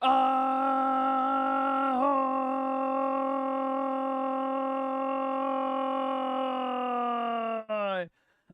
Ahoy!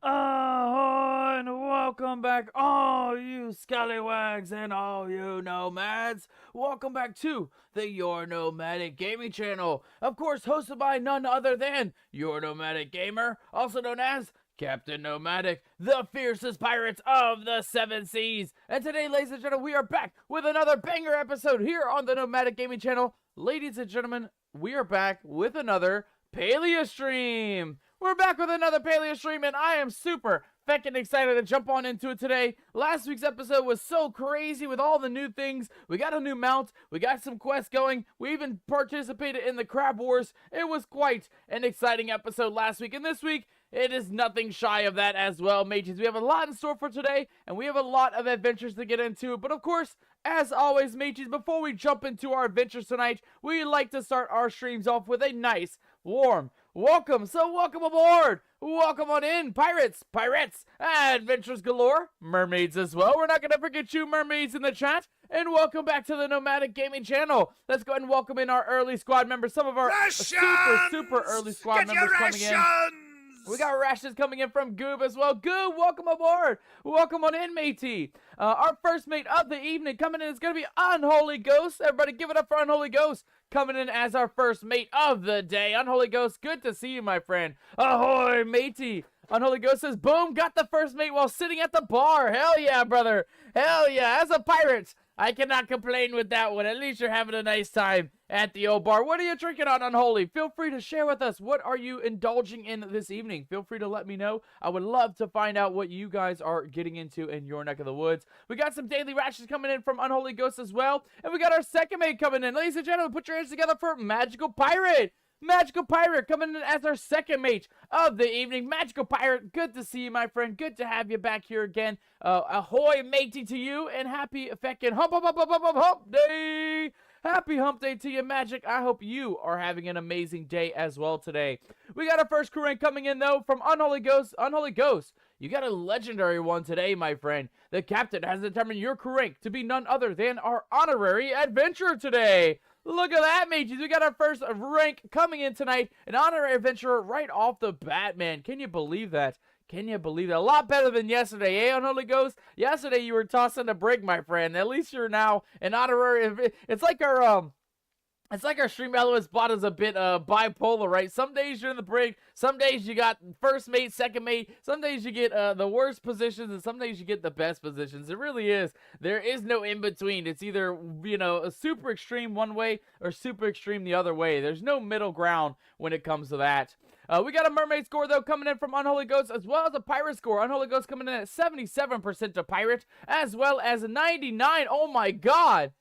Ahoy! And welcome back, all you scallywags and all you nomads. Welcome back to the Your Nomadic Gaming channel. Of course, hosted by none other than Your Nomadic Gamer, also known as Captain Nomadic, the fiercest pirates of the seven seas. And today, ladies and gentlemen, we are back with another banger episode here on the Nomadic Gaming channel. Ladies and gentlemen, we are back with another Palia stream. We're back with another Palia stream, and I am super feckin' excited to jump on into it today. Last week's episode was so crazy with all the new things. We got a new mount, we got some quests going, we even participated in the Crab Wars. It was quite an exciting episode last week, and this week, it is nothing shy of that as well, mages. We have a lot in store for today, and we have a lot of adventures to get into. But of course, as always, mages, before we jump into our adventures tonight, we like to start our streams off with a nice, warm welcome. So welcome aboard. Welcome on in, pirates, adventures galore, mermaids as well. We're not going to forget you mermaids in the chat. And welcome back to the Nomadic Gaming channel. Let's go ahead and welcome in our early squad members. Some of our super early squad members coming in. We got rations coming in from Goob as well. Goob, welcome aboard. Welcome on in, matey. Our first mate of the evening coming in is going to be Unholy Ghost. Everybody give it up for Unholy Ghost coming in as our first mate of the day. Unholy Ghost, good to see you, my friend. Ahoy, matey. Unholy Ghost says, boom, got the first mate while sitting at the bar. Hell yeah, brother. Hell yeah. As a pirate, I cannot complain with that one. At least you're having a nice time at the old bar. What are you drinking on, Unholy? Feel free to share with us. What are you indulging in this evening? Feel free to let me know. I would love to find out what you guys are getting into in your neck of the woods. We got some daily rations coming in from Unholy Ghost as well. And we got our second mate coming in. Ladies and gentlemen, put your hands together for Magical Pirate. Magical Pirate coming in as our second mate of the evening. Magical Pirate, good to see you, my friend. Good to have you back here again. Ahoy, matey, to you, and happy feckin' hump day. Happy hump day to you, Magic. I hope you are having an amazing day as well today. We got our first crew rank coming in, though, from Unholy Ghost. Unholy Ghost, you got a legendary one today, my friend. The captain has determined your crew rank to be none other than our honorary adventurer today. Look at that, mages. We got our first rank coming in tonight. An honorary adventurer right off the bat, man. Can you believe that? Can you believe that? A lot better than yesterday, eh, Unholy Ghost? Yesterday you were tossing a brig, my friend. At least you're now an honorary. It's like our stream element spot is a bit bipolar, right? Some days you're in the brig, some days you got first mate, second mate, some days you get the worst positions, and some days you get the best positions. It really is. There is no in between. It's either, you know, a super extreme one way or super extreme the other way. There's no middle ground when it comes to that. We got a mermaid score, though, coming in from Unholy Ghost, as well as a pirate score. Unholy Ghost coming in at 77% to pirate, as well as 99. Oh, my God.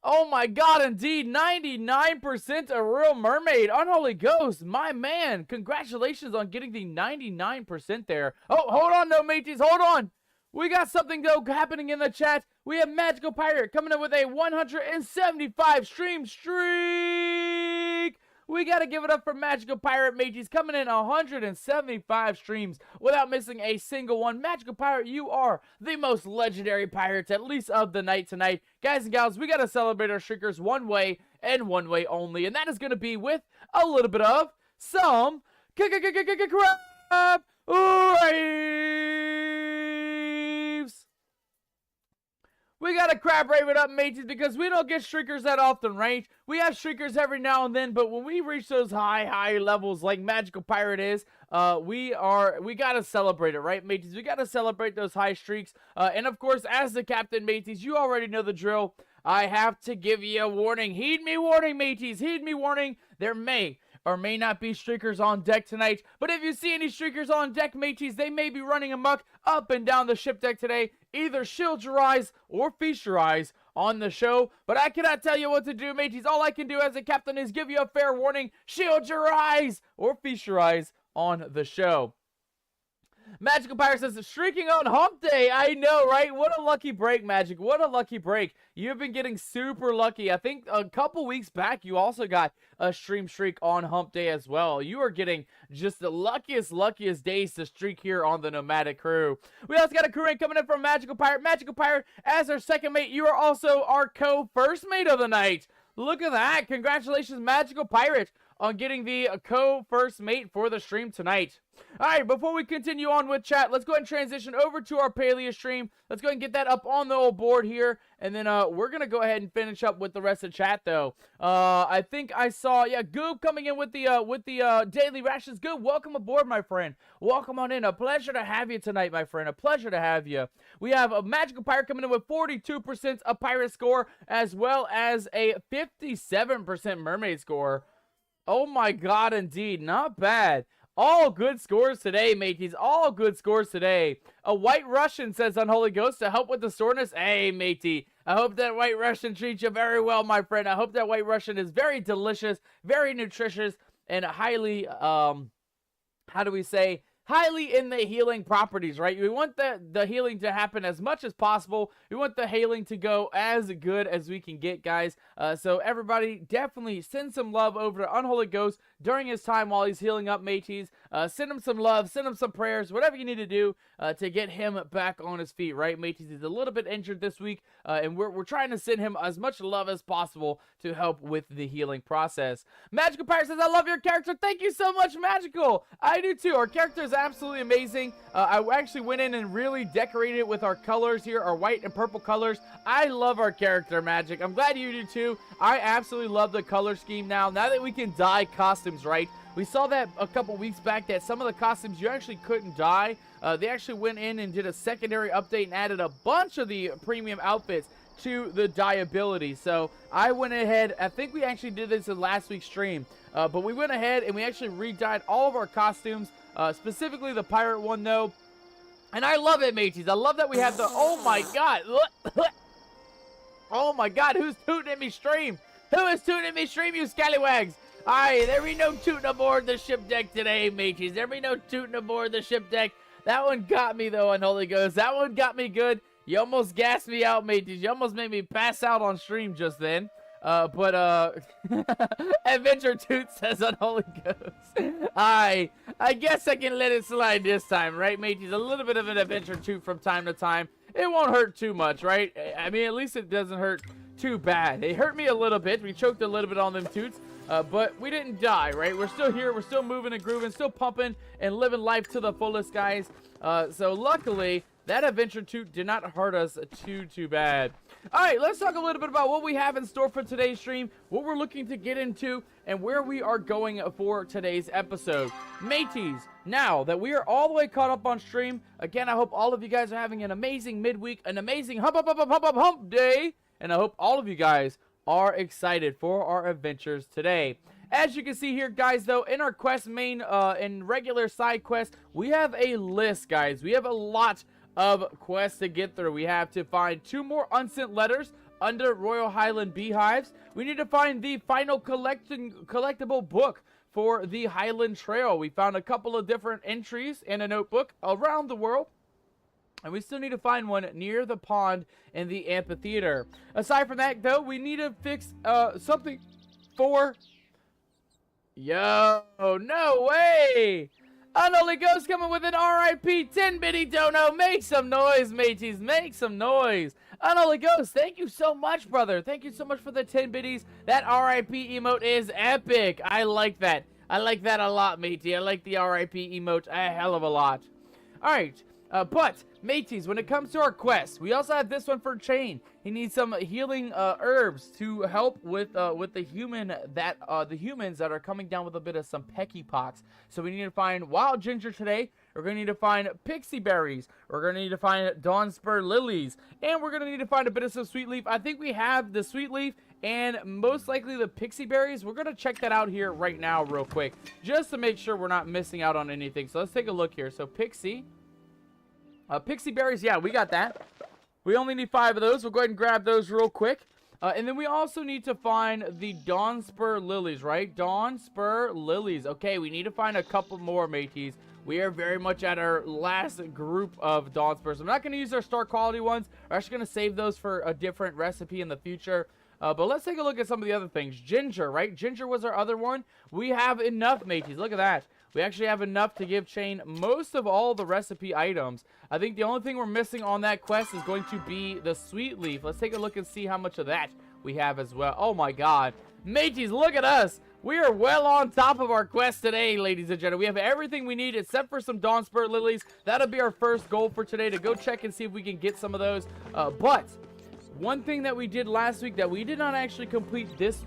Oh, my God, indeed. 99% a real mermaid. Unholy Ghost, my man. Congratulations on getting the 99% there. Oh, hold on, though, mateys. Hold on. We got something, though, happening in the chat. We have Magical Pirate coming in with a 175 stream streak. We got to give it up for Magical Pirate, mateys, coming in 175 streams without missing a single one. Magical Pirate, you are the most legendary pirates, at least of the night tonight. Guys and gals, we got to celebrate our streakers one way and one way only, and that is going to be with a little bit of some crab raves. We got to crab rave it up, mateys, because we don't get streakers that often, right? We have streakers every now and then, but when we reach those high levels like Magical Pirate is, we got to celebrate it, right, mateys? We got to celebrate those high streaks. And of course, as the captain, mateys, you already know the drill. I have to give you a warning. Heed me warning, mateys. Heed me warning. There may or may not be streakers on deck tonight, but if you see any streakers on deck, mateys, they may be running amok up and down the ship deck today. Either shield your eyes or feast your eyes on the show, but I cannot tell you what to do, mateys. All I can do as a captain is give you a fair warning. Shield your eyes or feast your eyes on the show. Magical Pirate says, streaking on hump day. I know, right? What a lucky break, Magic. What a lucky break. You've been getting super lucky. I think a couple weeks back, you also got a stream streak on hump day as well. You are getting just the luckiest days to streak here on the Nomadic crew. We also got a crew rank coming in from Magical Pirate. Magical Pirate, as our second mate, you are also our co-first mate of the night. Look at that. Congratulations, Magical Pirate, on getting the co-first mate for the stream tonight. Alright, before we continue on with chat, let's go ahead and transition over to our Palia stream. Let's go ahead and get that up on the old board here. And then we're going to go ahead and finish up with the rest of chat, though. I think I saw, yeah, Goob coming in with the daily rations. Goob, welcome aboard, my friend. Welcome on in. A pleasure to have you tonight, my friend. A pleasure to have you. We have a Magical Pirate coming in with 42% a pirate score, as well as a 57% mermaid score. Oh my god, indeed. Not bad. All good scores today, mateys. All good scores today. A White Russian says Unholy Ghost to help with the soreness. Hey, matey. I hope that White Russian treats you very well, my friend. I hope that White Russian is very delicious, very nutritious, and highly, how do we say, highly in the healing properties, right? We want the healing to happen as much as possible. We want the healing to go as good as we can get, guys. So everybody, definitely send some love over to Unholy Ghost during his time while he's healing up, mateys. Send him some love, send him some prayers, whatever you need to do to get him back on his feet, right, mateys? He's a little bit injured this week, and we're trying to send him as much love as possible to help with the healing process. Magical Pirate says, I love your character. Thank you so much, Magical. I do too. Our character is absolutely amazing. I actually went in and really decorated it with our colors here, our white and purple colors. I love our character, Magic. I'm glad you do too. I absolutely love the color scheme now that we can dye costumes, right? We saw that a couple weeks back that some of the costumes you actually couldn't dye. They actually went in and did a secondary update and added a bunch of the premium outfits to the dyeability. So I went ahead, I think we actually did this in last week's stream, but we went ahead and we actually re-dyed all of our costumes, specifically the pirate one though. And I love it, mateys. I love that we have the, oh my god. Oh my god, who's tooting at me stream? Who is tooting at me stream, you scallywags? Alright, there be no tooting aboard the ship deck today, mateys. There be no tooting aboard the ship deck. That one got me, though, Unholy Ghost. That one got me good. You almost gassed me out, mateys. You almost made me pass out on stream just then. Adventure Toot says Unholy Ghost. I guess I can let it slide this time, right, mateys? A little bit of an Adventure Toot from time to time. It won't hurt too much, right? I mean, at least it doesn't hurt too bad. It hurt me a little bit. We choked a little bit on them toots. But we didn't die, right? We're still here. We're still moving and grooving, still pumping and living life to the fullest, guys. So luckily, that Adventure Toot did not hurt us too bad. All right, let's talk a little bit about what we have in store for today's stream, what we're looking to get into, and where we are going for today's episode. Mateys, now that we are all the way caught up on stream, again, I hope all of you guys are having an amazing midweek, an amazing hump day, and I hope all of you guys are excited for our adventures today. As you can see here, guys, though, in our quest main and regular side quests, we have a list, guys. We have a lot of quests to get through. We have to find 2 more unsent letters under Royal Highland beehives. We need to find the final collectible book for the Highland Trail. We found a couple of different entries in a notebook around the world. And we still need to find one near the pond in the amphitheater. Aside from that, though, we need to fix something for... Yo, no way! Unholy Ghost coming with an RIP 10-bitty dono. Make some noise, mateys. Make some noise. Unholy Ghost, thank you so much, brother. Thank you so much for the 10 bitties. That RIP emote is epic. I like that. I like that a lot, matey. I like the RIP emote a hell of a lot. All right. But, mateys, when it comes to our quest, we also have this one for Chain. He needs some healing herbs to help with the humans that are coming down with a bit of some pecky pox. So we need to find wild ginger today. We're going to need to find pixie berries. We're going to need to find dawn spur lilies. And we're going to need to find a bit of some sweet leaf. I think we have the sweet leaf and most likely the pixie berries. We're going to check that out here right now real quick, just to make sure we're not missing out on anything. So let's take a look here. So pixie berries, yeah, we got that. We only need 5 of those. We'll go ahead and grab those real quick. And then we also need to find the dawn spur lilies, right? Dawn spur lilies. Okay, we need to find a couple more, mateys. we are very much at our last group of Dawn Spurs. I'm not going to use our star quality ones. We're actually going to save those for a different recipe in the future. But let's take a look at some of the other things. Ginger, right? Ginger was our other one. We have enough, mateys. Look at that. We actually have enough to give Chain most of all the recipe items. I think the only thing we're missing on that quest is going to be the sweet leaf. Let's take a look and see how much of that we have as well. Oh my god. Mateys, look at us. We are well on top of our quest today, ladies and gentlemen. We have everything we need except for some Dawn Spur lilies. That'll be our first goal for today, to go check and see if we can get some of those. But one thing that we did last week that we did not actually complete this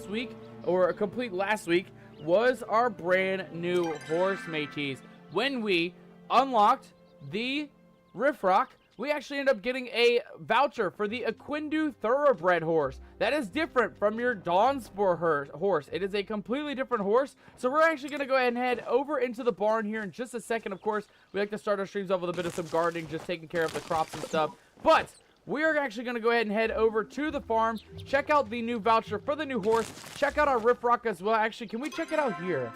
week, or complete last week, was our brand new horse, mateys. When we unlocked the Riffrock, we actually ended up getting a voucher for the Equindu Thoroughbred horse. That is different from your Dawn Spur horse. It is a completely different horse. So we're actually going to go ahead and head over into the barn here in just a second. Of course, we like to start our streams off with a bit of some gardening, just taking care of the crops and stuff. But we are actually going to go ahead and head over to the farm, check out the new voucher for the new horse, check out our Riffrock as well. Actually, can we check it out here?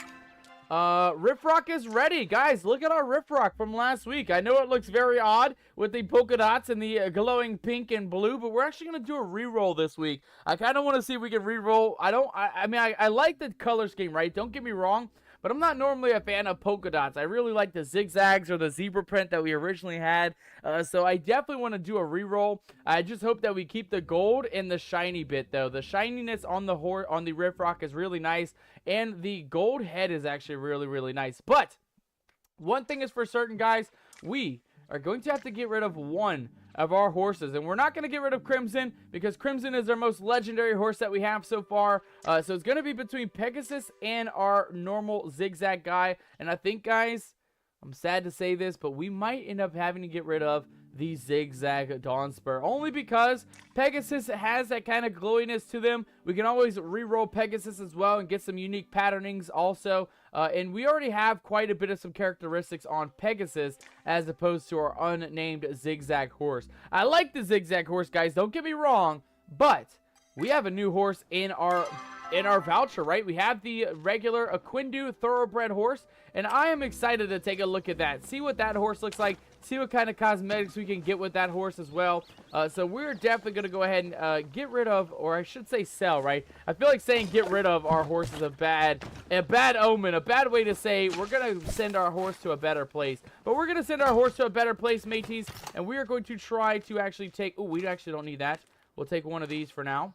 Riffrock is ready. Guys, look at our Riffrock from last week. I know it looks very odd with the polka dots and the glowing pink and blue, but we're actually going to do a reroll this week. I kind of want to see if we can reroll. I mean, I like the color scheme, right? Don't get me wrong, but I'm not normally a fan of polka dots. I really like the zigzags or the zebra print that we originally had. So I definitely want to do a reroll. I just hope that we keep the gold and the shiny bit, though. The shininess on the Riffrock is really nice, and the gold head is actually really, really nice. But one thing is for certain, guys, we are going to have to get rid of one of our horses, and we're not going to get rid of Crimson because Crimson is our most legendary horse that we have so far. So it's going to be between Pegasus and our normal zigzag guy. And I think, guys, I'm sad to say this, but we might end up having to get rid of the zigzag Dawn Spur, only because Pegasus has that kind of glowiness to them. We can always reroll Pegasus as well and get some unique patternings also. And we already have quite a bit of some characteristics on Pegasus as opposed to our unnamed zigzag horse. I like the zigzag horse, guys, don't get me wrong, but we have a new horse in our voucher, right? We have the regular Equindu Thoroughbred horse, and I am excited to take a look at that, see what that horse looks like, see what kind of cosmetics we can get with that horse as well. So we're definitely going to go ahead and get rid of, or I should say sell, right? I feel like saying get rid of our horse is a bad omen, a bad way to say we're going to send our horse to a better place. But we're going to send our horse to a better place, mateys, and we are going to try to actually take, oh, we actually don't need that. We'll take one of these for now.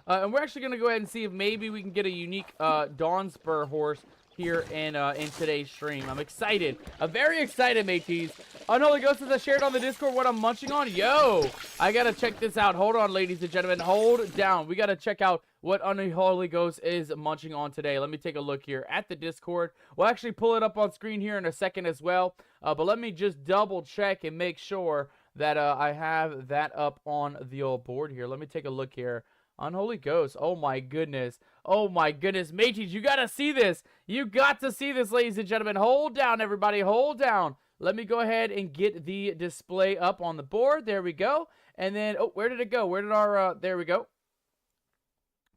And we're actually going to go ahead and see if maybe we can get a unique Dawn Spur horse here in today's stream. I'm excited. I'm very excited, mateys. Unholy Ghost, as I shared on the Discord what I'm munching on. Yo, I got to check this out. Hold on, ladies and gentlemen. Hold down. We got to check out what Unholy Ghost is munching on today. Let me take a look here at the Discord. We'll actually pull it up on screen here in a second as well. But let me just double check and make sure that I have that up on the old board here. Let me take a look here. Unholy Ghost. Oh my goodness. Oh my goodness. Mateys, you gotta see this. You got to see this, ladies and gentlemen. Hold down, everybody. Hold down. Let me go ahead and get the display up on the board. There we go. And then, oh, where did it go? Where did our, there we go.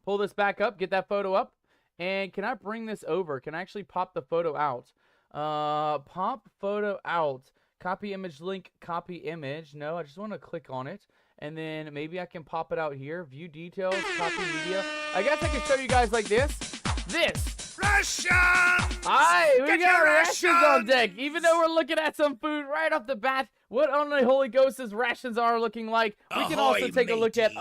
Pull this back up. Get that photo up. And can I bring this over? Can I actually pop the photo out? Pop photo out. Copy image link. Copy image. No, I just want to click on it. And then maybe I can pop it out here. View details, copy media. I guess I can show you guys like this. Rations! Hi, we got rations on deck. Even though we're looking at some food right off the bat, what Unholy Ghost's rations are looking like. We can also take a look at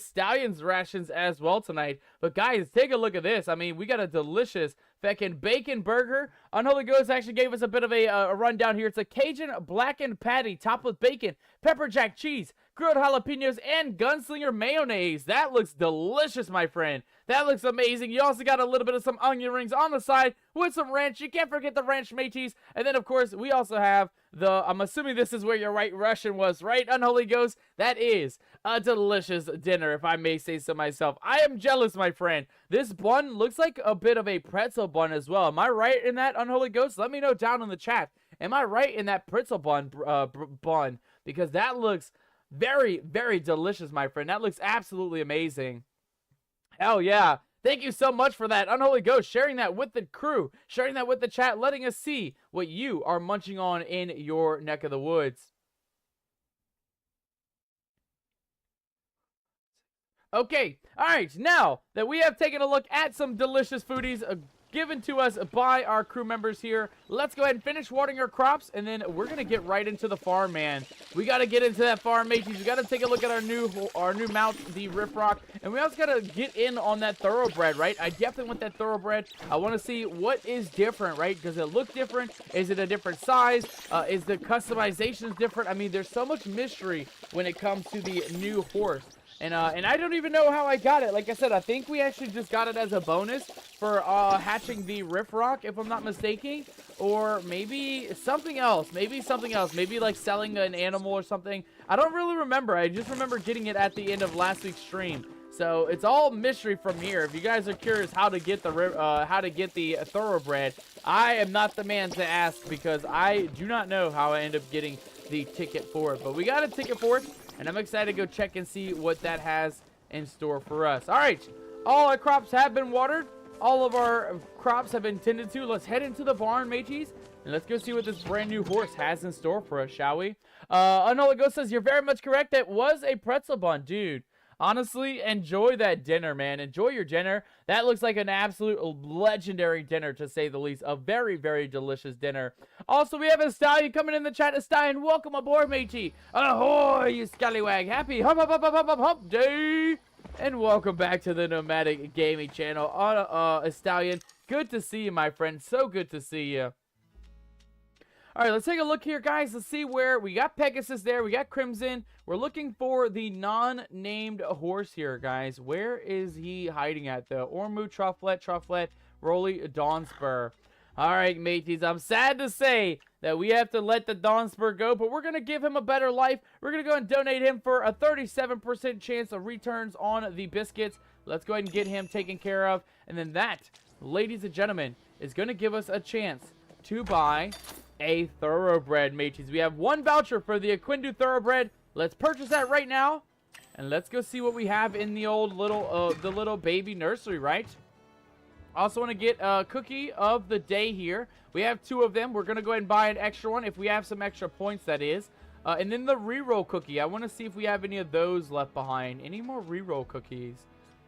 Stallion's rations as well tonight. But guys, take a look at this. I mean, we got a delicious feckin' bacon burger. Unholy Ghost actually gave us a bit of a rundown here. It's a Cajun blackened patty topped with bacon, pepper jack cheese, grilled jalapenos, and gunslinger mayonnaise. That looks delicious, my friend. That looks amazing. You also got a little bit of some onion rings on the side with some ranch. You can't forget the ranch, mateys. And then, of course, we also have the, I'm assuming this is where your White Russian was, right, Unholy Ghost? That is a delicious dinner, if I may say so myself. I am jealous, my friend. This bun looks like a bit of a pretzel bun as well. Am I right in that, Unholy Ghost? Let me know down in the chat. Am I right in that pretzel bun? Because that looks very, very delicious, my friend. That looks absolutely amazing. Hell yeah. Thank you so much for that, Unholy Ghost, sharing that with the crew, sharing that with the chat, letting us see what you are munching on in your neck of the woods. Okay, all right, now that we have taken a look at some delicious foodies given to us by our crew members here, let's go ahead and finish watering our crops, and then we're going to get right into the farm, man. We got to get into that farm, mateys. We got to take a look at our new mount, the Riffrock, and we also got to get in on that Thoroughbred, right? I definitely want that Thoroughbred. I want to see what is different, right? Does it look different? Is it a different size? Is the customizations different? I mean, there's so much mystery when it comes to the new horse. And I don't even know how I got it. Like I said, I think we actually just got it as a bonus for hatching the Riffrock, if I'm not mistaken. Or maybe something else. Maybe something else. Maybe like selling an animal or something. I don't really remember. I just remember getting it at the end of last week's stream. So it's all mystery from here. If you guys are curious how to get the Thoroughbred, I am not the man to ask because I do not know how I end up getting the ticket for it. But we got a ticket for it. And I'm excited to go check and see what that has in store for us. All right, all our crops have been watered. All of our crops have been tended to. Let's head into the barn, mateys, and let's go see what this brand new horse has in store for us, shall we? Anola Ghost says, you're very much correct. That was a pretzel bun, dude. Honestly, enjoy that dinner, man. Enjoy your dinner. That looks like an absolute legendary dinner, to say the least. A very, very delicious dinner. Also, we have a Stallion coming in the chat. Stallion, welcome aboard, matey. Ahoy, you scallywag. Happy hump, hump, hump, hump, hump, hump day. And welcome back to the Nomadic Gaming channel. Stallion, good to see you, my friend. So good to see you. All right, let's take a look here, guys. Let's see where we got Pegasus there. We got Crimson. We're looking for the non-named horse here, guys. Where is he hiding at? The Ormu, Trufflet, Rolly, Dawnspur. All right, mateys. I'm sad to say that we have to let the Dawnspur go, but we're going to give him a better life. We're going to go and donate him for a 37% chance of returns on the biscuits. Let's go ahead and get him taken care of. And then that, ladies and gentlemen, is going to give us a chance to buy a Thoroughbred, mateys. We have one voucher for the Aquindu Thoroughbred. Let's purchase that right now, and let's go see what we have in the old little baby nursery, right? Also want to get a cookie of the day here. We have 2 of them. We're gonna go ahead and buy an extra one if we have some extra points, that is. And then the reroll cookie. I want to see if we have any of those left behind. Any more reroll cookies?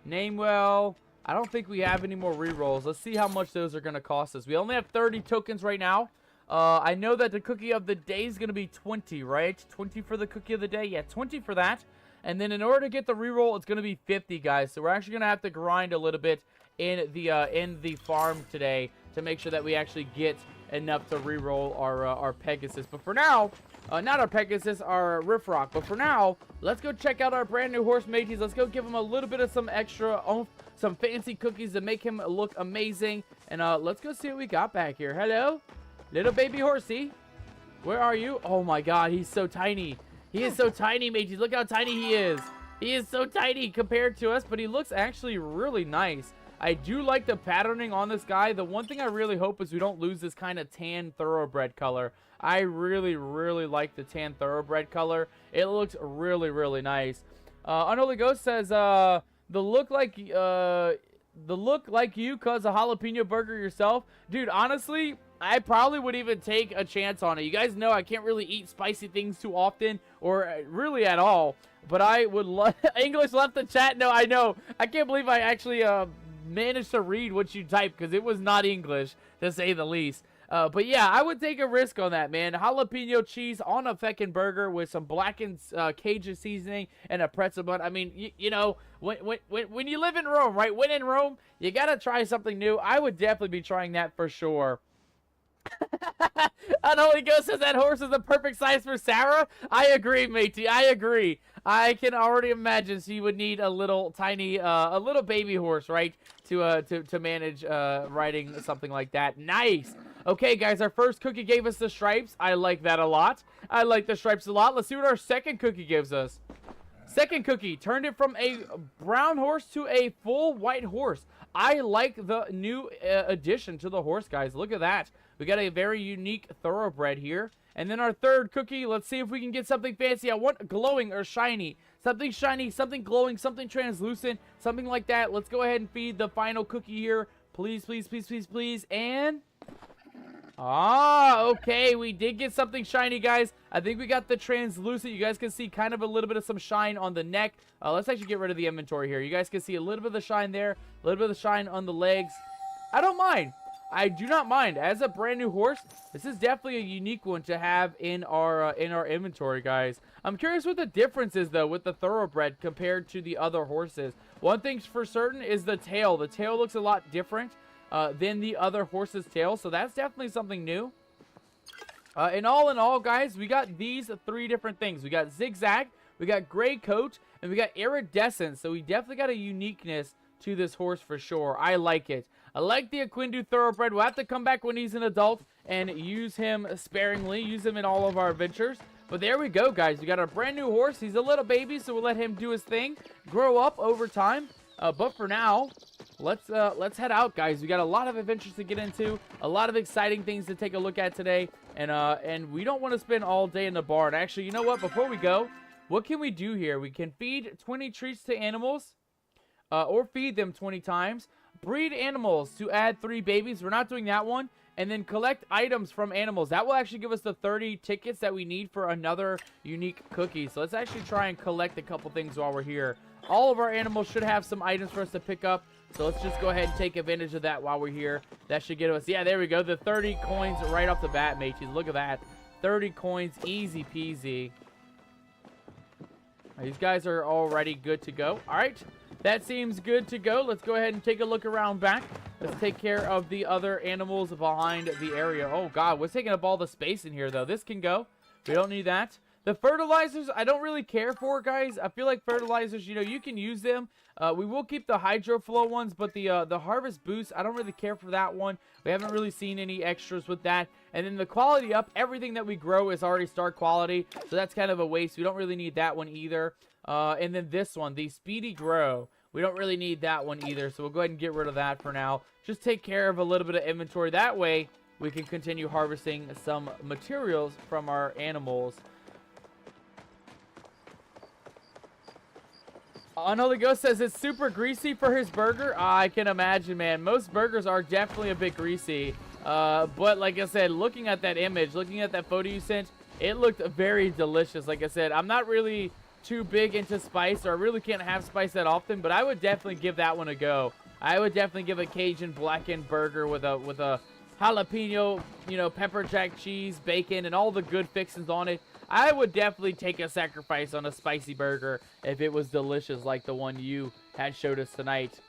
Namewell. I don't think we have any more rerolls. Let's see how much those are gonna cost us. We only have 30 tokens right now. I know that the cookie of the day is going to be 20, right? 20 for the cookie of the day. Yeah, 20 for that. And then in order to get the reroll, it's going to be 50, guys. So we're actually going to have to grind a little bit in the farm today to make sure that we actually get enough to reroll our Pegasus. But for now, not our Pegasus, our Riffrock. But for now, let's go check out our brand new horse, mateys. Let's go give him a little bit of some extra oomph, some fancy cookies to make him look amazing. And let's go see what we got back here. Hello? Little baby horsey, where are you? Oh my god, he's so tiny. He is so tiny, mateys. Look how tiny he is. He is so tiny compared to us, but he looks actually really nice. I do like the patterning on this guy. The one thing I really hope is we don't lose this kind of tan Thoroughbred color. I really, really like the tan Thoroughbred color. It looks really, really nice. Unholy Ghost says, the look like you cause a jalapeno burger yourself. Dude, honestly, I probably would even take a chance on it. You guys know I can't really eat spicy things too often, or really at all. But I would love... English left the chat? No, I know. I can't believe I actually managed to read what you typed, because it was not English, to say the least. But yeah, I would take a risk on that, man. Jalapeno cheese on a feckin' burger with some blackened Cajun seasoning and a pretzel bun. I mean, you know, when you live in Rome, right? When in Rome, you gotta try something new. I would definitely be trying that for sure. Unholy Ghost says that horse is the perfect size for Sarah. I agree, matey. I agree. I can already imagine she would need a little tiny, a little baby horse, right, to manage riding something like that. Nice. Okay, guys, our first cookie gave us the stripes. I like that a lot. I like the stripes a lot. Let's see what our second cookie gives us. Second cookie turned it from a brown horse to a full white horse. I like the new addition to the horse, guys. Look at that. We got a very unique Thoroughbred here. And then our third cookie, let's see if we can get something fancy. I want glowing or shiny. Something shiny, something glowing, something translucent, something like that. Let's go ahead and feed the final cookie here. Please, please, please, please, please. And... okay, we did get something shiny, guys. I think we got the translucent. You guys can see kind of a little bit of some shine on the neck. Let's actually get rid of the inventory here. You guys can see a little bit of the shine there, a little bit of the shine on the legs. I don't mind. I do not mind. As a brand new horse, this is definitely a unique one to have in our inventory, guys. I'm curious what the difference is, though, with the thoroughbred compared to the other horses. One thing's for certain is the tail. The tail looks a lot different than the other horse's tail, so that's definitely something new. And all in all, guys, we got these 3 different things. We got zigzag, we got gray coat, and we got iridescent. So we definitely got a uniqueness to this horse for sure. I like it. I like the Equindu Thoroughbred. We'll have to come back when he's an adult and use him sparingly. Use him in all of our adventures. But there we go, guys. We got our brand new horse. He's a little baby, so we'll let him do his thing. Grow up over time. But for now, let's head out, guys. We got a lot of adventures to get into. A lot of exciting things to take a look at today. And we don't want to spend all day in the barn. Actually, you know what? Before we go, what can we do here? We can feed 20 treats to animals. Or feed them 20 times. Breed animals to add 3 babies. We're not doing that one. And then collect items from animals. That will actually give us the 30 tickets that we need for another unique cookie. So let's actually try and collect a couple things while we're here. All of our animals should have some items for us to pick up. So let's just go ahead and take advantage of that while we're here. That should get us, yeah, there we go. The 30 coins right off the bat, mateys. Look at that. 30 coins, easy peasy. These guys are already good to go. All right. That seems good to go. Let's go ahead and take a look around back. Let's take care of the other animals behind the area. Oh, God. What's taking up all the space in here, though? This can go. We don't need that. The fertilizers, I don't really care for, guys. I feel like fertilizers, you know, you can use them. We will keep the hydro flow ones, but the harvest boost, I don't really care for that one. We haven't really seen any extras with that. And then the quality up, everything that we grow is already star quality. So that's kind of a waste. We don't really need that one either. And then this one, the Speedy Grow. We don't really need that one either, so we'll go ahead and get rid of that for now. Just take care of a little bit of inventory. That way, we can continue harvesting some materials from our animals. Unholy Ghost says it's super greasy for his burger. I can imagine, man. Most burgers are definitely a bit greasy. But like I said, looking at that image, looking at that photo you sent, it looked very delicious. Like I said, I'm not really too big into spice, or I really can't have spice that often, but I would definitely give that one a go. I would definitely give a Cajun blackened burger with a jalapeno, you know, pepper jack cheese, bacon, and all the good fixings on it. I would definitely take a sacrifice on a spicy burger if it was delicious like the one you had showed us tonight.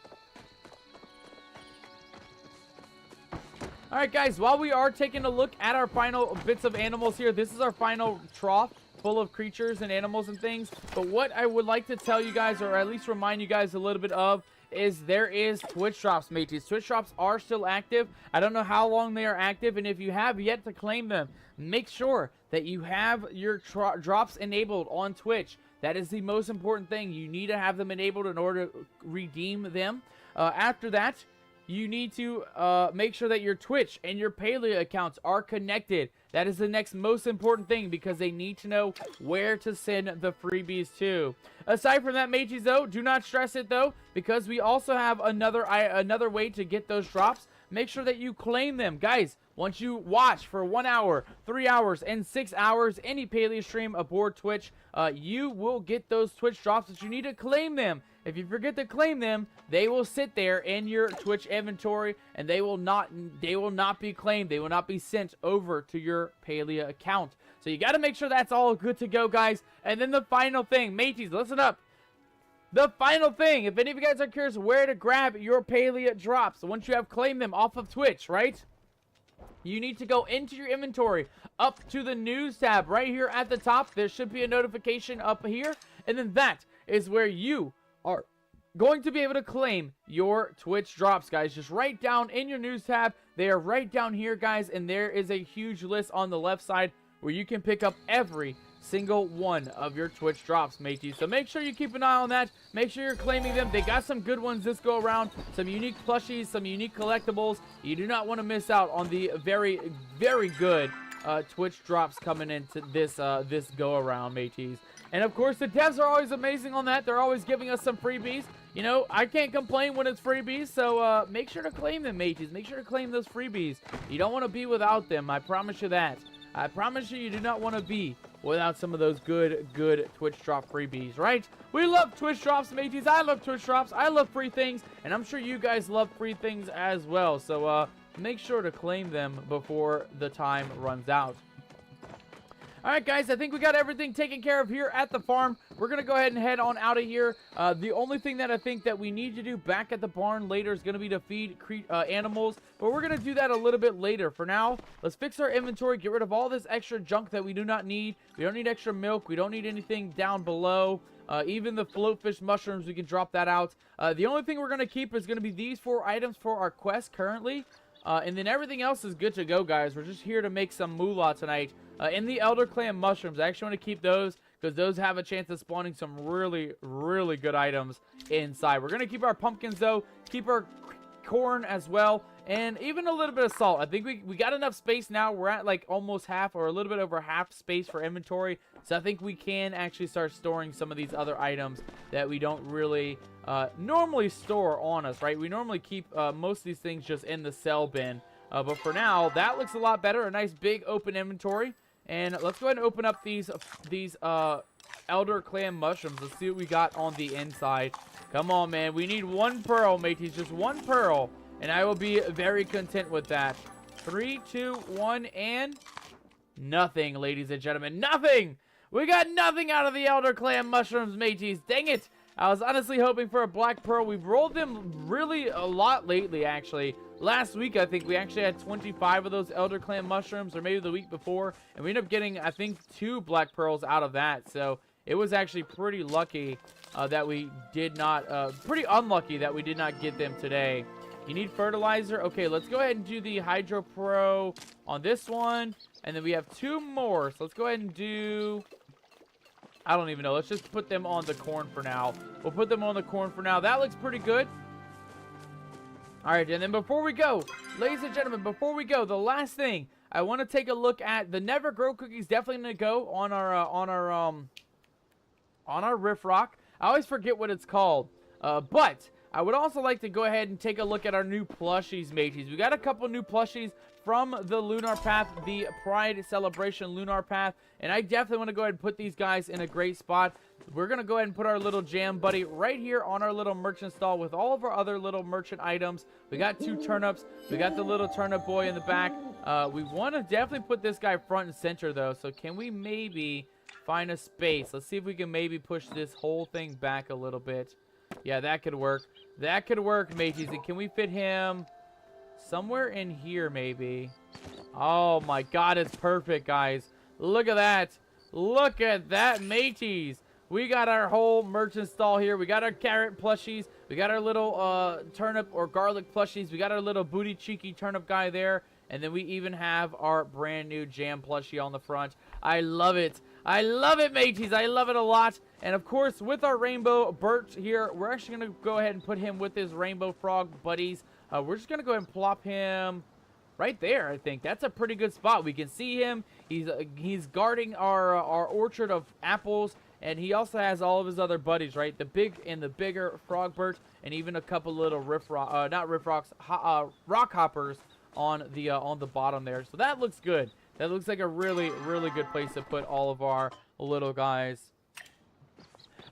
Alright, guys, while we are taking a look at our final bits of animals here, this is our final trough full of creatures and animals and things. But what I would like to tell you guys, or at least remind you guys a little bit of, is there is Twitch drops, mateys. Twitch drops are still active. I don't know how long they are active, and if you have yet to claim them, make sure that you have your drops enabled on Twitch. That is the most important thing. You need to have them enabled in order to redeem them. After that, you need to make sure that your Twitch and your Palia accounts are connected. That is the next most important thing, because they need to know where to send the freebies to. Aside from that, mateys, though, do not stress it, though, because we also have another way to get those drops. Make sure that you claim them. Guys, once you watch for 1 hour, 3 hours, and 6 hours any Palia stream aboard Twitch, you will get those Twitch drops, but you need to claim them. If you forget to claim them, they will sit there in your Twitch inventory, and they will not be claimed. They will not be sent over to your Palia account. So you got to make sure that's all good to go, guys. And then the final thing, mateys, listen up. The final thing, if any of you guys are curious where to grab your Palia drops, once you have claimed them off of Twitch, right? You need to go into your inventory, up to the news tab right here at the top. There should be a notification up here, and then that is where you are going to be able to claim your Twitch drops, guys. Just write down in your news tab. They are right down here, guys, and there is a huge list on the left side where you can pick up every single one of your Twitch drops, mateys. So make sure you keep an eye on that. Make sure you're claiming them. They got some good ones this go around. Some unique plushies, some unique collectibles. You do not want to miss out on the very, very good Twitch drops coming into this this go around, mateys. And of course, the devs are always amazing on that. They're always giving us some freebies. You know, I can't complain when it's freebies, so make sure to claim them, mateys. Make sure to claim those freebies. You don't want to be without them. I promise you that. I promise you, you do not want to be without some of those good Twitch drop freebies, right? We love Twitch drops, mateys. I love Twitch drops. I love free things, and I'm sure you guys love free things as well. So make sure to claim them before the time runs out. Alright guys, I think we got everything taken care of here at the farm. We're going to go ahead and head on out of here. The only thing that I think that we need to do back at the barn later is going to be to feed animals. But we're going to do that a little bit later. For now, let's fix our inventory, get rid of all this extra junk that we do not need. We don't need extra milk. We don't need anything down below. Even the floatfish mushrooms, we can drop that out. The only thing we're going to keep is going to be these 4 items for our quest currently. And then everything else is good to go, guys. We're just here to make some moolah tonight. In the Elder Clan mushrooms, I actually want to keep those because those have a chance of spawning some really, really good items inside. We're going to keep our pumpkins, though. Keep our corn as well. And even a little bit of salt. I think we got enough space now. We're at like almost half or a little bit over half space for inventory. So I think we can actually start storing some of these other items that we don't really normally store on us, right? We normally keep most of these things just in the sell bin. But for now, that looks a lot better. A nice big open inventory. And let's go ahead and open up these Elder Clan mushrooms. Let's see what we got on the inside. Come on, man. We need 1 pearl, mateys. Just 1 pearl. And I will be very content with that. 3, 2, 1, and nothing, ladies and gentlemen. Nothing! We got nothing out of the Elder Clan mushrooms, mateys. Dang it! I was honestly hoping for a black pearl. We've rolled them really a lot lately, actually. Last week, I think we actually had 25 of those Elder Clan mushrooms, or maybe the week before. And we ended up getting, I think, 2 black pearls out of that. So it was actually pretty lucky that we did not, pretty unlucky that we did not get them today. You need fertilizer. Okay, let's go ahead and do the Hydro Pro on this one. And then we have 2 more. So let's go ahead and do... I don't even know. Let's just put them on the corn for now. We'll put them on the corn for now. That looks pretty good. All right, and then before we go, ladies and gentlemen, before we go, the last thing, I want to take a look at the Never Grow cookies. Definitely going to go on our Riff Rock. I always forget what it's called, but I would also like to go ahead and take a look at our new plushies, mateys. We got a couple new plushies from the Lunar Path, the Pride Celebration Lunar Path, and I definitely want to go ahead and put these guys in a great spot. We're going to go ahead and put our little jam buddy right here on our little merchant stall with all of our other little merchant items. We got 2 turnips. We got the little turnip boy in the back. We want to definitely put this guy front and center, though. So can we maybe find a space? Let's see if we can maybe push this whole thing back a little bit. Yeah, that could work. That could work, mateys. And can we fit him somewhere in here, maybe? Oh, my God. It's perfect, guys. Look at that. Look at that, mateys. We got our whole merchant stall here. We got our carrot plushies. We got our little turnip or garlic plushies. We got our little booty cheeky turnip guy there. And then we even have our brand new jam plushie on the front. I love it. I love it, mateys. I love it a lot. And of course, with our rainbow Bert here, we're actually going to go ahead and put him with his rainbow frog buddies. We're just going to go ahead and plop him right there, I think. That's a pretty good spot. We can see him. He's guarding our orchard of apples. And he also has all of his other buddies, right? The big and the bigger Frogbert, and even a couple little rock hoppers on the bottom there. So that looks good. That looks like a really, really good place to put all of our little guys.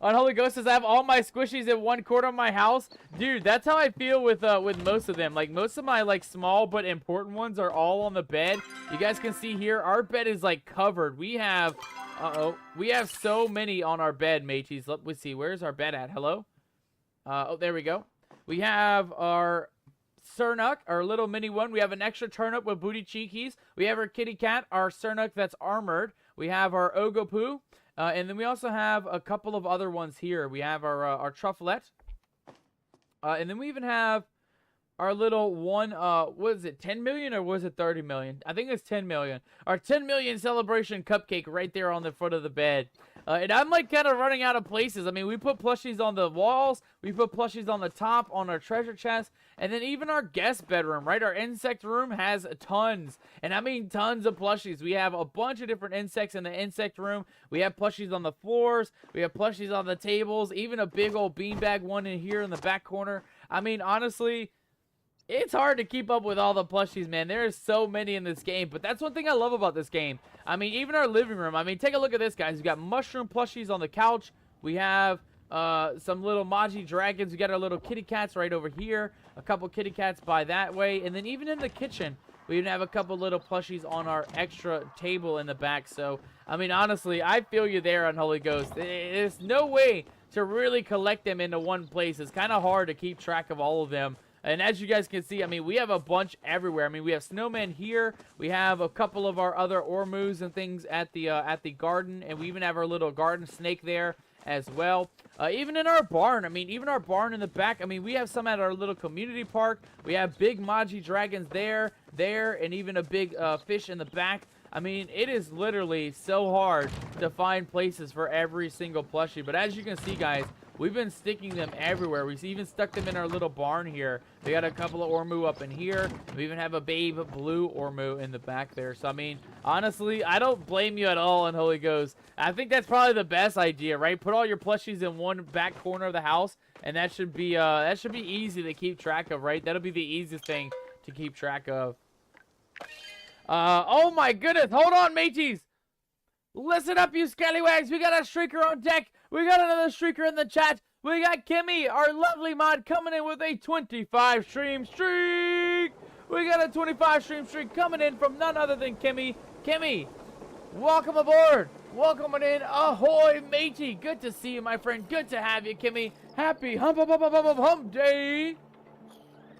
Unholy Ghost says, I have all my squishies in one corner of my house. Dude, that's how I feel with most of them. Like, most of my, like, small but important ones are all on the bed. You guys can see here, our bed is, like, covered. We have... we have so many on our bed, mateys. Let's see. Where's our bed at? Hello? Oh, there we go. We have our Sernuk, our little mini one. We have an extra turnip with booty cheekies. We have our kitty cat, our Sernuk that's armored. We have our Ogopoo. And then we also have a couple of other ones here. We have our Trufflet. And then we even have our little one, what is it, 10 million or was it 30 million? I think it's 10 million. Our 10 million celebration cupcake right there on the foot of the bed. And I'm like kind of running out of places. I mean, we put plushies on the walls, we put plushies on the top, on our treasure chest, and then even our guest bedroom, right? Our insect room has tons, and I mean tons of plushies. We have a bunch of different insects in the insect room. We have plushies on the floors, we have plushies on the tables, even a big old beanbag one in here in the back corner. I mean, honestly, it's hard to keep up with all the plushies, man. There are so many in this game, but that's one thing I love about this game. I mean, even our living room. I mean, take a look at this, guys. We got mushroom plushies on the couch. We have some little Maji dragons. We got our little kitty cats right over here. A couple kitty cats by that way. And then even in the kitchen, we even have a couple little plushies on our extra table in the back. So, I mean, honestly, I feel you there on Holy Ghost. There's no way to really collect them into one place. It's kind of hard to keep track of all of them. And as you guys can see, I mean, we have a bunch everywhere. I mean, we have snowmen here. We have a couple of our other ormus and things at the garden. And we even have our little garden snake there as well. Even in our barn, I mean, even our barn in the back. I mean, we have some at our little community park. We have big Maji dragons there, and even a big fish in the back. I mean, it is literally so hard to find places for every single plushie. But as you can see, guys, we've been sticking them everywhere. We even stuck them in our little barn here. We got a couple of Ormu up in here. We even have a babe blue Ormu in the back there. So, I mean, honestly, I don't blame you at all on Holy Ghost. I think that's probably the best idea, right? Put all your plushies in one back corner of the house, and that should be easy to keep track of, right? That'll be the easiest thing to keep track of. Oh my goodness. Hold on, mateys. Listen up, you scallywags. We got a streaker on deck. We got another streaker in the chat. We got Kimmy, our lovely mod, coming in with a 25 stream streak. We got a 25 stream streak coming in from none other than Kimmy. Kimmy, welcome aboard. Welcome in. Ahoy, matey. Good to see you, my friend. Good to have you, Kimmy. Happy hump day.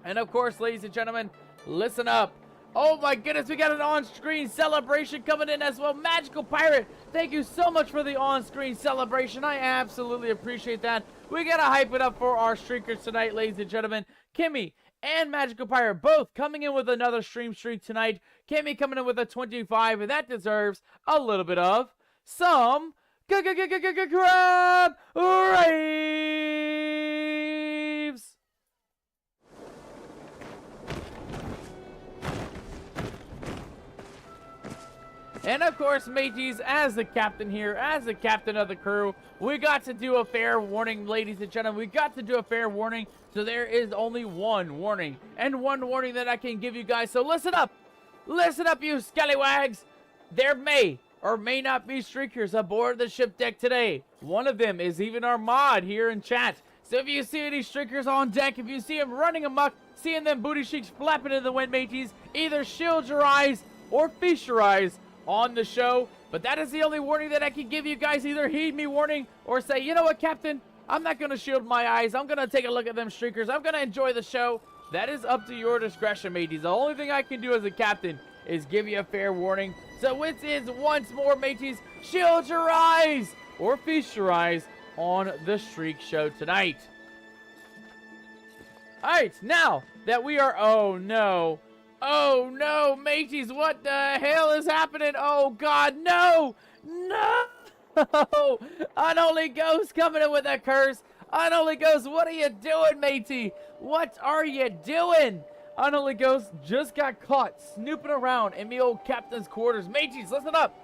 And of course, ladies and gentlemen, listen up. Oh my goodness, we got an on-screen celebration coming in as well. Magical Pirate, thank you so much for the on-screen celebration. I absolutely appreciate that. We gotta hype it up for our streakers tonight, ladies and gentlemen. Kimmy and Magical Pirate both coming in with another stream streak tonight. Kimmy coming in with a 25, and that deserves a little bit of some crab raves. And of course, mateys, as the captain here, as the captain of the crew, we got to do a fair warning, ladies and gentlemen. We got to do a fair warning. So there is only one warning, and one warning that I can give you guys. So listen up. Listen up, you scallywags. There may or may not be streakers aboard the ship deck today. One of them is even our mod here in chat. So if you see any streakers on deck, if you see them running amok, seeing them booty cheeks flapping in the wind, mateys, either shield your eyes or feast your eyes on the show. But that is the only warning that I can give you guys. Either heed me warning or say, you know what, Captain, I'm not going to shield my eyes. I'm going to take a look at them streakers. I'm going to enjoy the show. That is up to your discretion, mateys. The only thing I can do as a captain is give you a fair warning. So it is once more, mateys, shield your eyes or feast your eyes on the streak show tonight. Alright, now that we are... Oh no, mateys, what the hell is happening? Oh God, no! No! Unholy Ghost coming in with a curse. Unholy Ghost, what are you doing, matey? What are you doing? Unholy Ghost just got caught snooping around in me old captain's quarters. Mateys, listen up.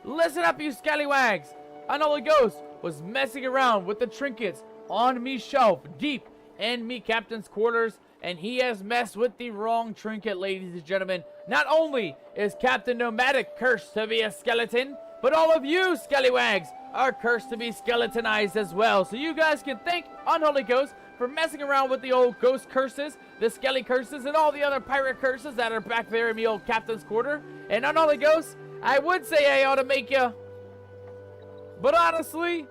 Listen up, you scallywags. Unholy Ghost was messing around with the trinkets on me shelf deep in me captain's quarters, and he has messed with the wrong trinket, ladies and gentlemen. Not only is Captain Nomadic cursed to be a skeleton, but all of you scallywags are cursed to be skeletonized as well. So you guys can thank Unholy Ghost for messing around with the old ghost curses, the skelly curses, and all the other pirate curses that are back there in the old captain's quarter. And Unholy Ghost, I would say I ought to make you, but honestly,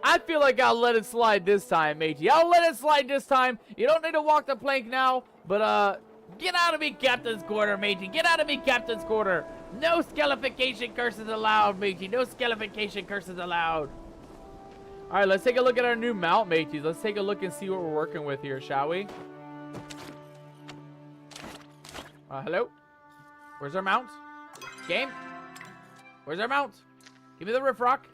I feel like I'll let it slide this time, matey. I'll let it slide this time. You don't need to walk the plank now, but get out of me captain's quarter, matey. Get out of me captain's quarter. No skelefication curses allowed, matey. No skelefication curses allowed. All right, let's take a look at our new mount, mateys. Let's take a look and see what we're working with here, shall we? Hello? Where's our mount? Game? Where's our mount? Give me the riff rock.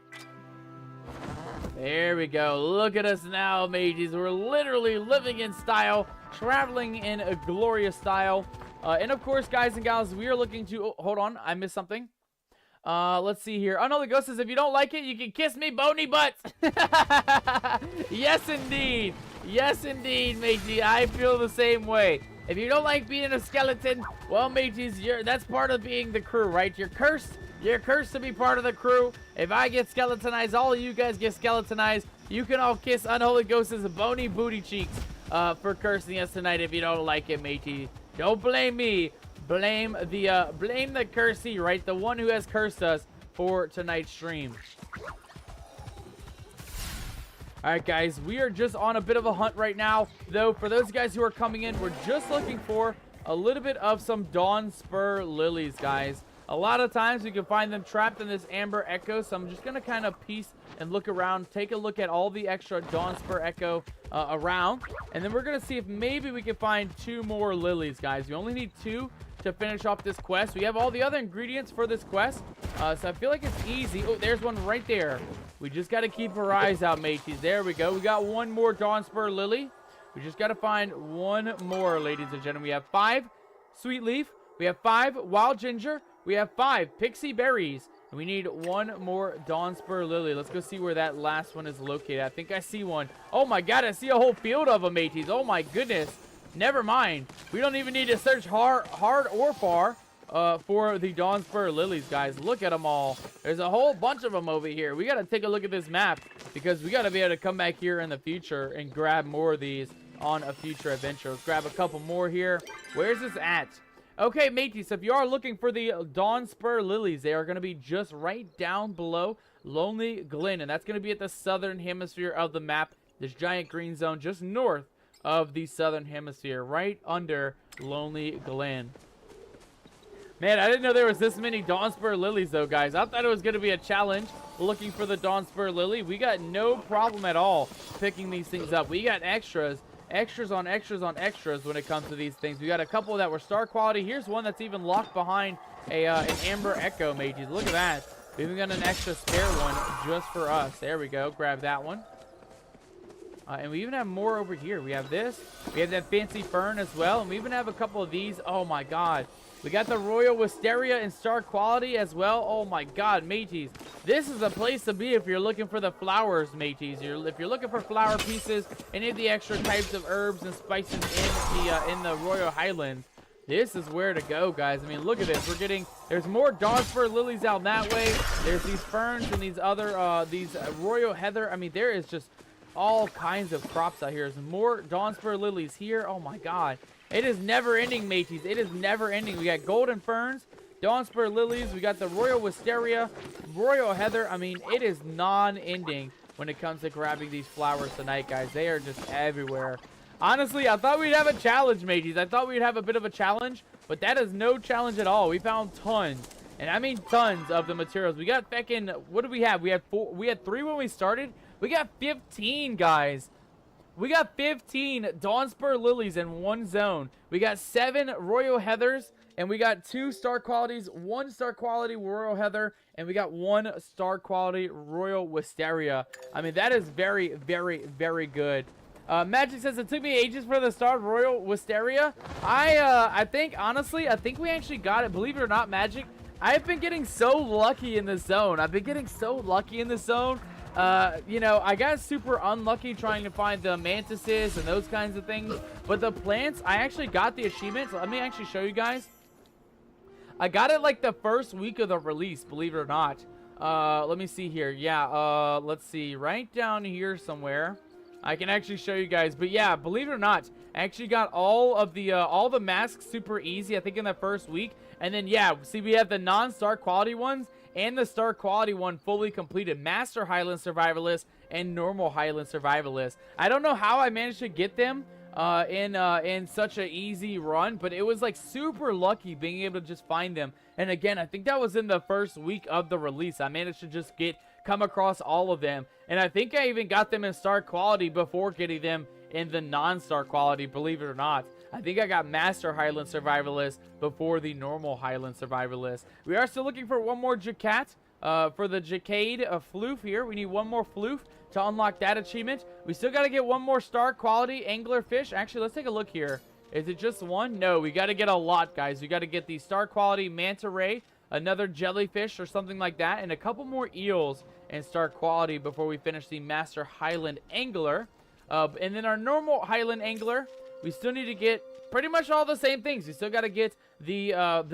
There we go. Look at us now, mages. We're literally living in style, traveling in a glorious style. And of course, guys and gals, we are looking to... Oh, hold on. I missed something. Let's see here. Unholy Ghost says, if you don't like it, you can kiss me bony butts. Yes, indeed. Yes, indeed, matey. I feel the same way. If you don't like being a skeleton, well, mateys, that's part of being the crew, right? You're cursed. You're cursed to be part of the crew. If I get skeletonized, all of you guys get skeletonized. You can all kiss Unholy Ghost's bony booty cheeks for cursing us tonight if you don't like it, matey. Don't blame me. Blame the cursey, right? The one who has cursed us for tonight's stream. Alright, guys, we are just on a bit of a hunt right now. Though, for those guys who are coming in, we're just looking for a little bit of some Dawn Spur Lilies, guys. A lot of times we can find them trapped in this Amber Echo, so I'm just going to kind of piece and look around, take a look at all the extra Dawn Spur Echo around, and then we're going to see if maybe we can find 2 more Lilies, guys. We only need 2 to finish off this quest. We have all the other ingredients for this quest, so I feel like it's easy. Oh, there's one right there. We just got to keep our eyes out, mateys. There we go. We got 1 more Dawn Spur Lily. We just got to find 1 more, ladies and gentlemen. We have 5 Sweet Leaf. We have 5 Wild Ginger. We have 5 Pixie Berries. And we need 1 more Dawn Spur Lily. Let's go see where that last one is located. I think I see one. Oh my god, I see a whole field of them, mateys. Oh my goodness. Never mind. We don't even need to search hard or far for the Dawn Spur Lilies, guys. Look at them all. There's a whole bunch of them over here. We got to take a look at this map because we got to be able to come back here in the future and grab more of these on a future adventure. Let's grab a couple more here. Where's this at? Okay, mateys, so if you are looking for the Dawn Spur Lilies, they are going to be just right down below Lonely Glen, and that's going to be at the southern hemisphere of the map, this giant green zone just north of the southern hemisphere, right under Lonely Glen. Man, I didn't know there was this many Dawn Spur Lilies, though, guys. I thought it was going to be a challenge looking for the Dawn Spur Lily. We got no problem at all picking these things up. We got extras on extras on extras when it comes to these things. We got a couple that were star quality. Here's one that's even locked behind an Amber Echo, mages. Look at that. We even got an extra spare one just for us. There we go. Grab that one. And we even have more over here. We have this. We have that fancy fern as well. And we even have a couple of these. Oh, my God. We got the Royal Wisteria in star quality as well. Oh, my God, mateys. This is a place to be if you're looking for the flowers, mateys. If you're looking for flower pieces, any of the extra types of herbs and spices in the Royal Highlands, this is where to go, guys. I mean, look at this. There's more Dawn Spur Lilies out that way. There's these ferns and these other, Royal Heather. I mean, there is just all kinds of crops out here. There's more Dawn Spur Lilies here. Oh, my God. It is never ending, mateys. It is never ending. We got golden ferns, Dawn Spur Lilies. We got the Royal Wisteria, Royal Heather. I mean, it is non-ending when it comes to grabbing these flowers tonight, guys. They are just everywhere. Honestly, I thought we'd have a challenge, mateys. I thought we'd have a bit of a challenge, but that is no challenge at all. We found tons, and I mean tons of the materials. We got feckin', what did we have? We had 4. We had 3 when we started. We got 15, guys. We got 15 Dawn Spur Lilies in one zone. We got 7 Royal Heathers, and we got 2 star qualities, 1 star quality Royal Heather, and we got 1 star quality Royal Wisteria. I mean, that is very, very, very good. Magic says it took me ages for the star Royal Wisteria. I think, honestly, I think we actually got it. Believe it or not, Magic, I've been getting so lucky in this zone. You know, I got super unlucky trying to find the mantises and those kinds of things. But the plants, I actually got the achievements. Let me actually show you guys. I got it like the first week of the release, believe it or not. Let me see here. Yeah, let's see. Right down here somewhere. I can actually show you guys. But yeah, believe it or not, I actually got all the masks super easy, I think, in the first week. And then, yeah, see, we have the non-star quality ones and the star quality one fully completed. Master Highland Survivalist and normal Highland Survivalist. I don't know how I managed to get them in such an easy run, but it was like super lucky being able to just find them. And again, I think that was in the first week of the release. I managed to just come across all of them. And I think I even got them in star quality before getting them in the non-star quality, believe it or not. I think I got Master Highland Survivalist before the normal Highland Survivalist. We are still looking for one more Jacat. for the Jacade Floof here. We need one more Floof to unlock that achievement. We still got to get one more star quality anglerfish. Actually, let's take a look here. Is it just one? No, we got to get a lot, guys. We got to get the star quality manta ray, another jellyfish or something like that, and a couple more eels and star quality before we finish the Master Highland Angler. And then our normal Highland Angler, we still need to get pretty much all the same things. We still got to get the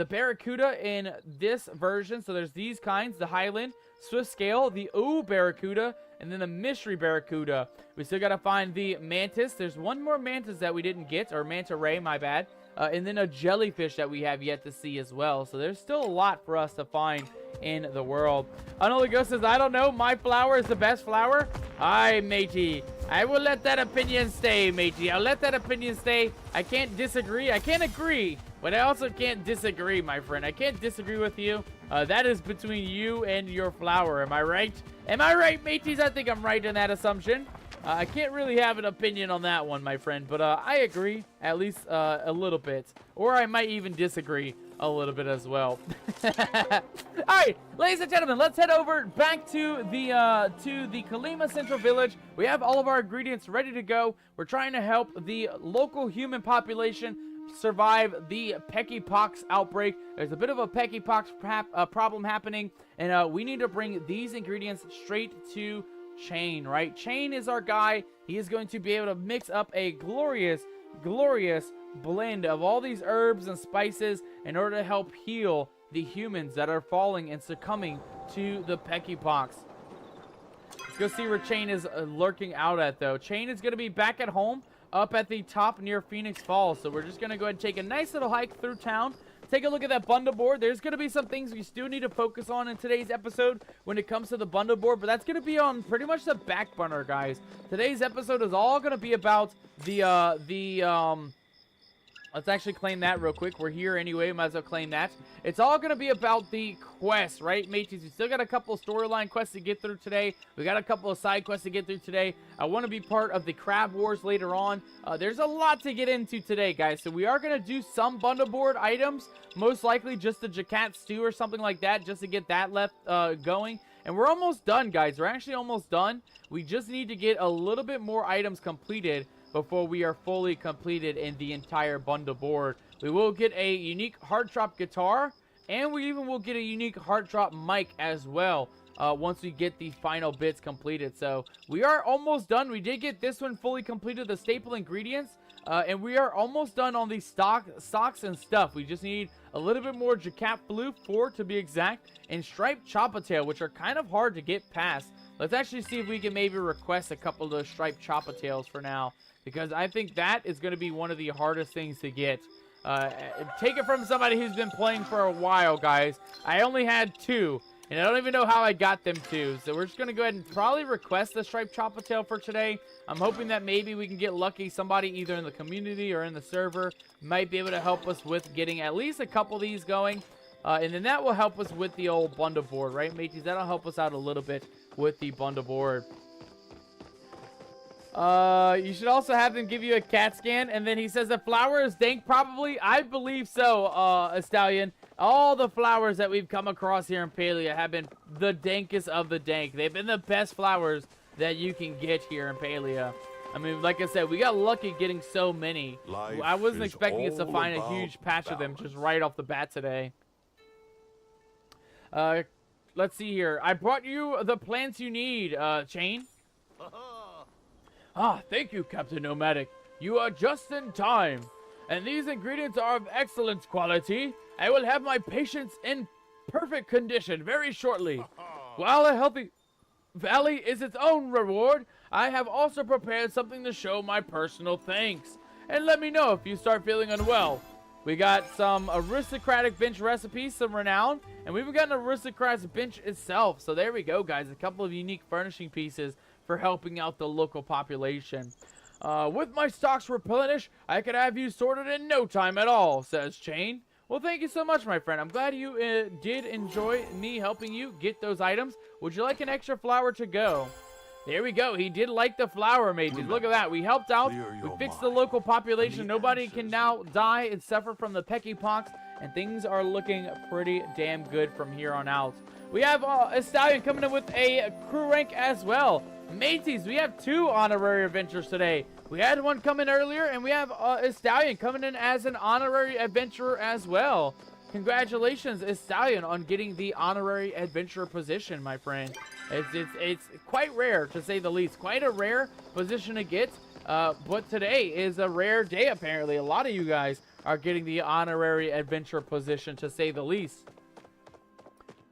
Barracuda in this version. So there's these kinds, the Highland, Swift Scale, the Ooh Barracuda, and then the Mystery Barracuda. We still got to find the Mantis. There's one more Mantis that we didn't get, or Manta Ray, my bad. And then a jellyfish that we have yet to see as well. So there's still a lot for us to find in the world. Unholy Ghost says, I don't know, my flower is the best flower. Aye, matey. I will let that opinion stay, matey. I'll let that opinion stay. I can't disagree. I can't agree, but I also can't disagree, my friend. I can't disagree with you. That is between you and your flower. Am I right? Am I right, mateys? I think I'm right in that assumption. I can't really have an opinion on that one, my friend, but I agree at least a little bit, or I might even disagree a little bit as well. All right, ladies and gentlemen, let's head over back to the Kalima Central Village. We have all of our ingredients ready to go. We're trying to help the local human population survive the Peckypox outbreak. There's a bit of a Peckypox problem happening, and we need to bring these ingredients straight to Chain, right? Chain is our guy. He is going to be able to mix up a glorious blend of all these herbs and spices in order to help heal the humans that are falling and succumbing to the Peckypox. Let's go see where Chain is lurking out at, though. Chain is going to be back at home up at the top near Phoenix Falls. So we're just going to go ahead and take a nice little hike through town. Take a look at that bundle board. There's going to be some things we still need to focus on in today's episode when it comes to the bundle board, but that's going to be on pretty much the back burner, guys. Today's episode is all going to be about let's actually claim that real quick. We're here anyway. Might as well claim that. It's all going to be about the quest, right, mateys? We still got a couple of storyline quests to get through today. We got a couple of side quests to get through today. I want to be part of the Crab Wars later on. There's a lot to get into today, guys. So we are going to do some bundle board items. Most likely just the Jacat Stew or something like that, just to get that left going. And we're almost done, guys. We're actually almost done. We just need to get a little bit more items completed before we are fully completed in the entire bundle board. We will get a unique heart drop guitar, and we even will get a unique heart drop mic as well once we get the final bits completed. So we are almost done. We did get this one fully completed, the staple ingredients, and we are almost done on the socks and stuff. We just need a little bit more Jacat Blue, 4 to be exact, and Striped Chopatail, which are kind of hard to get past. Let's actually see if we can maybe request a couple of those Striped Chopatails for now, because I think that is going to be one of the hardest things to get. Take it from somebody who's been playing for a while, guys. I only had 2, and I don't even know how I got them 2. So we're just going to go ahead and probably request the Striped Chopatail for today. I'm hoping that maybe we can get lucky. Somebody either in the community or in the server might be able to help us with getting at least a couple of these going. And then that will help us with the old bundle board, right, mateys? That'll help us out a little bit with the bundle board. You should also have them give you a CAT scan. And then he says the flower is dank, probably. I believe so, Stallion. All the flowers that we've come across here in Palia have been the dankest of the dank. They've been the best flowers that you can get here in Palia. I mean, like I said, we got lucky getting so many. I wasn't expecting us to find a huge patch of them just right off the bat today. Let's see here. I brought you the plants you need, Chain. Ah, thank you, Captain Nomadic. You are just in time. And these ingredients are of excellent quality. I will have my patients in perfect condition very shortly. While a healthy valley is its own reward, I have also prepared something to show my personal thanks. And let me know if you start feeling unwell. We got some aristocratic bench recipes, some renown, and we've got an aristocratic bench itself. So there we go, guys. A couple of unique furnishing pieces for helping out the local population. With my stocks replenished, I could have you sorted in no time at all, says Chain. Well, thank you so much, my friend. I'm glad you did enjoy me helping you get those items. Would you like an extra flower to go? There we go. He did like the flower, mages. Look at that. We helped out. We fixed the local population. Nobody can now die and suffer from the Peckypox, and things are looking pretty damn good from here on out. We have a Stallion coming in with a crew rank as well. Mateys, we have 2 honorary adventurers today. We had one come in earlier, and we have a Stallion coming in as an honorary adventurer as well. Congratulations, Stallion, on getting the honorary adventurer position, my friend. It's quite rare, to say the least. Quite a rare position to get, but today is a rare day, apparently. A lot of you guys are getting the honorary adventurer position, to say the least.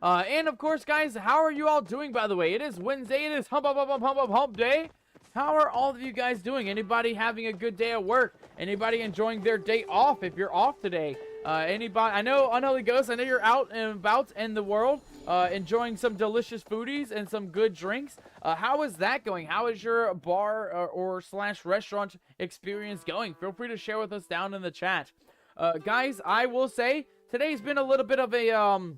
And of course, guys, how are you all doing, by the way? It is Wednesday. It is hump day. How are all of you guys doing? Anybody having a good day at work? Anybody enjoying their day off if you're off today? Anybody? I know, Unholy Ghost, I know you're out and about in the world enjoying some delicious foodies and some good drinks. How is that going? How is your bar or slash restaurant experience going? Feel free to share with us down in the chat. Guys, I will say today's been a little bit of a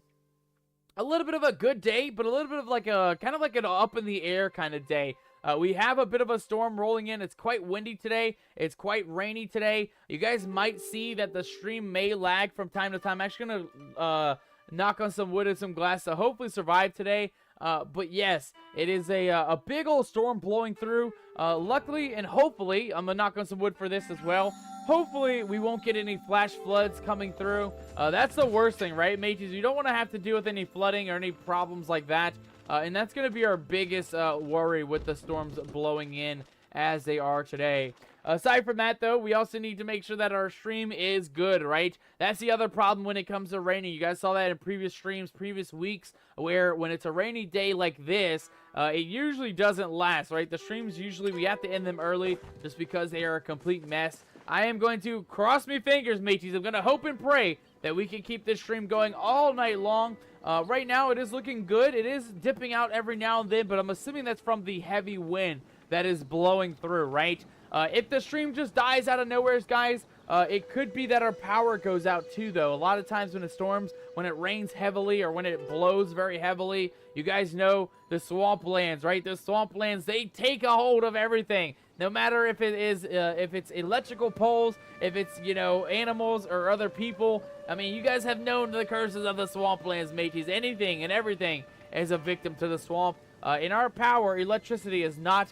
good day, but a little bit of like a kind of like an up in the air kind of day. We have a bit of a storm rolling in. It's quite windy today. It's quite rainy today. You guys might see that the stream may lag from time to time. I'm actually going to knock on some wood and some glass to hopefully survive today. But yes, it is a big old storm blowing through. Luckily and hopefully, I'm going to knock on some wood for this as well. Hopefully, we won't get any flash floods coming through. That's the worst thing, right, mateys? You don't want to have to deal with any flooding or any problems like that. And that's going to be our biggest worry with the storms blowing in as they are today. Aside from that, though, we also need to make sure that our stream is good, right? That's the other problem when it comes to raining. You guys saw that in previous streams, previous weeks, where when it's a rainy day like this, it usually doesn't last, right? The streams usually, we have to end them early just because they are a complete mess. I am going to cross my fingers, mateys. I'm going to hope and pray that we can keep this stream going all night long. Right now, it is looking good. It is dipping out every now and then, but I'm assuming that's from the heavy wind that is blowing through, right? If the stream just dies out of nowhere, guys, it could be that our power goes out too, though. A lot of times when it storms, when it rains heavily or when it blows very heavily, you guys know the swamplands, right? The swamplands, they take a hold of everything. No matter if it is, if it's electrical poles, if it's, you know, animals or other people. I mean, you guys have known the curses of the swamplands, mateys. Anything and everything is a victim to the swamp. In our power, electricity is not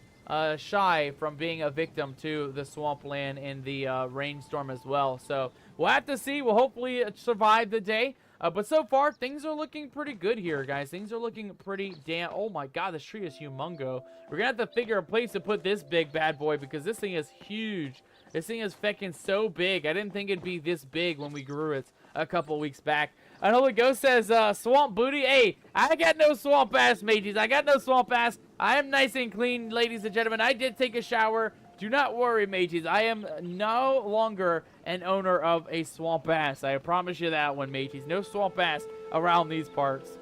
shy from being a victim to the swampland in the rainstorm as well. So we'll have to see. We'll hopefully survive the day. But so far, things are looking pretty good here, guys. Things are looking pretty damn... Oh, my God, this tree is humongo. We're going to have to figure a place to put this big bad boy because this thing is huge. This thing is feckin' so big. I didn't think it'd be this big when we grew it a couple weeks back. Unholy Ghost says, swamp booty. Hey, I got no swamp ass, mateys. I got no swamp ass. I am nice and clean, ladies and gentlemen. I did take a shower. Do not worry, mateys. I am no longer an owner of a swamp ass. I promise you that one, mateys. No swamp ass around these parts.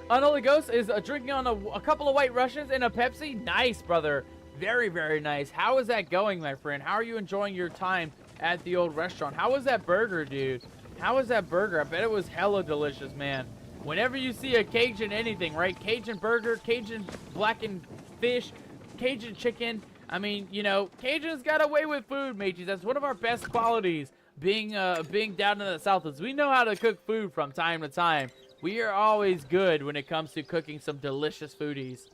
Unholy Ghost is drinking on a couple of White Russians and a Pepsi. Nice, brother. Very, very nice. How is that going, my friend? How are you enjoying your time at the old restaurant? How was that burger, dude? How was that burger? I bet it was hella delicious, man. Whenever you see a Cajun anything, right? Cajun burger, Cajun blackened fish, Cajun chicken. I mean, you know, Cajun's got away with food, mateys. That's one of our best qualities being down in the South is we know how to cook food from time to time. We are always good when it comes to cooking some delicious foodies.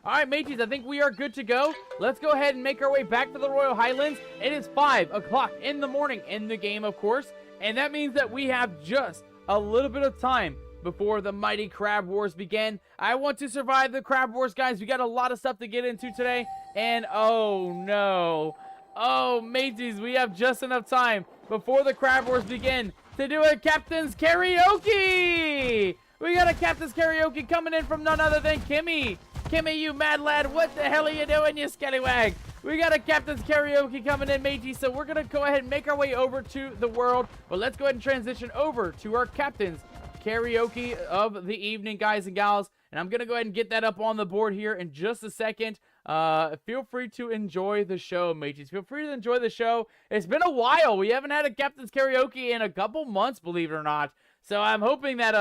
All right, mateys, I think we are good to go. Let's go ahead and make our way back to the Royal Highlands. It is 5 o'clock in the morning in the game, of course. And that means that we have just a little bit of time before the mighty Crab Wars begin. I want to survive the Crab Wars, guys. We got a lot of stuff to get into today. And oh, no. Oh, mateys, we have just enough time before the Crab Wars begin to do a Captain's Karaoke. We got a Captain's Karaoke coming in from none other than Kimmy. Kimmy, you mad lad, what the hell are you doing, you scallywag? We got a Captain's Karaoke coming in, matey, so we're going to go ahead and make our way over to the world. But let's go ahead and transition over to our Captain's Karaoke of the evening, guys and gals. And I'm going to go ahead and get that up on the board here in just a second. Feel free to enjoy the show, mateys. Feel free to enjoy the show. It's been a while. We haven't had a Captain's Karaoke in a couple months, believe it or not. So I'm hoping that,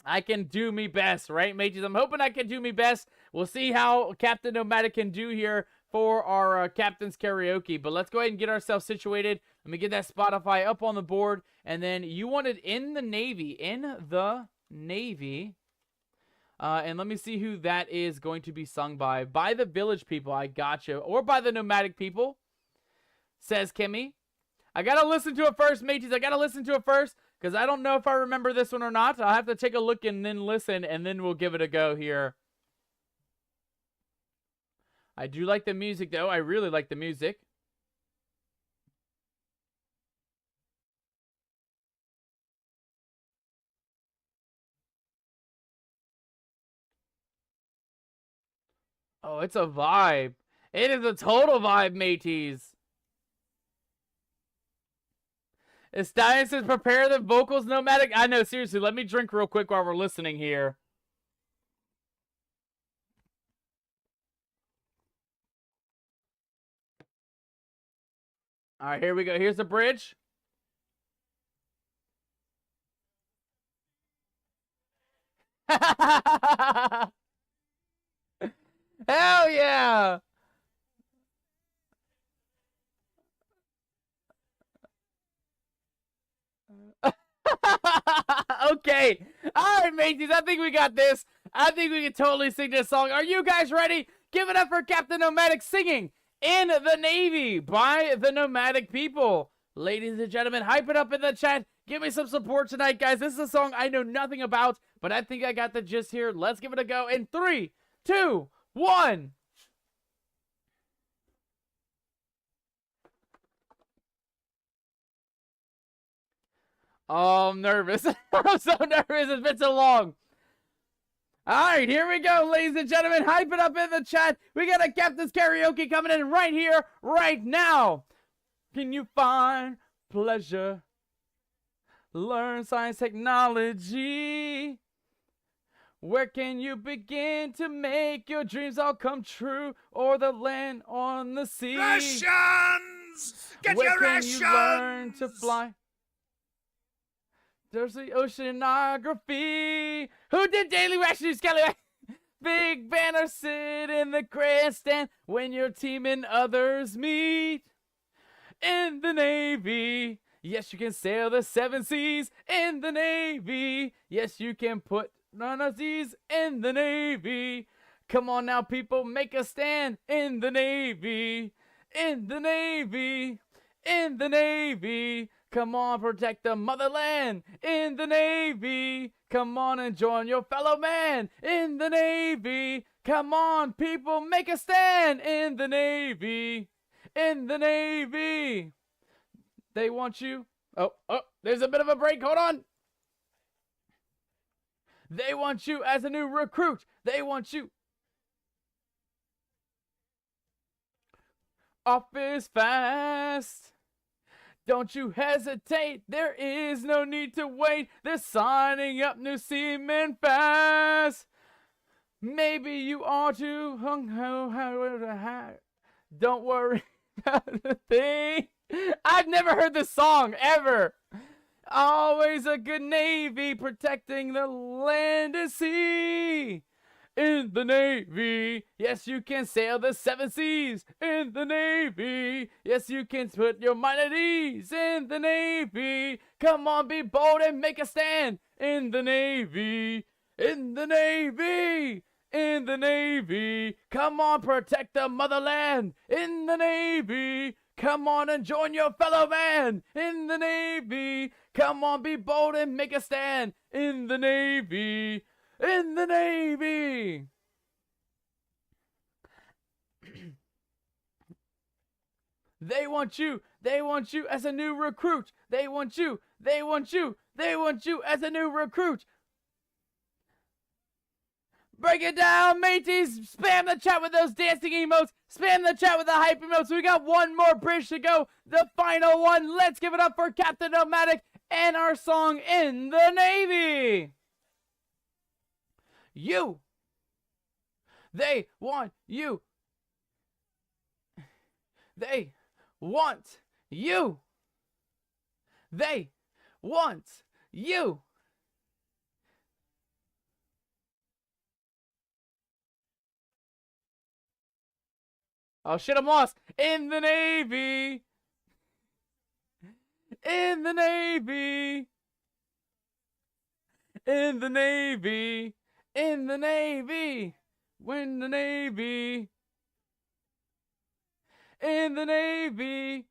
I can do me best, right, mateys? I'm hoping I can do me best. We'll see how Captain Nomadic can do here for our Captain's Karaoke. But let's go ahead and get ourselves situated. Let me get that Spotify up on the board. And then you wanted In the Navy. In the Navy. And let me see who that is going to be sung by. By the Village People. I gotcha. Or by the Nomadic People. Says Kimmy. I gotta listen to it first, mateys. I gotta listen to it first. Because I don't know if I remember this one or not. I'll have to take a look and then listen. And then we'll give it a go here. I do like the music, though. I really like the music. Oh, it's a vibe. It is a total vibe, mateys. Estia says, prepare the vocals, Nomadic. I know, seriously. Let me drink real quick while we're listening here. All right, here we go. Here's the bridge. Hell yeah! Okay. All right, mateys. I think we got this. I think we can totally sing this song. Are you guys ready? Give it up for Captain Nomadic singing In the Navy by the Nomadic People. Ladies and gentlemen, hype it up in the chat. Give me some support tonight, guys. This is a song I know nothing about, but I think I got the gist here. Let's give it a go in 3, 2, 1. Oh, I'm nervous. I'm so nervous. It's been so long. All right, here we go, ladies and gentlemen. Hype it up in the chat. We got a Captain's Karaoke coming in right here, right now. Can you find pleasure? Learn science, technology. Where can you begin to make your dreams all come true? Or the land on the sea? Rations! Get Where your can rations! you learn to fly? There's the oceanography. Who did Daily Rations, Kelly? Big banner sit in the grandstand when your team and others meet. In the Navy, yes, you can sail the 7 seas. In the Navy, yes, you can put none of these in the Navy. Come on now, people, make a stand. In the Navy, in the Navy, in the Navy. Come on, protect the motherland. In the Navy, come on and join your fellow man. In the Navy, come on, people, make a stand. In the Navy, in the Navy. They want you. Oh, there's a bit of a break. Hold on. They want you as a new recruit. They want you. Office fast. Don't you hesitate, there is no need to wait. They're signing up new seamen fast. Maybe you are too hung. Don't worry about a thing. I've never heard this song, ever. Always a good Navy protecting the land and sea. In the Navy, yes, you can sail the 7 seas. In the Navy, yes, you can put your mind at ease. In the Navy, come on, be bold and make a stand. In the Navy, in the Navy, in the Navy, come on, protect the motherland. In the Navy, come on and join your fellow man. In the Navy, come on, be bold and make a stand. In the Navy, in the Navy. They want you as a new recruit. They want you as a new recruit. Break it down, mateys. Spam the chat with those dancing emotes. Spam the chat with the hype emotes. We got one more bridge to go. The final one. Let's give it up for Captain Nomadic and our song In the Navy. You. They want you. They want you. They want you. Oh shit, I'm lost. In the Navy. In the Navy. In the Navy. In the Navy. When the Navy. In the Navy.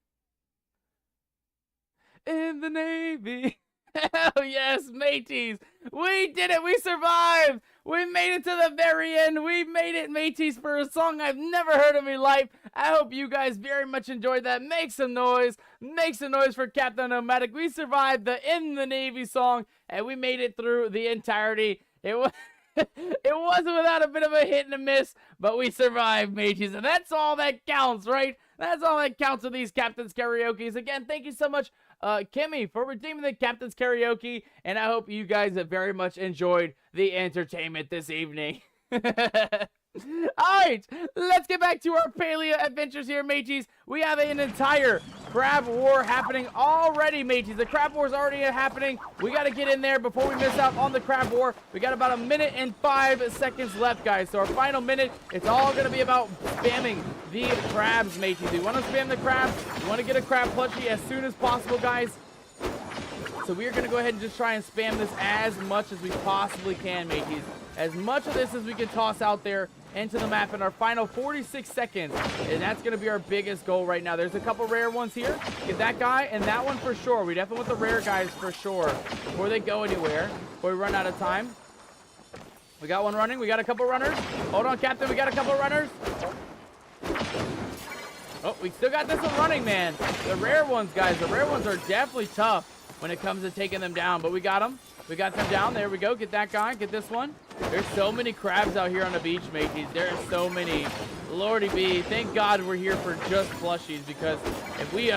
In the Navy. Hell yes, mateys. We did it. We survived. We made it to the very end. We made it, mateys, for a song I've never heard in my life. I hope you guys very much enjoyed that. Make some noise. Make some noise for Captain Nomadic. We survived the In the Navy song, and we made it through the entirety. It was... it wasn't without a bit of a hit and a miss, but we survived, mateys, and that's all that counts, right? That's all that counts with these Captain's Karaokes. Again, thank you so much, Kimmy, for redeeming the Captain's Karaoke, and I hope you guys have very much enjoyed the entertainment this evening. Alright, let's get back to our Palia adventures here, mateys. We have an entire crab war happening already, mateys. The crab war is already happening. We got to get in there before we miss out on the crab war. We got about 1 minute and 5 seconds left, guys. So our final minute, it's all going to be about spamming the crabs, mateys. We want to spam the crabs. We want to get a crab plushie as soon as possible, guys. So we are going to go ahead and just try and spam this as much as we possibly can, mateys. As much of this as we can toss out there into the map in our final 46 seconds. And that's going to be our biggest goal right now. There's a couple rare ones here. Get that guy and that one for sure. We definitely want the rare guys for sure before they go anywhere, before we run out of time. We got one running. We got a couple runners. Hold on, Captain. We got a couple runners. Oh, we still got this one running, man. The rare ones, guys. The rare ones are definitely tough when it comes to taking them down. But we got them. We got them down. There we go. Get that guy. Get this one. There's so many crabs out here on the beach, mateys. There are so many. Lordy be. Thank God we're here for just plushies, because if we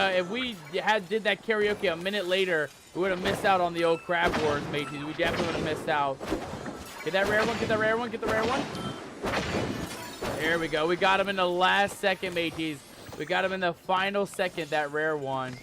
did that karaoke a minute later, we would have missed out on the old crab wars, mateys. We definitely would have missed out. Get that rare one. Get the rare one. Get the rare one. There we go. We got him in the last second, mateys. We got him in the final second, that rare one.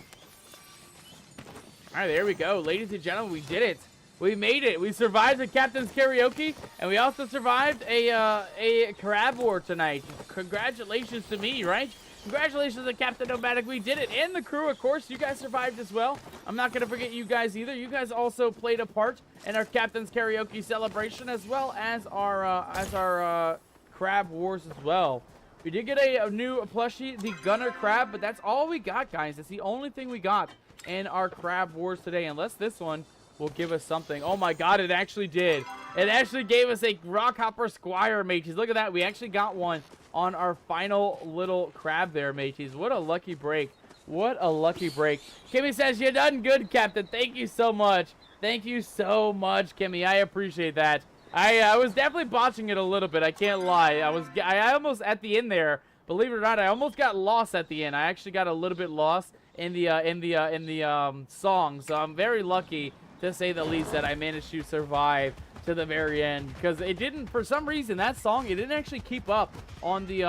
All right, there we go. Ladies and gentlemen, we did it. We made it. We survived the Captain's Karaoke, and we also survived a crab war tonight. Congratulations to me, right? Congratulations to Captain Nomadic. We did it. And the crew, of course. You guys survived as well. I'm not going to forget you guys either. You guys also played a part in our Captain's Karaoke celebration, as well as our crab wars as well. We did get a new plushie, the Gunner Crab, but that's all we got, guys. That's the only thing we got in our crab wars today, unless this one will give us something. Oh my God, it actually did. It actually gave us a Rockhopper Squire, mateys. Look at that. We actually got one on our final little crab there, mateys. What a lucky break. What a lucky break. Kimmy says, you done good, Captain. Thank you so much. Thank you so much, Kimmy. I appreciate that. I was definitely botching it a little bit. I can't lie. I almost at the end there. Believe it or not, I almost got lost at the end. I actually got a little bit lost in the song. So I'm very lucky, to say the least, that I managed to survive to the very end, because it didn't, for some reason, that song, it didn't actually keep up on the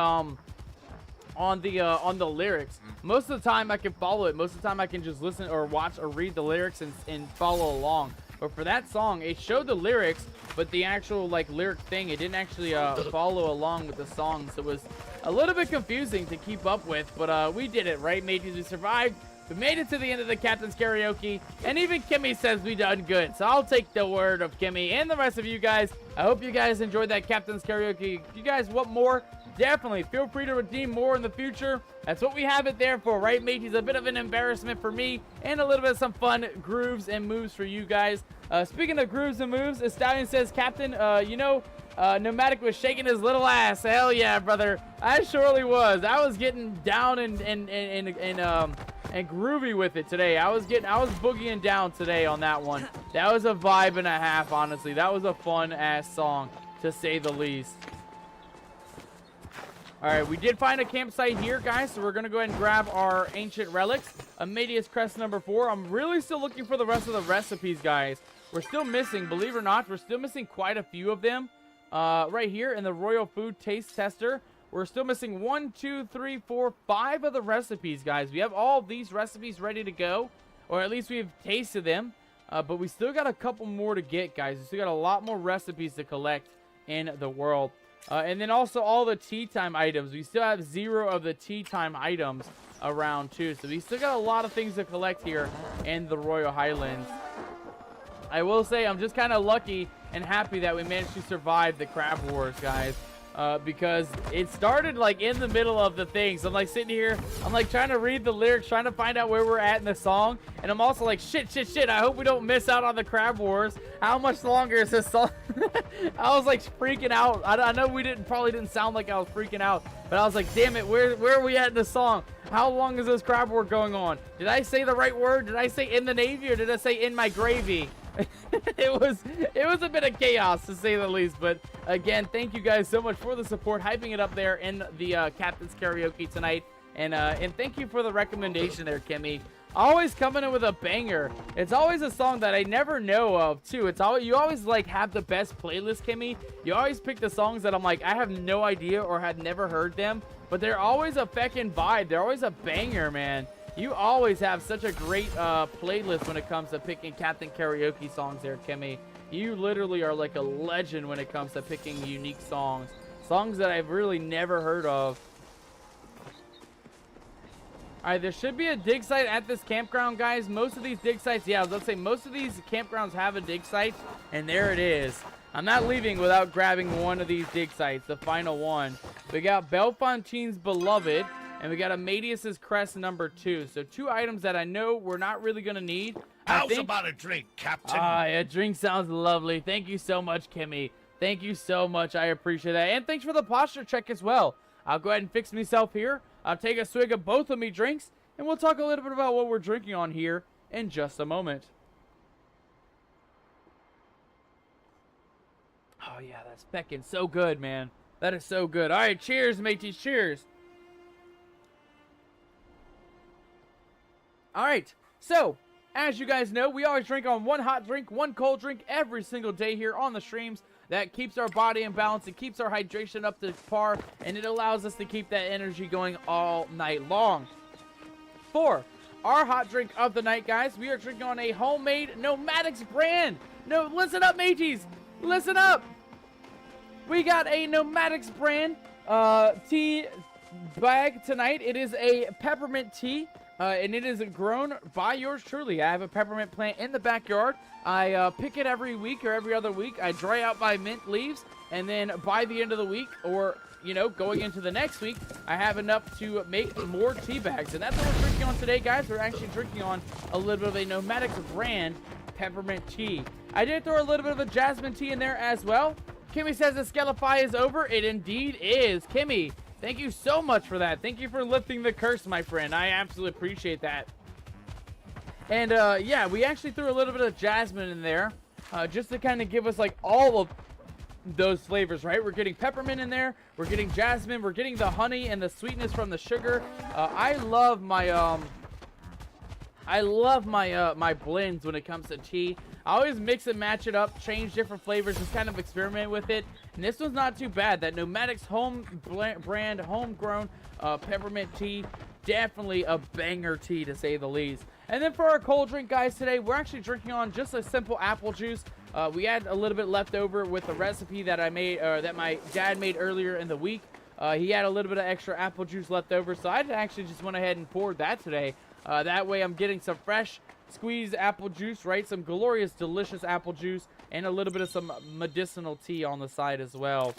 lyrics. Most of the time I can follow it. Most of the time I can just listen or watch or read the lyrics and follow along. But for that song, it showed the lyrics, but the actual lyric thing, it didn't actually follow along with the song. So it was a little bit confusing to keep up with, but we did it, right, mateys? We survived. We made it to the end of the Captain's Karaoke, and even Kimmy says we done good. So I'll take the word of Kimmy and the rest of you guys. I hope you guys enjoyed that Captain's Karaoke. If you guys want more, definitely feel free to redeem more in the future. That's what we have it there for, right, mateys? A bit of an embarrassment for me, and a little bit of some fun grooves and moves for you guys. Speaking of grooves and moves, Stallion says, Captain, Nomadic was shaking his little ass. Hell yeah, brother. I surely was. I was getting down and groovy with it today. I was boogieing down today on that one. That was a vibe and a half, honestly. That was a fun ass song, to say the least. All right, we did find a campsite here, guys, so we're gonna go ahead and grab our ancient relics. Amadeus crest number 4. I'm really still looking for the rest of the recipes, guys. We're still missing, believe it or not, we're still missing quite a few of them. Right here in the Royal Food Taste Tester, we're still missing 1, 2, 3, 4, 5 of the recipes, guys. We have all these recipes ready to go, or at least we've tasted them. But we still got a couple more to get, guys. We still got a lot more recipes to collect in the world. And then also all the tea time items. We still have 0 of the tea time items around too. So we still got a lot of things to collect here in the Royal Highlands. I will say I'm just kind of lucky and happy that we managed to survive the Crab Wars, guys. Because it started like in the middle of the thing. So I'm like sitting here, I'm like trying to read the lyrics, trying to find out where we're at in the song. And I'm also like, shit, I hope we don't miss out on the Crab Wars. How much longer is this song? I was like freaking out. I know we probably didn't sound like I was freaking out, but I was like, damn it, where are we at in the song? How long is this Crab War going on? Did I say the right word? Did I say in the Navy, or did I say in my gravy? it was a bit of chaos, to say the least. But again, thank you guys so much for the support, hyping it up there in the Captain's Karaoke tonight, and thank you for the recommendation there, Kimmy. Always coming in with a banger. It's always a song that I never know of too. You always like have the best playlist, Kimmy. You always pick the songs that I'm like, I have no idea or had never heard them, but they're always a feckin' vibe. They're always a banger, man. You always have such a great playlist when it comes to picking Captain Karaoke songs there, Kimmy. You literally are like a legend when it comes to picking unique songs. Songs that I've really never heard of. Alright, there should be a dig site at this campground, guys. Most of these dig sites, yeah, let's say most of these campgrounds have a dig site, and there it is. I'm not leaving without grabbing one of these dig sites, the final one. We got Belfontaine's Beloved, and we got Amadeus's Crest number 2. So 2 items that I know we're not really going to need. How's about a drink, Captain? Ah, yeah, drink sounds lovely. Thank you so much, Kimmy. Thank you so much. I appreciate that. And thanks for the posture check as well. I'll go ahead and fix myself here. I'll take a swig of both of me drinks, and we'll talk a little bit about what we're drinking on here in just a moment. Oh, yeah, that's feckin' so good, man. That is so good. All right, cheers, mateys. Cheers. All right, so as you guys know, we always drink on one hot drink, one cold drink every single day here on the streams. That keeps our body in balance. It keeps our hydration up to par, and it allows us to keep that energy going all night long. For our hot drink of the night, guys, we are drinking on a homemade Nomadics brand. No, listen up, mateys. Listen up. We got a Nomadics brand tea bag tonight. It is a peppermint tea. And it is grown by yours truly. I have a peppermint plant in the backyard. I pick it every week or every other week. I dry out my mint leaves, and then by the end of the week, or you know, going into the next week, I have enough to make more tea bags. And that's what we're drinking on today, guys. We're actually drinking on a little bit of a Nomadics brand peppermint tea. I did throw a little bit of a jasmine tea in there as well. Kimmy says the Skelify is over. It indeed is. Kimmy, thank you so much for that. Thank you for lifting the curse, my friend. I absolutely appreciate that. And, yeah, we actually threw a little bit of jasmine in there just to kind of give us, like, all of those flavors, right? We're getting peppermint in there. We're getting jasmine. We're getting the honey and the sweetness from the sugar. I love my, my blends when it comes to tea. I always mix and match it up, change different flavors, just kind of experiment with it. And this one's not too bad. That Nomadics home brand, homegrown peppermint tea, definitely a banger tea to say the least. And then for our cold drink, guys, today we're actually drinking on just a simple apple juice. We had a little bit left over with the recipe that I made, that my dad made earlier in the week. He had a little bit of extra apple juice left over, so I actually just went ahead and poured that today. That way I'm getting some fresh squeezed apple juice, right? Some glorious, delicious apple juice, and a little bit of some medicinal tea on the side as well.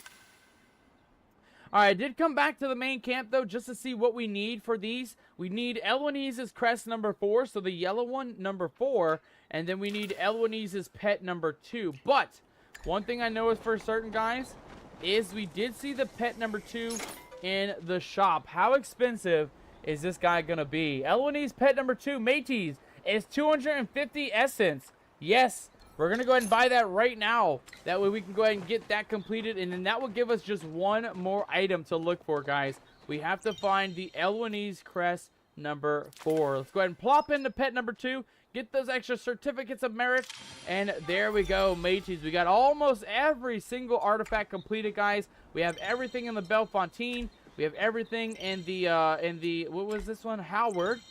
Alright, I did come back to the main camp, though, just to see what we need for these. We need Eloise's crest number 4, so the yellow one, number 4. And then we need Eloise's pet number 2. But, one thing I know is for certain, guys, is we did see the pet number 2 in the shop. How expensive is this guy going to be? Eloise's pet number 2, mateys, is 250 essence. Yes, we're going to go ahead and buy that right now. That way we can go ahead and get that completed. And then that will give us just one more item to look for, guys. We have to find the Eloise crest number 4. Let's go ahead and plop into pet number 2. Get those extra certificates of merit. And there we go, mateys. We got almost every single artifact completed, guys. We have everything in the Bellefontaine. We have everything in the, what was this one? Howard.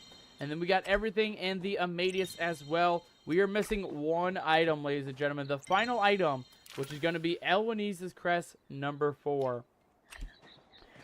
And then we got everything in the Amadeus as well. We are missing one item, ladies and gentlemen. The final item, which is going to be Eloise's crest number 4.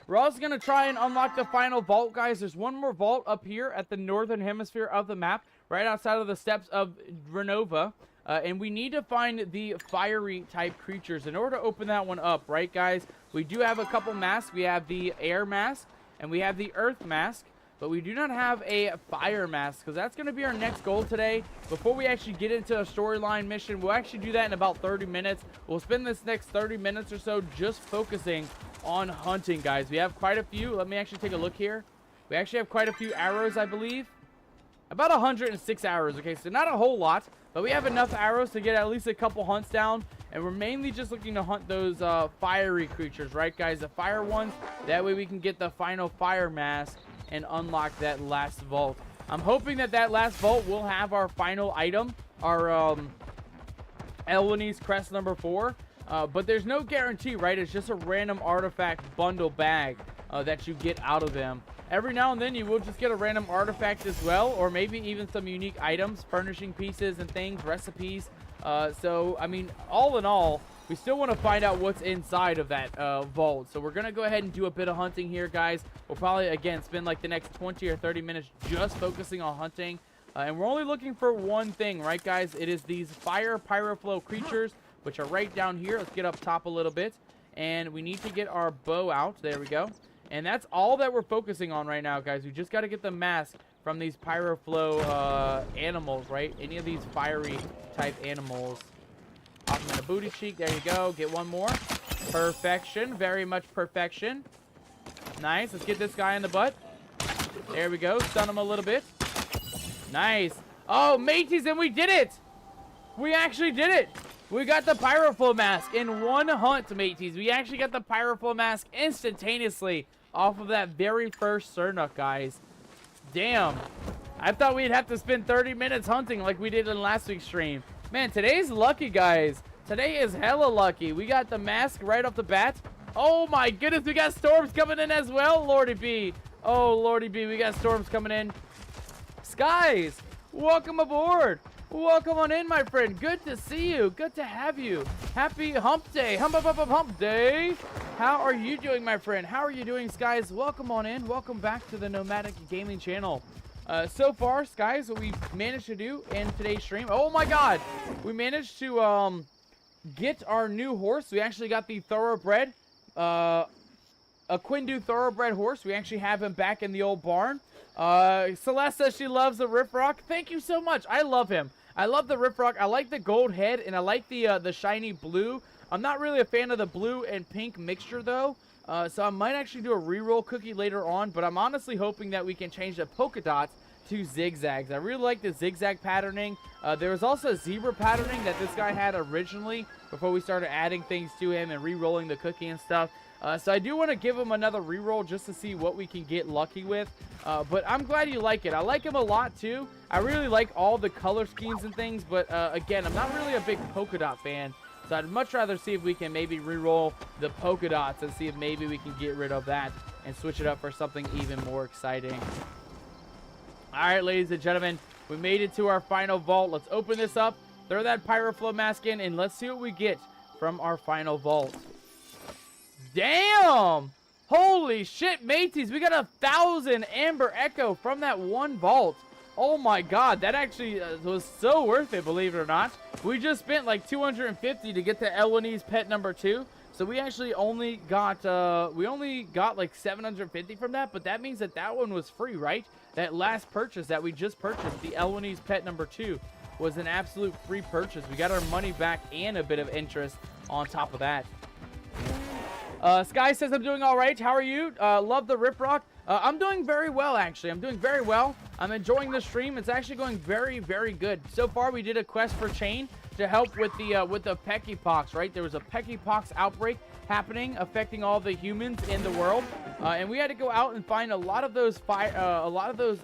We're also going to try and unlock the final vault, guys. There's one more vault up here at the northern hemisphere of the map, right outside of the steps of Renova. And we need to find the fiery type creatures in order to open that one up, right, guys? We do have a couple masks. We have the air mask and we have the earth mask, but we do not have a fire mask, because that's going to be our next goal today. Before we actually get into a storyline mission, we'll actually do that in about 30 minutes. We'll spend this next 30 minutes or so just focusing on hunting, guys. We have quite a few. Let me actually take a look here. We actually have quite a few arrows, I believe. About 106 arrows. Okay, so not a whole lot, but we have enough arrows to get at least a couple hunts down. And we're mainly just looking to hunt those fiery creatures, right, guys? The fire ones. That way we can get the final fire mask and unlock that last vault. I'm hoping that that last vault will have our final item, our Elwynese crest number 4. But there's no guarantee, right? It's just a random artifact bundle bag that you get out of them. Every now and then you will just get a random artifact as well, or maybe even some unique items, furnishing pieces and things, recipes. So, I mean, all in all, we still want to find out what's inside of that vault. So we're going to go ahead and do a bit of hunting here, guys. We'll probably, again, spend like the next 20 or 30 minutes just focusing on hunting. And we're only looking for one thing, right, guys? It is these fire pyroflow creatures, which are right down here. Let's get up top a little bit. And we need to get our bow out. There we go. And that's all that we're focusing on right now, guys. We just got to get the mask from these pyroflow animals, right? Any of these fiery type animals. Pop them in the booty cheek. There you go. Get one more. Perfection. Very much perfection. Nice. Let's get this guy in the butt. There we go. Stun him a little bit. Nice. Oh, mateys, and we did it. We actually did it. We got the pyroflow mask in one hunt, mateys. We actually got the pyroflow mask instantaneously off of that very first Sernuk, guys. Damn. I thought we'd have to spend 30 minutes hunting like we did in last week's stream. Man, today's lucky, guys. Today is hella lucky. We got the mask right off the bat. Oh my goodness, we got storms coming in as well, Lordy B. Oh, Lordy B, we got storms coming in. Skies, welcome aboard. Welcome on in, my friend. Good to see you. Good to have you. Happy hump day. Hump day. How are you doing, my friend? How are you doing, Skies? Welcome on in. Welcome back to the Nomadic Gaming channel. So far, Skies, what we've managed to do in today's stream. Oh my god. We managed to get our new horse. We actually got the thoroughbred. A Quindu thoroughbred horse. We actually have him back in the old barn. Celeste says she loves the Riffrock. Thank you so much. I love him. I love the Riffrock. I like the gold head, and I like the shiny blue. I'm not really a fan of the blue and pink mixture, though. So I might actually do a reroll cookie later on, but I'm honestly hoping that we can change the polka dots to zigzags. I really like the zigzag patterning. There was also zebra patterning that this guy had originally before we started adding things to him and re-rolling the cookie and stuff. So I do want to give him another reroll just to see what we can get lucky with. But I'm glad you like it. I like him a lot too. I really like all the color schemes and things, but again, I'm not really a big polka dot fan. So I'd much rather see if we can maybe re-roll the polka dots and see if maybe we can get rid of that and switch it up for something even more exciting. Alright, ladies and gentlemen, we made it to our final vault. Let's open this up, throw that pyroflow mask in, and let's see what we get from our final vault. Damn! Holy shit, mateys, we got 1,000 Amber Echo from that one vault. Oh my god, that actually was so worth it, believe it or not. We just spent like 250 to get the Elwynese pet number 2. So we actually only got like 750 from that, but that means that that one was free, right? That last purchase that we just purchased, the Elwynese pet number 2, was an absolute free purchase. We got our money back and a bit of interest on top of that. Sky says, I'm doing all right. How are you? Love the Riprock. I'm doing very well, actually. I'm doing very well. I'm enjoying the stream. It's actually going very, very good. So far, we did a quest for Chain to help with the Peckypox, right? There was a Peckypox outbreak happening, affecting all the humans in the world, and we had to go out and find a lot of those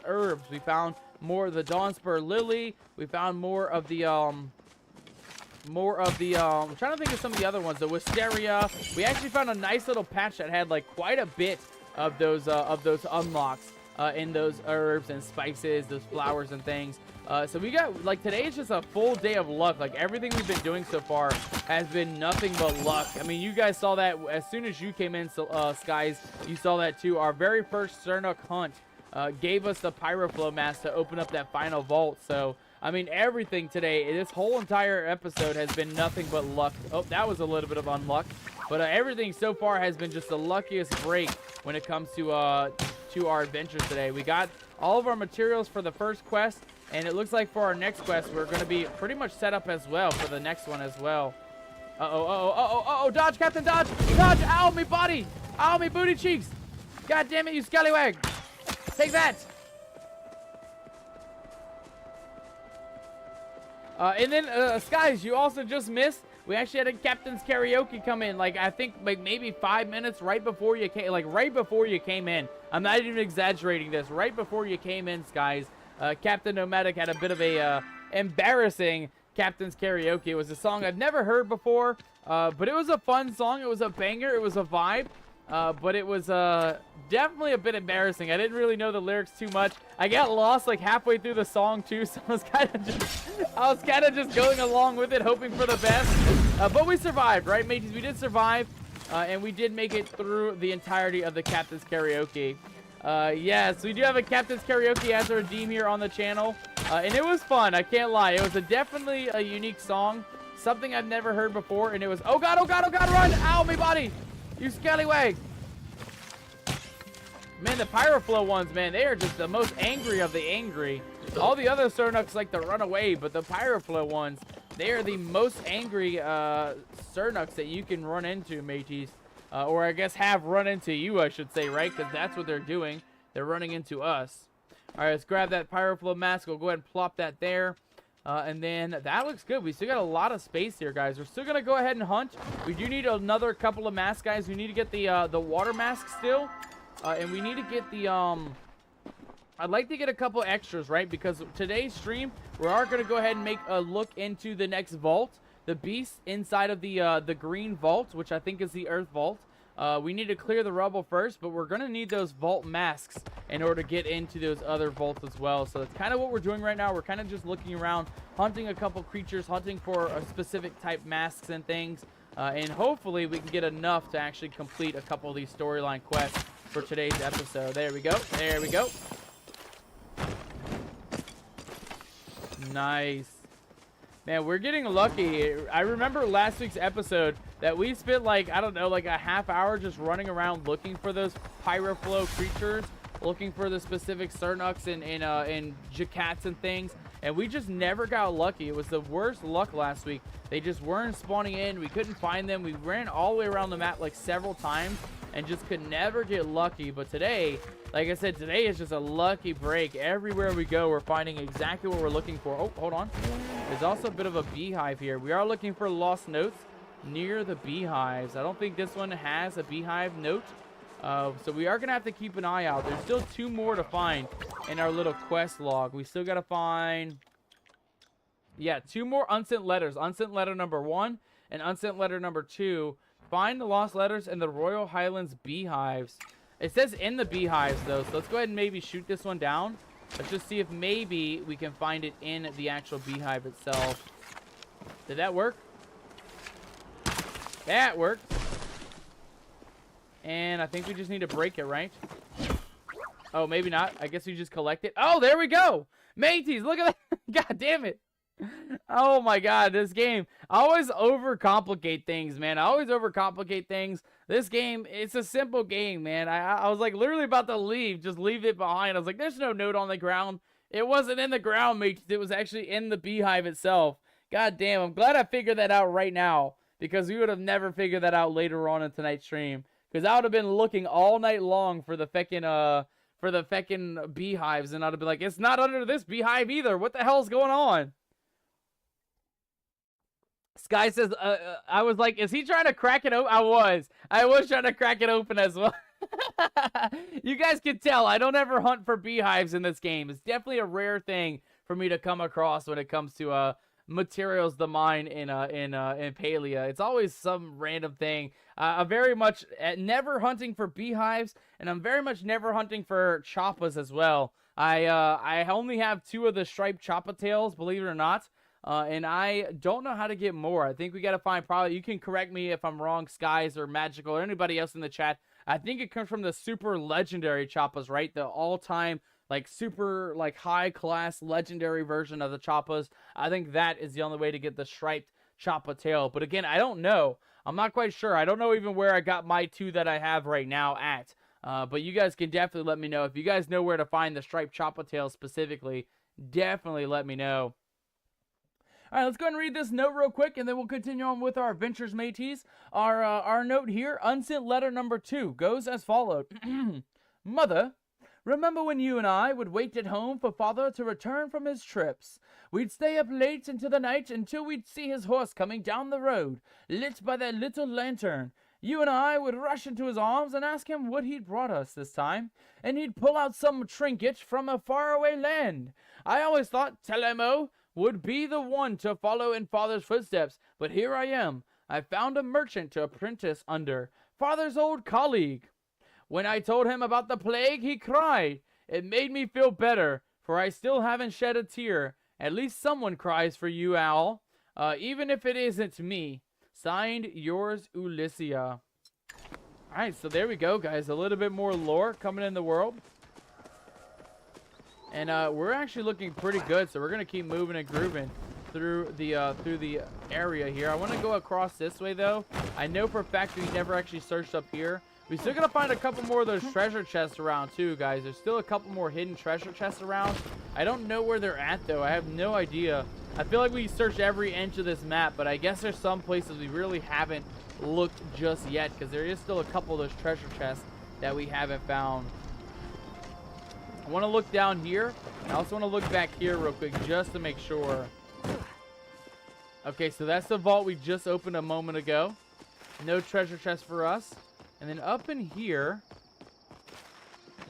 herbs. We found more of the Dawnspur Lily. We found more of the I'm trying to think of some of the other ones. The Wisteria. We actually found a nice little patch that had like quite a bit of those unlocks in those herbs and spices, those flowers and things. So we got, like, today is just a full day of luck. Like, everything we've been doing so far has been nothing but luck. I mean, you guys saw that as soon as you came in, Skies, you saw that too. Our very first Cernuk hunt gave us the Pyroflow mask to open up that final vault. So, I mean, everything today, this whole entire episode has been nothing but luck. Oh, that was a little bit of unluck. But everything so far has been just the luckiest break when it comes to our adventures today. We got all of our materials for the first quest. And it looks like for our next quest, we're going to be pretty much set up as well for the next one as well. Uh-oh, dodge, Captain, dodge, dodge, ow, me body, ow, me booty cheeks. God damn it, you scallywag. Take that. And then, Skies, you also just missed. We actually had a Captain's Karaoke come in, like, I think, like, maybe 5 minutes right before you came, like, right before you came in. I'm not even exaggerating this. Right before you came in, Skies. Captain Nomadic had a bit of a embarrassing Captain's Karaoke. It was a song I've never heard before, but it was a fun song. It was a banger. It was a vibe, but it was definitely a bit embarrassing. I didn't really know the lyrics too much. I got lost like halfway through the song too, so I was kind of just going along with it, hoping for the best. But we survived, right, mateys? We did survive, and we did make it through the entirety of the Captain's Karaoke. Yes, we do have a Captain's Karaoke as a redeem here on the channel, and it was fun, I can't lie. It was definitely a unique song, something I've never heard before, and it was, oh god, run, ow, me body, you scallywag. Man, the Pyroflow ones, man, they are just the most angry of the angry. All the other Cernuks like to run away, but the Pyroflow ones, they are the most angry Cernuks that you can run into, mateys. Or I guess have run into you, I should say, right? Because that's what they're doing. They're running into us. All right, let's grab that Pyroflow mask. We'll go ahead and plop that there. And then that looks good. We still got a lot of space here, guys. We're still going to go ahead and hunt. We do need another couple of masks, guys. We need to get the water mask still. And we need to get the... I'd like to get a couple extras, right? Because today's stream, we are going to go ahead and make a look into the next vault. The beast inside of the green vault, which I think is the earth vault. We need to clear the rubble first, but we're going to need those vault masks in order to get into those other vaults as well. So that's kind of what we're doing right now. We're kind of just looking around, hunting a couple creatures, hunting for a specific type masks and things. And hopefully we can get enough to actually complete a couple of these storyline quests for today's episode. There we go. There we go. Nice. Man, we're getting lucky. I remember last week's episode that we spent like, I don't know, like a half hour just running around looking for those Pyroflow creatures, looking for the specific Cernuks and Jacats and things, and we just never got lucky. It was the worst luck last week. They just weren't spawning in. We couldn't find them. We ran all the way around the map like several times and just could never get lucky. But today, like I said, today is just a lucky break. Everywhere we go, we're finding exactly what we're looking for. Oh, hold on. There's also a bit of a beehive here. We are looking for lost notes near the beehives. I don't think this one has a beehive note. So we are going to have to keep an eye out. There's still 2 more to find in our little quest log. We still got to find... Yeah, 2 more unsent letters. Unsent letter number 1 and unsent letter number 2. Find the lost letters in the Royal Highlands beehives. It says in the beehives, though, so let's go ahead and maybe shoot this one down. Let's just see if maybe we can find it in the actual beehive itself. Did that work? That worked. And I think we just need to break it, right? Oh, maybe not. I guess we just collect it. Oh, there we go. Mateys, look at that. God damn it. Oh my god, this game. I always overcomplicate things, man. I always overcomplicate things. This game, it's a simple game, man. I was like literally about to leave, just leave it behind. I was like, there's no note on the ground. It wasn't in the ground, mate. It was actually in the beehive itself. God damn, I'm glad I figured that out right now, because we would have never figured that out later on in tonight's stream. Because I would have been looking all night long for the feckin' beehives, and I'd have been like, it's not under this beehive either. What the hell's going on? Sky says, I was like, is he trying to crack it open? I was trying to crack it open as well. You guys can tell, I don't ever hunt for beehives in this game. It's definitely a rare thing for me to come across when it comes to materials to mine in Palia. It's always some random thing. I'm very much never hunting for beehives, and I'm very much never hunting for choppas as well. I only have 2 of the striped choppa-tails, believe it or not. And I don't know how to get more. I think we got to find probably, you can correct me if I'm wrong, Skies or Magical or anybody else in the chat. I think it comes from the super legendary choppas, right? The all-time, like, super, like, high-class legendary version of the choppas. I think that is the only way to get the striped choppa tail. But again, I don't know. I'm not quite sure. I don't know even where I got my 2 that I have right now at. But you guys can definitely let me know. If you guys know where to find the striped choppa tail specifically, definitely let me know. All right, let's go ahead and read this note real quick, and then we'll continue on with our adventures, mateys. Our note here, unsent letter number 2, goes as followed. Mother, remember when you and I would wait at home for Father to return from his trips? We'd stay up late into the night until we'd see his horse coming down the road, lit by that little lantern. You and I would rush into his arms and ask him what he'd brought us this time, and he'd pull out some trinket from a faraway land. I always thought Telemo would be the one to follow in Father's footsteps, but here I am. I found a merchant to apprentice under, Father's old colleague. When I told him about the plague, he cried. It made me feel better, for I still haven't shed a tear. At least someone cries for you, Owl, even if it isn't me. Signed, yours, Ulysia. Alright, so there we go, guys. A little bit more lore coming in the world. And we're actually looking pretty good, so we're going to keep moving and grooving through the area here. I want to go across this way, though. I know for a fact we never actually searched up here. We still got to find a couple more of those treasure chests around, too, guys. There's still a couple more hidden treasure chests around. I don't know where they're at, though. I have no idea. I feel like we searched every inch of this map, but I guess there's some places we really haven't looked just yet, because there is still a couple of those treasure chests that we haven't found. I want to look down here. I also want to look back here real quick just to make sure. Okay, so that's the vault we just opened a moment ago. No treasure chest for us. And then up in here,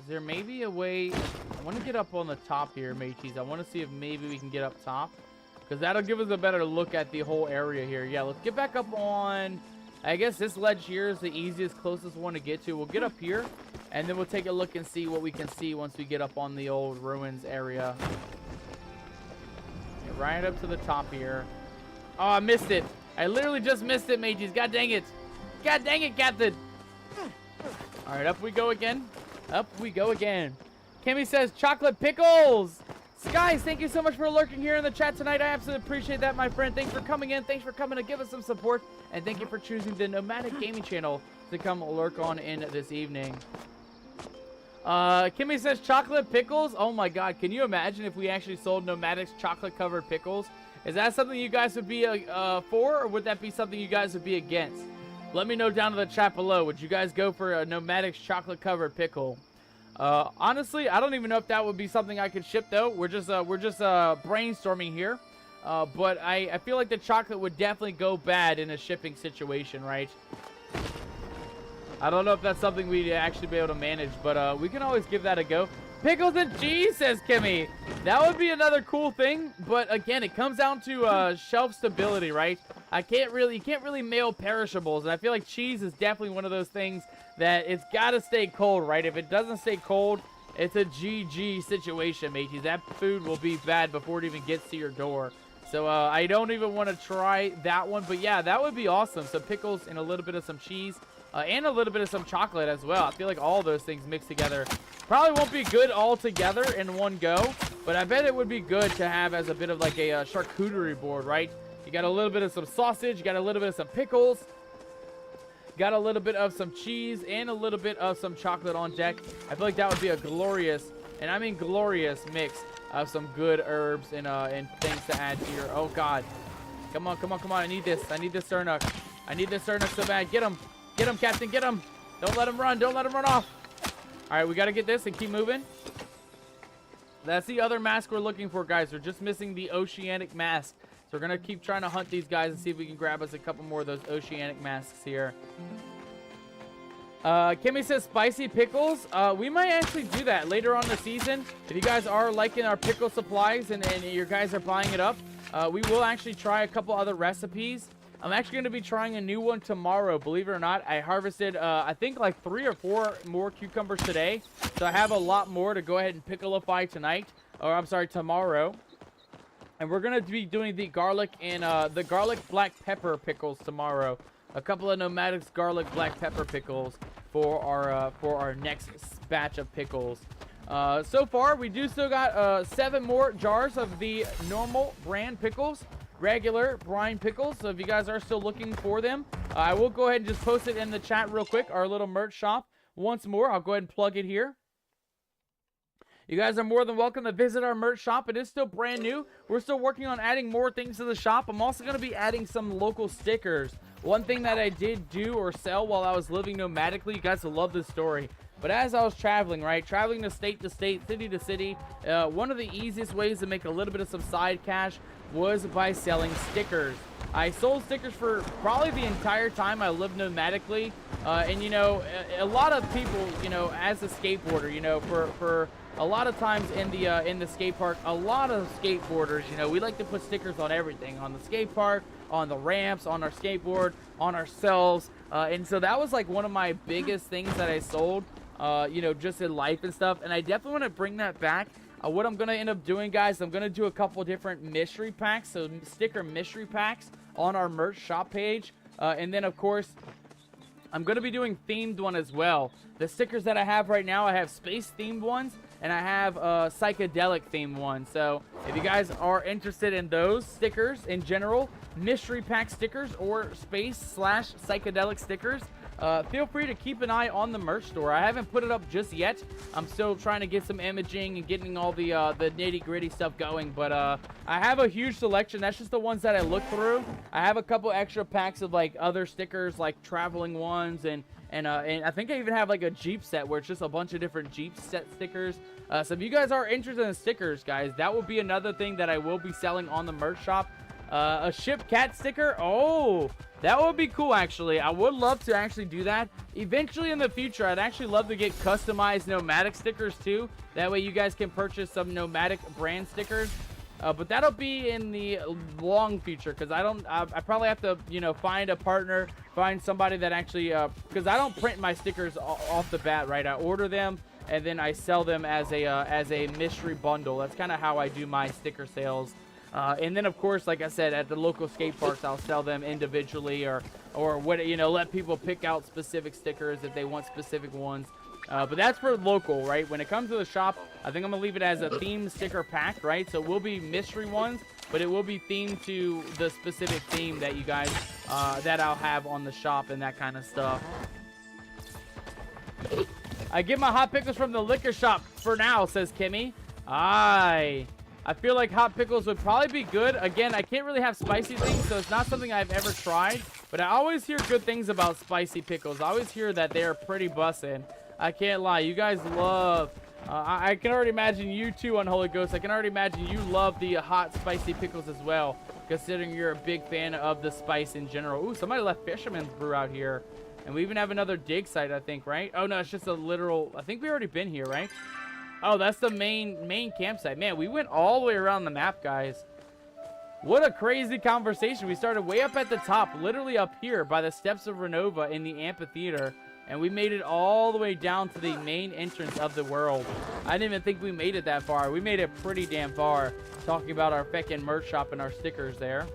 is there maybe a way? I want to get up on the top here, mateys. I want to see if maybe we can get up top, because that'll give us a better look at the whole area here. Yeah, let's get back up on, I guess this ledge here is the easiest, closest one to get to. We'll get up here, and then we'll take a look and see what we can see once we get up on the old ruins area. Get right up to the top here. Oh, I missed it. I literally just missed it, mateys. God dang it. God dang it, Captain. All right, up we go again. Up we go again. Kimmy says, chocolate pickles. Skies, thank you so much for lurking here in the chat tonight. I absolutely appreciate that, my friend. Thanks for coming in. Thanks for coming to give us some support. And thank you for choosing the Nomadic Gaming channel to come lurk on in this evening. Kimmy says, chocolate pickles. Oh, my God. Can you imagine if we actually sold Nomadic's chocolate-covered pickles? Is that something you guys would be for, or would that be something you guys would be against? Let me know down in the chat below. Would you guys go for a Nomadic's chocolate-covered pickle? Honestly, I don't even know if that would be something I could ship, though. We're just brainstorming here. But I feel like the chocolate would definitely go bad in a shipping situation, right? I don't know if that's something we'd actually be able to manage, but we can always give that a go. Pickles and cheese, says Kimmy. That would be another cool thing, but again, it comes down to shelf stability, right? You can't really mail perishables, and I feel like cheese is definitely one of those things that it's got to stay cold, right? If it doesn't stay cold, it's a GG situation, mateys. That food will be bad before it even gets to your door. So I don't even want to try that one, but yeah, that would be awesome. Some pickles and a little bit of some cheese. And a little bit of some chocolate as well. I feel like all those things mixed together probably won't be good all together in one go, but I bet it would be good to have as a bit of like a charcuterie board, right? You got a little bit of some sausage, you got a little bit of some pickles, got a little bit of some cheese, and a little bit of some chocolate on deck. I feel like that would be a glorious, and I mean glorious, mix of some good herbs and things to add to your, oh God. Come on, come on, come on, I need this Sernuk. I need this Sernuk so bad. Get him. Get him, Captain, get him. Don't let him run. Don't let him run off. All right, we got to get this and keep moving. That's the other mask we're looking for, guys. We're just missing the oceanic mask. So we're going to keep trying to hunt these guys and see if we can grab us a couple more of those oceanic masks here. Kimmy says spicy pickles. We might actually do that later on in the season. If you guys are liking our pickle supplies and you guys are buying it up, we will actually try a couple other recipes. I'm actually going to be trying a new one tomorrow. Believe it or not, I harvested, I think, like 3 or 4 more cucumbers today. So I have a lot more to go ahead and picklify tonight. Or, I'm sorry, tomorrow. And we're going to be doing the garlic and the garlic black pepper pickles tomorrow. A couple of Nomadic's garlic black pepper pickles for our next batch of pickles. So far, we do still got 7 more jars of the normal brand pickles. Regular brine pickles. So if you guys are still looking for them, I will go ahead and just post it in the chat real quick. Our little merch shop. Once more, I'll go ahead and plug it here. You guys are more than welcome to visit our merch shop. It is still brand new. We're still working on adding more things to the shop. I'm also going to be adding some local stickers. One thing that I did do or sell while I was living nomadically, you guys will love this story. But as I was traveling, right, traveling to state, city to city, one of the easiest ways to make a little bit of some side cash was by selling stickers. I sold stickers for probably the entire time I lived nomadically. And, you know, a lot of people, you know, as a skateboarder, you know, for a lot of times in the skate park, a lot of skateboarders, you know, we like to put stickers on everything, on the skate park, on the ramps, on our skateboard, on ourselves. And so that was like one of my biggest things that I sold, you know, just in life and stuff. And I definitely want to bring that back. What I'm going to end up doing, guys, I'm going to do a couple different mystery packs, so sticker mystery packs on our merch shop page. And then, of course, I'm going to be doing themed one as well. The stickers that I have right now, I have space themed ones, and I have psychedelic themed ones. So if you guys are interested in those stickers in general, mystery pack stickers or space/psychedelic stickers, feel free to keep an eye on the merch store. I haven't put it up just yet. I'm still trying to get some imaging and getting all the nitty-gritty stuff going. But I have a huge selection. That's just the ones that I look through. I have a couple extra packs of like other stickers, like traveling ones, and I think I even have like a Jeep set where it's just a bunch of different Jeep set stickers. So if you guys are interested in stickers, guys, that will be another thing that I will be selling on the merch shop. A ship cat sticker. Oh, that would be cool, actually. I would love to actually do that. Eventually in the future, I'd actually love to get customized nomadic stickers too. That way you guys can purchase some nomadic brand stickers. But that'll be in the long future, because I probably have to, you know, find a partner, find somebody that actually, because I don't print my stickers off the bat, right? I order them and then I sell them as a mystery bundle. That's kind of how I do my sticker sales. And then, of course, like I said, at the local skate parks, I'll sell them individually, or what, you know, let people pick out specific stickers if they want specific ones. But that's for local, right? When it comes to the shop, I think I'm going to leave it as a themed sticker pack, right? So it will be mystery ones, but it will be themed to the specific theme that you guys, that I'll have on the shop and that kind of stuff. I get my hot pickles from the liquor shop for now, says Kimmy. I feel like hot pickles would probably be good. Again, I can't really have spicy things, so it's not something I've ever tried. But I always hear good things about spicy pickles. I always hear that they are pretty bussin'. I can't lie. You guys love... I can already imagine you too on Holy Ghost. I can already imagine you love the hot, spicy pickles as well, considering you're a big fan of the spice in general. Ooh, somebody left Fisherman's Brew out here. And we even have another dig site, I think, right? Oh, no, it's just a literal... I think we already been here, right? Oh, that's the main campsite. Man, we went all the way around the map, guys. What a crazy conversation. We started way up at the top, literally up here by the steps of Renova in the amphitheater. And we made it all the way down to the main entrance of the world. I didn't even think we made it that far. We made it pretty damn far, talking about our feckin' merch shop and our stickers there.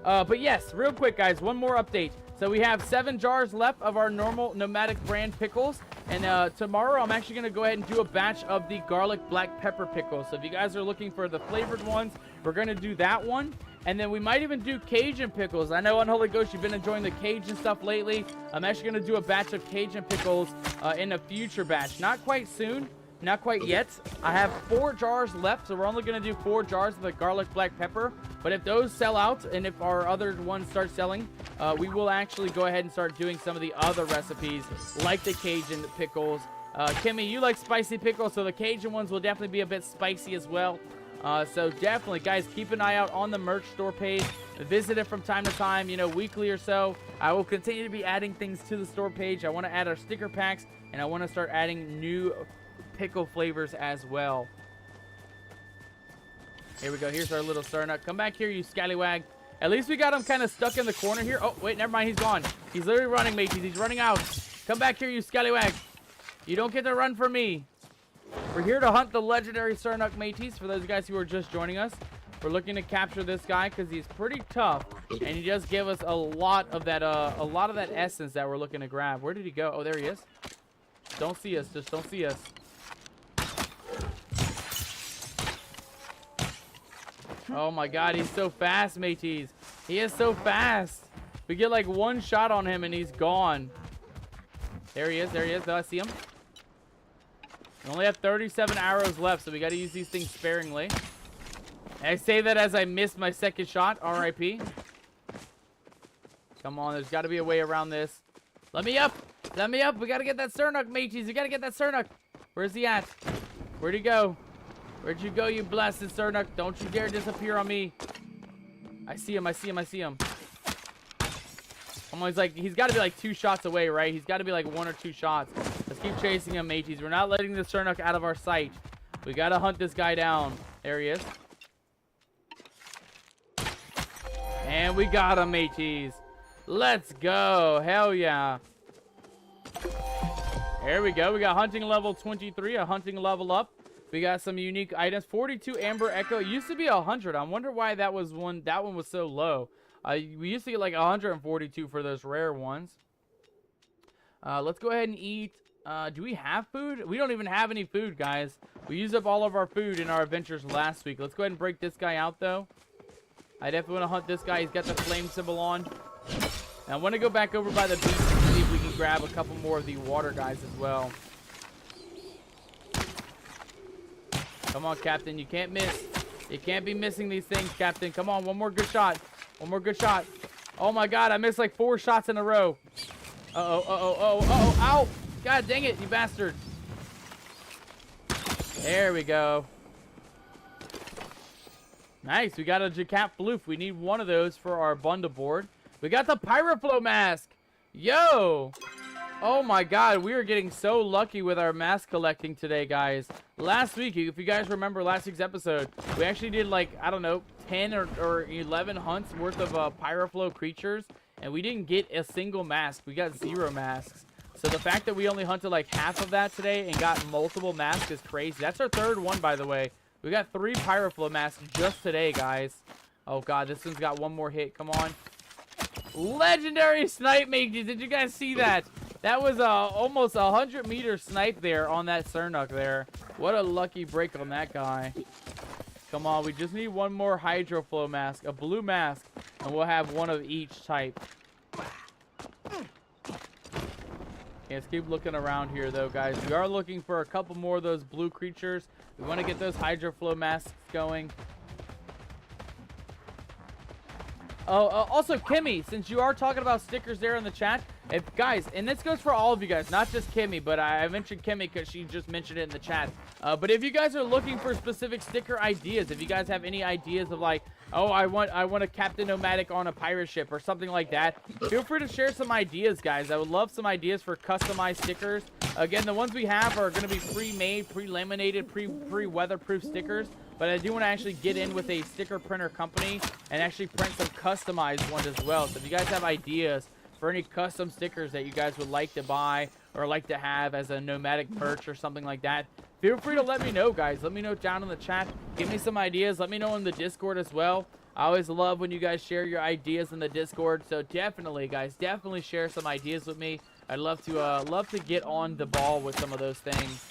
But yes, real quick, guys, one more update. So we have 7 jars left of our normal nomadic brand pickles. And tomorrow I'm actually going to go ahead and do a batch of the garlic black pepper pickles. So if you guys are looking for the flavored ones, we're going to do that one. And then we might even do Cajun pickles. I know on Holy Ghost you've been enjoying the Cajun stuff lately. I'm actually going to do a batch of Cajun pickles in a future batch. Not quite soon. Not quite yet. I have 4 jars left, so we're only going to do 4 jars of the garlic black pepper. But if those sell out, and if our other ones start selling, we will actually go ahead and start doing some of the other recipes, like the Cajun pickles. Kimmy, you like spicy pickles, so the Cajun ones will definitely be a bit spicy as well. So definitely, guys, keep an eye out on the merch store page. Visit it from time to time, you know, weekly or so. I will continue to be adding things to the store page. I want to add our sticker packs, and I want to start adding new pickle flavors as well. Here we go. Here's our little star nut. Come back here, you scallywag. At least we got him kind of stuck in the corner here. Oh, wait, never mind. He's gone. He's literally running, mateys. He's running out. Come back here, you scallywag. You don't get to run from me. We're here to hunt the legendary Sernuk, mateys. For those guys who are just joining us, we're looking to capture this guy because he's pretty tough, and he does give us a lot of that essence that we're looking to grab. Where did he go? Oh, there he is. Don't see us. Just don't see us. Oh my god, he's so fast, mateys. He is so fast. We get like one shot on him and he's gone. There he is. There he is. I see him. We only have 37 arrows left, so we got to use these things sparingly. And I say that as I missed my second shot. R.I.P. Come on, there's got to be a way around this. Let me up. Let me up. We got to get that Sernuk, mateys. We got to get that Sernuk. Where's he at? Where'd he go? Where'd you go, you blasted Sernuk? Don't you dare disappear on me. I see him. I see him. I see him. He's like, he's got to be like 2 shots away, right? He's got to be like 1 or 2 shots. Let's keep chasing him, mateys. We're not letting the Sernuk out of our sight. We got to hunt this guy down. There he is. And we got him, mateys. Let's go. Hell yeah. There we go. We got hunting level 23, a hunting level up. We got some unique items. 42 Amber Echo. It used to be 100. I wonder why that was one. That one was so low. We used to get like 142 for those rare ones. Let's go ahead and eat. Do we have food? We don't even have any food, guys. We used up all of our food in our adventures last week. Let's go ahead and break this guy out, though. I definitely want to hunt this guy. He's got the flame symbol on. And I want to go back over by the beach and see if we can grab a couple more of the water guys as well. Come on, Captain. You can't miss. You can't be missing these things, Captain. Come on. One more good shot. One more good shot. Oh, my God. I missed like 4 shots in a row. Uh-oh. Uh-oh. Uh-oh. Uh-oh. Ow. God dang it, you bastard. There we go. Nice. We got a Jacat Floof. We need one of those for our bundle board. We got the Pyroflow mask. Yo. Oh my god, we are getting so lucky with our mask collecting today, guys. Last week, if you guys remember last week's episode, we actually did like, I don't know, 10 or 11 hunts worth of Pyroflow creatures, and we didn't get a single mask. We got 0 masks. So the fact that we only hunted like half of that today and got multiple masks is crazy. That's our 3rd one, by the way. We got 3 Pyroflow masks just today, guys. Oh god, this one's got one more hit. Come on. Legendary snipe, mages. Did you guys see that? That was almost 100-meter snipe there on that Sernuk there. What a lucky break on that guy. Come on, we just need one more Hydroflow mask, a blue mask, and we'll have one of each type. Okay, let's keep looking around here, though, guys. We are looking for a couple more of those blue creatures. We want to get those Hydroflow masks going. Oh, also, Kimmy, since you are talking about stickers there in the chat, if guys, and this goes for all of you guys, not just Kimmy, but I mentioned Kimmy because she just mentioned it in the chat. But if you guys are looking for specific sticker ideas, if you guys have any ideas of like, oh, I want a Captain Nomadic on a pirate ship or something like that, feel free to share some ideas, guys. I would love some ideas for customized stickers. Again, the ones we have are going to be pre-made, pre-laminated, pre-weatherproof stickers. But I do want to actually get in with a sticker printer company and actually print some customized ones as well. So if you guys have ideas for any custom stickers that you guys would like to buy or like to have as a nomadic merch or something like that, feel free to let me know, guys. Let me know down in the chat. Give me some ideas. Let me know in the Discord as well. I always love when you guys share your ideas in the Discord. So definitely, guys, definitely share some ideas with me. I'd love to get on the ball with some of those things.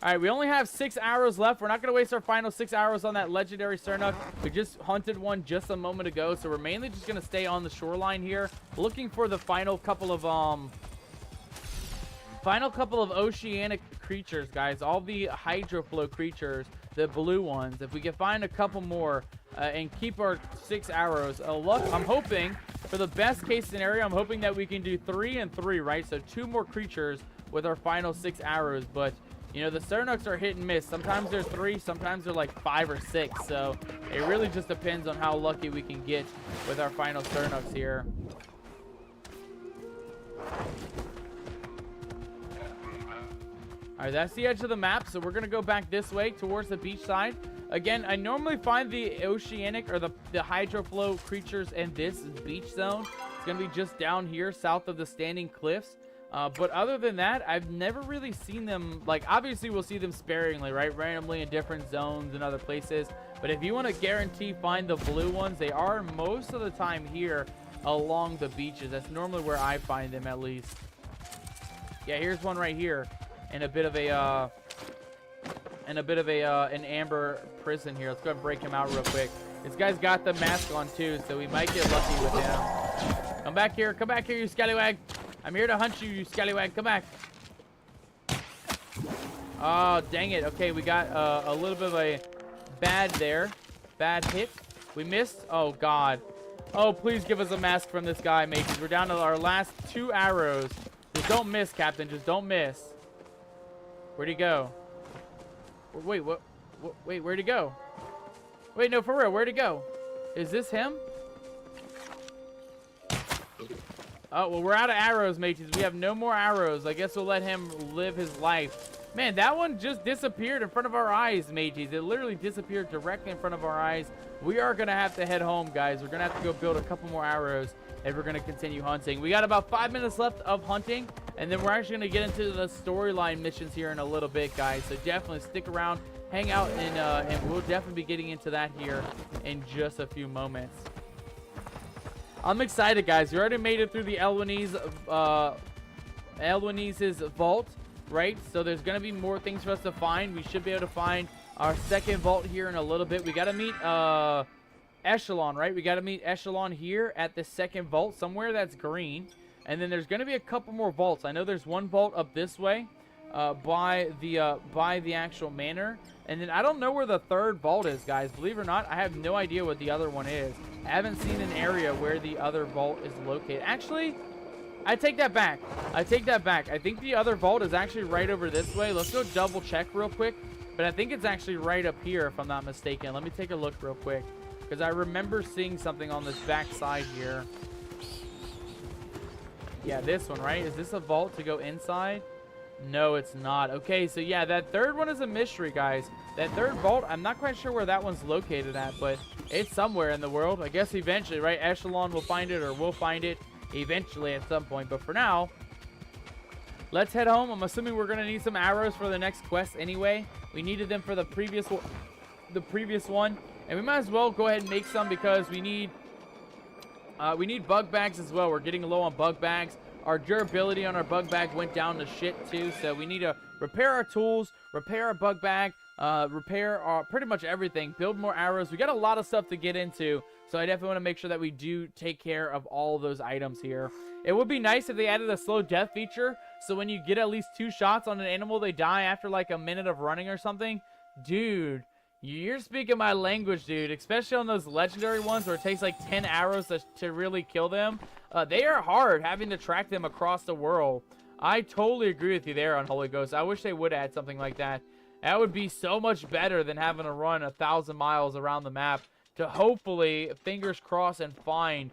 All right, we only have 6 arrows left. We're not going to waste our final 6 arrows on that legendary Sernuk. We just hunted one just a moment ago, so we're mainly just going to stay on the shoreline here, looking for the final couple of oceanic creatures, guys. All the Hydroflow creatures, the blue ones. If we can find a couple more and keep our 6 arrows, I'm hoping for the best case scenario, I'm hoping that we can do 3 and 3, right? So 2 more creatures with our final 6 arrows, but you know, the Sernuks are hit and miss. Sometimes they're 3, sometimes they're like 5 or 6. So it really just depends on how lucky we can get with our final Sernuks here. All right, that's the edge of the map. So we're going to go back this way towards the beach side. Again, I normally find the oceanic or the hydroflow creatures in this beach zone. It's going to be just down here south of the standing cliffs. But other than that, I've never really seen them. Like, obviously, we'll see them sparingly, right? Randomly in different zones and other places. But if you want to guarantee find the blue ones, they are most of the time here along the beaches. That's normally where I find them, at least. Yeah, here's one right here in a bit of a an amber prison here. Let's go ahead and break him out real quick. This guy's got the mask on too, so we might get lucky with him. Come back here, you scallywag. I'm here to hunt you, you scallywag. Come back. Oh, dang it. Okay, we got a little bit of a bad hit. We missed. Oh God. Oh, please give us a mask from this guy, mateys. We're down to our last 2 arrows. Just don't miss, Captain. Just don't miss. Where'd he go? Wait, what? Wait, where'd he go? Wait, no, for real, where'd he go? Is this him? Oh, well, we're out of arrows, mateys. We have no more arrows. I guess we'll let him live his life. Man, that one just disappeared in front of our eyes, mateys. It literally disappeared directly in front of our eyes. We are going to have to head home, guys. We're going to have to go build a couple more arrows if we're going to continue hunting. We got about 5 minutes left of hunting, and then we're actually going to get into the storyline missions here in a little bit, guys. So definitely stick around, hang out, and we'll definitely be getting into that here in just a few moments. I'm excited, guys. We already made it through the Elwynese, Elwynese's vault, right? So there's going to be more things for us to find. We should be able to find our second vault here in a little bit. We got to meet Echelon, right? We got to meet Echelon here at the second vault, somewhere that's green. And then there's going to be a couple more vaults. I know there's one vault up this way by the actual manor. And then I don't know where the third vault is, guys. Believe it or not, I have no idea what the other one is. I haven't seen an area where the other vault is located. Actually, I take that back. I take that back. I think the other vault is actually right over this way. Let's go double check real quick. But I think it's actually right up here, if I'm not mistaken. Let me take a look real quick, because I remember seeing something on this back side here. Yeah, this one, right? Is this a vault to go inside? No, it's not. Okay, so yeah, that third one is a mystery, guys. That third vault, I'm not quite sure where that one's located at, but it's somewhere in the world. I guess eventually, right? Echelon will find it, or we'll find it eventually at some point. But for now, let's head home. I'm assuming we're going to need some arrows for the next quest anyway. We needed them for the previous one. And we might as well go ahead and make some, because we need bug bags as well. We're getting low on bug bags. Our durability on our bug bag went down to shit too, so we need to repair our tools, repair our bug bag, repair our pretty much everything, build more arrows. We got a lot of stuff to get into, so I definitely want to make sure that we do take care of all of those items here. It would be nice if they added a slow death feature, so when you get at least 2 shots on an animal, they die after like a minute of running or something. Dude, you're speaking my language, dude. Especially on those legendary ones where it takes like 10 arrows to really kill them. They are hard, having to track them across the world. I totally agree with you there on Holy Ghost. I wish they would add something like that. That would be so much better than having to run 1,000 miles around the map to hopefully, fingers crossed, and find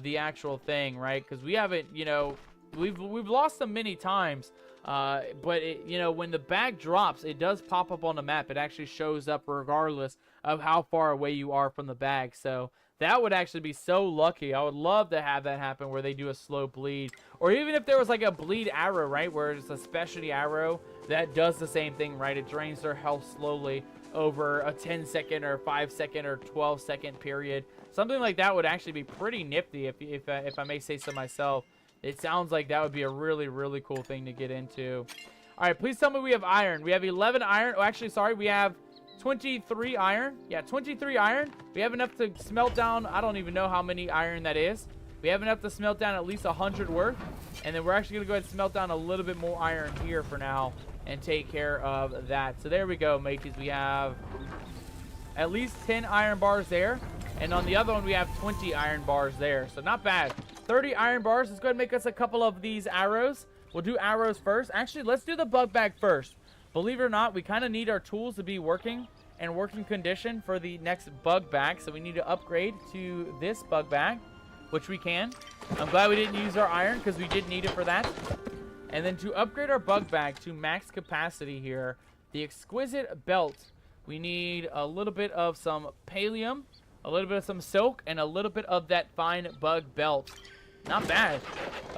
the actual thing, right? Because we haven't, you know, we've lost them many times. But it, you know, when the bag drops, it does pop up on the map. It actually shows up regardless of how far away you are from the bag. So that would actually be so lucky. I would love to have that happen where they do a slow bleed. Or even if there was like a bleed arrow, right? Where it's a specialty arrow that does the same thing, right? It drains their health slowly over a 10-second or 5-second or 12-second period. Something like that would actually be pretty nifty if I may say so myself. It sounds like that would be a really, really cool thing to get into. All right, please tell me we have iron. We have 11 iron. Oh, actually, sorry, we have 23 iron. Yeah, 23 iron. We have enough to smelt down. I don't even know how many iron that is. We have enough to smelt down at least 100 worth. And then we're actually going to go ahead and smelt down a little bit more iron here for now and take care of that. So there we go, mateys. We have at least 10 iron bars there. And on the other one, we have 20 iron bars there. So not bad. 30 iron bars. Let's go ahead and make us a couple of these arrows. We'll do arrows first. Actually, let's do the bug bag first. Believe it or not, we kind of need our tools to be working and working condition for the next bug bag. So we need to upgrade to this bug bag, which we can. I'm glad we didn't use our iron because we did need it for that. And then to upgrade our bug bag to max capacity here, the exquisite belt We need a little bit of some pallium, a little bit of some silk, and a little bit of that fine bug belt. Not bad.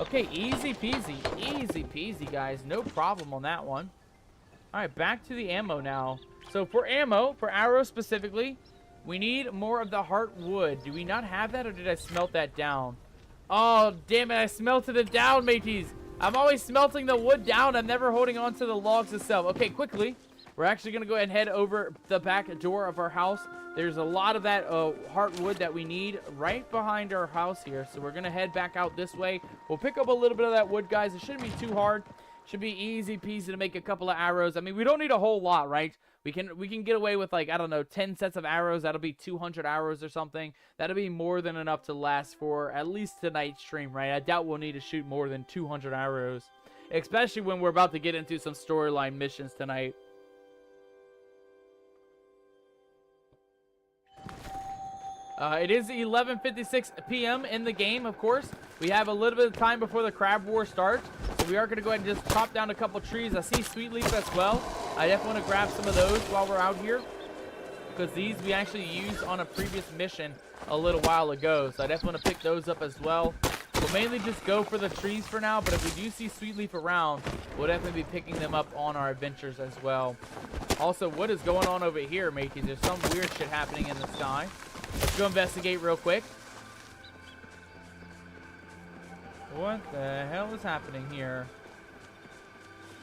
Okay, easy peasy, guys. No problem on that one. All right, back to the ammo now. So for ammo, for arrows specifically, we need more of the heartwood. Do we not have that, or did I smelt that down? Oh, damn it, I smelted it down, mateys. I'm always smelting the wood down. I'm never holding on to the logs itself. Okay, quickly, we're actually going to go ahead and head over the back door of our house. There's a lot of that heartwood that we need right behind our house here. So we're going to head back out this way. We'll pick up a little bit of that wood, guys. It shouldn't be too hard. Should be easy peasy to make a couple of arrows. I mean, we don't need a whole lot, right? We can get away with, like, I don't know, 10 sets of arrows. That'll be 200 arrows or something. That'll be more than enough to last for at least tonight's stream, right? I doubt we'll need to shoot more than 200 arrows, especially when we're about to get into some storyline missions tonight. It is 11:56 p.m. in the game, of course. We have a little bit of time before the crab war starts. So we are going to go ahead and just chop down a couple trees. I see sweet leaf as well. I definitely want to grab some of those while we're out here, because these we actually used on a previous mission a little while ago. So I definitely want to pick those up as well. We'll mainly just go for the trees for now, but if we do see sweet leaf around, we'll definitely be picking them up on our adventures as well. Also, what is going on over here, mateys? There's some weird shit happening in the sky. Let's go investigate real quick. What the hell is happening here?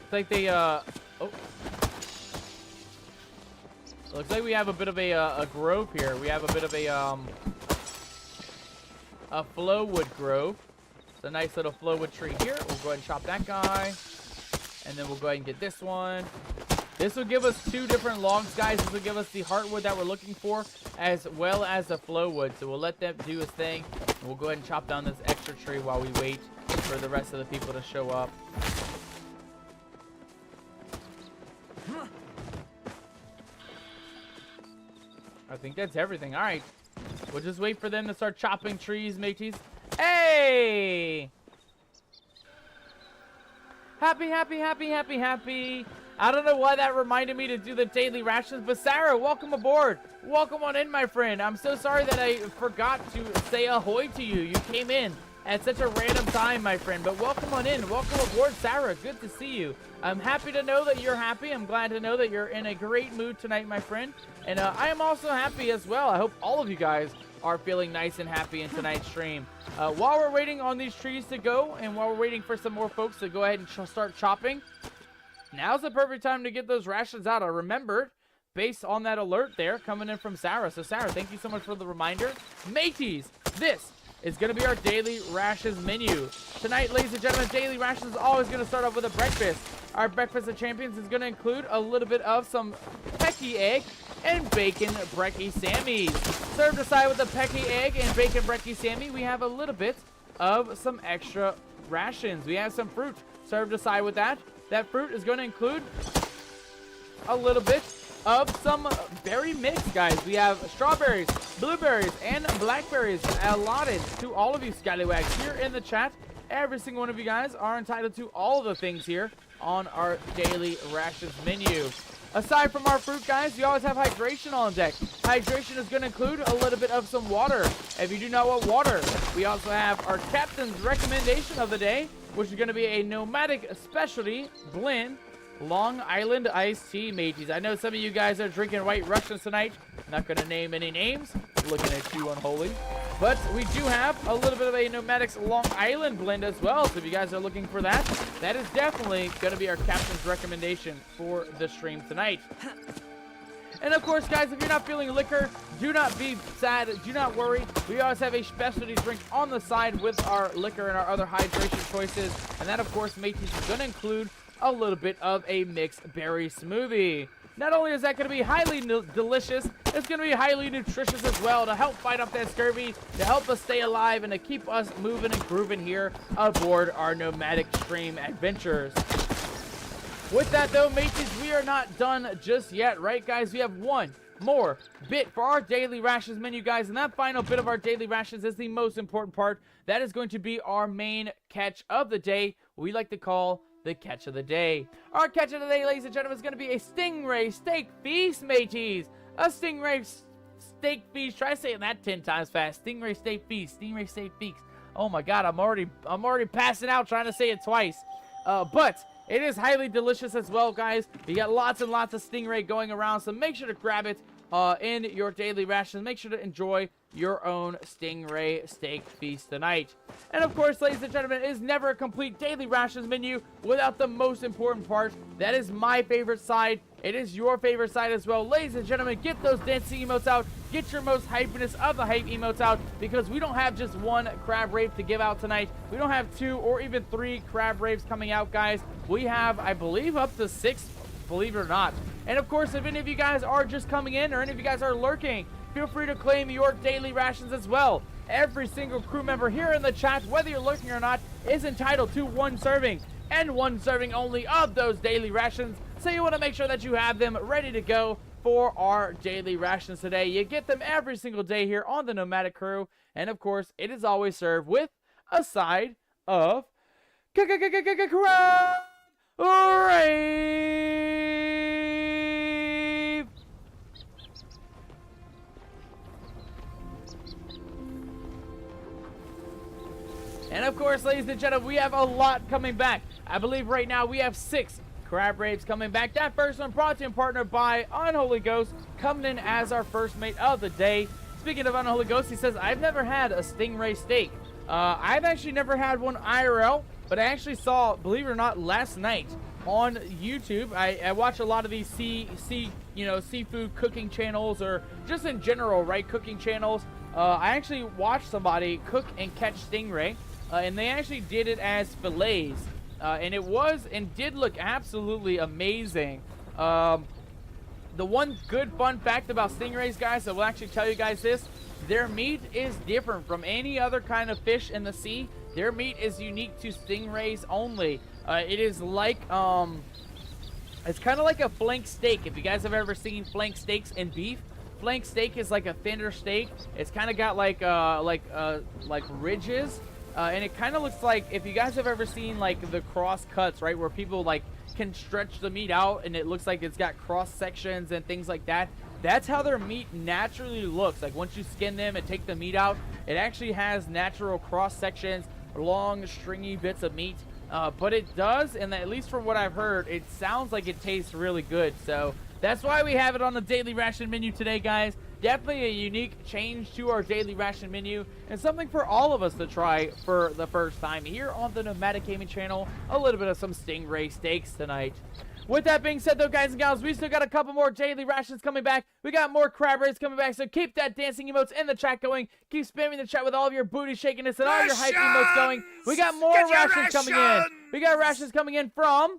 It's like they, oh. Looks like we have a bit of a grove here. We have a bit of a flowwood grove. It's a nice little flowwood tree here. We'll go ahead and chop that guy. And then we'll go ahead and get this one. This will give us 2 different logs, guys. This will give us the heartwood that we're looking for, as well as the flowwood. So we'll let them do his thing. We'll go ahead and chop down this extra tree while we wait for the rest of the people to show up. I think that's everything. All right. We'll just wait for them to start chopping trees, mateys. Hey! Happy. I don't know why that reminded me to do the daily rations, but Sarah, welcome aboard. Welcome on in, my friend. I'm so sorry that I forgot to say ahoy to you. You came in at such a random time, my friend, but welcome on in. Welcome aboard, Sarah. Good to see you. I'm happy to know that you're happy. I'm glad to know that you're in a great mood tonight, my friend. And I am also happy as well. I hope all of you guys are feeling nice and happy in tonight's stream. While we're waiting on these trees to go, and while we're waiting for some more folks to go ahead and start chopping, now's the perfect time to get those rations out. I remembered based on that alert there coming in from Sarah. So Sarah, thank you so much for the reminder. Mateys, this is going to be our daily rations menu. Tonight, ladies and gentlemen, daily rations is always going to start off with a breakfast. Our breakfast of champions is going to include a little bit of some pecky egg and bacon brekkie sammies. Served aside with the pecky egg and bacon brekkie sammy, we have a little bit of some extra rations. We have some fruit served aside with that. That fruit is going to include a little bit of some berry mix, guys. We have strawberries, blueberries, and blackberries allotted to all of you scallywags here in the chat. Every single one of you guys are entitled to all of the things here on our daily rations menu. Aside from our fruit, guys, we always have hydration on deck. Hydration is going to include a little bit of some water. If you do not want water, we also have our captain's recommendation of the day, which is going to be a nomadic specialty blend Long Island iced tea, mateys. I know some of you guys are drinking White Russians tonight. I'm not going to name any names. Looking at you, Unholy. But we do have a little bit of a Nomadic's Long Island blend as well. So if you guys are looking for that, that is definitely going to be our captain's recommendation for the stream tonight. And of course, guys, if you're not feeling liquor, do not be sad. Do not worry. We always have a specialty drink on the side with our liquor and our other hydration choices. And that, of course, mateys, is going to include a little bit of a mixed berry smoothie. Not only is that going to be highly delicious, it's going to be highly nutritious as well to help fight off that scurvy, to help us stay alive, and to keep us moving and grooving here aboard our nomadic stream adventures. With that, though, mateys, we are not done just yet, right, guys? We have one more bit for our daily rations menu, guys, and that final bit of our daily rations is the most important part. That is going to be our main catch of the day, what we like to call the catch of the day. Our catch of the day, ladies and gentlemen, is going to be a stingray steak feast, mateys. A stingray steak feast. Try saying that 10 times fast. Stingray steak feast. Stingray steak feast. Oh my God, I'm already passing out trying to say it twice. But it is highly delicious as well, guys. You got lots and lots of stingray going around, so make sure to grab it in your daily rations. Make sure to enjoy your own stingray steak feast tonight. And of course, ladies and gentlemen, it is never a complete daily rations menu without the most important part. That is my favorite side. It is your favorite side as well. Ladies and gentlemen, get those dancing emotes out. Get your most hypeness of the hype emotes out, because we don't have just one crab rave to give out tonight. We don't have 2 or even 3 crab raves coming out, guys. We have, I believe, up to 6, believe it or not. And of course, if any of you guys are just coming in or any of you guys are lurking, feel free to claim your daily rations as well. Every single crew member here in the chat, whether you're lurking or not, is entitled to 1 serving, and 1 serving only of those daily rations. So you want to make sure that you have them ready to go for our daily rations today. You get them every single day here on the Nomadic Crew. And of course, it is always served with a side of crab rave. And of course, ladies and gentlemen, we have a lot coming back. I believe right now we have 6 crab raves coming back. That first one brought to you and partnered by Unholy Ghost, coming in as our first mate of the day. Speaking of Unholy Ghost, he says, I've never had a stingray steak. I've actually never had one IRL, but I actually saw, believe it or not, last night on YouTube. I watch a lot of these seafood cooking channels, or just in general, right, cooking channels. I actually watched somebody cook and catch stingray, and they actually did it as fillets. And it was and did look absolutely amazing. The one good fun fact about stingrays, guys, I will actually tell you guys this: their meat is different from any other kind of fish in the sea. Their meat is unique to stingrays only. It is like it's kind of like a flank steak. If you guys have ever seen flank steaks in beef, flank steak is like a thinner steak. It's kind of got like ridges. And it kind of looks like, if you guys have ever seen like the cross cuts, right, where people like can stretch the meat out and it looks like it's got cross sections and things like that. That's how their meat naturally looks. Like once you skin them and take the meat out, it actually has natural cross sections, long stringy bits of meat. But it does, and at least from what I've heard, it sounds like it tastes really good. So that's why we have it on the daily ration menu today, guys. Definitely a unique change to our daily ration menu, and something for all of us to try for the first time here on the Nomadic Gaming channel. A little bit of some stingray steaks tonight. With that being said, though, guys and gals, we still got a couple more daily rations coming back. We got more crab rays coming back, so keep that dancing emotes in the chat going. Keep spamming the chat with all of your booty shakiness and all your hype emotes going. We got more rations coming in. We got rations coming in from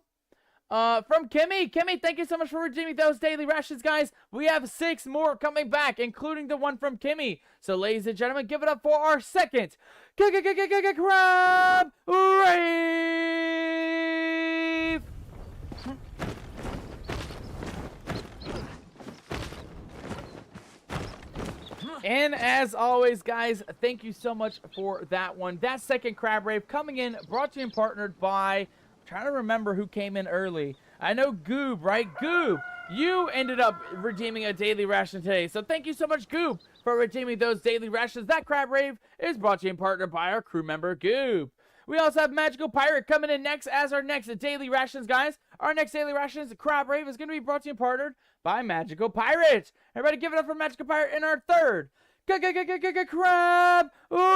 Kimmy. Kimmy, thank you so much for redeeming those daily rations, guys. We have 6 more coming back, including the one from Kimmy. So, ladies and gentlemen, give it up for our second crab rave. And as always, guys, thank you so much for that one. That second crab rave coming in, brought to you and partnered by, trying to remember who came in early. I know Goob, right? Goob, you ended up redeeming a daily ration today. So thank you so much, Goob, for redeeming those daily rations. That crab rave is brought to you and partnered by our crew member, Goob. We also have Magical Pirate coming in next as our next daily rations, guys. Our next daily rations, crab rave, is going to be brought to you and partnered by Magical Pirate. Everybody give it up for Magical Pirate in our third crab rave.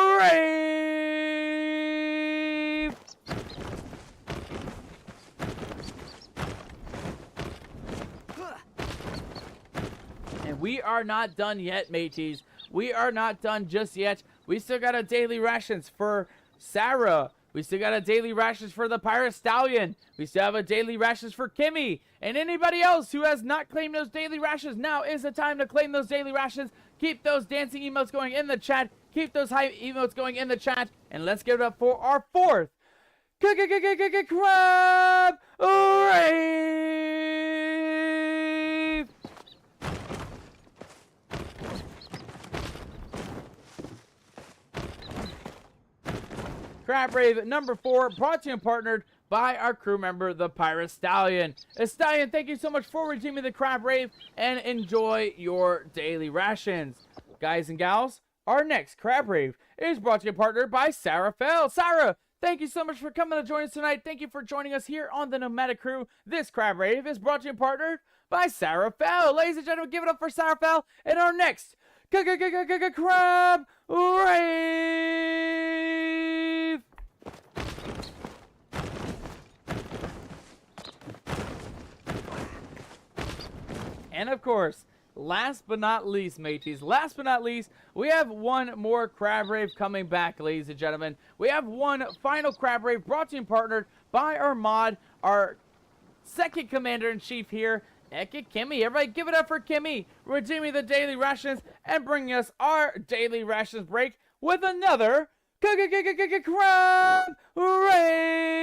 And we are not done yet, mateys. We are not done just yet. We still got a daily rations for Sarah. We still got a daily rations for the Pirate Stallion. We still have a daily rations for Kimmy. And anybody else who has not claimed those daily rations, now is the time to claim those daily rations. Keep those dancing emotes going in the chat. Keep those hype emotes going in the chat. And let's give it up for our fourth crab rave. Crab Rave number 4, brought to you and partnered by our crew member, the Pirate Stallion. Stallion, thank you so much for redeeming the Crab Rave, and enjoy your daily rations. Guys and gals, our next Crab Rave is brought to you partner by Sarah Fell. Sarah, thank you so much for coming to join us tonight. Thank you for joining us here on the Nomadic Crew. This Crab Rave is brought to you partnered by Sarah Fell. Ladies and gentlemen, give it up for Sarah Fell and our next Crab Rave. And of course, last but not least, mateys, last but not least, we have one more Crab Rave coming back, ladies and gentlemen. We have one final Crab Rave brought to you and partnered by our mod, our second Commander-in-Chief here, Eka Kimmy. Everybody give it up for Kimmy, redeeming the daily rations and bringing us our daily rations break with another Crab Rave.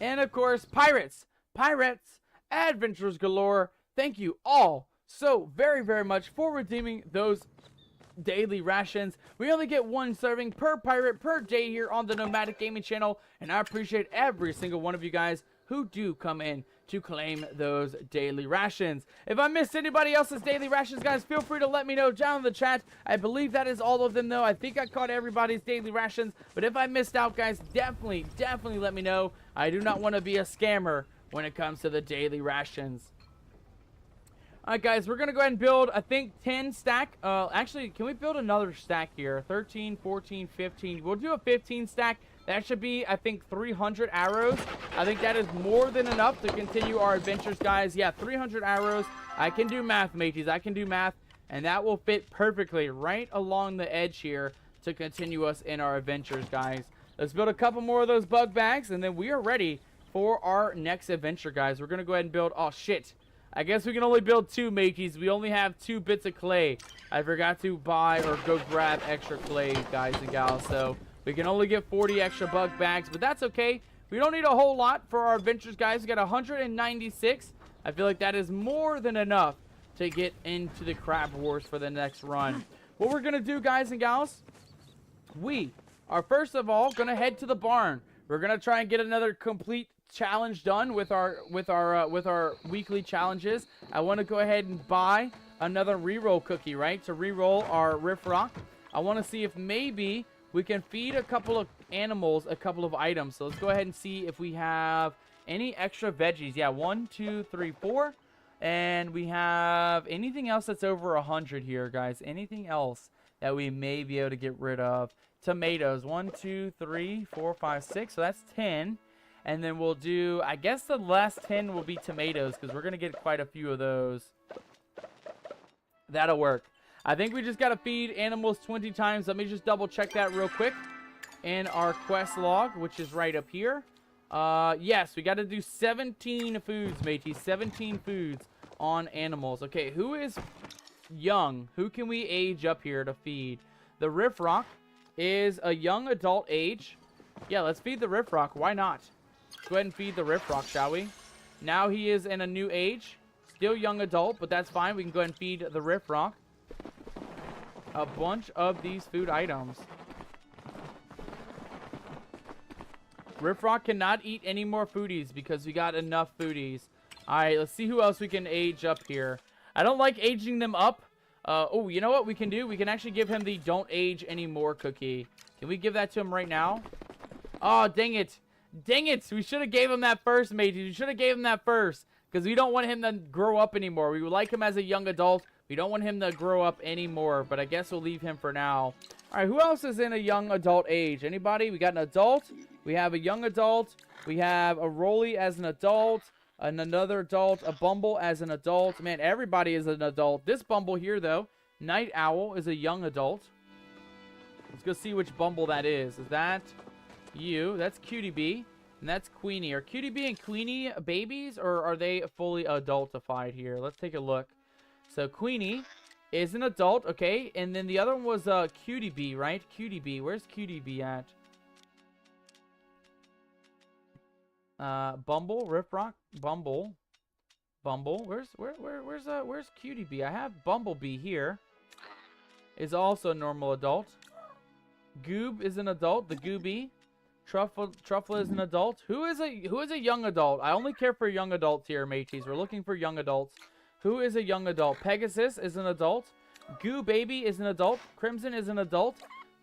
And of course, pirates, adventurers galore, thank you all so very, very much for redeeming those daily rations. We only get one serving per pirate per day here on the Nomadic Gaming channel, and I appreciate every single one of you guys who do come in to claim those daily rations. If I missed anybody else's daily rations, guys, feel free to let me know down in the chat. I believe that is all of them, though. I think I caught everybody's daily rations, but if I missed out, guys, definitely let me know. I do not want to be a scammer when it comes to the daily rations. Alright, guys, we're going to go ahead and build, I think, 10 stack. Actually, can we build another stack here? 13, 14, 15. We'll do a 15 stack. That should be, I think, 300 arrows. I think that is more than enough to continue our adventures, guys. Yeah, 300 arrows. I can do math, mateys. I can do math. And that will fit perfectly right along the edge here to continue us in our adventures, guys. Let's build a couple more of those bug bags, and then we are ready for our next adventure, guys. We're going to go ahead and build... Oh, shit. I guess we can only build 2, mateys. We only have 2 bits of clay. I forgot to buy or go grab extra clay, guys and gals. So we can only get 40 extra bug bags, but that's okay. We don't need a whole lot for our adventures, guys. We got 196. I feel like that is more than enough to get into the Crab Wars for the next run. What we're going to do, guys and gals, we are first of all going to head to the barn. We're going to try and get another complete challenge done with our weekly challenges. I want to go ahead and buy another reroll cookie, right, to reroll our Riff Rock. I want to see if maybe we can feed a couple of animals a couple of items. So let's go ahead and see if we have any extra veggies. Yeah, 1, 2, 3, 4. And we have anything else that's over 100 here, guys. Anything else that we may be able to get rid of? Tomatoes. 1, 2, 3, 4, 5, 6. So that's 10. And then we'll do, I guess the last 10 will be tomatoes, because we're going to get quite a few of those. That'll work. I think we just got to feed animals 20 times. Let me just double check that real quick in our quest log, which is right up here. Yes, we got to do 17 foods, matey. 17 foods on animals. Okay, who is young? Who can we age up here to feed? The Riff Rock is a young adult age. Yeah, let's feed the Riff Rock. Why not? Let's go ahead and feed the Riff Rock, shall we? Now he is in a new age. Still young adult, but that's fine. We can go ahead and feed the Riff Rock a bunch of these food items. Riff Rock cannot eat any more foodies because we got enough foodies. Alright, let's see who else we can age up here. I don't like aging them up. Oh, you know what we can do? We can actually give him the don't age anymore cookie. Can we give that to him right now? Oh, dang it. Dang it. We should have gave him that first, mate. We should have gave him that first. Because we don't want him to grow up anymore. We would like him as a young adult. We don't want him to grow up anymore. But I guess we'll leave him for now. Alright, who else is in a young adult age? Anybody? We got an adult. We have a young adult. We have a Rolly as an adult. And another adult. A Bumble as an adult. Man, everybody is an adult. This Bumble here, though, Night Owl, is a young adult. Let's go see which Bumble that is. Is that you? That's Cutie Bee. And that's Queenie. Are Cutie Bee and Queenie babies, or are they fully adultified here? Let's take a look. So Queenie is an adult, okay. And then the other one was Cutie Bee, right? Cutie Bee. Where's Cutie Bee at? Bumble, Riff Rock, Bumble. Bumble. Where's Cutie Bee? I have Bumblebee here. Is also a normal adult. Goob is an adult. The Gooby. Truffle is an adult. Who is a young adult? I only care for young adults here, mateys. We're looking for young adults. Who is a young adult? Pegasus is an adult. Goo Baby is an adult. Crimson is an adult.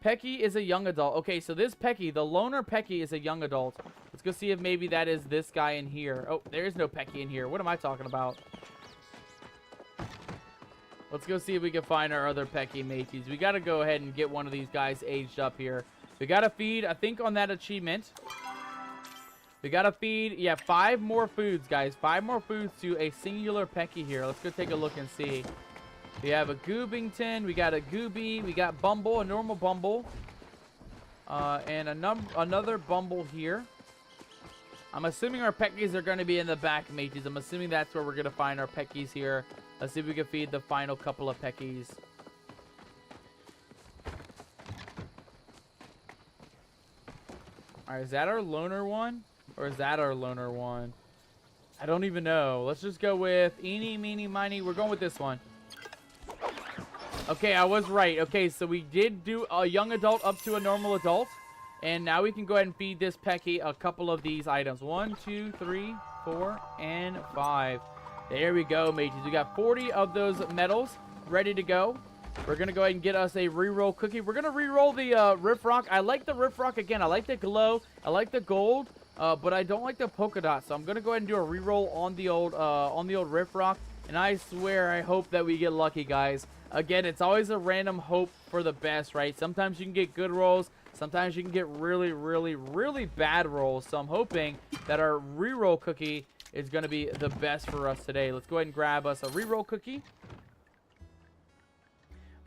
Pecky is a young adult. Okay, so this Pecky, the loner Pecky, is a young adult. Let's go see if maybe that is this guy in here. Oh, there is no Pecky in here. What am I talking about? Let's go see if we can find our other Pecky mateys. We got to go ahead and get one of these guys aged up here. We got to feed, I think on that achievement, we got to feed, yeah, 5 more foods, guys. 5 more foods to a singular Pecky here. Let's go take a look and see. We have a Goobington, we got a Gooby, we got Bumble, a normal Bumble, and another Bumble here. I'm assuming our Peckies are going to be in the back, mateys. I'm assuming that's where we're going to find our Peckies here. Let's see if we can feed the final couple of Peckies. Alright, is that our loner one? Or is that our loner one? I don't even know. Let's just go with eeny, meeny, miny. We're going with this one. Okay, I was right. Okay, so we did do a young adult up to a normal adult. And now we can go ahead and feed this Pecky a couple of these items. 1, 2, 3, 4, and 5. There we go, mateys. We got 40 of those medals ready to go. We're going to go ahead and get us a reroll cookie. We're going to reroll the Riff Rock. I like the Riff Rock again. I like the glow. I like the gold. But I don't like the polka dot. So I'm going to go ahead and do a reroll on the old Riff Rock. And I swear, I hope that we get lucky, guys. Again, it's always a random hope for the best, right? Sometimes you can get good rolls. Sometimes you can get really, really, really bad rolls. So I'm hoping that our reroll cookie is going to be the best for us today. Let's go ahead and grab us a reroll cookie.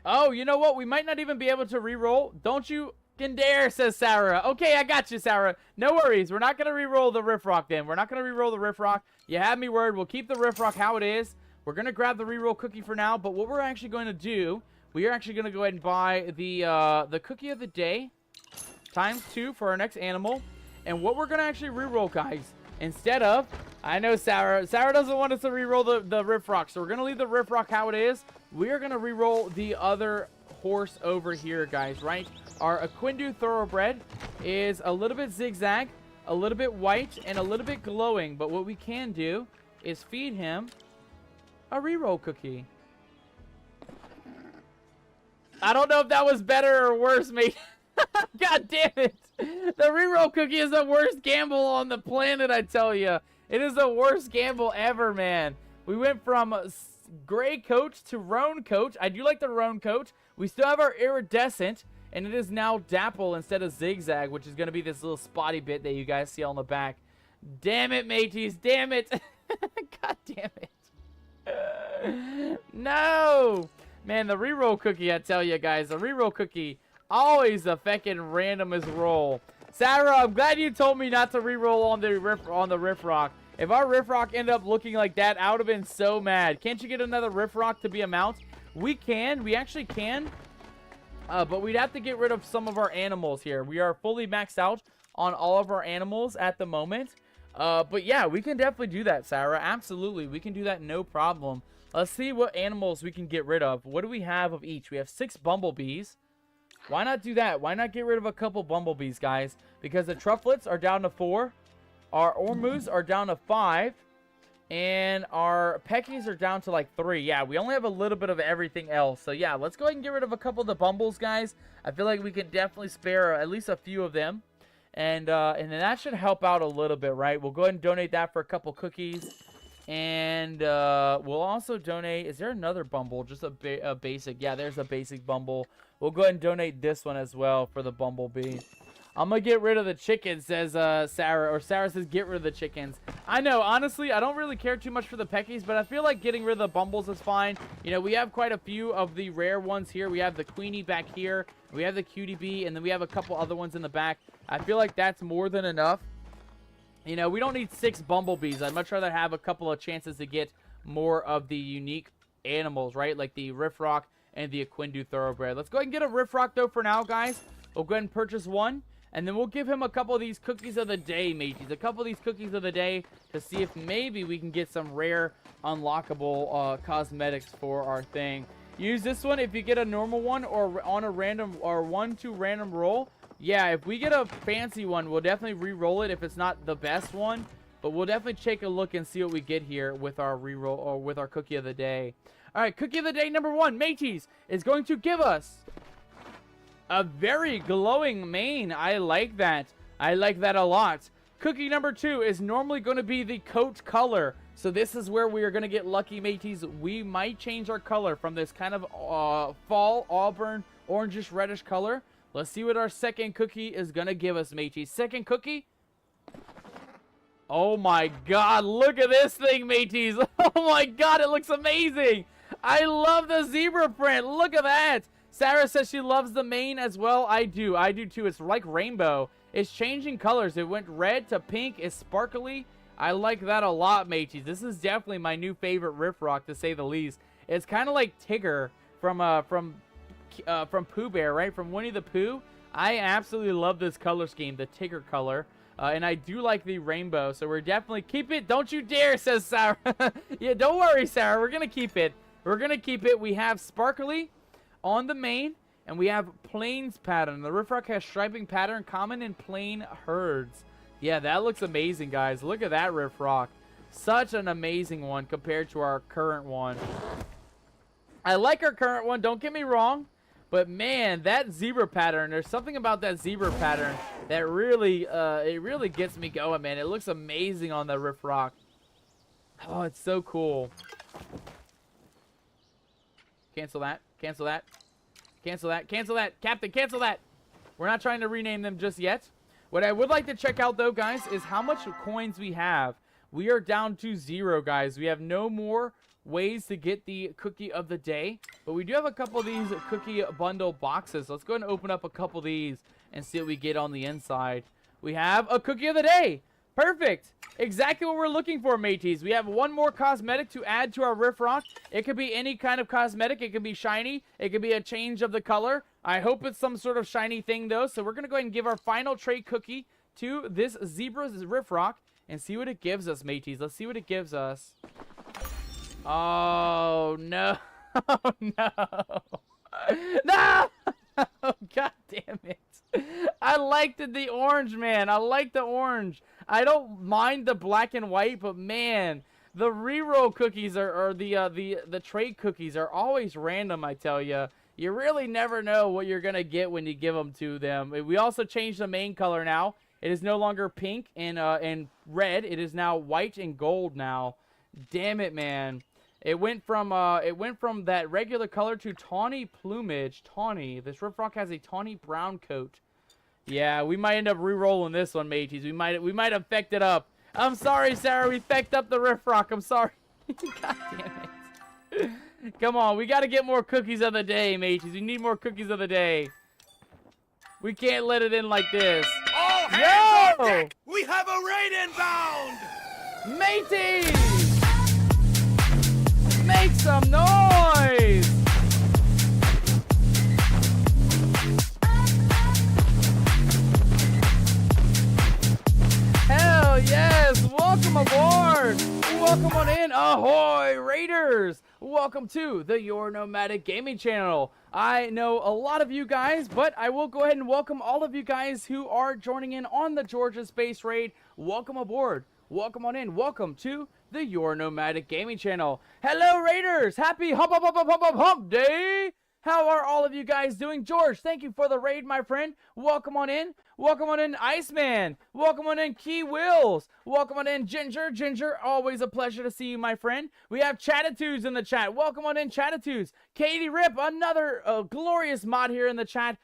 Oh, you know what? We might not even be able to reroll. Don't you dare, says Sarah. Okay, I got you, Sarah. No worries. We're not going to reroll the Riff Rock then. We're not going to reroll the Riff Rock. You had me worried. We'll keep the Riff Rock how it is. We're going to grab the reroll cookie for now. But what we're actually going to do, we are actually going to go ahead and buy the cookie of the day ×2 for our next animal. And what we're going to actually reroll, guys, instead of, I know Sarah doesn't want us to reroll the Riff Rock. So we're going to leave the Riff Rock how it is. We are going to reroll the other horse over here, guys, right? Our Equindu Thoroughbred is a little bit zigzag, a little bit white, and a little bit glowing. But what we can do is feed him a reroll cookie. I don't know if that was better or worse, mate. God damn it. The reroll cookie is the worst gamble on the planet, I tell you. It is the worst gamble ever, man. We went from gray coat to roan coat. I do like the roan coat. We still have our iridescent, and it is now dapple instead of zigzag, which is going to be this little spotty bit that you guys see on the back. Damn it, mateys. Damn it. God damn it. No. Man, the reroll cookie, I tell you guys. The reroll cookie, always the feckin' randomest roll. Sarah, I'm glad you told me not to reroll on the Riff Rock. If our Riff Rock ended up looking like that, I would have been so mad. Can't you get another Riff Rock to be a mount? We can. We actually can. But we'd have to get rid of some of our animals here. We are fully maxed out on all of our animals at the moment. But yeah, we can definitely do that, Sarah. Absolutely. We can do that, no problem. Let's see what animals we can get rid of. What do we have of each? We have 6 bumblebees. Why not do that? Why not get rid of a couple bumblebees, guys? Because the trufflets are down to 4. Our ormus are down to 5. And our peckies are down to like 3. Yeah, we only have a little bit of everything else. So yeah, let's go ahead and get rid of a couple of the bumbles, guys. I feel like we can definitely spare at least a few of them. And then that should help out a little bit, right? We'll go ahead and donate that for a couple cookies. And we'll also donate... Is there another bumble? Just a basic... Yeah, there's a basic bumble. We'll go ahead and donate this one as well for the bumblebee. I'm going to get rid of the chickens, says Sarah. Or Sarah says get rid of the chickens. I know, honestly, I don't really care too much for the peckies, but I feel like getting rid of the bumbles is fine. You know, we have quite a few of the rare ones here. We have the queenie back here. We have the cutie bee, and then we have a couple other ones in the back. I feel like that's more than enough. You know, we don't need 6 bumblebees. I'd much rather have a couple of chances to get more of the unique animals, right? Like the Riff Rock and the Equindu Thoroughbred. Let's go ahead and get a Riff Rock, though, for now, guys. We'll go ahead and purchase one. And then we'll give him a couple of these cookies of the day, mateys. A couple of these cookies of the day to see if maybe we can get some rare unlockable cosmetics for our thing. Use this one if you get a normal one or on a random or 1-2 random roll. Yeah, if we get a fancy one, we'll definitely re-roll it if it's not the best one. But we'll definitely take a look and see what we get here with our re-roll or with our cookie of the day. All right, cookie of the day number 1, mateys, is going to give us a very glowing mane. I like that. I like that a lot. Cookie number 2 is normally going to be the coat color. So this is where we are going to get lucky, mateys. We might change our color from this kind of fall, auburn, orangish, reddish color. Let's see what our second cookie is going to give us, mateys. Second cookie. Oh my god, look at this thing, mateys. Oh my god, it looks amazing. I love the zebra print. Look at that. Sarah says she loves the mane as well. I do too. It's like rainbow. It's changing colors. It went red to pink. It's sparkly. I like that a lot, mateys. This is definitely my new favorite Riff Rock, to say the least. It's kind of like Tigger from Pooh Bear, right? From Winnie the Pooh. I absolutely love this color scheme, the Tigger color. And I do like the rainbow, so we're definitely... Keep it! Don't you dare, says Sarah. Yeah, don't worry, Sarah. We're going to keep it. We're going to keep it. We have sparkly on the mane, and we have plains pattern. The Riff Rock has striping pattern common in plain herds. Yeah, that looks amazing, guys. Look at that Riff Rock. Such an amazing one compared to our current one. I like our current one, don't get me wrong. But man, that zebra pattern, there's something about that zebra pattern that really, it really gets me going, man. It looks amazing on the Riff Rock. Oh, it's so cool. Cancel that. Cancel that. Cancel that. Cancel that. Captain, cancel that. We're not trying to rename them just yet. What I would like to check out, though, guys, is how much coins we have. We are down to 0, guys. We have no more ways to get the cookie of the day, but we do have a couple of these cookie bundle boxes. Let's go ahead and open up a couple of these and see what we get on the inside. We have a cookie of the day. Perfect. Exactly what we're looking for, mateys. We have one more cosmetic to add to our Riff Rock. It could be any kind of cosmetic. It could be shiny. It could be a change of the color. I hope it's some sort of shiny thing, though. So we're going to go ahead and give our final trade cookie to this Zebra's Riff Rock and see what it gives us, mateys. Let's see what it gives us. Oh, no. Oh, no. No! God damn it. I liked the orange, man. I like the orange. I don't mind the black and white, but man, the reroll cookies or the trade cookies are always random, I tell you. You really never know what you're going to get when you give them to them. We also changed the main color now. It is no longer pink and red. It is now white and gold now. Damn it, man. It went from that regular color to tawny plumage. Tawny. This Riff Rock has a tawny brown coat. Yeah, we might end up re-rolling this one, mateys. We might have fecked it up. I'm sorry, Sarah. We fecked up the Riff Rock. I'm sorry. God damn it. Come on, we got to get more cookies of the day, mateys. We need more cookies of the day. We can't let it in like this. All hands on deck! We have a raid inbound! Mateys! Make some noise! Hell yes! Welcome aboard! Welcome on in! Ahoy, Raiders! Welcome to the Your Nomadic Gaming channel. I know a lot of you guys, but I will go ahead and welcome all of you guys who are joining in on the Georgia Space Raid. Welcome aboard. Welcome on in. Welcome to the Your Nomadic Gaming channel. Hello, Raiders! Happy hump day! How are all of you guys doing? George, thank you for the raid, my friend. Welcome on in. Welcome on in, Iceman. Welcome on in, Key Wills. Welcome on in, Ginger. Ginger, always a pleasure to see you, my friend. We have Chatitudes in the chat. Welcome on in, Chatitudes. Katie Rip, another glorious mod here in the chat.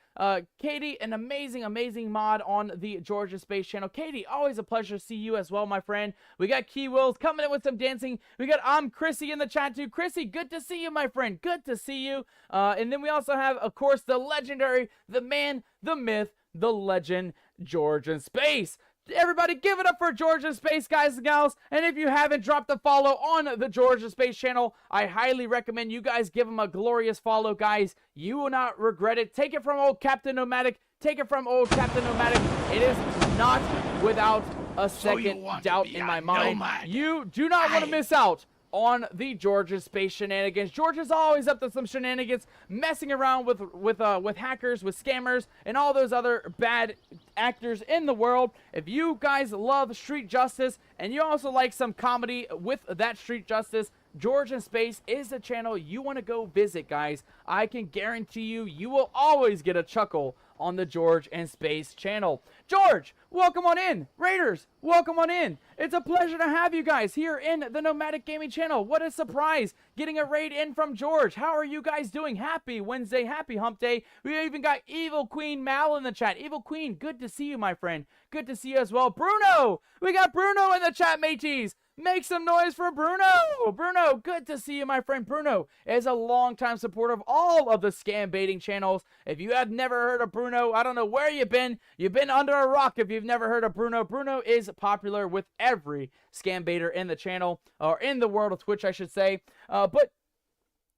Katie, an amazing mod on the Georgia Space channel. Katie, always a pleasure to see you as well, my friend. We got Key Wills coming in with some dancing. We got Chrissy in the chat too. Chrissy, good to see you, my friend. Good to see you. And then we also have, of course, the legendary, the man, the myth, the legend, George in Space. Everybody give it up for George in Space, guys and gals. And if you haven't dropped a follow on the George in Space channel, I highly recommend you guys give him a glorious follow, guys. You will not regret it. Take it from old Captain Nomadic. Take it from old Captain Nomadic. it is not without a So you second want to doubt be in a my mind. nomad? You do not want to miss out on the George's space shenanigans. George is always up to some shenanigans, messing around with hackers, with scammers, and all those other bad actors in the world. If you guys love street justice and you also like some comedy with that street justice, George in Space is the channel you want to go visit, guys. I can guarantee you, you will always get a chuckle on the George in Space channel. George, welcome on in. Raiders, welcome on in. It's a pleasure to have you guys here in the Nomadic Gaming channel. What a surprise, getting a raid in from George. How are you guys doing? Happy Wednesday, happy hump day. We even got Evil Queen Mal in the chat. Evil Queen, good to see you, my friend. Good to see you as well. Bruno, we got Bruno in the chat, mateys. Make some noise for Bruno! Bruno, good to see you, my friend. Bruno is a longtime supporter of all of the scam baiting channels. If you have never heard of Bruno, I don't know where you've been. You've been under a rock if you've never heard of Bruno. Bruno is popular with every scam baiter in the channel, or in the world of Twitch, I should say. But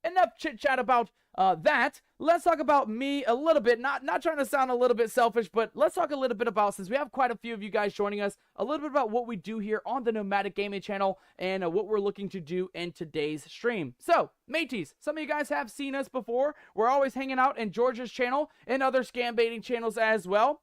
enough chit-chat about that. Let's talk about me a little bit. Not trying to sound a little bit selfish, but let's talk a little bit about, since we have quite a few of you guys joining us, a little bit about what we do here on the Nomadic Gaming channel and what we're looking to do in today's stream. So, mateys, some of you guys have seen us before. We're always hanging out in George's channel and other scam baiting channels as well.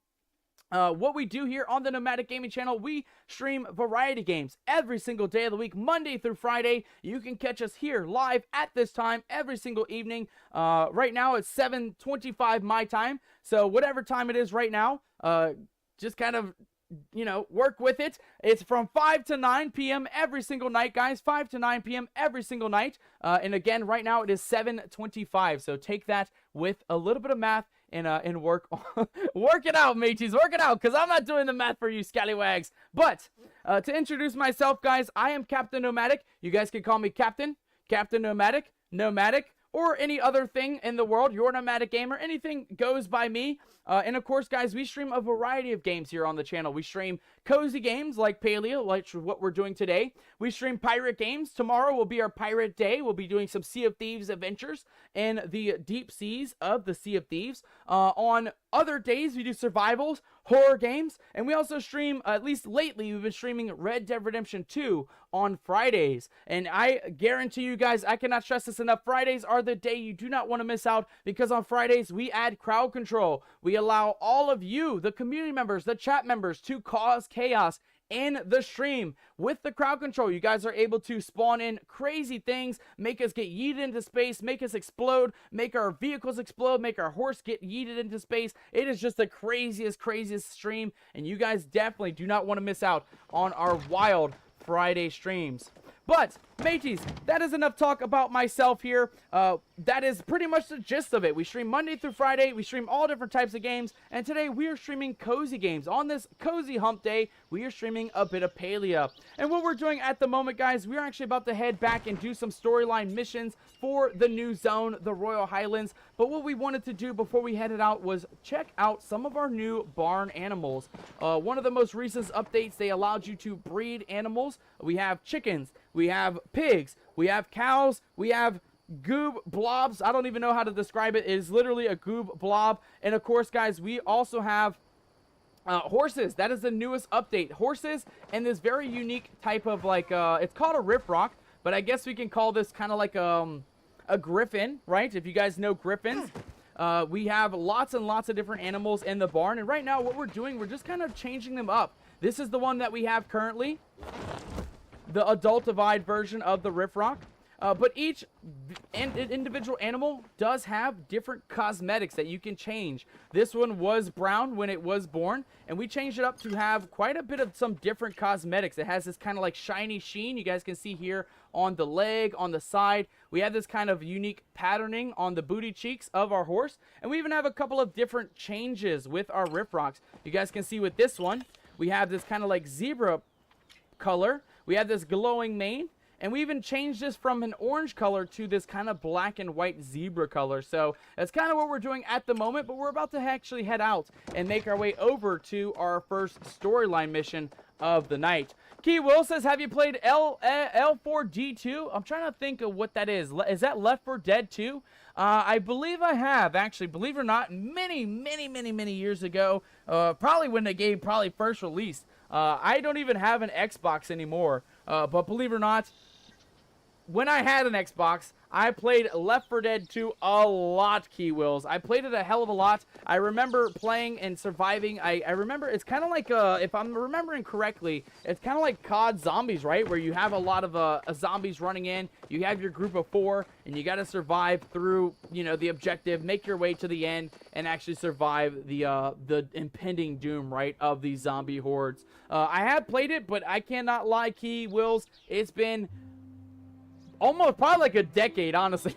What we do here on the Nomadic Gaming channel, we stream variety games every single day of the week, Monday through Friday. You can catch us here live at this time every single evening. Right now it's 7:25 my time, so whatever time it is right now, just kind of, you know, work with it. It's from 5 to 9 p.m. every single night, guys. 5 to 9 p.m. every single night. And again, right now it is 7:25, so take that with a little bit of math and work work it out, mateys. Work it out, because I'm not doing the math for you scallywags. But to introduce myself, guys, I am Captain Nomadic. You guys can call me Captain Nomadic, or any other thing in the world. You're a nomadic gamer. Anything goes by me. And of course, guys, we stream a variety of games here on the channel. We stream cozy games like Palia, like what we're doing today. We stream pirate games. Tomorrow will be our pirate day. We'll be doing some Sea of Thieves adventures in the deep seas of the Sea of Thieves. On other days, we do survivals, horror games, and we also stream, at least lately, we've been streaming Red Dead Redemption 2 on Fridays. And I guarantee you guys, I cannot stress this enough, Fridays are the day you do not want to miss out, because on Fridays, we add crowd control. We allow all of you, the community members, the chat members, to cause chaos in the stream. With the crowd control, you guys are able to spawn in crazy things, make us get yeeted into space, make us explode, make our vehicles explode, make our horse get yeeted into space. It is just the craziest stream, and you guys definitely do not want to miss out on our wild Friday streams. But, mateys, that is enough talk about myself here. That is pretty much the gist of it. We stream Monday through Friday. We stream all different types of games. And today, we are streaming cozy games. On this cozy hump day, we are streaming a bit of Palia. And what we're doing at the moment, guys, we're actually about to head back and do some storyline missions for the new zone, the Royal Highlands. But what we wanted to do before we headed out was check out some of our new barn animals. One of the most recent updates, they allowed you to breed animals. We have chickens. We have pigs, we have cows, we have goob blobs. I don't even know how to describe it. It is literally a goob blob. And of course, guys, we also have horses. That is the newest update. Horses and this very unique type of, like, it's called a riff rock, but I guess we can call this kind of like a griffin, right? If you guys know griffins. We have lots and lots of different animals in the barn. And right now, what we're doing, we're just kind of changing them up. This is the one that we have currently, the adult divide version of the riff rock. But each individual animal does have different cosmetics that you can change. This one was brown when it was born, and we changed it up to have quite a bit of some different cosmetics. It has this kind of like shiny sheen. You guys can see here on the leg, on the side. We have this kind of unique patterning on the booty cheeks of our horse. And we even have a couple of different changes with our riff rocks. You guys can see with this one, we have this kind of like zebra color. We have this glowing mane, and we even changed this from an orange color to this kind of black and white zebra color. So that's kind of what we're doing at the moment, but we're about to actually head out and make our way over to our first storyline mission of the night. Key Will says, have you played L4D2? I'm trying to think of what that is. Is that Left 4 Dead 2? I believe I have, actually. Believe it or not, many years ago. Probably when the game probably first released. I don't even have an Xbox anymore. But believe it or not, when I had an Xbox, I played Left 4 Dead 2 a lot, Key Wills. I played it a hell of a lot. I remember playing and surviving. I remember it's kind of like, if I'm remembering correctly, it's kind of like COD Zombies, right? Where you have a lot of zombies running in. You have your group of 4, and you got to survive through, you know, the objective, make your way to the end, and actually survive the impending doom, right, of these zombie hordes. I have played it, but I cannot lie, Key Wills. It's been probably like a decade, honestly.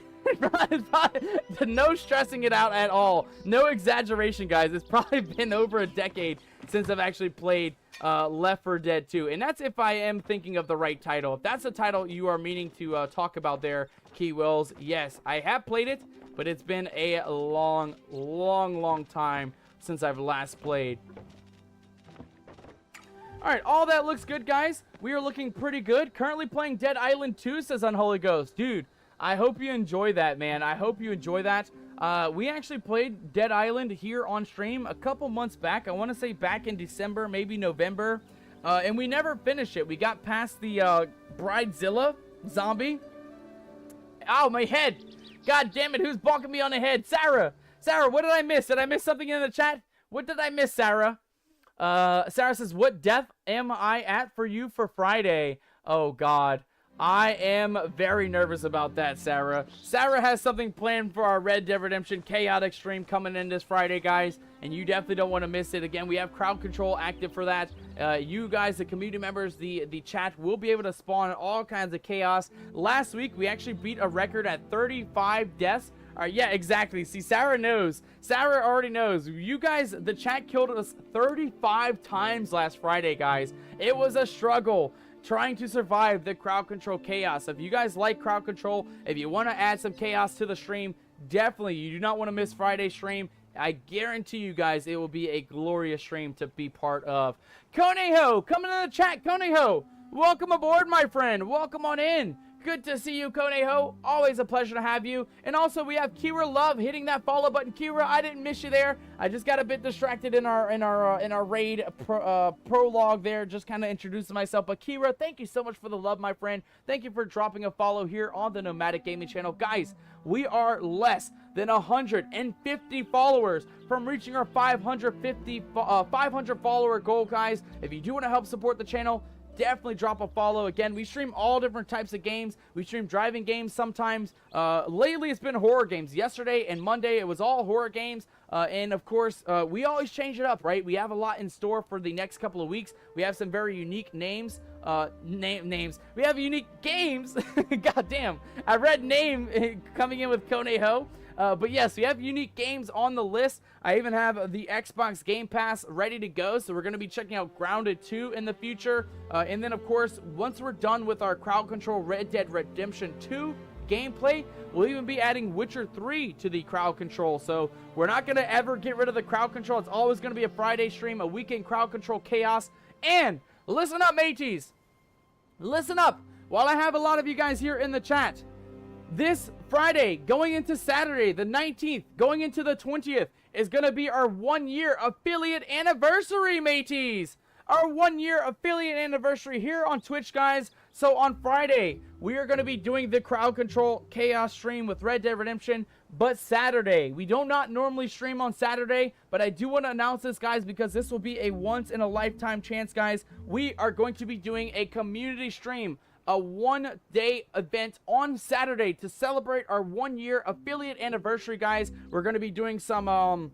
No stressing it out at all. No exaggeration, guys. It's probably been over a decade since I've actually played Left 4 Dead 2. And that's if I am thinking of the right title. If that's the title you are meaning to talk about there, Key Wills, yes, I have played it, but it's been a long time since I've last played. Alright, all that looks good, guys. We are looking pretty good. Currently playing Dead Island 2, says Unholy Ghost. Dude, I hope you enjoy that, man. I hope you enjoy that. We actually played Dead Island here on stream a couple months back. I want to say back in December, maybe November. And we never finished it. We got past the Bridezilla zombie. Ow, my head. God damn it, who's bonking me on the head? Sarah! Sarah, what did I miss? Did I miss something in the chat? What did I miss, Sarah? Sarah says, what death am I at for you for Friday? Oh, God. I am very nervous about that, Sarah. Sarah has something planned for our Red Dead Redemption Chaotic stream coming in this Friday, guys, and you definitely don't want to miss it. Again, we have crowd control active for that. You guys, the community members, the chat will be able to spawn all kinds of chaos. Last week, we actually beat a record at 35 deaths. Yeah, exactly. See, Sarah knows. Sarah already knows. You guys, the chat killed us 35 times last Friday, guys. It was a struggle trying to survive the crowd control chaos. If you guys like crowd control, if you want to add some chaos to the stream, definitely, you do not want to miss Friday's stream. I guarantee you guys it will be a glorious stream to be part of. Koneho, coming in the chat. Koneho, welcome aboard, my friend. Welcome on in. Good to see you, Koneho. Always a pleasure to have you. And also, we have Kira Love hitting that follow button. Kira, I didn't miss you there. I just got a bit distracted in our raid prologue there, just kind of introducing myself. But Kira, thank you so much for the love, my friend. Thank you for dropping a follow here on the Nomadic Gaming channel. Guys, we are less than 150 followers from reaching our 500 follower goal, guys. If you do want to help support the channel, definitely drop a follow. Again, we stream all different types of games. We stream driving games sometimes. Lately, it's been horror games. Yesterday and Monday, it was all horror games. And of course, we always change it up, right? We have a lot in store for the next couple of weeks. We have some very unique names. Names. We have unique games. God damn. I read name coming in with Koneho. But yes, we have unique games on the list. I even have the Xbox Game Pass ready to go, so we're going to be checking out Grounded 2 in the future. And then, of course, once we're done with our crowd control Red Dead Redemption 2 gameplay, we'll even be adding Witcher 3 to the crowd control. So we're not going to ever get rid of the crowd control. It's always going to be a Friday stream, a weekend crowd control chaos. And listen up, mateys. Listen up while I have a lot of you guys here in the chat. This Friday, going into Saturday, the 19th, going into the 20th, is going to be our 1-year affiliate anniversary, mateys. Our 1-year affiliate anniversary here on Twitch, guys. So on Friday, we are going to be doing the crowd control chaos stream with Red Dead Redemption, but Saturday. We do not normally stream on Saturday, but I do want to announce this, guys, because this will be a once-in-a-lifetime chance, guys. We are going to be doing a community stream, a 1-day event on Saturday to celebrate our 1-year affiliate anniversary, guys. We're going to be doing some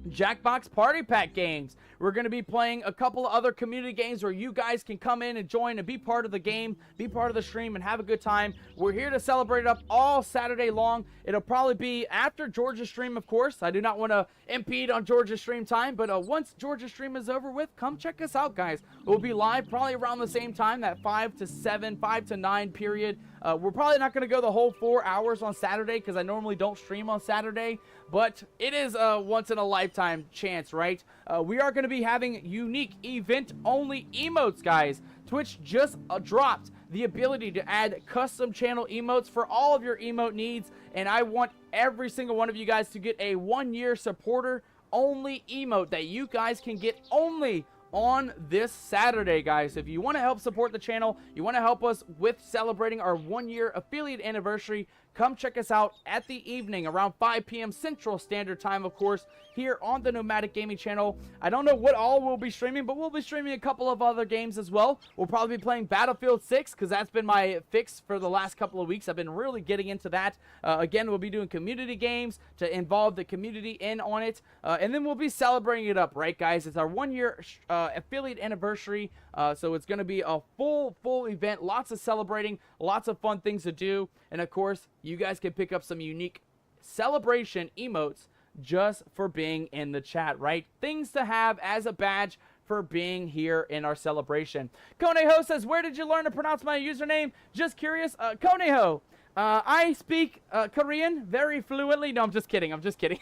Jackbox Party Pack games. We're going to be playing a couple of other community games where you guys can come in and join and be part of the game, be part of the stream, and have a good time. We're here to celebrate it up all Saturday long. It'll probably be after Georgia's stream, of course. I do not want to impede on Georgia's stream time, but once Georgia's stream is over with, come check us out, guys. We'll be live probably around the same time, that 5 to 7, 5 to 9 period. We're probably not going to go the whole 4 hours on Saturday because I normally don't stream on Saturday, but it is a once-in-a-lifetime chance, right? We are going to be having unique event-only emotes, guys, Twitch just dropped the ability to add custom channel emotes for all of your emote needs, and I want every single one of you guys to get a 1-year supporter only emote that you guys can get only on this Saturday, guys. If you want to help support the channel, you want to help us with celebrating our 1-year affiliate anniversary, come check us out at the evening around 5 p.m. Central Standard Time, of course, here on the Nomadic Gaming channel. I don't know what all we'll be streaming, but we'll be streaming a couple of other games as well. We'll probably be playing Battlefield 6 because that's been my fix for the last couple of weeks. I've been really getting into that. Again, we'll be doing community games to involve the community in on it. And then we'll be celebrating it up, right, guys? It's our 1-year affiliate anniversary. So it's going to be a full event. Lots of celebrating, lots of fun things to do. And of course, you guys can pick up some unique celebration emotes just for being in the chat, right? Things to have as a badge for being here in our celebration. Koneho says, where did you learn to pronounce my username? Just curious. Koneho, I speak Korean very fluently. No, I'm just kidding. I'm just kidding.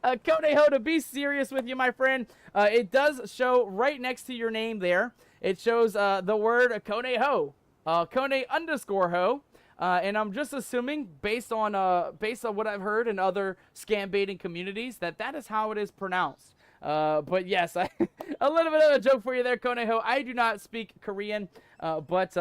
Koneho, to be serious with you, my friend, it does show right next to your name there. It shows the word Koneho, Kone_ho. And I'm just assuming, based on what I've heard in other scam baiting communities, that is how it is pronounced. But yes, a little bit of a joke for you there, Koneho. I do not speak Korean, but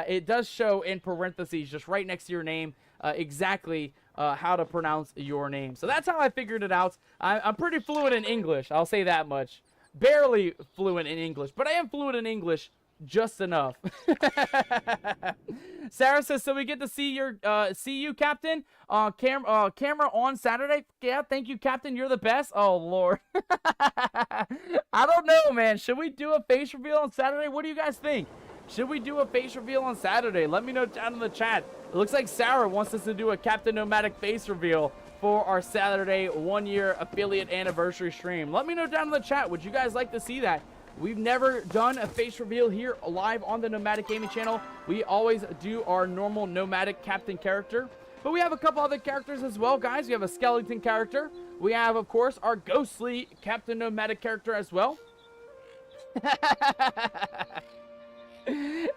it does show in parentheses, just right next to your name, exactly how to pronounce your name. So that's how I figured it out. I'm pretty fluent in English, I'll say that much. Barely fluent in English, but I am fluent in English just enough. Sarah says, so we get to see you, Captain, on camera on Saturday. Yeah, thank you, Captain. You're the best. Oh, Lord. I don't know, man. Should we do a face reveal on Saturday? What do you guys think? Should we do a face reveal on Saturday? Let me know down in the chat. It looks like Sarah wants us to do a Captain Nomadic face reveal for our Saturday 1-year affiliate anniversary stream. Let me know down in the chat. Would you guys like to see that? We've never done a face reveal here live on the Nomadic Gaming channel. We always do our normal Nomadic Captain character. But we have a couple other characters as well, guys. We have a skeleton character. We have, of course, our ghostly Captain Nomadic character as well.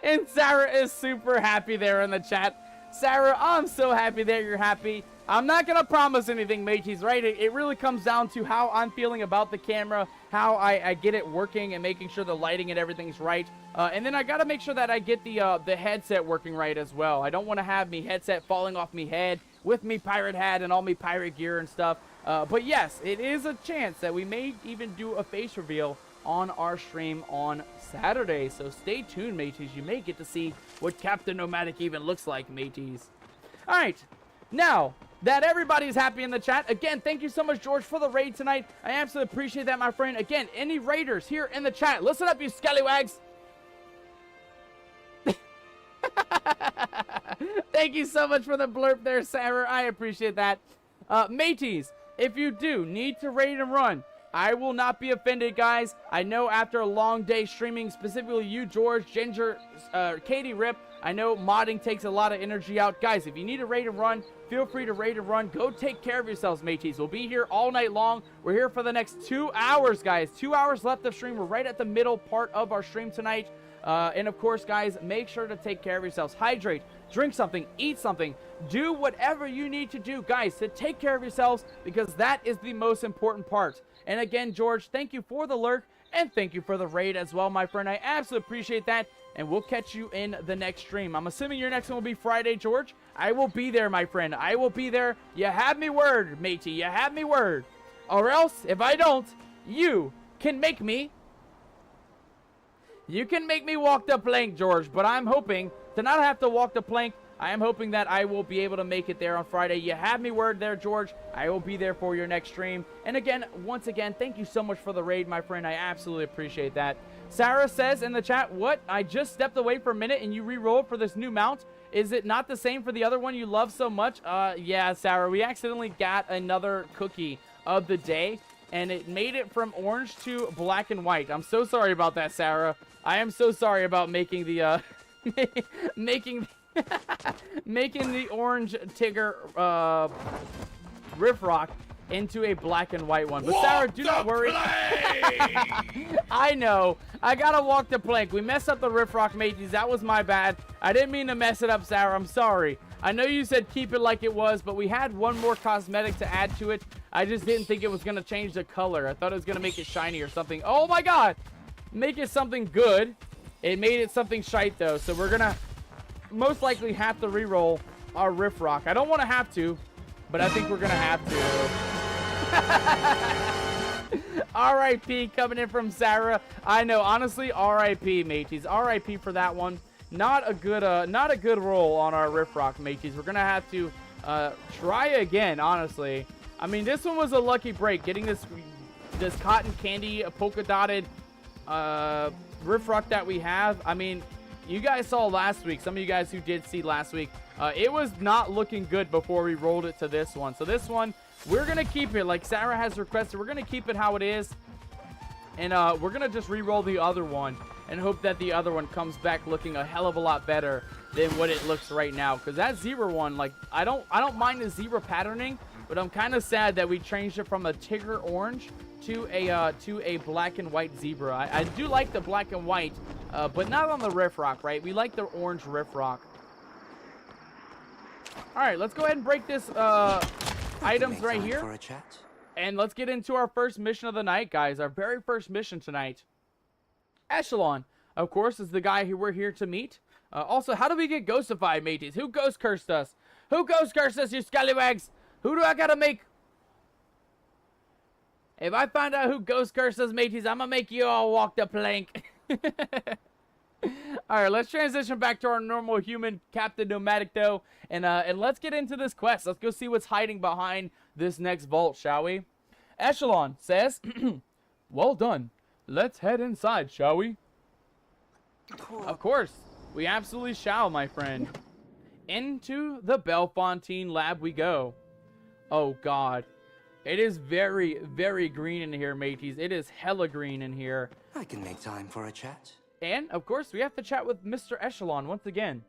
And Sarah is super happy there in the chat. Sarah, I'm so happy that you're happy. I'm not going to promise anything, mateys, right? It really comes down to how I'm feeling about the camera, how I get it working and making sure the lighting and everything's right. And then I got to make sure that I get the headset working right as well. I don't want to have me headset falling off me head with me pirate hat and all me pirate gear and stuff. But yes, it is a chance that we may even do a face reveal on our stream on Saturday. So stay tuned, mateys. You may get to see what Captain Nomadic even looks like, mateys. All right, now that everybody's happy in the chat, again, thank you so much, George, for the raid tonight. I absolutely appreciate that, my friend. Again, any raiders here in the chat, listen up, you scallywags. Thank you so much for the blurb there, Sarah. I appreciate that. Mateys, if you do need to raid and run, I will not be offended, guys. I know after a long day streaming, specifically you, George, Ginger, Katie, Rip, I know modding takes a lot of energy out. Guys, if you need a raid and run, feel free to raid and run. Go take care of yourselves, mateys. We'll be here all night long. We're here for the next 2 hours, guys. 2 hours left of stream. We're right at the middle part of our stream tonight. And of course, guys, make sure to take care of yourselves. Hydrate, drink something, eat something, do whatever you need to do, guys, to take care of yourselves, because that is the most important part. And again, George, thank you for the lurk, and thank you for the raid as well, my friend. I absolutely appreciate that, and we'll catch you in the next stream. I'm assuming your next one will be Friday, George. I will be there, my friend. I will be there. You have me word, matey. You have me word. Or else, if I don't, you can make me walk the plank, George, but I'm hoping to not have to walk the plank. I am hoping that I will be able to make it there on Friday. You have me word there, George. I will be there for your next stream. And again, once again, thank you so much for the raid, my friend. I absolutely appreciate that. Sarah says in the chat, what? I just stepped away for a minute and you re-rolled for this new mount? Is it not the same for the other one you love so much? Yeah, Sarah, we accidentally got another cookie of the day, and it made it from orange to black and white. I'm so sorry about that, Sarah. I am so sorry about making the making the orange Tigger Riff Rock into a black and white one. But Sarah, do not worry. I know. I gotta walk the plank. We messed up the Rift Rock, mateys. That was my bad. I didn't mean to mess it up, Sarah. I'm sorry. I know you said keep it like it was, but we had one more cosmetic to add to it. I just didn't think it was gonna change the color. I thought it was gonna make it shiny or something. Oh my god! Make it something good. It made it something shite though, so we're gonna most likely have to re-roll our Rift Rock. I don't want to have to, but I think we're gonna have to. R.I.P. coming in from Sarah. I know, honestly, R.I.P. mateys. R.I.P. for that one. Not a good roll on our Rift Rock, mateys. We're gonna have to try again, honestly. I mean, this one was a lucky break, getting this cotton candy polka dotted Rift Rock that we have. I mean, you guys saw last week. Some of you guys who did see last week, it was not looking good before we rolled it to this one. So this one, we're gonna keep it like Sarah has requested. We're gonna keep it how it is, and we're gonna just re-roll the other one and hope that the other one comes back looking a hell of a lot better than what it looks right now. Because that zebra one, like, I don't mind the zebra patterning, but I'm kind of sad that we changed it from a Tigger orange to a black and white zebra. I do like the black and white, but not on the Rift Rock, right? We like the orange Rift Rock. All right, let's go ahead and break this items right here, for a chat. and let's get into our first mission of the night, guys. Our very first mission tonight. Echelon, of course, is the guy who we're here to meet. Also, how do we get ghostified, mateys? Who ghost cursed us? Who ghost cursed us, you scallywags? Who do I gotta make? If I find out who ghost cursed us, mateys, I'm gonna make you all walk the plank. Alright, let's transition back to our normal human Captain Nomadic, though. And let's get into this quest. Let's go see what's hiding behind this next vault, shall we? Echelon says, well done. Let's head inside, shall we? Of course. We absolutely shall, my friend. Into the Bellefontaine lab we go. Oh, God. It is very, very green in here, mateys. It is hella green in here. I can make time for a chat. And, of course, we have to chat with Mr. Echelon once again.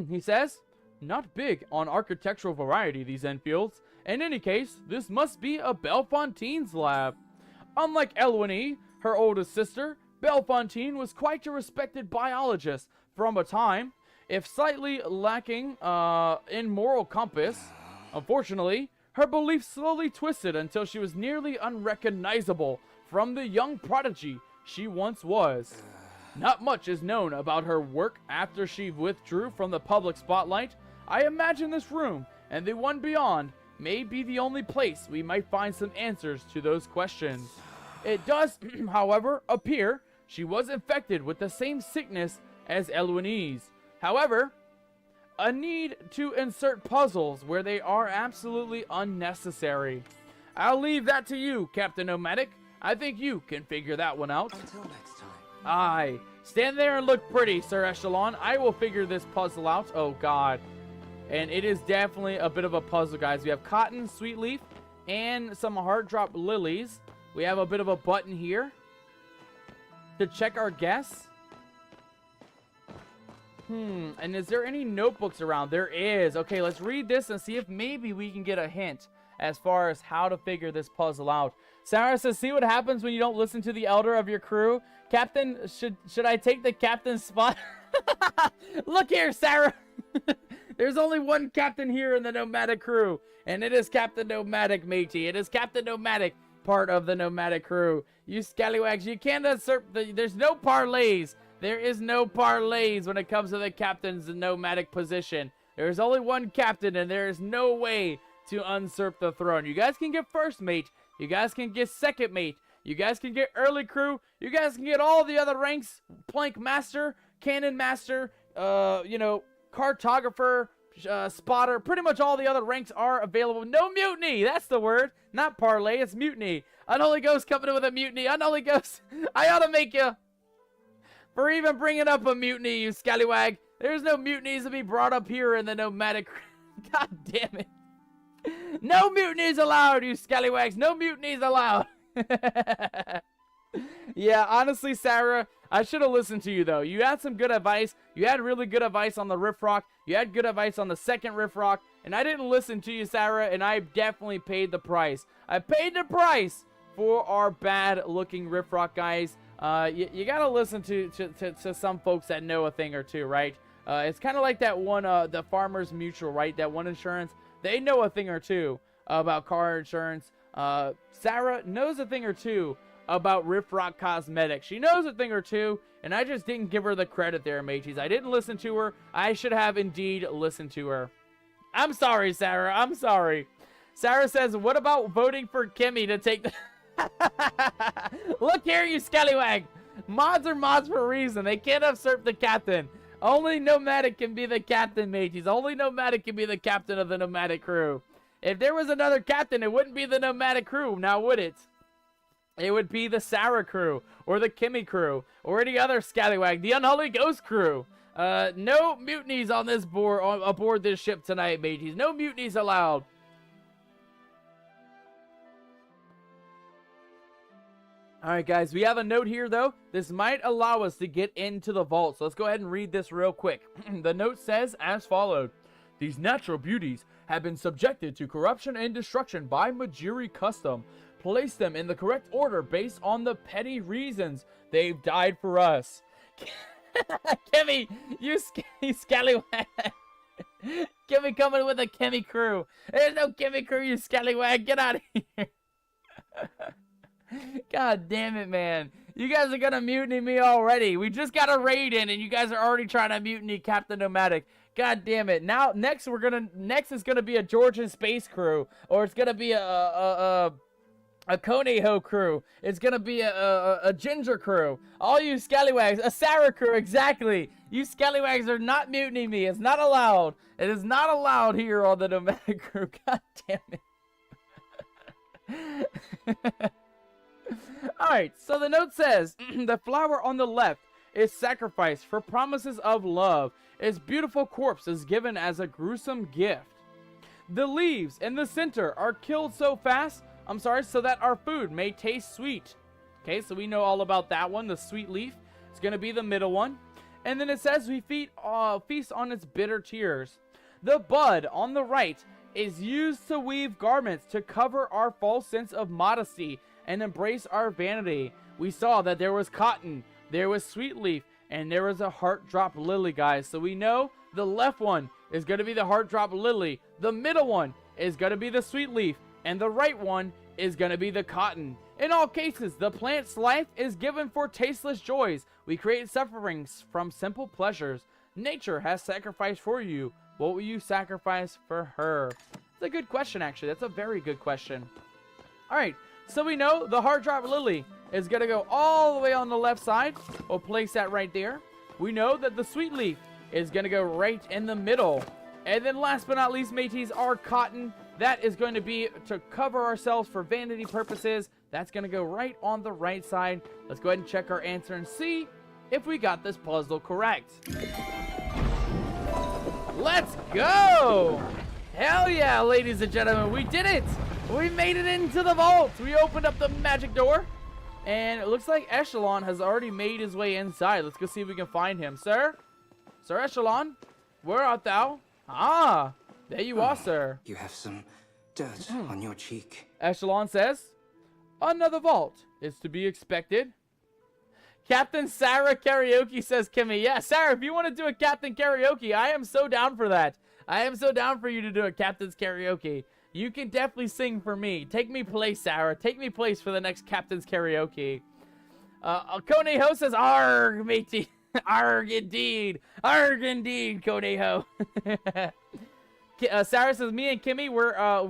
He says, not big on architectural variety, these Enfields. In any case, this must be a Bellefontaine's lab. Unlike Eloise, her oldest sister, Bellefontaine was quite a respected biologist from a time, if slightly lacking in moral compass. Unfortunately, her beliefs slowly twisted until she was nearly unrecognizable from the young prodigy she once was. Not much is known about her work after she withdrew from the public spotlight. I imagine this room and the one beyond may be the only place we might find some answers to those questions. It does, however, appear she was infected with the same sickness as Eloise. However, a need to insert puzzles where they are absolutely unnecessary. I'll leave that to you, Captain Nomadic. I think you can figure that one out. Until next time. Aye. Stand there and look pretty, Sir Echelon. I will figure this puzzle out. Oh, God. And it is definitely a bit of a puzzle, guys. We have cotton, sweet leaf, and some heart drop lilies. We have a bit of a button here to check our guess. And is there any notebooks around? There is. Okay, let's read this and see if maybe we can get a hint as far as how to figure this puzzle out. Sarah says, see what happens when you don't listen to the elder of your crew? Captain, should I take the captain's spot? Look here, Sarah. There's only one captain here in the Nomadic crew, and it is Captain Nomadic, matey. It is Captain Nomadic, part of the Nomadic crew. You scallywags, you can't usurp there's no parlays. There is no parlays when it comes to the captain's Nomadic position. There's only one captain, and there is no way to usurp the throne. You guys can get first mate. You guys can get second mate. You guys can get early crew. You guys can get all the other ranks. Plank master, cannon master, cartographer, spotter. Pretty much all the other ranks are available. No mutiny. That's the word. Not parlay. It's mutiny. Unholy Ghost coming in with a mutiny. Unholy Ghost. I ought to make you. For even bringing up a mutiny, you scallywag. There's no mutinies to be brought up here in the Nomadic. God damn it. No mutinies allowed, you scallywags. No mutinies allowed. Yeah, honestly, Sarah, I should have listened to you, though. You had some good advice. You had really good advice on the Rift Rock. You had good advice on the second Rift Rock. And I didn't listen to you, Sarah, and I definitely paid the price. I paid the price for our bad-looking Rift Rock, guys. You gotta listen to some folks that know a thing or two, right? It's kind of like that one, the Farmers Mutual, right? That one insurance. They know a thing or two about car insurance. Sarah knows a thing or two about Rift Rock Cosmetics. She knows a thing or two, and I just didn't give her the credit there, mateys. I didn't listen to her. I should have indeed listened to her. I'm sorry, Sarah. I'm sorry. Sarah says, what about voting for Kimmy to take the... Look here, you scallywag. Mods are mods for a reason. They can't usurp the captain. Only Nomadic can be the captain, mateys. Only Nomadic can be the captain of the Nomadic crew. If there was another captain, it wouldn't be the Nomadic crew, now would it? It would be the Sarah crew, or the Kimmy crew, or any other scallywag, the Unholy Ghost crew. No mutinies on this aboard this ship tonight, mateys. No mutinies allowed. Alright, guys, we have a note here, though. This might allow us to get into the vault, so let's go ahead and read this real quick. The note says as followed. These natural beauties have been subjected to corruption and destruction by Majiri Custom. Place them in the correct order based on the petty reasons they've died for us. Kimmy, you scallywag. Kimmy coming with a Kimmy crew. There's no Kimmy crew, you scallywag. Get out of here. God damn it, man. You guys are gonna mutiny me already. We just got a raid in and you guys are already trying to mutiny Captain Nomadic. God damn it. Now next is gonna be a Georgian space crew, or it's gonna be a Koneho crew. It's gonna be a Ginger crew. All you scallywags, a Sarah crew, exactly. You scallywags are not mutinying me. It's not allowed. It is not allowed here on the Nomadic crew. God damn it. Alright, so the note says, the flower on the left is sacrificed for promises of love. Its beautiful corpse is given as a gruesome gift. The leaves in the center are killed so that our food may taste sweet. Okay, so we know all about that one. The sweet leaf is going to be the middle one. And then it says we feast on its bitter tears. The bud on the right is used to weave garments to cover our false sense of modesty and embrace our vanity. We saw that there was cotton, there was sweet leaf, and there was a heart drop lily, guys. So we know the left one is going to be the heart drop lily. The middle one is going to be the sweet leaf. And the right one is going to be the cotton. In all cases, the plant's life is given for tasteless joys. We create sufferings from simple pleasures. Nature has sacrificed for you. What will you sacrifice for her? That's a good question, actually. That's a very good question. Alright, so we know the heart drop lily is going to go all the way on the left side. We'll place that right there. We know that the sweet leaf is going to go right in the middle. And then last but not least, mateys, our cotton. That is going to be to cover ourselves for vanity purposes. That's going to go right on the right side. Let's go ahead and check our answer and see if we got this puzzle correct. Let's go! Hell yeah, ladies and gentlemen, we did it! We made it into the vault! We opened up the magic door, and it looks like Echelon has already made his way inside. Let's go see if we can find him. Sir? Sir Echelon? Where art thou? Ah! There you are, sir. You have some dirt on your cheek. Echelon says, another vault is to be expected. Captain Sarah Karaoke, says Kimmy. Yeah, Sarah, if you want to do a Captain Karaoke, I am so down for that. I am so down for you to do a Captain's Karaoke. You can definitely sing for me. Take me place, Sarah. Take me place for the next Captain's Karaoke. Koneho says, arg, matey. Arg, indeed. Arg, indeed, Koneho. Sarah says, me and Kimmy,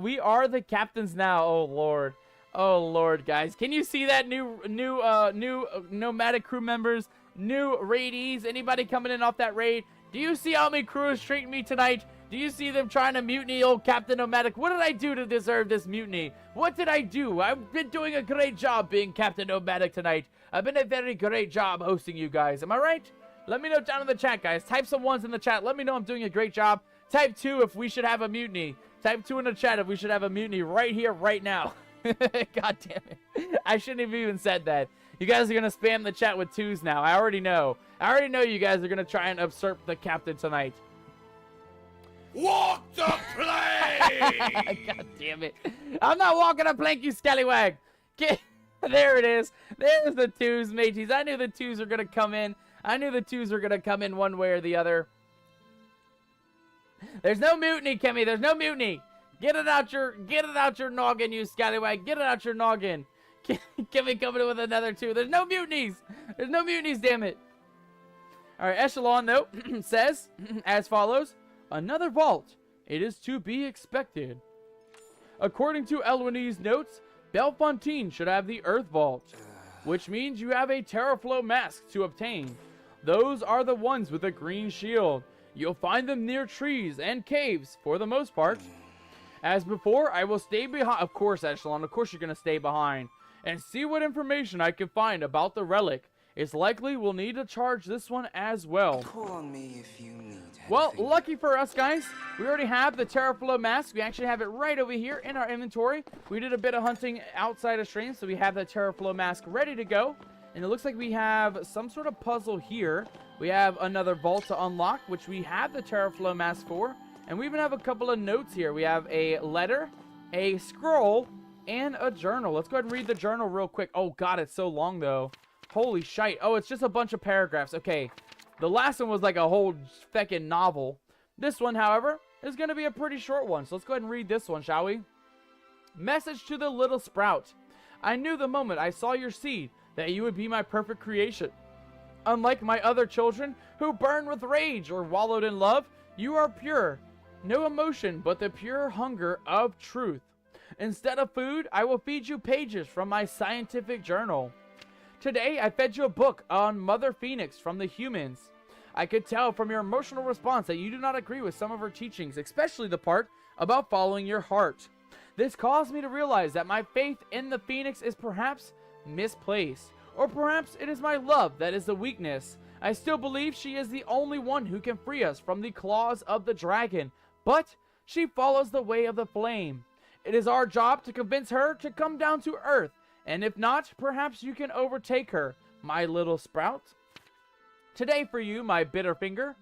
we are the captains now. Oh, Lord. Oh, Lord, guys. Can you see that new Nomadic crew members? New raidees? Anybody coming in off that raid? Do you see how many crews treating me tonight? Do you see them trying to mutiny old Captain Nomadic? What did I do to deserve this mutiny? What did I do? I've been doing a great job being Captain Nomadic tonight. I've been a very great job hosting you guys. Am I right? Let me know down in the chat, guys. Type some ones in the chat. Let me know I'm doing a great job. Type 2 if we should have a mutiny. Type 2 in the chat if we should have a mutiny right here, right now. God damn it. I shouldn't have even said that. You guys are going to spam the chat with 2s now. I already know. I already know you guys are going to try and usurp the captain tonight. Walk the plank! God damn it. I'm not walking a plank, you scallywag. There it is. There's the 2s, mateys. I knew the 2s were going to come in. I knew the 2s were going to come in one way or the other. There's no mutiny, Kimmy. There's no mutiny. Get it out your noggin, you scallywag. Get it out your noggin. Kimmy coming in with another 2. There's no mutinies. There's no mutinies, damn it. All right, Echelon note says as follows. Another vault. It is to be expected. According to Elwini's notes, Bellefontaine should have the Earth Vault, which means you have a Terraflow mask to obtain. Those are the ones with a green shield. You'll find them near trees and caves for the most part. As before, I will stay behind. Of course, Echelon, of course you're going to stay behind. And see what information I can find about the relic. It's likely we'll need to charge this one as well. Call on me if you need Well, anything. lucky for us, guys, we already have the Terraflow mask. We actually have it right over here in our inventory. We did a bit of hunting outside of stream, so we have the Terraflow mask ready to go. And it looks like we have some sort of puzzle here. We have another vault to unlock, which we have the Terraflow mask for. And we even have a couple of notes here. We have a letter, a scroll, and a journal. Let's go ahead and read the journal real quick. Oh, God, it's so long, though. Holy shite. Oh, it's just a bunch of paragraphs. Okay. The last one was like a whole feckin' novel. This one, however, is going to be a pretty short one. So let's go ahead and read this one, shall we? Message to the little sprout. I knew the moment I saw your seed that you would be my perfect creation. Unlike my other children who burned with rage or wallowed in love, you are pure. No emotion but the pure hunger of truth. Instead of food, I will feed you pages from my scientific journal. Today, I fed you a book on Mother Phoenix from the humans. I could tell from your emotional response that you do not agree with some of her teachings, especially the part about following your heart. This caused me to realize that my faith in the Phoenix is perhaps misplaced, or perhaps it is my love that is the weakness. I still believe she is the only one who can free us from the claws of the dragon, but she follows the way of the flame. It is our job to convince her to come down to earth, and if not, perhaps you can overtake her, my little sprout. Today for you, my bitter finger.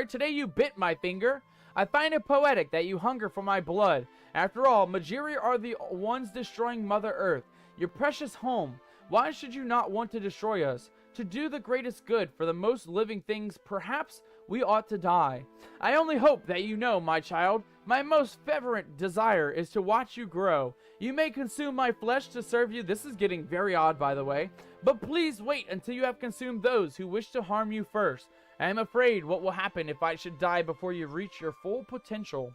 Today you bit my finger. I find it poetic that you hunger for my blood. After all, Majiri are the ones destroying Mother Earth, your precious home. Why should you not want to destroy us? To do the greatest good for the most living things, perhaps we ought to die. I only hope that you know, my child, my most fervent desire is to watch you grow. You may consume my flesh to serve you. This is getting very odd, by the way. But please wait until you have consumed those who wish to harm you first. I am afraid what will happen if I should die before you reach your full potential.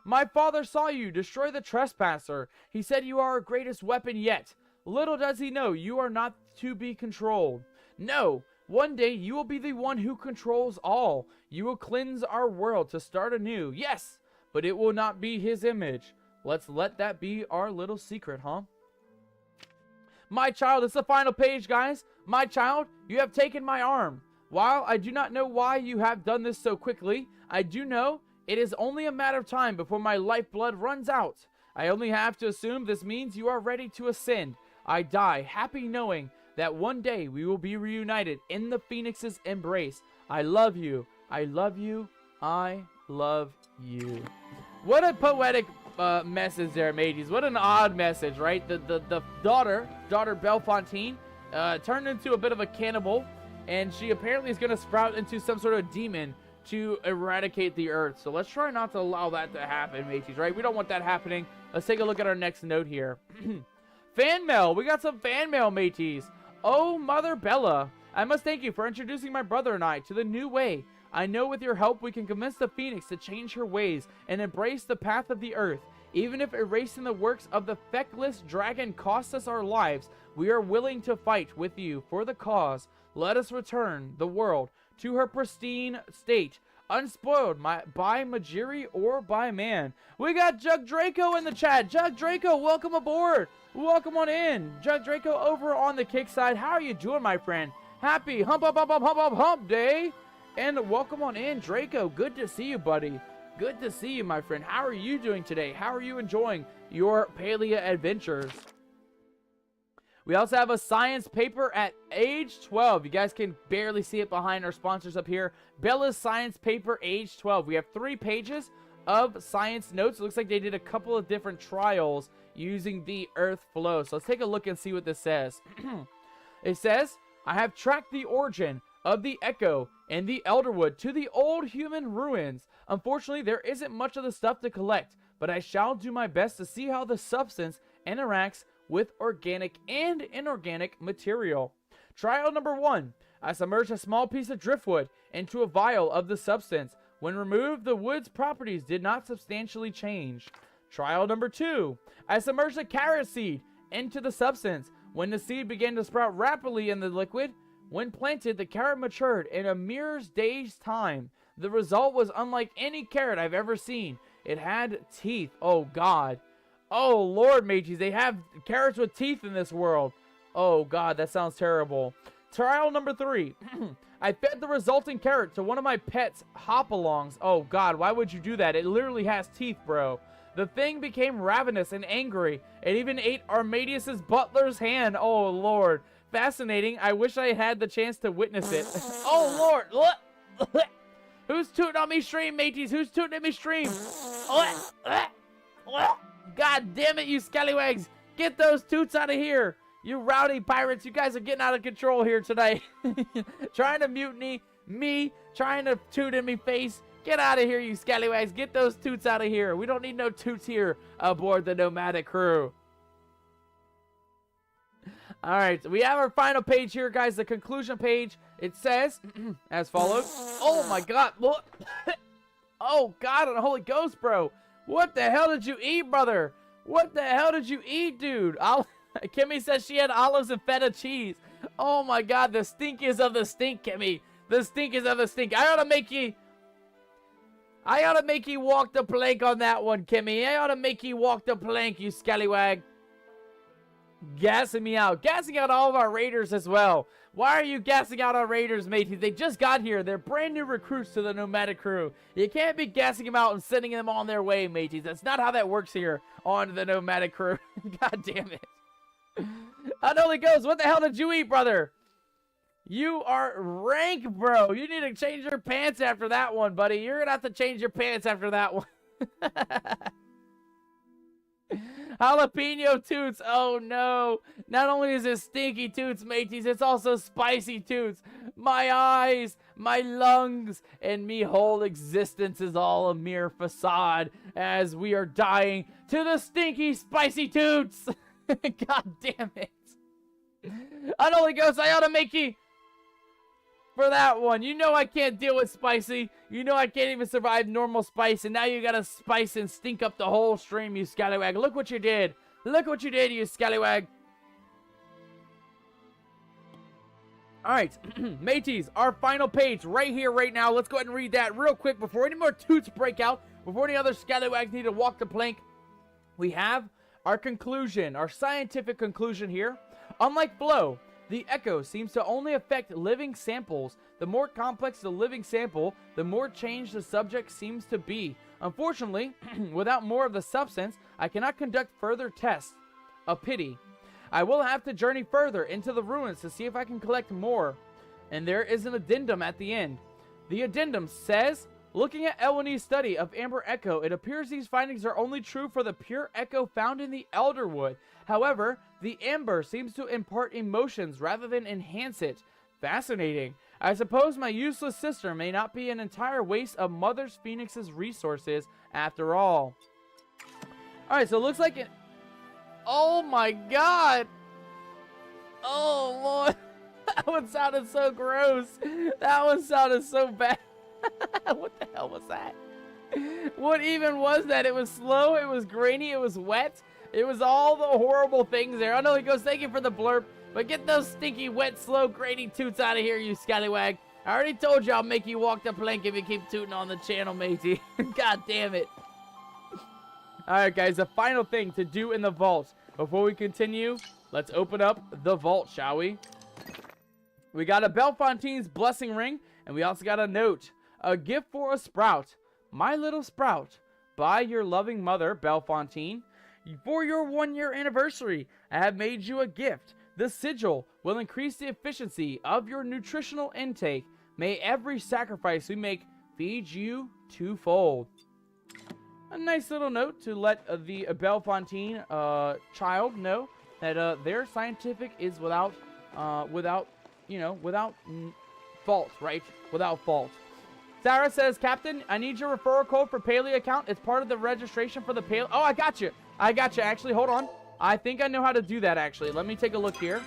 My father saw you destroy the trespasser. He said you are our greatest weapon yet. Little does he know you are not to be controlled. No, one day you will be the one who controls all. You will cleanse our world to start anew. Yes, but it will not be his image. Let's let that be our little secret, huh? My child, it's the final page, guys. My child, you have taken my arm. While I do not know why you have done this so quickly, I do know it is only a matter of time before my lifeblood runs out. I only have to assume this means you are ready to ascend. I die happy knowing that one day we will be reunited in the Phoenix's embrace. I love you. I love you. I love you. What a poetic message there, mateys. What an odd message, right? The daughter Bellefontaine, turned into a bit of a cannibal, and she apparently is going to sprout into some sort of demon to eradicate the earth. So let's try not to allow that to happen, mateys, right? We don't want that happening. Let's take a look at our next note here. Fan mail. We got some fan mail, mateys. Oh, Mother Bella, I must thank you for introducing my brother and I to the new way. I know with your help we can convince the Phoenix to change her ways and embrace the path of the earth. Even if erasing the works of the feckless dragon costs us our lives, we are willing to fight with you for the cause. Let us return the world to her pristine state, unspoiled by Majiri or by man. We got Jug Draco in the chat. Jug Draco, welcome aboard. Welcome on in. Jug Draco over on the kick side. How are you doing, my friend? Happy hump day. And welcome on in, Draco. Good to see you, buddy. Good to see you, my friend. How are you doing today? How are you enjoying your Palia adventures? We also have a science paper at age 12. You guys can barely see it behind our sponsors up here. Bella's science paper, age 12. We have 3 pages of science notes. It looks like they did a couple of different trials using the earth flow. So let's take a look and see what this says. It says, I have tracked the origin of the echo and the elderwood to the old human ruins. Unfortunately, there isn't much of the stuff to collect, but I shall do my best to see how the substance interacts with organic and inorganic material. Trial number 1. I submerged a small piece of driftwood into a vial of the substance. When removed, the wood's properties did not substantially change. Trial number 2. I submerged a carrot seed into the substance. When the seed began to sprout rapidly in the liquid, when planted, the carrot matured in a mere day's time. The result was unlike any carrot I've ever seen. It had teeth. Oh, God. Oh, Lord, mateys, they have carrots with teeth in this world. Oh, God, that sounds terrible. Trial number 3. I fed the resulting carrot to one of my pets' hop-alongs. Oh, God, why would you do that? It literally has teeth, bro. The thing became ravenous and angry. It even ate Armadius's butler's hand. Oh, Lord. Fascinating. I wish I had the chance to witness it. Oh, Lord. Who's tooting on me stream, mateys? Who's tooting at me stream? God damn it, you scallywags. Get those toots out of here. You rowdy pirates. You guys are getting out of control here tonight. Trying to mutiny me. Trying to toot in me face. Get out of here, you scallywags. Get those toots out of here. We don't need no toots here aboard the nomadic crew. Alright, we have our final page here, guys. The conclusion page. It says, as follows. Oh, my God. Oh, God and the Holy Ghost, bro. What the hell did you eat, brother? What the hell did you eat, dude? Kimmy says she had olives and feta cheese. Oh, my God. The stinkiest of the stink, Kimmy. The stinkiest of the stink. I ought to make you walk the plank on that one, Kimmy. I ought to make you walk the plank, you scallywag. Gassing me out. Gassing out all of our raiders as well. Why are you gassing out our raiders, matey? They just got here. They're brand new recruits to the nomadic crew. You can't be gassing them out and sending them on their way, matey. That's not how that works here on the nomadic crew. God damn it. Unholy Ghost, what the hell did you eat, brother? You are rank, bro. You need to change your pants after that one, buddy. You're going to have to change your pants after that one. Jalapeno toots. Oh, no. Not only is it stinky toots, mateys, it's also spicy toots. My eyes, my lungs, and me whole existence is all a mere facade as we are dying to the stinky, spicy toots. God damn it. Unholy Ghost, I ought to make you... For that one, you know I can't deal with spicy. You know I can't even survive normal spice, and now you gotta spice and stink up the whole stream, you scallywag. Look what you did. Look what you did, you scallywag. Alright, mateys, our final page right here, right now. Let's go ahead and read that real quick before any more toots break out, before any other scallywags need to walk the plank. We have our conclusion, our scientific conclusion here. Unlike flow, the echo seems to only affect living samples. The more complex the living sample, the more changed the subject seems to be. Unfortunately, without more of the substance, I cannot conduct further tests. A pity. I will have to journey further into the ruins to see if I can collect more. And there is an addendum at the end. The addendum says, looking at Elwini's study of Amber Echo, it appears these findings are only true for the pure echo found in the Elderwood. However, the amber seems to impart emotions rather than enhance it. Fascinating. I suppose my useless sister may not be an entire waste of Mother Phoenix's resources after all. Alright, so it looks like it... Oh my god! Oh lord! That one sounded so gross! That one sounded so bad! What the hell was that? What even was that? It was slow, it was grainy, it was wet. It was all the horrible things there. I know he goes, thank you for the blurb, but get those stinky, wet, slow, grainy toots out of here, you scallywag. I already told you I'll make you walk the plank if you keep tooting on the channel, matey. God damn it. Alright, guys, the final thing to do in the vault. Before we continue, let's open up the vault, shall we? We got a Bellefontine's blessing ring, and we also got a note. A gift for a sprout. My little sprout. By your loving mother, Bellefontine. For your 1-year anniversary, I have made you a gift. The sigil will increase the efficiency of your nutritional intake. May every sacrifice we make feed you twofold. A nice little note to let the Bellefontaine child know that their scientific is without fault, right? Without fault. Sarah says, Captain, I need your referral code for Palia account. It's part of the registration for the Palia. Oh, I got you. Actually, hold on. I think I know how to do that, actually. Let me take a look here.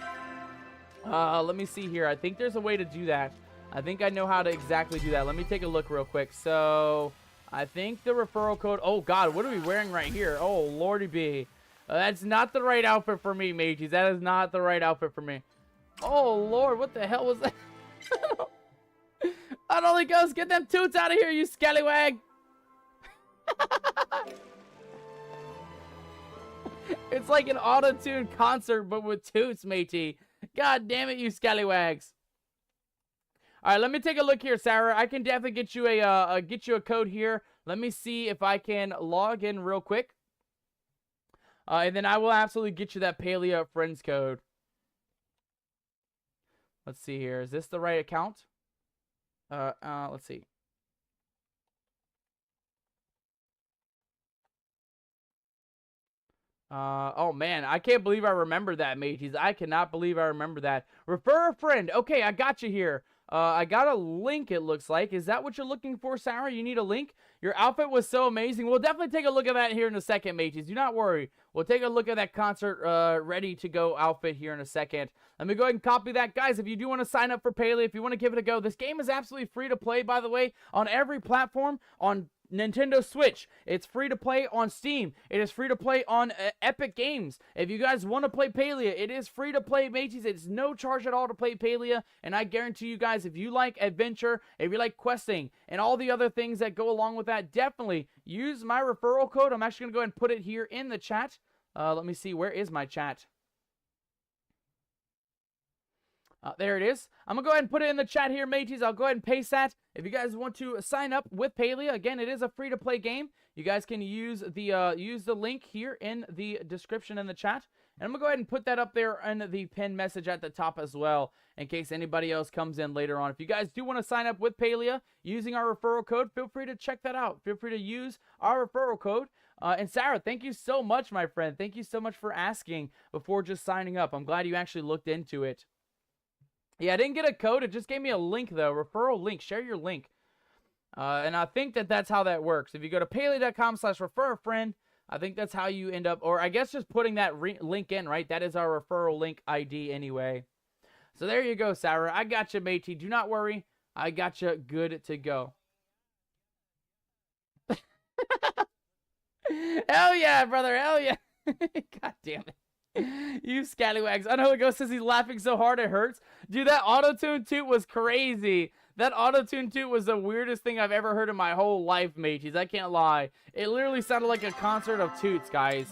Let me see here. I think there's a way to do that. I think I know how to exactly do that. Let me take a look real quick. So, I think the referral code... Oh, God, what are we wearing right here? Oh, lordy be. That's not the right outfit for me, mateys. That is not the right outfit for me. Oh, Lord, what the hell was that? Unholy Ghost, get them toots out of here, you scallywag! It's like an auto-tune concert, but with toots, matey. God damn it, you scallywags! All right, let me take a look here, Sarah. I can definitely get you a code here. Let me see if I can log in real quick, and then I will absolutely get you that Palia friends code. Let's see here. Is this the right account? Let's see. Oh man, I can't believe I remember that, mateys. I cannot believe I remember that. Refer a friend. Okay, I got you here. I got a link, it looks like. Is that what you're looking for, Sarah? You need a link? Your outfit was so amazing. We'll definitely take a look at that here in a second, mateys. Do not worry. We'll take a look at that concert ready-to-go outfit here in a second. Let me go ahead and copy that. Guys, if you do want to sign up for Palia, if you want to give it a go, this game is absolutely free to play, by the way, on every platform, on Nintendo Switch. It's free to play on Steam. It is free to play on Epic Games. If you guys want to play Palia, it is free to play, mateys. It's no charge at all to play Palia, and I guarantee you guys, if you like adventure, if you like questing, and all the other things that go along with that, definitely use my referral code. I'm actually going to go ahead and put it here in the chat. Let me see. Where is my chat? There it is. I'm going to go ahead and put it in the chat here, mateys. I'll go ahead and paste that. If you guys want to sign up with Palia, again, it is a free-to-play game. You guys can use the link here in the description in the chat. And I'm going to go ahead and put that up there in the pinned message at the top as well, in case anybody else comes in later on. If you guys do want to sign up with Palia using our referral code, feel free to check that out. Feel free to use our referral code. And Sarah, thank you so much, my friend. Thank you so much for asking before just signing up. I'm glad you actually looked into it. Yeah, I didn't get a code. It just gave me a link, though. Referral link. Share your link. And I think that's how that works. If you go to palia.com/refer a friend, I think that's how you end up, or I guess just putting that link in, right? That is our referral link ID anyway. So there you go, Sarah. I got you, matey. Do not worry. I got you good to go. Hell yeah, brother. Hell yeah. God damn it. You scallywags. I know it goes says he's laughing so hard it hurts. Dude, that auto-tune toot was crazy. That auto-tune toot was the weirdest thing I've ever heard in my whole life, mateys. I can't lie. It literally sounded like a concert of toots, guys.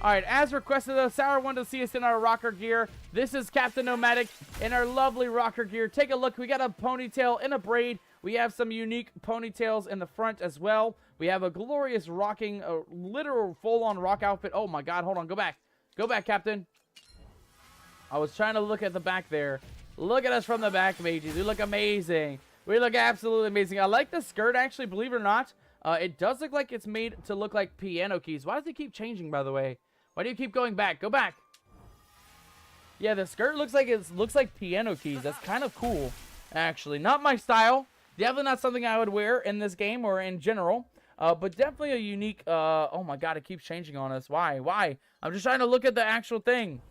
Alright, as requested though, Sarah wanted to see us in our rocker gear. This is Captain Nomadic in our lovely rocker gear. Take a look. We got a ponytail and a braid. We have some unique ponytails in the front as well. We have a glorious rocking, literal full-on rock outfit. Oh my god, hold on. Go back. Go back, Captain. I was trying to look at the back there. Look at us from the back, mateys. We look amazing. We look absolutely amazing. I like the skirt, actually, believe it or not. It does look like it's made to look like piano keys. Why does it keep changing, by the way? Why do you keep going back? Go back. Yeah, the skirt looks like piano keys. That's kind of cool, actually. Not my style. Definitely not something I would wear in this game or in general. But definitely a unique, oh my god, it keeps changing on us. Why? Why? I'm just trying to look at the actual thing.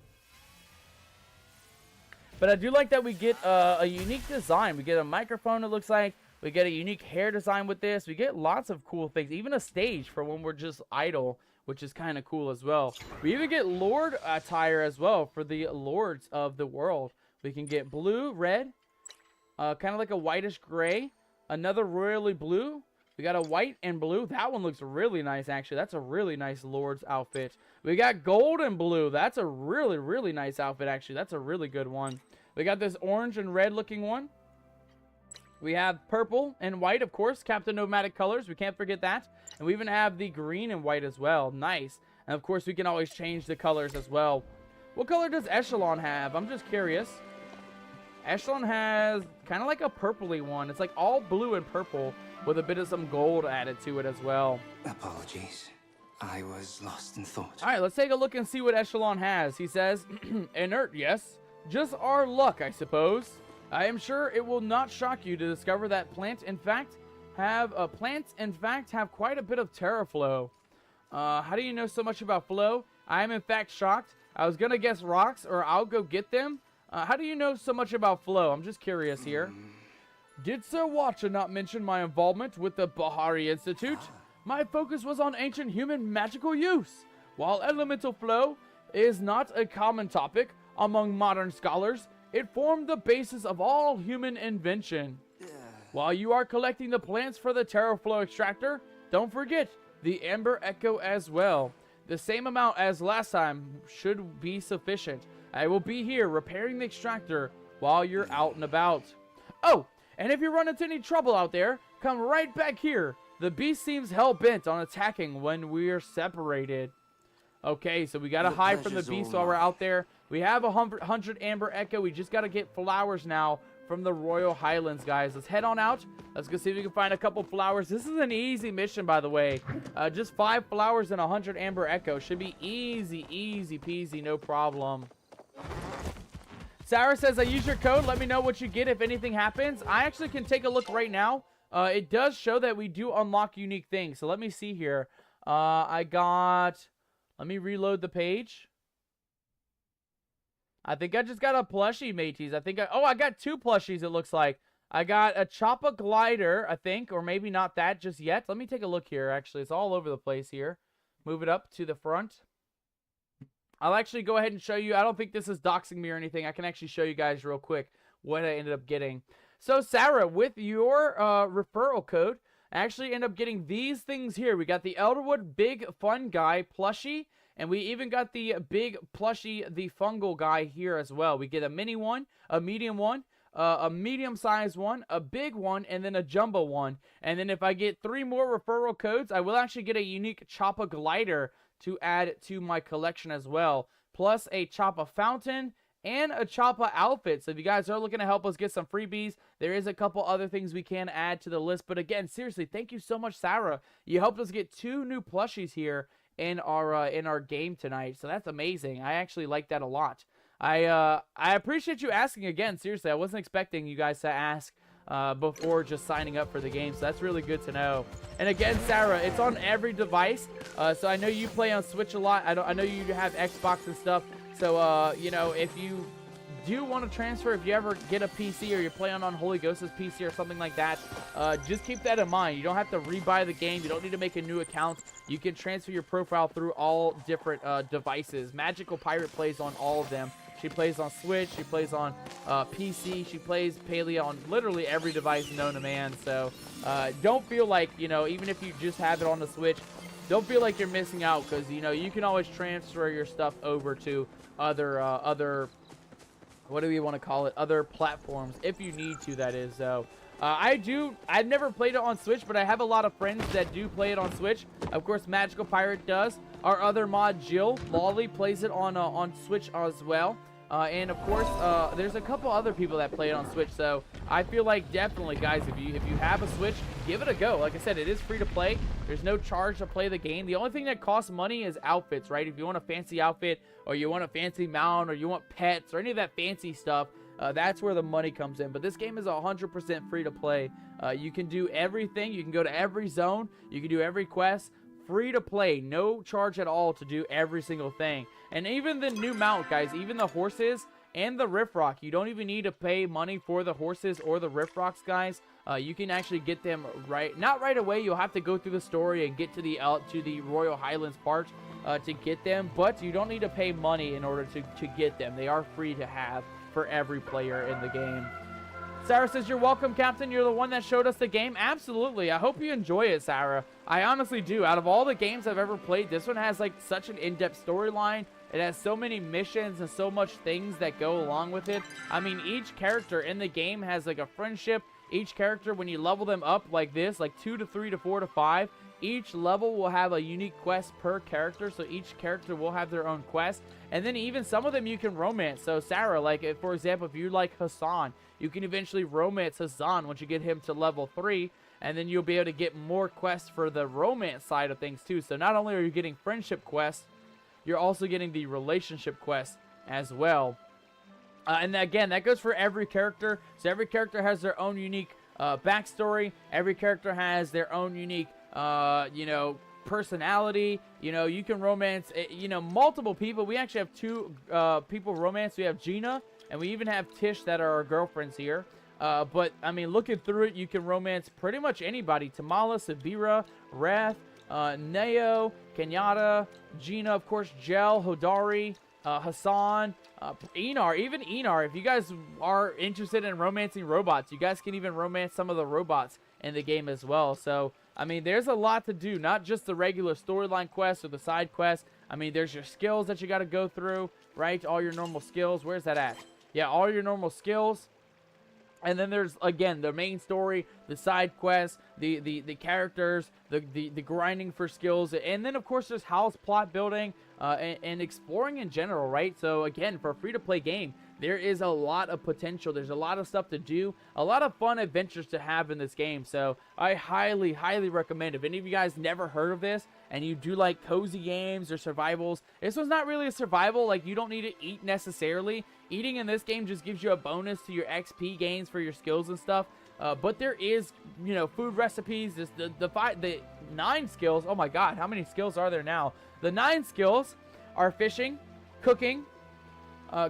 But I do like that we get a unique design. We get a microphone, it looks like. We get a unique hair design with this. We get lots of cool things. Even a stage for when we're just idle, which is kind of cool as well. We even get Lord attire as well for the Lords of the world. We can get blue, red, kind of like a whitish gray. Another royally blue. We got a white and blue. That one looks really nice, actually. That's a really nice Lord's outfit. We got gold and blue. That's a really, really nice outfit, actually. That's a really good one. We got this orange and red looking one. We have purple and white, of course. Captain Nomadic colors. We can't forget that. And we even have the green and white as well. Nice. And, of course, we can always change the colors as well What color does Echelon have? I'm just curious. Echelon has kind of like a purpley one. It's like all blue and purple with a bit of some gold added to it as well. Apologies. I was lost in thought. All right, let's take a look and see what Echelon has. He says, inert, yes. Just our luck, I suppose. I am sure it will not shock you to discover that plants, in fact, have quite a bit of terra flow. How do you know so much about flow? I am in fact shocked. I was gonna guess rocks, or I'll go get them. How do you know so much about flow? I'm just curious here. Did Sir Watcher not mention my involvement with the Bahari Institute? My focus was on ancient human magical use. While elemental flow is not a common topic among modern scholars, it formed the basis of all human invention. While you are collecting the plants for the terra flow extractor, don't forget the Amber Echo as well. The same amount as last time should be sufficient. I will be here repairing the extractor while you're out and about. Oh, and if you run into any trouble out there, come right back here. The beast seems hell-bent on attacking when we're separated. Okay, so we gotta hide from the beast while we're out there. We have 100 Amber Echo. We just gotta get flowers now from the Royal Highlands, guys. Let's head on out. Let's go see if we can find a couple flowers. This is an easy mission, by the way. Just 5 flowers and 100 Amber Echo. Should be easy, easy peasy, no problem. Sarah says, I use your code. Let me know what you get if anything happens. I actually can take a look right now. It does show that we do unlock unique things. So let me see here. Let me reload the page. I think I just got a plushie, mateys. I got 2 plushies, it looks like. I got a Choppa glider, I think, or maybe not that just yet. Let me take a look here, actually. It's all over the place here. Move it up to the front. I'll actually go ahead and show you. I don't think this is doxing me or anything. I can actually show you guys real quick what I ended up getting. So, Sarah, with your referral code, I actually end up getting these things here. We got the Elderwood Big Fun Guy plushie, and we even got the big plushie, the fungal guy here as well. We get a mini one, a medium one, a medium-sized one, a big one, and then a jumbo one. And then if I get 3 more referral codes, I will actually get a unique Choppa glider to add to my collection as well, plus a Choppa fountain and a Choppa outfit. So if you guys are looking to help us get some freebies, there is a couple other things we can add to the list. But again, seriously, thank you so much, Sarah. You helped us get 2 new plushies here in our game tonight, so that's amazing. I actually like that a lot. I appreciate you asking again. Seriously, I wasn't expecting you guys to ask before just signing up for the game, so that's really good to know. And again, Sarah, it's on every device. So I know you play on Switch a lot. I know you have Xbox and stuff. So you know, if you do want to transfer, if you ever get a PC or you're playing on Holy Ghost's PC or something like that, just keep that in mind. You don't have to rebuy the game. You don't need to make a new account. You can transfer your profile through all different devices. Magical Pirate plays on all of them. She plays on Switch. She plays on PC. She plays Palia on literally every device known to man. So don't feel like, you know, even if you just have it on the Switch, don't feel like you're missing out, because, you know, you can always transfer your stuff over to other what do we want to call it, other platforms if you need to, that is. So I've never played it on Switch, but I have a lot of friends that do play it on Switch. Of course, Magical Pirate does. Our other mod, Jill Lawley, plays it on Switch as well. And of course, there's a couple other people that play it on Switch. So I feel like definitely, guys, if you have a Switch, give it a go. Like I said, it is free to play. There's no charge to play the game. The only thing that costs money is outfits, right? If you want a fancy outfit, or you want a fancy mount, or you want pets, or any of that fancy stuff, that's where the money comes in. But this game is 100% free to play. You can do everything. You can go to every zone. You can do every quest. Free to play, no charge at all to do every single thing. And even the new mount, guys, even the horses and the Riffrock, you don't even need to pay money for the horses or the Riffrocks, guys. You can actually get them not right away. You'll have to go through the story and get to the Royal Highlands part to get them, but you don't need to pay money in order to get them. They are free to have for every player in the game. Sarah says, you're welcome, Captain. You're the one that showed us the game. Absolutely. I hope you enjoy it, Sarah. I honestly do. Out of all the games I've ever played, this one has like such an in-depth storyline. It has so many missions and so much things that go along with it. I mean, each character in the game has like a friendship. Each character, when you level them up like this, like 2 to 3 to 4 to 5, Each level will have a unique quest per character, so each character will have their own quest. And then even some of them you can romance. So Sarah, like if, for example, if you like Hassan, you can eventually romance Hassan once you get him to level 3. And then you'll be able to get more quests for the romance side of things too. So not only are you getting friendship quests, you're also getting the relationship quests as well. And again, that goes for every character. So every character has their own unique backstory. Every character has their own unique, you know, personality. You know, you can romance, you know, multiple people. We actually have 2 people romance. We have Gina, and we even have Tish that are our girlfriends here. But, I mean, looking through it, you can romance pretty much anybody. Tamala, Sabira, Wrath, Neo, Kenyatta, Gina, of course, Jel, Hodari, Hassan, Enar, even Enar. If you guys are interested in romancing robots, you guys can even romance some of the robots in the game as well. So, I mean, there's a lot to do, not just the regular storyline quests or the side quests. I mean, there's your skills that you got to go through, right? All your normal skills. Where's that at? Yeah, all your normal skills. And then there's, again, the main story, the side quests, the characters, the grinding for skills. And then, of course, there's house plot building and exploring in general, right? So, again, for a free-to-play game, there is a lot of potential. There's a lot of stuff to do, a lot of fun adventures to have in this game. So, I highly, highly recommend. If any of you guys never heard of this and you do like cozy games or survivals, this one's not really a survival. Like, you don't need to eat necessarily. Eating in this game just gives you a bonus to your XP gains for your skills and stuff. But there is, you know, food recipes. The 9 skills. Oh my God, how many skills are there now? The 9 skills are fishing, cooking,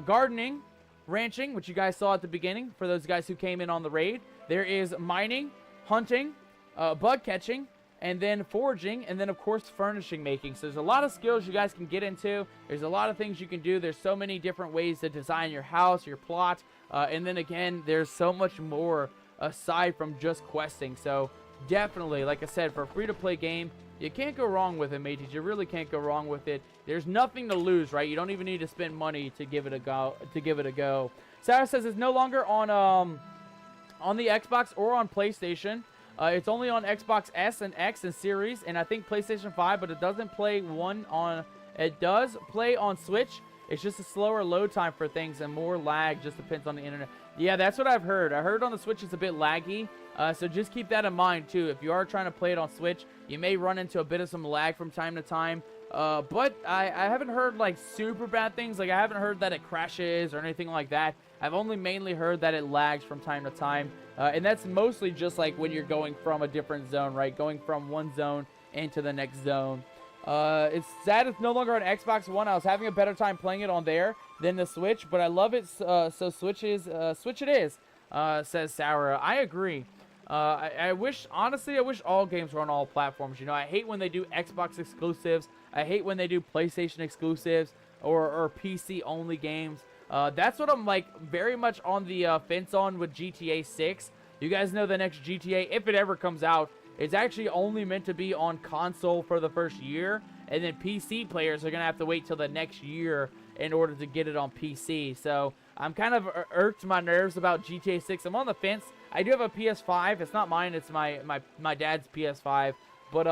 gardening, ranching, which you guys saw at the beginning for those guys who came in on the raid. There is mining, hunting, bug catching, and then foraging, and then of course furnishing making. So there's a lot of skills you guys can get into. There's a lot of things you can do. There's so many different ways to design your house, your plot, and then again, there's so much more aside from just questing. So definitely, like I said, for a free-to-play game, you can't go wrong with it, mateys. You really can't go wrong with it. There's nothing to lose, right? You don't even need to spend money to give it a go. Sarah says it's no longer on the Xbox or on PlayStation. It's only on Xbox S and X and Series, and I think PlayStation 5, but it doesn't play it does play on Switch. It's just a slower load time for things and more lag, just depends on the internet. Yeah, that's what I've heard. I heard on the Switch it's a bit laggy, so just keep that in mind too. If you are trying to play it on Switch, you may run into a bit of some lag from time to time. But I haven't heard like super bad things. Like I haven't heard that it crashes or anything like that. I've only mainly heard that it lags from time to time. And that's mostly just like when you're going from a different zone, right? Going from one zone into the next zone. It's sad it's no longer on Xbox One. I was having a better time playing it on there than the Switch, but I love it. So Switch it is, says Sarah. I agree. I wish, honestly, I wish all games were on all platforms. You know, I hate when they do Xbox exclusives. I hate when they do PlayStation exclusives or PC only games. That's what I'm like very much on the fence on with GTA 6. You guys know the next GTA, if it ever comes out, it's actually only meant to be on console for the first year, and then PC players are going to have to wait till the next year in order to get it on PC. So I'm kind of irked my nerves about GTA 6. I'm on the fence. I do have a PS5. It's not mine. It's my dad's PS5. But,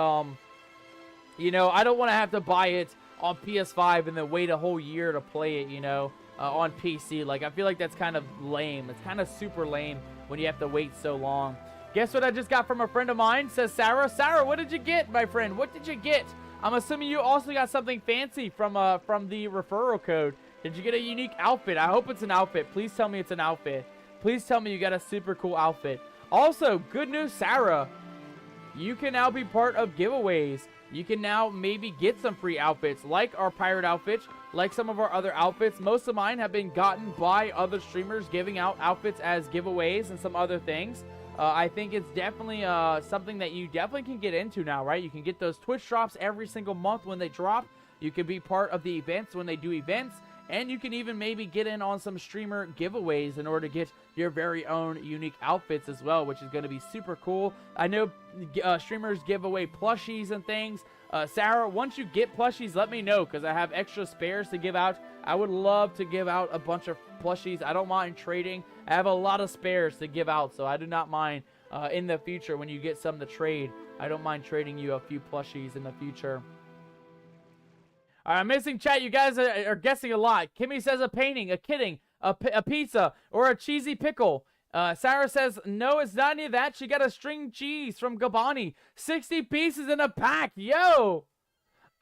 you know, I don't want to have to buy it on PS5 and then wait a whole year to play it, you know, on PC. Like, I feel like that's kind of lame. It's kind of super lame when you have to wait so long. Guess what I just got from a friend of mine, says Sarah. Sarah, what did you get, my friend? What did you get? I'm assuming you also got something fancy from the referral code. Did you get a unique outfit? I hope it's an outfit. Please tell me it's an outfit. Please tell me you got a super cool outfit. Also, good news, Sarah. You can now be part of giveaways. You can now maybe get some free outfits, like our pirate outfit, like some of our other outfits. Most of mine have been gotten by other streamers giving out outfits as giveaways and some other things. I think it's definitely something that you definitely can get into now, right? You can get those Twitch drops every single month when they drop. You can be part of the events when they do events. And you can even maybe get in on some streamer giveaways in order to get your very own unique outfits as well, which is going to be super cool. I know streamers give away plushies and things. Sarah, once you get plushies, let me know, because I have extra spares to give out. I would love to give out a bunch of plushies. I don't mind trading. I have a lot of spares to give out, so I do not mind in the future when you get some to trade. I don't mind trading you a few plushies in the future. All right, I'm missing chat. You guys are guessing a lot. Kimmy says a painting, a kidding, a pizza, or a cheesy pickle. Sarah says, no, it's not any of that. She got a string cheese from Gabani. 60 pieces in a pack. Yo!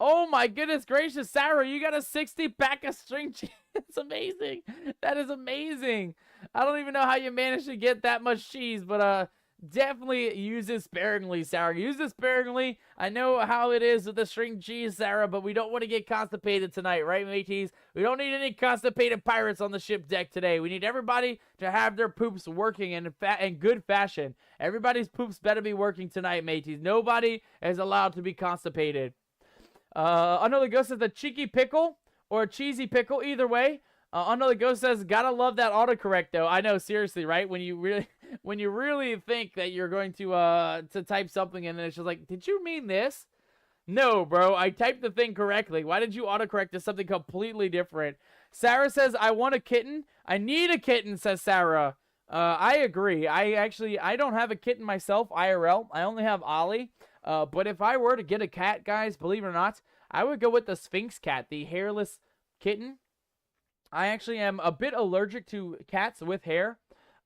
Oh my goodness gracious, Sarah, you got a 60 pack of string cheese. It's amazing. That is amazing. I don't even know how you managed to get that much cheese, but definitely use it sparingly, Sarah. Use it sparingly. I know how it is with the string cheese, Sarah, but we don't want to get constipated tonight, right, mateys? We don't need any constipated pirates on the ship deck today. We need everybody to have their poops working in good fashion. Everybody's poops better be working tonight, mateys. Nobody is allowed to be constipated. Another Ghost says a cheeky pickle or a cheesy pickle. Either way. Another Ghost says, gotta love that autocorrect though. I know, seriously, right? When you really think that you're going to type something and then it's just like, did you mean this? No, bro, I typed the thing correctly. Why did you autocorrect to something completely different? Sarah says, I want a kitten. I need a kitten, says Sarah. I agree. I don't have a kitten myself, IRL. I only have Ollie. But if I were to get a cat, guys, believe it or not, I would go with the Sphinx cat, the hairless kitten. I actually am a bit allergic to cats with hair.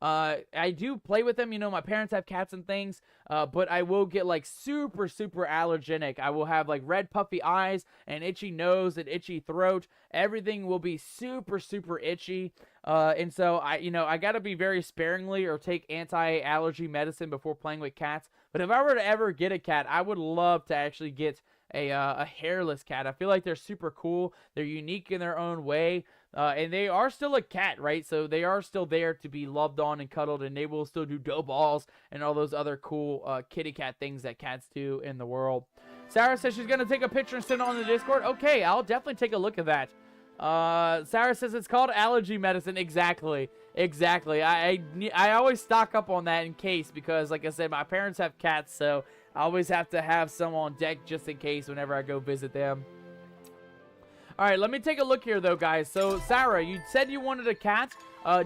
I do play with them. You know, my parents have cats and things, but I will get like super allergenic. I will have like red puffy eyes, an itchy nose, an itchy throat. Everything will be super itchy. And so I got to be very sparingly or take anti-allergy medicine before playing with cats. But if I were to ever get a cat, I would love to actually get a hairless cat. I feel like they're super cool. They're unique in their own way. And they are still a cat, right? So they are still there to be loved on and cuddled, and they will still do dough balls and all those other cool kitty cat things that cats do in the world. Sarah says she's going to take a picture and send it on the Discord. Okay, I'll definitely take a look at that. Sarah says it's called allergy medicine. Exactly. I always stock up on that in case, because like I said, my parents have cats, so I always have to have some on deck just in case whenever I go visit them. All right, let me take a look here, though, guys. So, Sarah, you said you wanted a cat.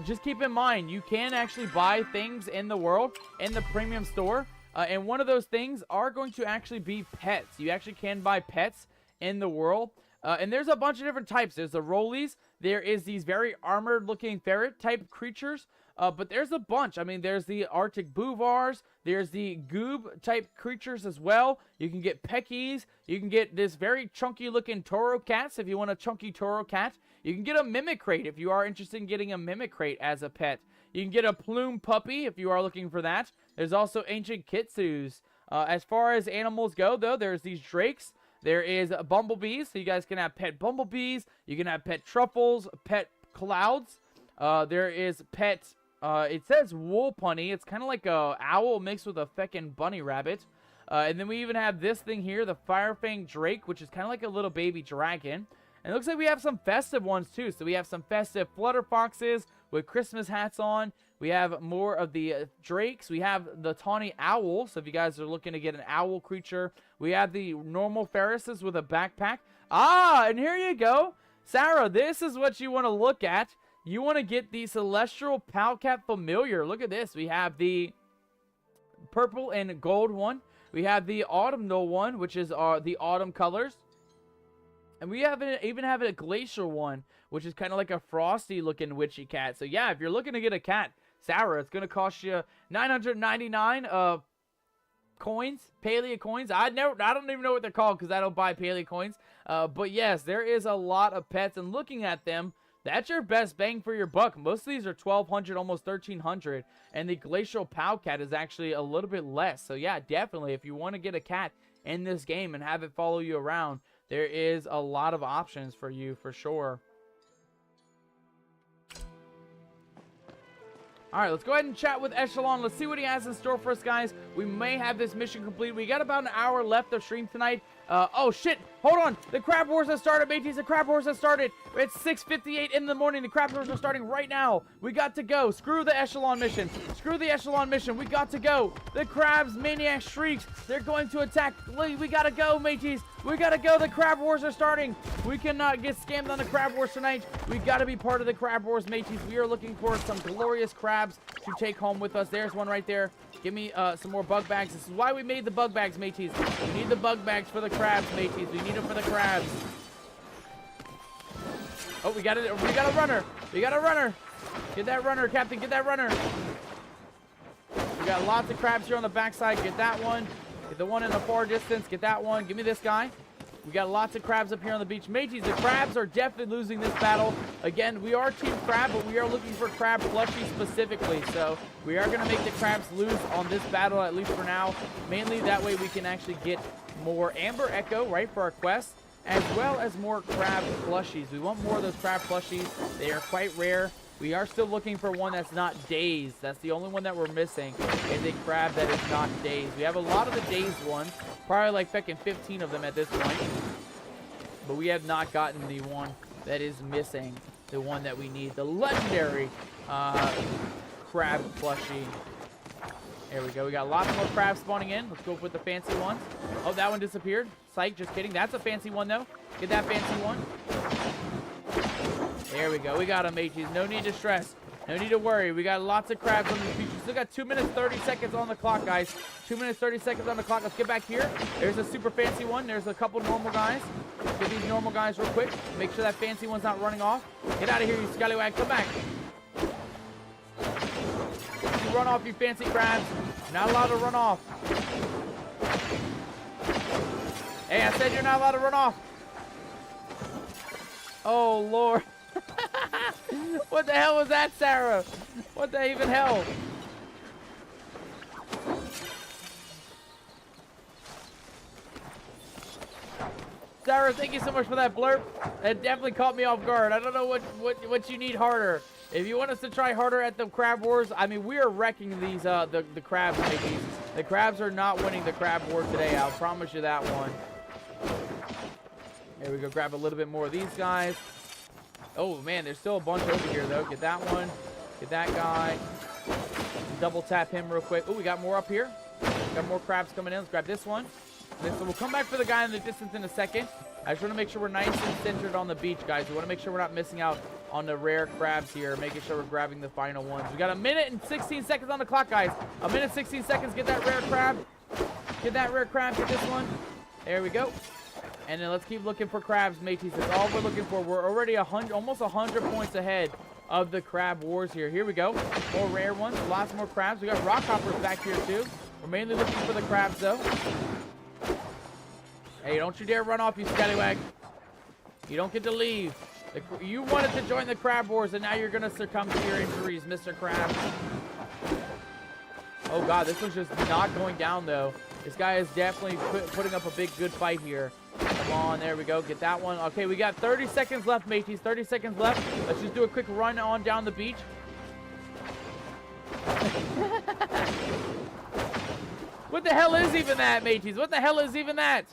Just keep in mind, you can actually buy things in the world, in the premium store. And one of those things are going to actually be pets. You actually can buy pets in the world. And there's a bunch of different types. There's the rollies. There is these very armored-looking ferret-type creatures. But there's a bunch. I mean, there's the Arctic bouvars. There's the goob-type creatures as well. You can get peckies. You can get this very chunky-looking Toro cats if you want a chunky Toro cat. You can get a Mimicrate if you are interested in getting a Mimicrate as a pet. You can get a Plume puppy if you are looking for that. There's also ancient Kitsus. As far as animals go, though, there's these drakes. There is bumblebees, so you guys can have pet bumblebees. You can have pet truffles, pet clouds. There is pet... it says wool punny. It's kind of like a owl mixed with a feckin' bunny rabbit. And then we even have this thing here, the Firefang Drake, which is kind of like a little baby dragon. And it looks like we have some festive ones too. So we have some festive flutter foxes with Christmas hats on. We have more of the drakes. We have the tawny owl. So if you guys are looking to get an owl creature, we have the normal Ferrises with a backpack. Ah, and here you go. Sarah, this is what you want to look at. You want to get the Celestial Powcat Familiar. Look at this. We have the purple and gold one. We have the autumnal one, which is the autumn colors. And we even have a glacial one, which is kind of like a frosty looking witchy cat. So yeah, if you're looking to get a cat, Sarah, it's going to cost you 999 coins, Palia coins. I don't even know what they're called because I don't buy Palia coins. But yes, there is a lot of pets, and looking at them, that's your best bang for your buck. Most of these are 1,200, almost 1,300, and the Glacial Powcat is actually a little bit less. So yeah, definitely, if you want to get a cat in this game and have it follow you around, there is a lot of options for you for sure. All right, let's go ahead and chat with Echelon. Let's see what he has in store for us, guys. We may have this mission complete. We got about an hour left of stream tonight. Oh, shit. Hold on. The Crab Wars has started, mateys. The Crab Wars has started. It's 6:58 in the morning. The Crab Wars are starting right now. We got to go. Screw the Echelon mission. Screw the Echelon mission. We got to go. The Crabs, Maniac Shrieks. They're going to attack. We got to go, mateys. We got to go. The Crab Wars are starting. We cannot get scammed on the Crab Wars tonight. We got to be part of the Crab Wars, mateys. We are looking for some glorious crabs to take home with us. There's one right there. Give me some more bug bags. This is why we made the bug bags, mateys. We need the bug bags for the crabs, mateys. We need them for the crabs. Oh, we got it. We got a runner. We got a runner. Get that runner, Captain. Get that runner. We got lots of crabs here on the backside. Get that one. Get the one in the far distance. Get that one. Give me this guy. We got lots of crabs up here on the beach. Mateys, the crabs are definitely losing this battle. Again, we are Team Crab, but we are looking for crab plushies specifically. So we are going to make the crabs lose on this battle, at least for now. Mainly that way we can actually get more Amber Echo, right, for our quest, as well as more crab plushies. We want more of those crab plushies. They are quite rare. We are still looking for one that's not dazed. That's the only one that we're missing, is a crab that is not dazed. We have a lot of the dazed ones, probably like fucking 15 of them at this point. But we have not gotten the one that is missing, the one that we need, the legendary crab plushie. There we go. We got lots more crabs spawning in. Let's go with the fancy ones. Oh, that one disappeared. Psych, just kidding. That's a fancy one, though. Get that fancy one. There we go. We got them, mateys. No need to stress. No need to worry. We got lots of crabs on this beach. We still got 2 minutes, 30 seconds on the clock, guys. 2 minutes, 30 seconds on the clock. Let's get back here. There's a super fancy one. There's a couple normal guys. Get these normal guys real quick. Make sure that fancy one's not running off. Get out of here, you scallywag. Come back. You run off, you fancy crabs. You're not allowed to run off. Hey, I said you're not allowed to run off. Oh, Lord. What the hell was that, Sarah? What the even hell? Sarah, thank you so much for that blurb. It definitely caught me off guard. I don't know what you need harder. If you want us to try harder at the crab wars, I mean, we are wrecking these the crabs, mateys. The crabs are not winning the crab war today. I'll promise you that one. There we go. Grab a little bit more of these guys. Oh, man, there's still a bunch over here, though. Get that one. Get that guy. Double tap him real quick. Oh, we got more up here. Got more crabs coming in. Let's grab this one. So we'll come back for the guy in the distance in a second. I just want to make sure we're nice and centered on the beach, guys. We want to make sure we're not missing out on the rare crabs here, making sure we're grabbing the final ones. We got a minute and 16 seconds on the clock, guys. A minute, 16 seconds. Get that rare crab. Get that rare crab. Get this one. There we go. And then let's keep looking for crabs, mateys. That's all we're looking for. We're already almost 100 points ahead of the crab wars here. Here we go. More rare ones. Lots more crabs. We got rock hoppers back here, too. We're mainly looking for the crabs, though. Hey, don't you dare run off, you scallywag. You don't get to leave. You wanted to join the crab wars, and now you're going to succumb to your injuries, Mr. Crab. Oh, God, this one's just not going down, though. This guy is definitely putting up a big, good fight here. Come on, there we go. Get that one. Okay, we got 30 seconds left, mateys. 30 seconds left. Let's just do a quick run on down the beach. What the hell is even that, mateys? What the hell is even that?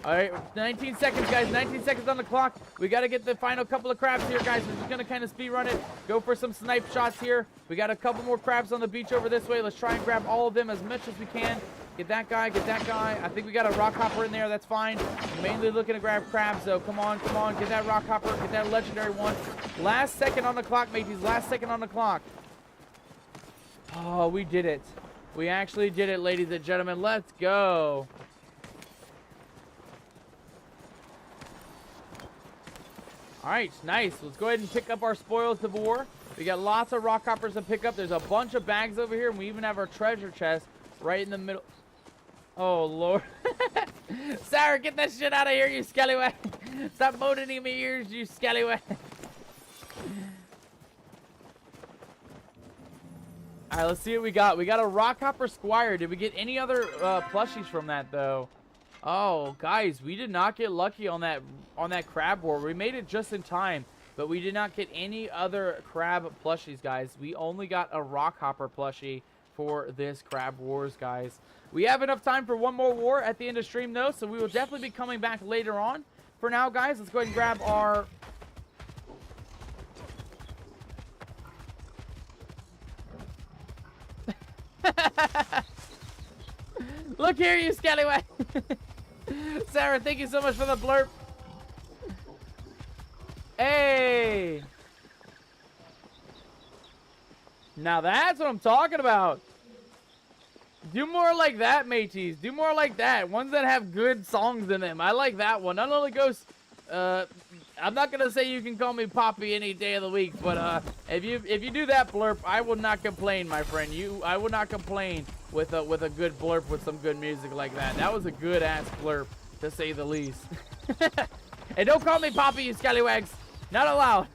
All right, 19 seconds, guys. 19 seconds on the clock. We got to get the final couple of crabs here, guys. We're just going to kind of speed run it. Go for some snipe shots here. We got a couple more crabs on the beach over this way. Let's try and grab all of them as much as we can. Get that guy, get that guy. I think we got a rock hopper in there. That's fine. I'm mainly looking to grab crabs, though. Come on, come on. Get that rock hopper. Get that legendary one. Last second on the clock, mateys. Last second on the clock. Oh, we did it. We actually did it, ladies and gentlemen. Let's go. All right, nice. Let's go ahead and pick up our spoils of war. We got lots of rock hoppers to pick up. There's a bunch of bags over here, and we even have our treasure chest right in the middle. Oh, Lord. Sarah, get that shit out of here, you scallywag. Stop moaning in my ears, you scallywag. All right, let's see what we got. We got a rock hopper squire. Did we get any other plushies from that, though? Oh, guys, we did not get lucky on that crab war. We made it just in time, but we did not get any other crab plushies, guys. We only got a rock hopper plushie for this crab wars, guys. We have enough time for one more war at the end of stream, though, so we will definitely be coming back later on. For now, guys, let's go ahead and grab our... Look here, you scallywag. Sarah, thank you so much for the blurb. Hey. Now that's what I'm talking about. Do more like that, mateys. Do more like that. Ones that have good songs in them. I like that one. Not only goes, I'm not gonna say you can call me Poppy any day of the week, but if you do that blurb, I will not complain, my friend. I will not complain with a good blurb with some good music like that. That was a good ass blurb, to say the least. And don't call me Poppy, you scallywags. Not allowed.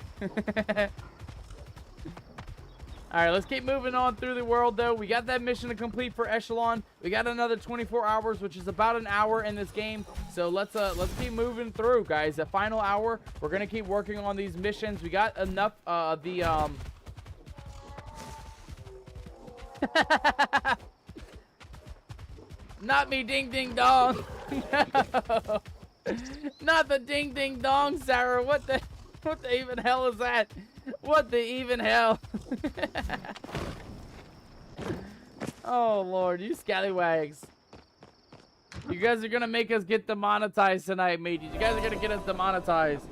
Alright, let's keep moving on through the world, though. We got that mission to complete for Echelon. We got another 24 hours, which is about an hour in this game. So let's keep moving through, guys. The final hour, we're going to keep working on these missions. We got enough Not me, ding ding dong. No. Not the ding ding dong, Sarah. What the even hell is that? What the even hell? Oh, Lord. You scallywags. You guys are going to make us get demonetized tonight, mateys. You guys are going to get us demonetized.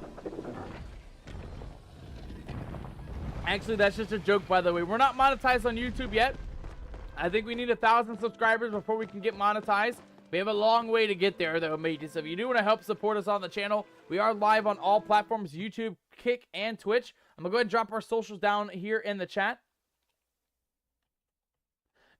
Actually, that's just a joke, by the way. We're not monetized on YouTube yet. I think we need 1,000 subscribers before we can get monetized. We have a long way to get there, though, mateys. So if you do want to help support us on the channel, we are live on all platforms, YouTube, Kick, and Twitch. I'm going to go ahead and drop our socials down here in the chat.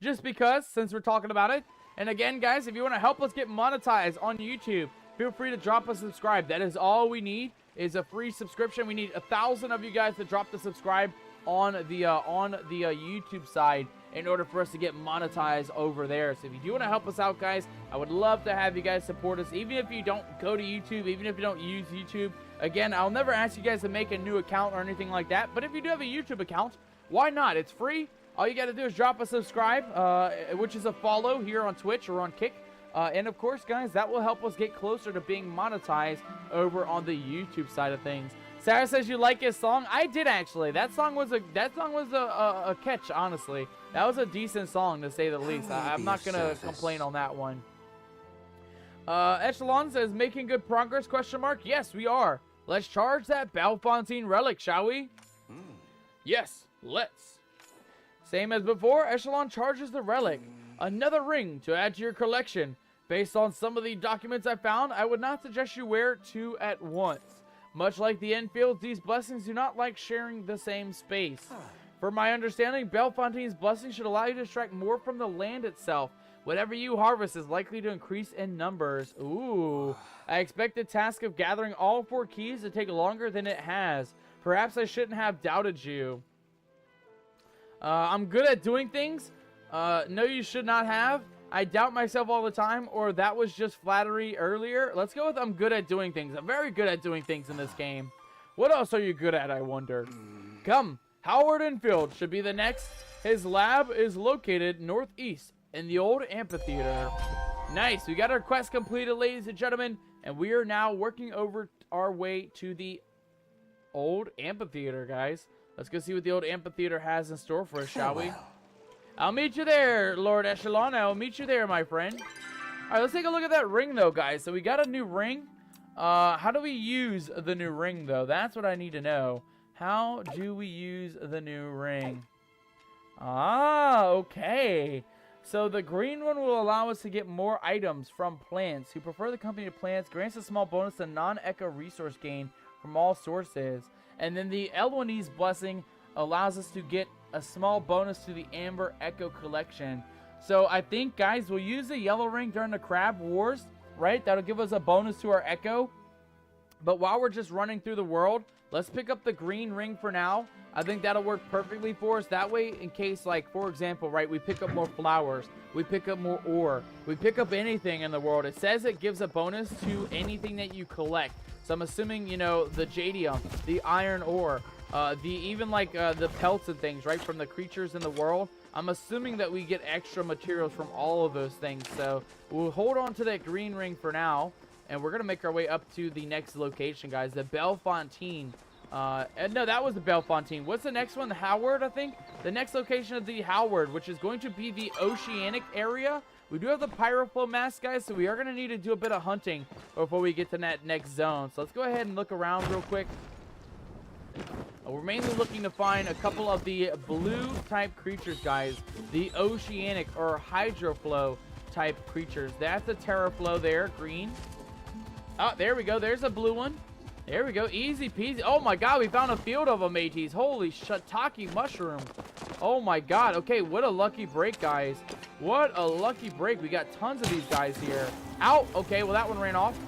Just because, since we're talking about it. And again, guys, if you want to help us get monetized on YouTube, feel free to drop a subscribe. That is all we need, is a free subscription. We need 1,000 of you guys to drop the subscribe on the YouTube side in order for us to get monetized over there. So if you do want to help us out, guys, I would love to have you guys support us. Even if you don't go to YouTube, even if you don't use YouTube, again, I'll never ask you guys to make a new account or anything like that. But if you do have a YouTube account, why not? It's free. All you got to do is drop a subscribe, which is a follow here on Twitch or on Kick. And of course, guys, that will help us get closer to being monetized over on the YouTube side of things. Sarah says you like his song. I did, actually. That song was a catch, honestly. That was a decent song, to say the least. I'm not gonna complain on that one. Echelon says making good progress? ? Yes, we are. Let's charge that Bellefontaine relic, shall we? Yes, let's. Same as before, Echelon charges the relic. Another ring to add to your collection. Based on some of the documents I found, I would not suggest you wear 2 at once. Much like the Enfields, these blessings do not like sharing the same space. For my understanding, Bellefontaine's blessing should allow you to extract more from the land itself. Whatever you harvest is likely to increase in numbers. Ooh. I expect the task of gathering all 4 keys to take longer than it has. Perhaps I shouldn't have doubted you. I'm good at doing things. No, you should not have. I doubt myself all the time, or that was just flattery earlier. Let's go with I'm good at doing things. I'm very good at doing things in this game. What else are you good at, I wonder? Come, Howard Enfield should be the next. His lab is located northeast in the old amphitheater. Nice, we got our quest completed, ladies and gentlemen, and we are now working over our way to the old amphitheater, guys. Let's go see what the old amphitheater has in store for us, shall we? I'll meet you there, Lord Echelon. I'll meet you there, my friend. All right, let's take a look at that ring, though, guys. So we got a new ring. How do we use the new ring, though? That's what I need to know. How do we use the new ring? Ah, okay. So the green one will allow us to get more items from plants. Who prefer the company to plants grants a small bonus to non-echo resource gain from all sources. And then the Elwani's blessing allows us to get a small bonus to the Amber Echo collection. So I think, guys, we'll use the yellow ring during the Crab Wars, right? That'll give us a bonus to our Echo. But while we're just running through the world, let's pick up the green ring for now. I think that'll work perfectly for us. That way, in case, like, for example, right, we pick up more flowers, we pick up more ore, we pick up anything in the world. It says it gives a bonus to anything that you collect. So I'm assuming, you know, the jadium, the iron ore, the pelts and things, right, from the creatures in the world. I'm assuming that we get extra materials from all of those things. So we'll hold on to that green ring for now, and we're gonna make our way up to the next location, guys, the Bellefontaine. No, that was the Bellefontaine. What's the next one? The Howard, I think. The next location is the Howard, which is going to be the oceanic area. We do have the Pyroflow mask, guys, so we are going to need to do a bit of hunting before we get to that next zone. So let's go ahead and look around real quick. We're mainly looking to find a couple of the blue type creatures, guys. The oceanic or hydroflow type creatures. That's a terraflow there, green. Oh, there we go. There's a blue one. There we go. Easy peasy. Oh my god, we found a field of them, mateys. Holy shiitake mushroom. Oh my god. Okay, what a lucky break, guys. What a lucky break. We got tons of these guys here. Out. Okay, well, that one ran off.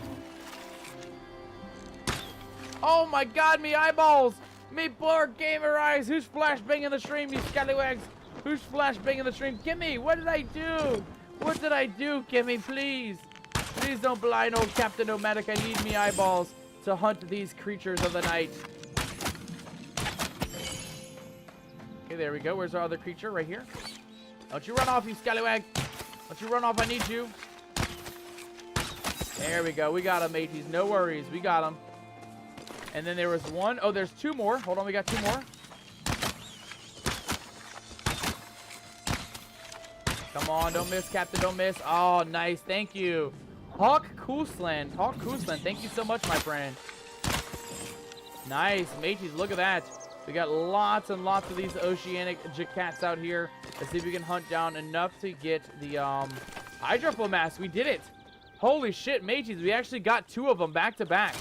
Oh my god, me eyeballs. Me poor gamer eyes. Who's flashbanging the stream, you scallywags? Who's flashbanging the stream? Gimme, what did I do? What did I do? Gimme, please. Please don't blind old Captain Nomadic. I need me eyeballs to hunt these creatures of the night. Okay, there we go. Where's our other creature? Right here. Don't you run off, you scallywag. Don't you run off. I need you. There we go. We got him, mateys. No worries. We got him. And then there was one. Oh, there's two more. Hold on. We got two more. Come on. Don't miss, Captain. Don't miss. Oh, nice. Thank you. Hawk Koosland. Hawk Koosland. Thank you so much, my friend. Nice. Mateys, look at that. We got lots and lots of these oceanic jacats out here. Let's see if we can hunt down enough to get the hydroflow mask. We did it. Holy shit, mateys. We actually got two of them back to back.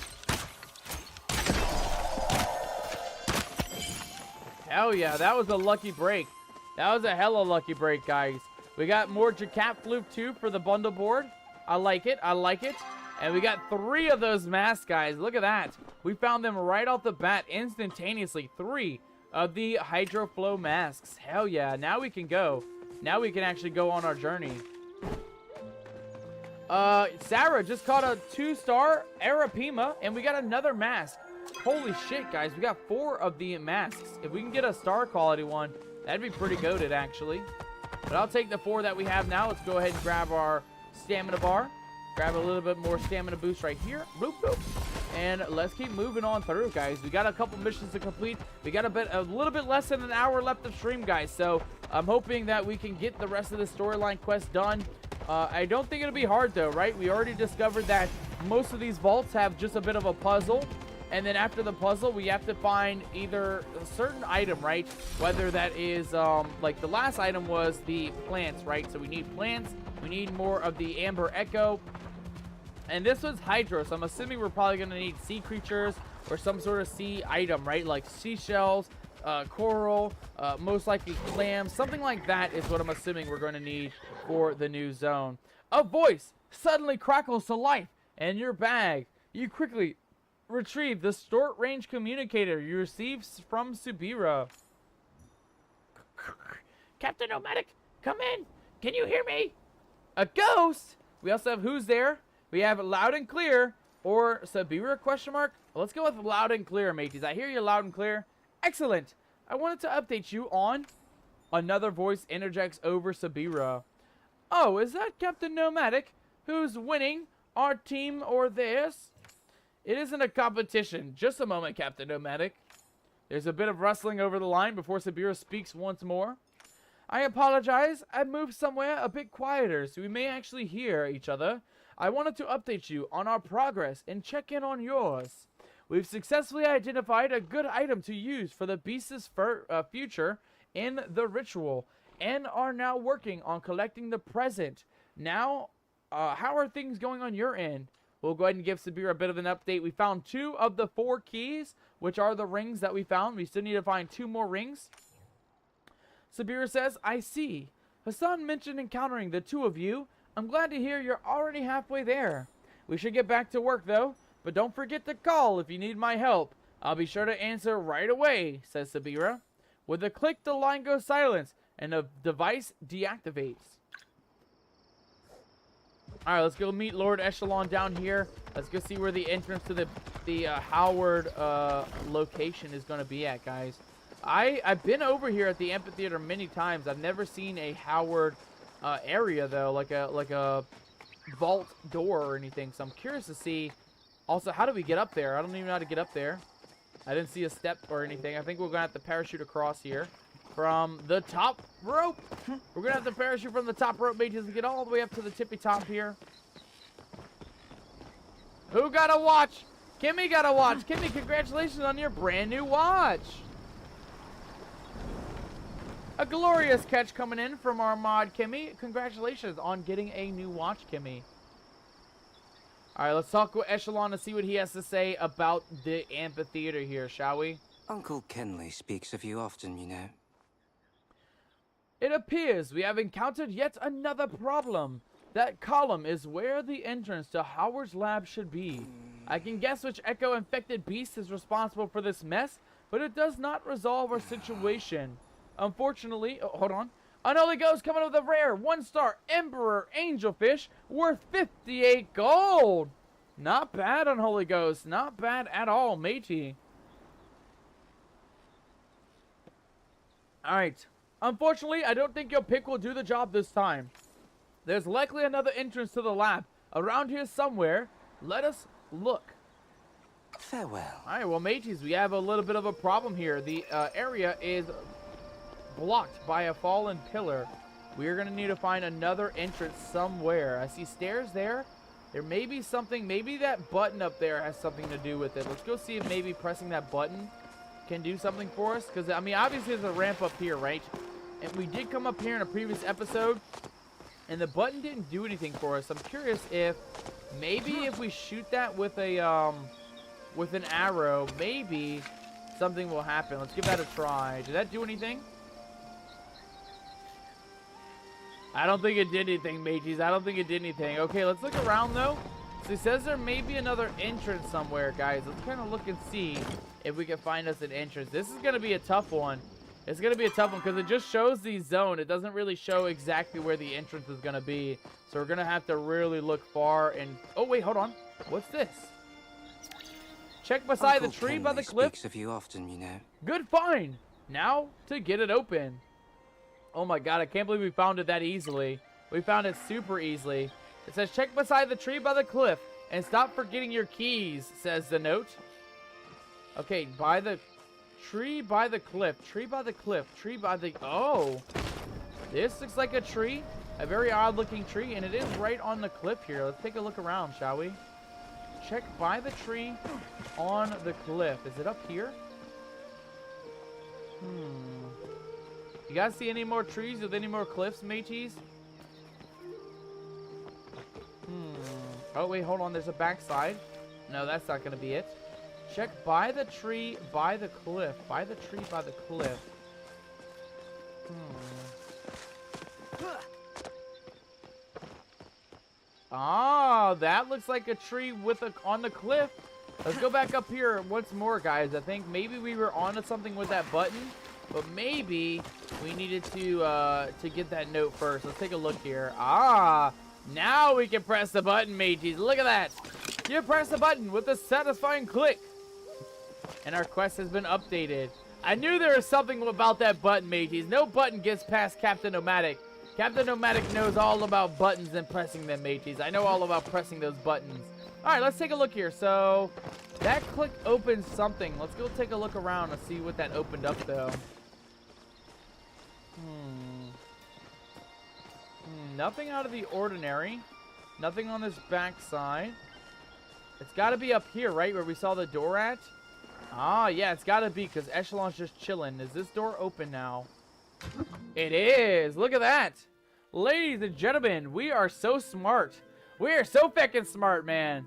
Hell yeah, that was a lucky break. That was a hella lucky break, guys. We got more Jacat Fluke too for the bundle board. I like it. I like it. And we got 3 of those masks, guys. Look at that. We found them right off the bat instantaneously. 3 of the hydroflow masks. Hell yeah. Now we can go. Now we can actually go on our journey. Sarah just caught a 2-star Arapima, and we got another mask. Holy shit, guys. We got 4 of the masks. If we can get a star quality one, that'd be pretty goated, actually. But I'll take the 4 that we have now. Let's go ahead and grab our stamina bar. Grab a little bit more stamina boost right here. Boop, boop. And let's keep moving on through, guys. We got a couple missions to complete. We got a little bit less than an hour left of stream, guys. So I'm hoping that we can get the rest of the storyline quest done. I don't think it'll be hard, though, right? We already discovered that most of these vaults have just a bit of a puzzle. And then after the puzzle, we have to find either a certain item, right? Whether that is, like the last item was the plants, right? So we need plants. We need more of the Amber Echo. And this was Hydro, so I'm assuming we're probably going to need sea creatures or some sort of sea item, right? Like seashells, coral, most likely clams. Something like that is what I'm assuming we're going to need for the new zone. A voice suddenly crackles to life in your bag. You quickly retrieve the short range communicator you received from Subira. Captain Nomadic, come in. Can you hear me? A ghost? We also have who's there? We have loud and clear or Subira question mark. Let's go with loud and clear, mateys. I hear you loud and clear. Excellent. I wanted to update you on another voice interjects over Subira. Oh, is that Captain Nomadic? Who's winning? Our team or theirs? It isn't a competition. Just a moment, Captain Nomadic. There's a bit of rustling over the line before Subira speaks once more. I apologize. I moved somewhere a bit quieter, so we may actually hear each other. I wanted to update you on our progress and check in on yours. We've successfully identified a good item to use for the beast's future in the ritual and are now working on collecting the present. Now, how are things going on your end? We'll go ahead and give Subira a bit of an update. We found 2 of the 4 keys, which are the rings that we found. We still need to find 2 more rings. Subira says, I see. Hassan mentioned encountering the 2 of you. I'm glad to hear you're already halfway there. We should get back to work, though. But don't forget to call if you need my help. I'll be sure to answer right away, says Subira. With a click, the line goes silent, and the device deactivates. Alright, let's go meet Lord Echelon down here. Let's go see where the entrance to the Howard location is going to be at, guys. I've been over here at the amphitheater many times. I've never seen a Howard area, though, like a vault door or anything. So I'm curious to see. Also, how do we get up there? I don't even know how to get up there. I didn't see a step or anything. I think we're going to have to parachute across here from the top rope. We're going to have to parachute from the top rope, mages, and get all the way up to the tippy top here. Who got a watch? Kimmy got a watch. Kimmy, congratulations on your brand new watch. A glorious catch coming in from our mod, Kimmy. Congratulations on getting a new watch, Kimmy. All right, let's talk with Echelon to see what he has to say about the amphitheater here, shall we? Uncle Kenley speaks of you often, you know. It appears we have encountered yet another problem. That column is where the entrance to Howard's lab should be. I can guess which echo-infected beast is responsible for this mess, but it does not resolve our situation. Unfortunately, hold on. Unholy Ghost coming with a rare 1-star Emperor Angelfish worth 58 gold. Not bad, Unholy Ghost. Not bad at all, matey. Alright. Unfortunately, I don't think your pick will do the job this time. There's likely another entrance to the lab around here somewhere. Let us look. Farewell. Alright, well, mateys, we have a little bit of a problem here. The area is blocked by a fallen pillar. We're going to need to find another entrance somewhere. I see stairs there. There may be something. Maybe that button up there has something to do with it. Let's go see if maybe pressing that button can do something for us. Because, I mean, obviously there's a ramp up here, right? And we did come up here in a previous episode, and the button didn't do anything for us. I'm curious if maybe if we shoot that with a with an arrow, maybe something will happen. Let's give that a try. Did that do anything? I don't think it did anything, mateys. I don't think it did anything. Okay, let's look around, though. So it says there may be another entrance somewhere, guys. Let's kind of look and see if we can find us an entrance. This is going to be a tough one. It's going to be a tough one because it just shows the zone. It doesn't really show exactly where the entrance is going to be. So we're going to have to really look far and... Oh, wait, hold on. What's this? Check beside the tree by the cliff. Speaks of you often, you know. Good find. Now to get it open. Oh my god, I can't believe we found it that easily. We found it super easily. It says, check beside the tree by the cliff and stop forgetting your keys, says the note. Okay, by the tree by the cliff. Tree by the cliff. Tree by the... Oh. This looks like a tree. A very odd looking tree. And it is right on the cliff here. Let's take a look around, shall we? Check by the tree on the cliff. Is it up here? You guys see any more trees with any more cliffs, mateys? Oh, wait, hold on. There's a backside. No, that's not going to be it. Check by the tree by the cliff. By the tree by the cliff. Ah, that looks like a tree with a on the cliff. Let's go back up here once more, guys. I think maybe we were onto something with that button. But maybe we needed to get that note first. Let's take a look here. Ah, now we can press the button, mateys. Look at that. You press the button with a satisfying click. And our quest has been updated. I knew there was something about that button, mateys. No button gets past Captain Nomadic. Captain Nomadic knows all about buttons and pressing them, mateys. I know all about pressing those buttons. All right, let's take a look here. So that click opens something. Let's go take a look around and see what that opened up, though. Nothing out of the ordinary. Nothing on this back side. It's got to be up here, right, where we saw the door at? Ah, yeah, it's got to be because Echelon's just chilling. Is this door open now? It is. Look at that. Ladies and gentlemen, we are so smart. We are so feckin' smart, man.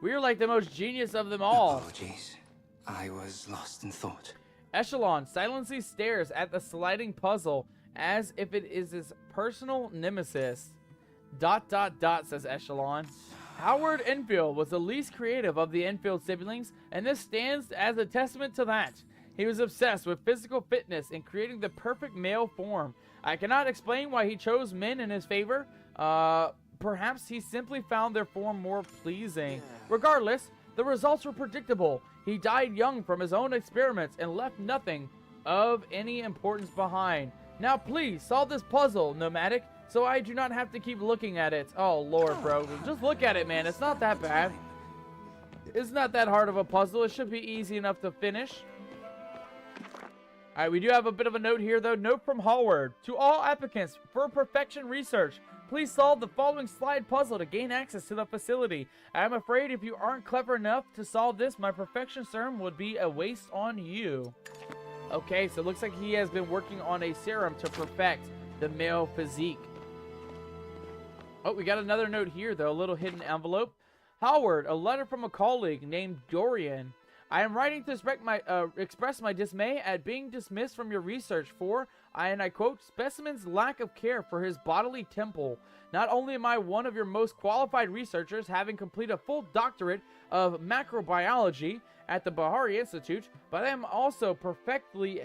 We are like the most genius of them all. Apologies. I was lost in thought. Echelon silently stares at the sliding puzzle as if it is his personal nemesis. ... says Echelon. Howard Enfield was the least creative of the Enfield siblings, and this stands as a testament to that. He was obsessed with physical fitness and creating the perfect male form. I cannot explain why he chose men in his favor. Perhaps he simply found their form more pleasing. Regardless, the results were predictable. He died young from his own experiments and left nothing of any importance behind. Now please, solve this puzzle, Nomadic, so I do not have to keep looking at it. Oh, Lord, bro. Just look at it, man. It's not that bad. It's not that hard of a puzzle. It should be easy enough to finish. All right, we do have a bit of a note here, though. Note from Howard. To all applicants for perfection research, Please solve the following slide puzzle to gain access to the facility. I am afraid if you aren't clever enough to solve this, my perfection serum would be a waste on you. Okay, so it looks like he has been working on a serum to perfect the male physique. Oh, we got another note here, though. A little hidden envelope. Howard, a letter from a colleague named Dorian. I am writing to express my dismay at being dismissed from your research for, and I quote, specimen's lack of care for his bodily temple. Not only am I one of your most qualified researchers, having completed a full doctorate of macrobiology at the Bahari Institute, but I am also perfectly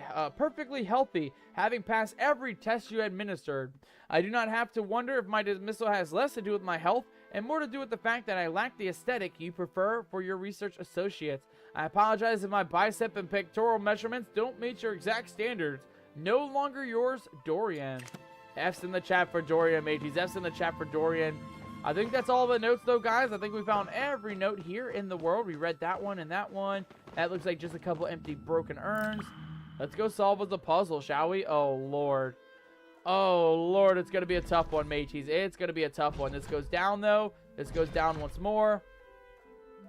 healthy, having passed every test you administered. I do not have to wonder if my dismissal has less to do with my health and more to do with the fact that I lack the aesthetic you prefer for your research associates. I apologize if my bicep and pectoral measurements don't meet your exact standards. No longer yours, Dorian. F's in the chat for Dorian, mateys. F's in the chat for Dorian. I think that's all the notes, though, guys. I think we found every note here in the world. We read that one and that one. That looks like just a couple empty broken urns. Let's go solve the puzzle, shall we? Oh, Lord. Oh, Lord, it's going to be a tough one, mateys. It's going to be a tough one. This goes down, though. This goes down once more.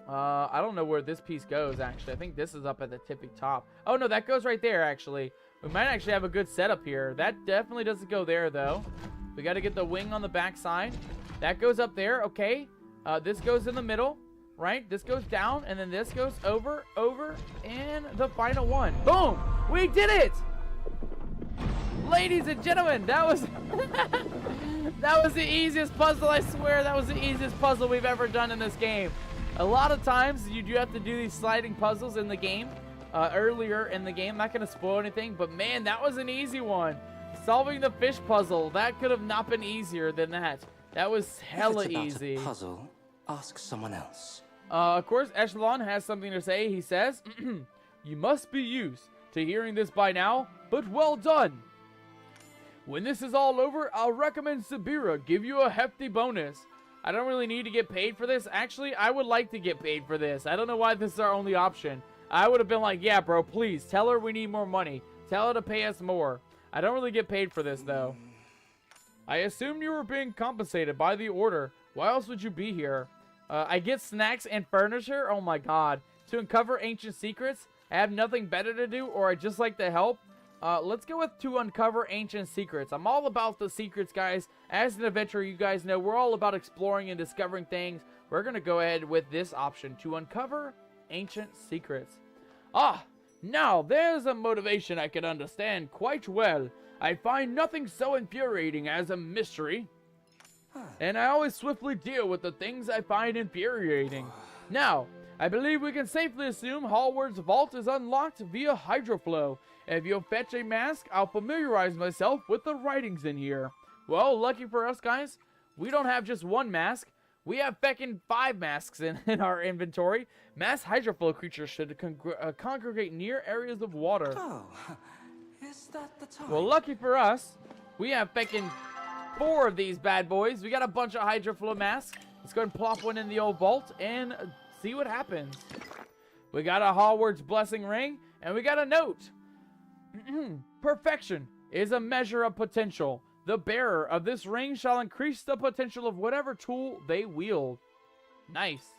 I don't know where this piece goes, actually. I think this is up at the tippy top. Oh, no, that goes right there, actually. We might actually have a good setup here. That definitely doesn't go there, though. We got to get the wing on the back side. That goes up there, okay. This goes in the middle, right? This goes down, and then this goes over, and the final one. Boom! We did it! Ladies and gentlemen, that was that was the easiest puzzle, I swear. That was the easiest puzzle we've ever done in this game. A lot of times, you do have to do these sliding puzzles in the game, earlier in the game. I'm not going to spoil anything, but man, that was an easy one. Solving the fish puzzle, that could have not been easier than that. That was hella easy. If it's about a puzzle, ask someone else. Of course, Echelon has something to say. He says, you must be used to hearing this by now, but well done. When this is all over, I'll recommend Sabira give you a hefty bonus. I don't really need to get paid for this. Actually, I would like to get paid for this. I don't know why this is our only option. I would have been like, yeah, bro, please, tell her we need more money. Tell her to pay us more. I don't really get paid for this, though. I assumed you were being compensated by the order. Why else would you be here? I get snacks and furniture? Oh my god. To uncover ancient secrets? I have nothing better to do, or I just like to help? Let's go with to uncover ancient secrets. I'm all about the secrets, guys. As an adventurer, you guys know we're all about exploring and discovering things. We're going to go ahead with this option, to uncover ancient secrets. Ah, now there's a motivation I can understand quite well. I find nothing so infuriating as a mystery, and I always swiftly deal with the things I find infuriating. Now, I believe we can safely assume Hallward's vault is unlocked via hydroflow. If you'll fetch a mask, I'll familiarize myself with the writings in here. Well, lucky for us, guys, we don't have just one mask. We have feckin' 5 masks in our inventory. Mass hydroflow creatures should congregate near areas of water. Oh, is that the time? Well, lucky for us, we have feckin' 4 of these bad boys. We got a bunch of hydroflow masks. Let's go and plop one in the old vault and see what happens. We got a Hallward's blessing ring, and we got a note. Perfection is a measure of potential. The bearer of this ring shall increase the potential of whatever tool they wield. Nice.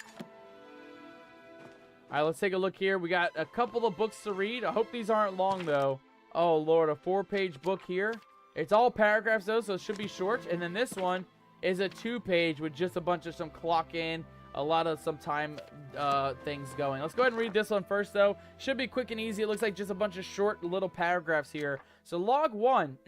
Alright, let's take a look here. We got a couple of books to read. I hope these aren't long, though. Oh, Lord, a 4-page book here. It's all paragraphs, though, so it should be short. And then this one is a 2-page with just a bunch of some clock in, a lot of some time things going. Let's go ahead and read this one first, though. Should be quick and easy. It looks like just a bunch of short little paragraphs here. So log 1.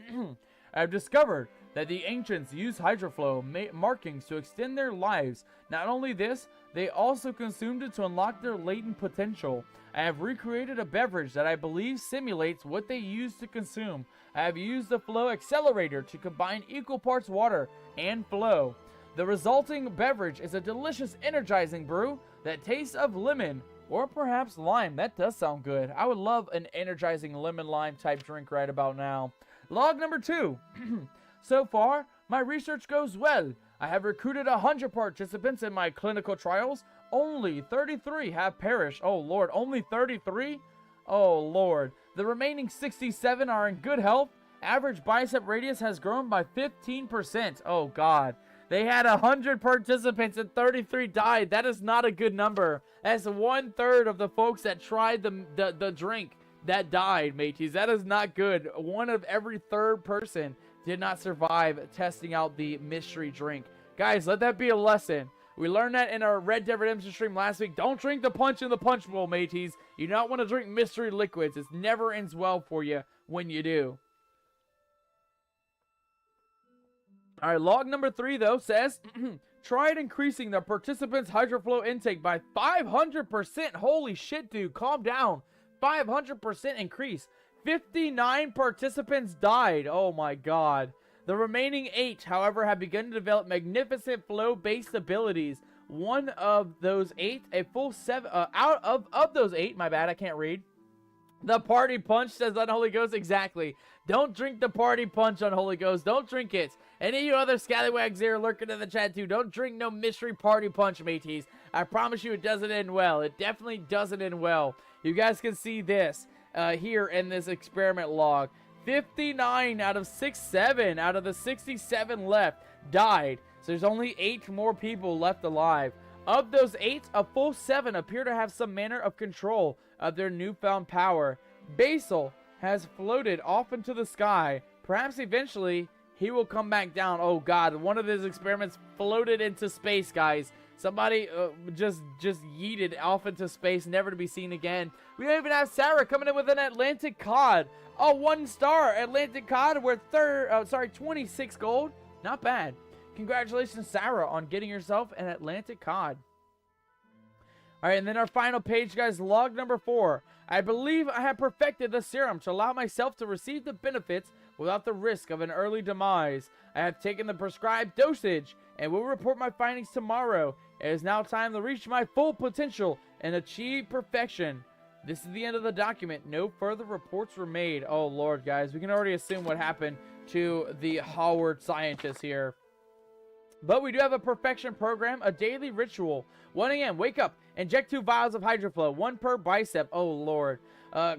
I've discovered that the ancients used hydroflow markings to extend their lives. Not only this, they also consumed it to unlock their latent potential. I have recreated a beverage that I believe simulates what they used to consume. I have used the flow accelerator to combine equal parts water and flow. The resulting beverage is a delicious, energizing brew that tastes of lemon or perhaps lime. That does sound good. I would love an energizing lemon-lime type drink right about now. Log number 2. So far, my research goes well. I have recruited 100 participants in my clinical trials. Only 33 have perished. Oh, Lord, only 33? Oh, Lord. The remaining 67 are in good health Average bicep radius has grown by 15%. Oh, God. They had 100 participants and 33 died. That is not a good number. That's 1/3 of the folks that tried the drink that died, mateys. That is not good. One of every third person did not survive testing out the mystery drink. Guys, let that be a lesson. We learned that in our Red Dead Redemption stream last week. Don't drink the punch in the punch bowl, mateys. You do not want to drink mystery liquids. It never ends well for you when you do. All right, log number 3, though, says, tried increasing the participants' hydroflow intake by 500%. Holy shit, dude. Calm down. 500% increase. 59 participants died. Oh, my God. The remaining 8, however, have begun to develop magnificent flow-based abilities. One of those 8, a full 7, out of those 8, my bad, I can't read. The party punch, says Unholy Ghost. Exactly. Don't drink the party punch, Unholy Ghost. Don't drink it. Any of you other scallywags here lurking in the chat too, don't drink no mystery party punch, mateys. I promise you it doesn't end well. It definitely doesn't end well. You guys can see this here in this experiment log. 59 out of the 67 left died. So there's only 8 more people left alive. Of those 8, a full 7 appear to have some manner of control of their newfound power. Basil has floated off into the sky. Perhaps eventually he will come back down. Oh, God. One of his experiments floated into space, guys. Somebody just yeeted off into space, never to be seen again. We even have Sarah coming in with an Atlantic cod. A 1-star Atlantic cod worth 26 gold. Not bad. Congratulations, Sarah, on getting yourself an Atlantic cod. All right, and then our final page, guys, log number 4. I believe I have perfected the serum to allow myself to receive the benefits without the risk of an early demise. I have taken the prescribed dosage and will report my findings tomorrow. It is now time to reach my full potential and achieve perfection. This is the end of the document. No further reports were made. Oh, Lord, guys. We can already assume what happened to the Howard scientist here. But we do have a perfection program, a daily ritual. 1 a.m., wake up, inject 2 vials of hydroflow, 1 per bicep. Oh, Lord.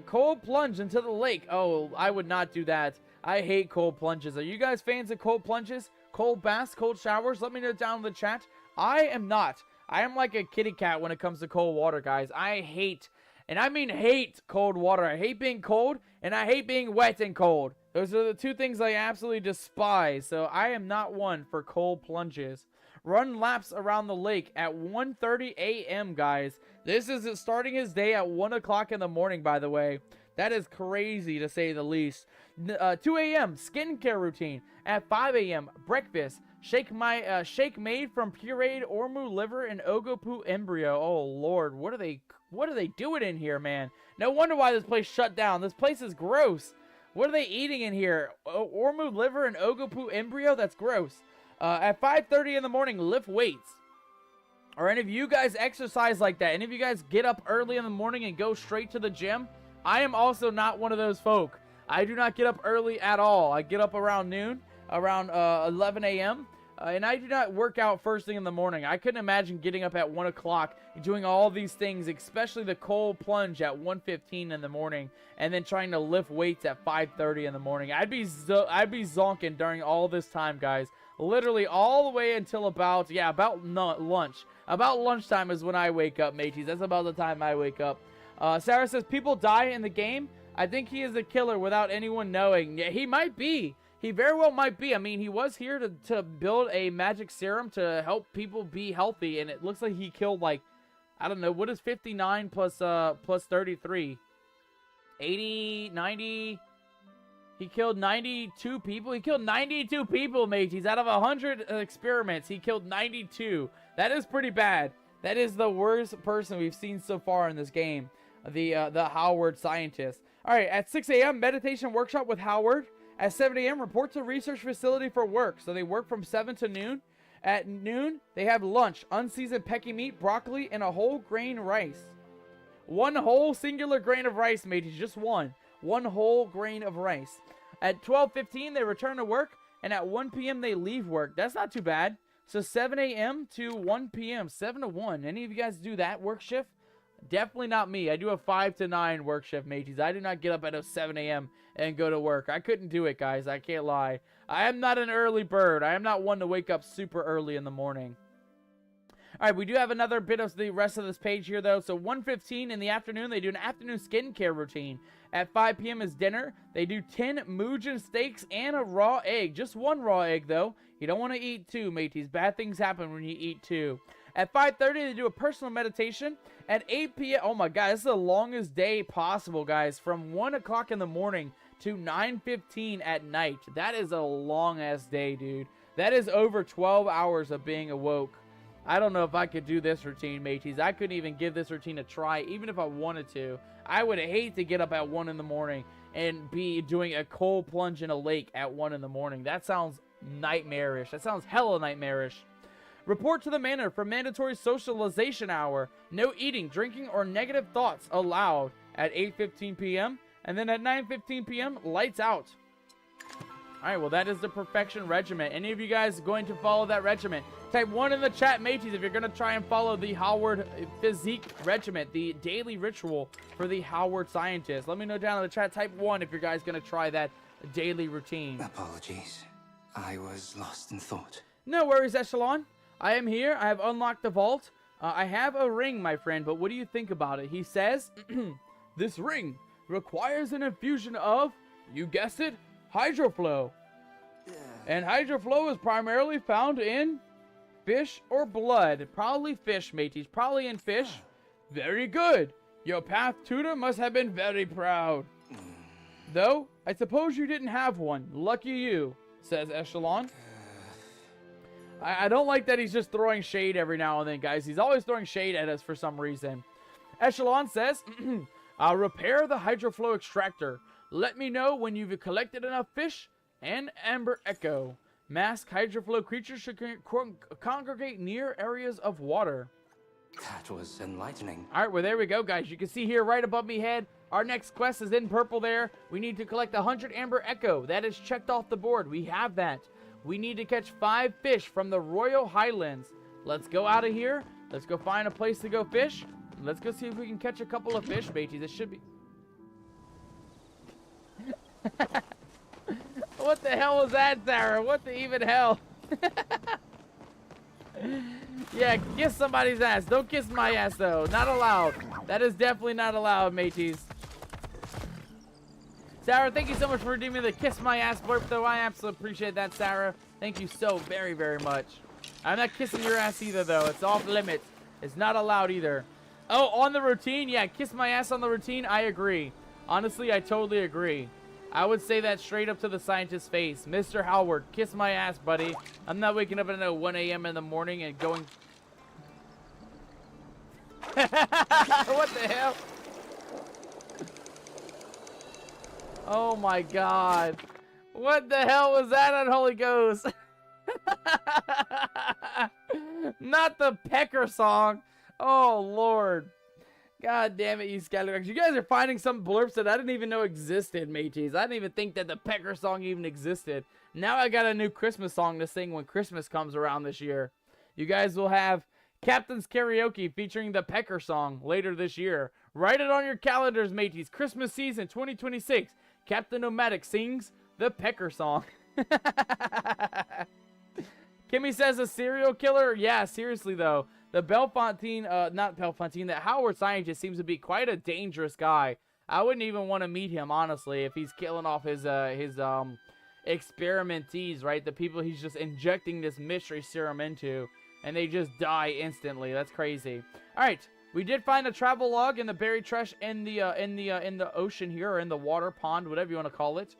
Cold plunge into the lake. Oh, I would not do that. I hate cold plunges. Are you guys fans of cold plunges? Cold baths, cold showers? Let me know down in the chat. I am not. I am like a kitty cat when it comes to cold water, guys. I hate, and I mean hate, cold water. I hate being cold, and I hate being wet and cold. Those are the 2 things I absolutely despise. So I am not one for cold plunges. Run laps around the lake at 1:30 a.m., guys. This is starting his day at 1 o'clock in the morning, by the way. That is crazy, to say the least. 2 a.m., skincare routine. At 5 a.m., breakfast. Shake made from pureed ormu liver and ogopu embryo. Oh, Lord. What are they doing in here, man? No wonder why this place shut down. This place is gross. What are they eating in here? Ormu liver and ogopu embryo? That's gross. At 5:30 in the morning, lift weights. Are any of you guys exercise like that? Any of you guys get up early in the morning and go straight to the gym? I am also not one of those folk. I do not get up early at all. I get up around noon, around 11 a.m., and I do not work out first thing in the morning. I couldn't imagine getting up at 1 o'clock, doing all these things, especially the cold plunge at 1:15 in the morning, and then trying to lift weights at 5:30 in the morning. I'd be zonking during all this time, guys. Literally all the way until about lunch. About lunchtime is when I wake up, mateys. That's about the time I wake up. Sarah says, people die in the game. I think he is a killer without anyone knowing. Yeah, he might be. He very well might be. I mean, he was here to build a magic serum to help people be healthy, and it looks like he killed, like, I don't know, what is 59 plus 33? 80, 90... He killed 92 people. He killed 92 people, mateys. Out of 100 experiments, he killed 92. That is pretty bad. That is the worst person we've seen so far in this game. The Howard scientist. All right, at 6 a.m., meditation workshop with Howard. At 7 a.m., report to research facility for work. So they work from 7 to noon. At noon, they have lunch. Unseasoned pecky meat, broccoli, and a whole grain rice. 1 whole singular grain of rice, mateys. Just one. 1 whole grain of rice. At 12:15, they return to work, and at 1 p.m., they leave work. That's not too bad. So 7 a.m. to 1 p.m., 7 to 1. Any of you guys do that work shift? Definitely not me. I do a 5 to 9 work shift, mateys. I do not get up at 7 a.m. and go to work. I couldn't do it, guys. I can't lie. I am not an early bird. I am not one to wake up super early in the morning. All right, we do have another bit of the rest of this page here, though. So 1:15 in the afternoon, they do an afternoon skincare routine. At 5 p.m. is dinner. They do 10 Mujin steaks and a raw egg. Just one raw egg, though. You don't want to eat two, mateys. Bad things happen when you eat two. At 5:30, they do a personal meditation. At 8 p.m., oh my God, this is the longest day possible, guys. From 1 o'clock in the morning to 9:15 at night. That is a long-ass day, dude. That is over 12 hours of being awoke. I don't know if I could do this routine, mateys. I couldn't even give this routine a try, even if I wanted to. I would hate to get up at 1 in the morning and be doing a cold plunge in a lake at 1 in the morning. That sounds nightmarish. That sounds hella nightmarish. Report to the manor for mandatory socialization hour. No eating, drinking, or negative thoughts allowed at 8:15 p.m. And then at 9:15 p.m., lights out. All right, well, that is the perfection regiment. Any of you guys going to follow that regiment? Type 1 in the chat, mateys, if you're going to try and follow the Howard Physique Regiment, the daily ritual for the Howard scientist. Let me know down in the chat. Type 1 if you guys going to try that daily routine. Apologies. I was lost in thought. No worries, Echelon. I am here. I have unlocked the vault. I have a ring, my friend, but what do you think about it? He says, this ring requires an infusion of, you guessed it, hydroflow. And hydroflow is primarily found in fish or blood. Probably fish, mateys. Probably in fish. Very good. Your path tutor must have been very proud. Though, I suppose you didn't have one. Lucky you, says Echelon. I don't like that he's just throwing shade every now and then, guys. He's always throwing shade at us for some reason. Echelon says, I'll repair the hydroflow extractor. Let me know when you've collected enough fish and amber echo. Masked hydroflow creatures should congregate near areas of water. That was enlightening. All right, well, there we go, guys. You can see here right above me head, our next quest is in purple there. We need to collect 100 amber echo. That is checked off the board. We have that. We need to catch 5 fish from the Royal Highlands. Let's go out of here. Let's go find a place to go fish. Let's go see if we can catch a couple of fish, mateys. It should be... What the hell was that, Sarah? What the even hell? Yeah, kiss somebody's ass. Don't kiss my ass, though. Not allowed. That is definitely not allowed, mateys. Sarah, thank you so much for redeeming the kiss my ass blurb, though. I absolutely appreciate that, Sarah. Thank you so very, very much. I'm not kissing your ass either, though. It's off limits. It's not allowed either. Oh, on the routine? Yeah, kiss my ass on the routine? I agree. Honestly, I totally agree. I would say that straight up to the scientist's face. Mr. Howard, kiss my ass, buddy. I'm not waking up at 1 a.m. in the morning and going... What the hell? Oh my God. What the hell was that on Holy Ghost? Not the pecker song. Oh Lord. God damn it, you scallywags. You guys are finding some blurps that I didn't even know existed, mateys. I didn't even think that the pecker song even existed. Now I got a new Christmas song to sing when Christmas comes around this year. You guys will have Captain's Karaoke featuring the pecker song later this year. Write it on your calendars, mateys. Christmas season 2026. Captain Nomadic sings the pecker song. Kimmy says a serial killer? Yeah, seriously though. The the Howard scientist seems to be quite a dangerous guy. I wouldn't even want to meet him, honestly, if he's killing off his experimentees, right? The people he's just injecting this mystery serum into, and they just die instantly. That's crazy. All right, we did find a travel log in the buried trash in the ocean here, or in the water pond, whatever you want to call it.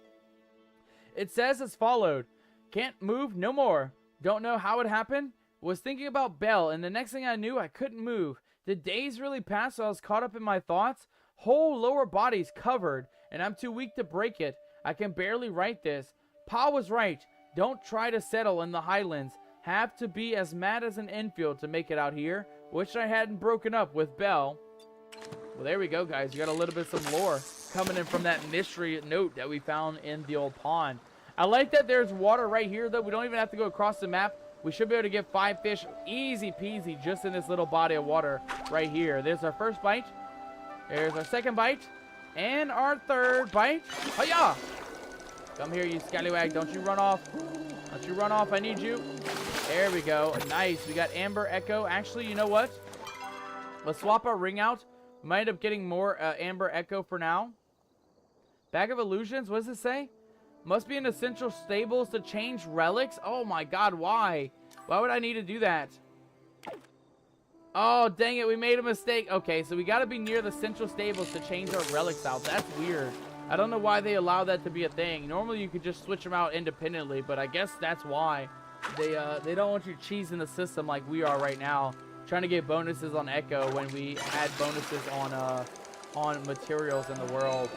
It says as followed: can't move no more. Don't know how it happened. Was thinking about Belle, and the next thing I knew, I couldn't move. Did days really pass so I was caught up in my thoughts? Whole lower body's covered, and I'm too weak to break it. I can barely write this. Pa was right. Don't try to settle in the Highlands. Have to be as mad as an Enfield to make it out here. Wish I hadn't broken up with Belle. Well, there we go, guys. You got a little bit of some lore coming in from that mystery note that we found in the old pond. I like that there's water right here, though. We don't even have to go across the map We should be able to get 5 fish easy peasy just in this little body of water right here. There's our first bite. There's our second bite. And our third bite. Hiya! Come here, you scallywag. Don't you run off. Don't you run off. I need you. There we go. Nice. We got Amber Echo. Actually, you know what? Let's swap our ring out. We might end up getting more Amber Echo for now. Bag of Illusions. What does it say? Must be in essential stables to change relics. Oh my god, why? Why would I need to do that? Oh, dang it. We made a mistake. Okay, so we got to be near the central stables to change our relics out. That's weird. I don't know why they allow that to be a thing. Normally, you could just switch them out independently, but I guess that's why. They don't want you cheesing the system like we are right now, trying to get bonuses on Echo when we had bonuses on materials in the world.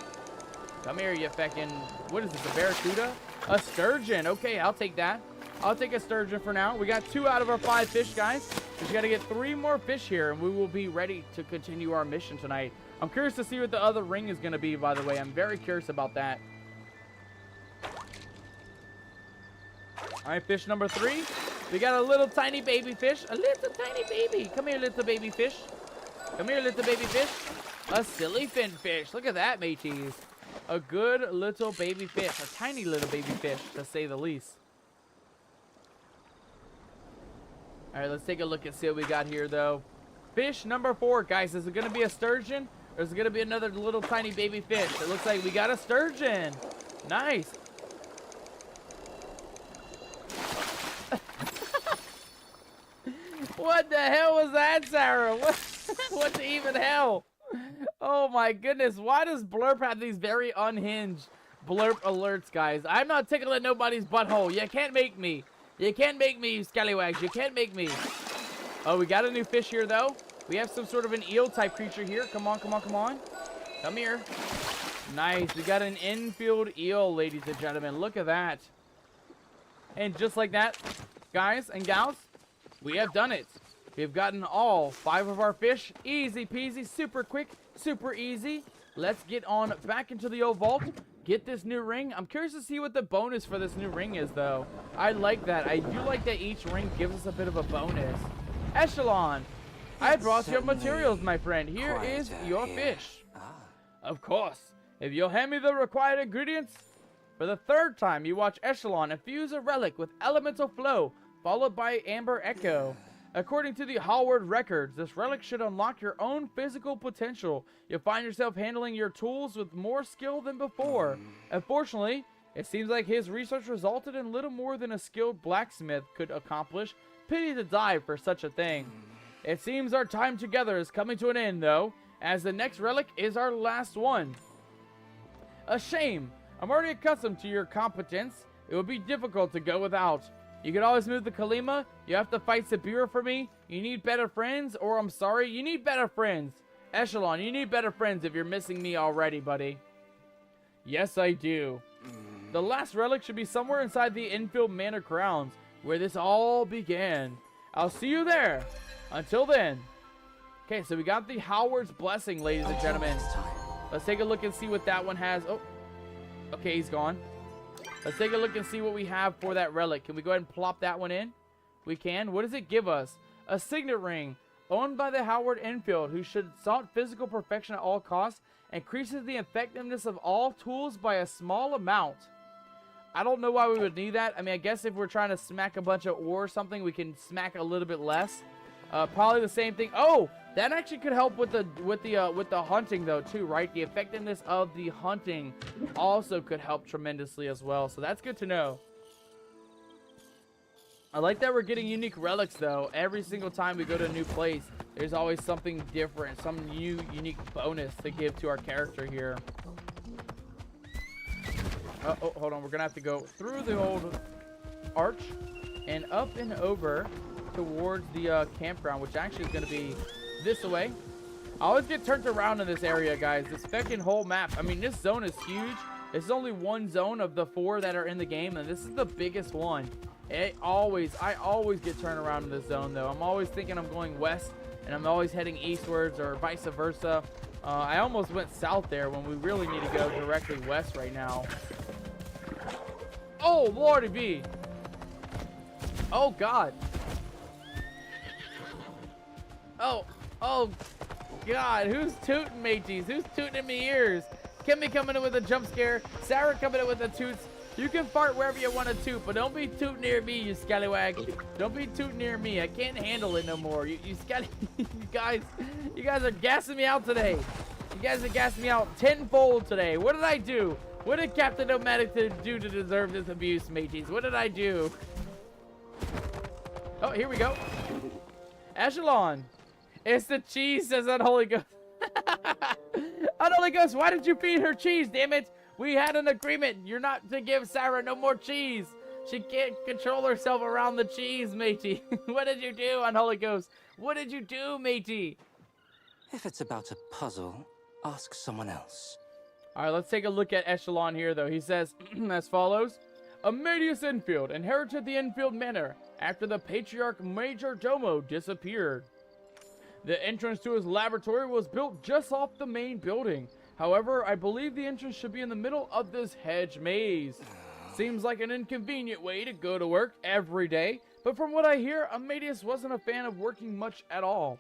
Come here, you feckin'... What is this, a barracuda? A sturgeon. Okay, I'll take that. I'll take a sturgeon for now. We got 2 out of our 5 fish, guys. We just got to get 3 more fish here, and we will be ready to continue our mission tonight. I'm curious to see what the other ring is going to be, by the way. I'm very curious about that. All right, fish number 3. We got a little tiny baby fish. A little tiny baby. Come here, little baby fish. Come here, little baby fish. A silly fin fish. Look at that, mateys. A good little baby fish. A tiny little baby fish, to say the least. All right, let's take a look and see what we got here, though. Fish number 4, guys. Is it going to be a sturgeon? Or is it going to be another little tiny baby fish? It looks like we got a sturgeon. Nice. What the hell was that, Sarah? What the even hell? Oh my goodness. Why does Blurp have these very unhinged Blurp alerts, guys? I'm not tickling nobody's butthole. You can't make me. You can't make me, you scallywags. You can't make me. Oh, we got a new fish here, though. We have some sort of an eel-type creature here. Come on, come on, come on. Come here. Nice. We got an infield eel, ladies and gentlemen. Look at that. And just like that, guys and gals, we have done it. We've gotten all 5 of our fish. Easy peasy, super quick, super easy. Let's get on back into the old vault. Get this new ring. I'm curious to see what the bonus for this new ring is, though. I like that. I do like that each ring gives us a bit of a bonus. Echelon. I brought your materials, my friend. Here is your fish. Of course. If you'll hand me the required ingredients. For the 3rd time, you watch Echelon infuse a relic with elemental flow, followed by Amber Echo. According to the Hallward records, this relic should unlock your own physical potential. You'll find yourself handling your tools with more skill than before. Unfortunately, it seems like his research resulted in little more than a skilled blacksmith could accomplish. Pity to die for such a thing. It seems our time together is coming to an end, though, as the next relic is our last one. A shame. I'm already accustomed to your competence. It would be difficult to go without. You can always move the Kalima. You have to fight Sabira for me. You need better friends, or I'm sorry, you need better friends. Echelon, you need better friends if you're missing me already, buddy. Yes, I do. The last relic should be somewhere inside the infield manor grounds, where this all began. I'll see you there. Until then. Okay, so we got the Howard's Blessing, ladies and gentlemen. Let's take a look and see what that one has. Oh, okay, he's gone. Let's take a look and see what we have for that relic. Can we go ahead and plop that one in? We can. What does it give us? A signet ring. Owned by the Howard Enfield, who should sought physical perfection at all costs. Increases the effectiveness of all tools by a small amount. I don't know why we would need that. I mean, I guess if we're trying to smack a bunch of ore or something, we can smack a little bit less. Probably the same thing. Oh, that actually could help with the hunting though too, right? The effectiveness of the hunting also could help tremendously as well. So that's good to know. I like that we're getting unique relics though. Every single time we go to a new place, there's always something different, some new unique bonus to give to our character here. Oh, hold on. We're gonna have to go through the old arch and up and over towards the campground, which actually is going to be this way. I always get turned around in this area, guys. This fucking whole map. I mean, this zone is huge. It's only one zone of the 4 that are in the game, and this is the biggest one. I always get turned around in this zone, though. I'm always thinking I'm going west, and I'm always heading eastwards or vice versa. I almost went south there when we really need to go directly west right now. Oh, Lordy B. Oh, God. Oh, God. Who's tooting, mateys? Who's tooting in my ears? Kimmy coming in with a jump scare. Sarah coming in with the toots. You can fart wherever you want to toot, but don't be tooting near me, you scallywag. Don't be tooting near me. I can't handle it no more. You guys are gassing me out today. You guys are gassing me out tenfold today. What did I do? What did Captain Nomadic do to deserve this abuse, mateys? What did I do? Oh, here we go. Echelon. It's the cheese, says Unholy Ghost. Unholy Ghost, why did you feed her cheese, damn it? We had an agreement. You're not to give Sarah no more cheese. She can't control herself around the cheese, matey. What did you do, Unholy Ghost? What did you do, matey? If it's about a puzzle, ask someone else. All right, let's take a look at Echelon here, though. He says as follows. Amadeus Enfield inherited the Enfield Manor after the Patriarch Major Domo disappeared. The entrance to his laboratory was built just off the main building. However, I believe the entrance should be in the middle of this hedge maze. Seems like an inconvenient way to go to work every day, but from what I hear, Amadeus wasn't a fan of working much at all.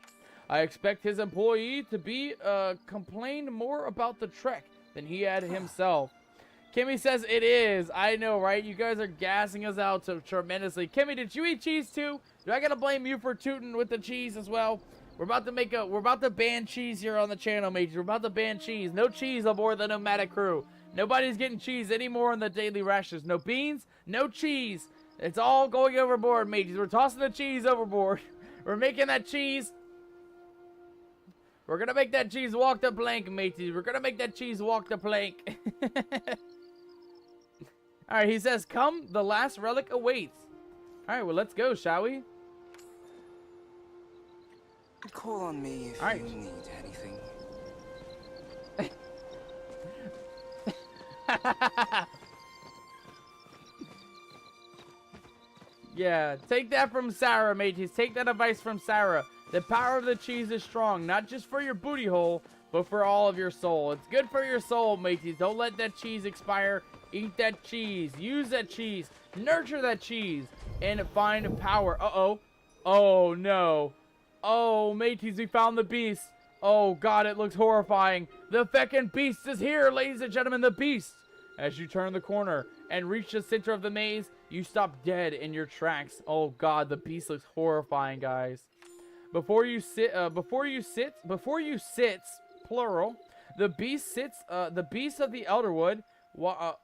I expect his employee to be complained more about the trek than he had himself. Kimmy says it is. I know, right? You guys are gassing us out so tremendously. Kimmy, did you eat cheese too? Do I gotta blame you for tooting with the cheese as well? We're about to ban cheese here on the channel, mates. We're about to ban cheese. No cheese aboard the Nomadic crew. Nobody's getting cheese anymore in the daily rations. No beans, no cheese. It's all going overboard, mates. We're tossing the cheese overboard. We're making that cheese. We're gonna make that cheese walk the plank, matey. We're gonna make that cheese walk the plank. Alright, he says, come, the last relic awaits. Alright, well, let's go, shall we? Call on me if you need anything. Yeah, take that from Sarah, mateys. Take that advice from Sarah. The power of the cheese is strong, not just for your booty hole, but for all of your soul. It's good for your soul, mateys. Don't let that cheese expire. Eat that cheese. Use that cheese. Nurture that cheese. And find power. Uh-oh. Oh, no. Oh, mateys, we found the beast. Oh, God, it looks horrifying. The feckin' beast is here, ladies and gentlemen, the beast. As you turn the corner and reach the center of the maze, you stop dead in your tracks. Oh, God, the beast looks horrifying, guys. Before you sit, plural, the beast sits, the beast of the Elderwood. What?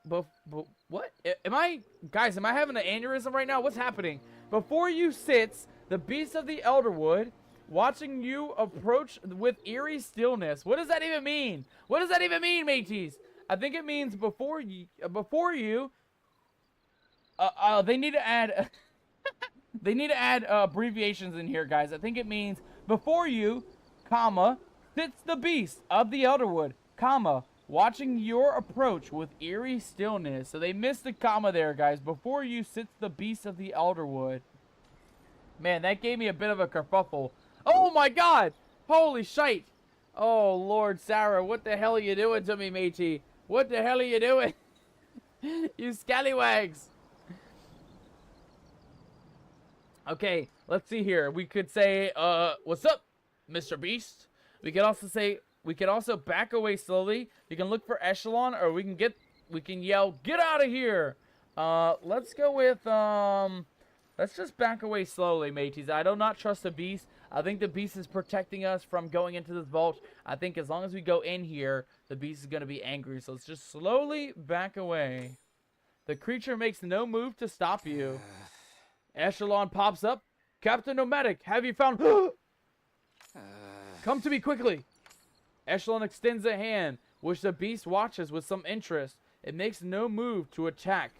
Am I having an aneurysm right now? What's happening? Before you sits, the beast of the Elderwood, watching you approach with eerie stillness. What does that even mean? What does that even mean, mateys? I think it means before you, they need to add, they need to add abbreviations in here, guys. I think it means before you, comma, sits the beast of the Elderwood, comma, watching your approach with eerie stillness. So they missed the comma there, guys. Before you sits the beast of the Elderwood. Man, that gave me a bit of a kerfuffle. Oh my God! Holy shite! Oh Lord, Sarah, what the hell are you doing to me, matey? What the hell are you doing? You scallywags! Okay, let's see here. We could say, what's up, Mr. Beast? We could also back away slowly. You can look for Echelon, or we can yell, get out of here! Let's go with, let's just back away slowly, mateys. I do not trust the beast. I think the beast is protecting us from going into this vault. I think as long as we go in here, the beast is going to be angry. So let's just slowly back away. The creature makes no move to stop you. Echelon pops up. Captain Nomadic, have you found... Come to me quickly. Echelon extends a hand, which the beast watches with some interest. It makes no move to attack.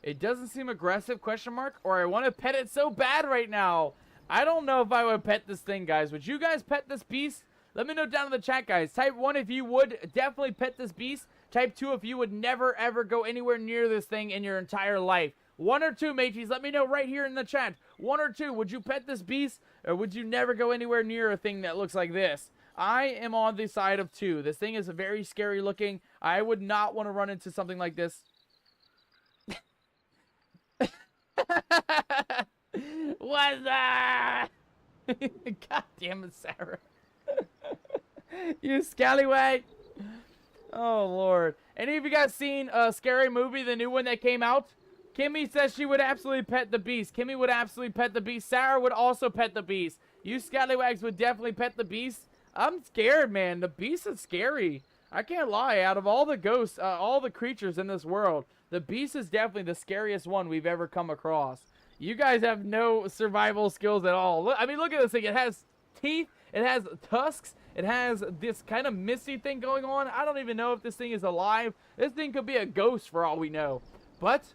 It doesn't seem aggressive, question mark, or I want to pet it so bad right now. I don't know if I would pet this thing, guys. Would you guys pet this beast? Let me know down in the chat, guys. Type 1 if you would definitely pet this beast. Type 2 if you would never, ever go anywhere near this thing in your entire life. 1 or 2, mateys. Let me know right here in the chat. 1 or 2. Would you pet this beast, or would you never go anywhere near a thing that looks like this? I am on the side of 2. This thing is very scary looking. I would not want to run into something like this. What's that? God damn it, Sarah. You scallywag. Oh, Lord. Any of you guys seen Scary Movie, the new one that came out? Kimmy says she would absolutely pet the beast. Kimmy would absolutely pet the beast. Sarah would also pet the beast. You scallywags would definitely pet the beast. I'm scared, man. The beast is scary. I can't lie. Out of all the ghosts, all the creatures in this world, the beast is definitely the scariest one we've ever come across. You guys have no survival skills at all. Look, I mean, look at this thing. It has teeth. It has tusks. It has this kind of misty thing going on. I don't even know if this thing is alive. This thing could be a ghost for all we know. But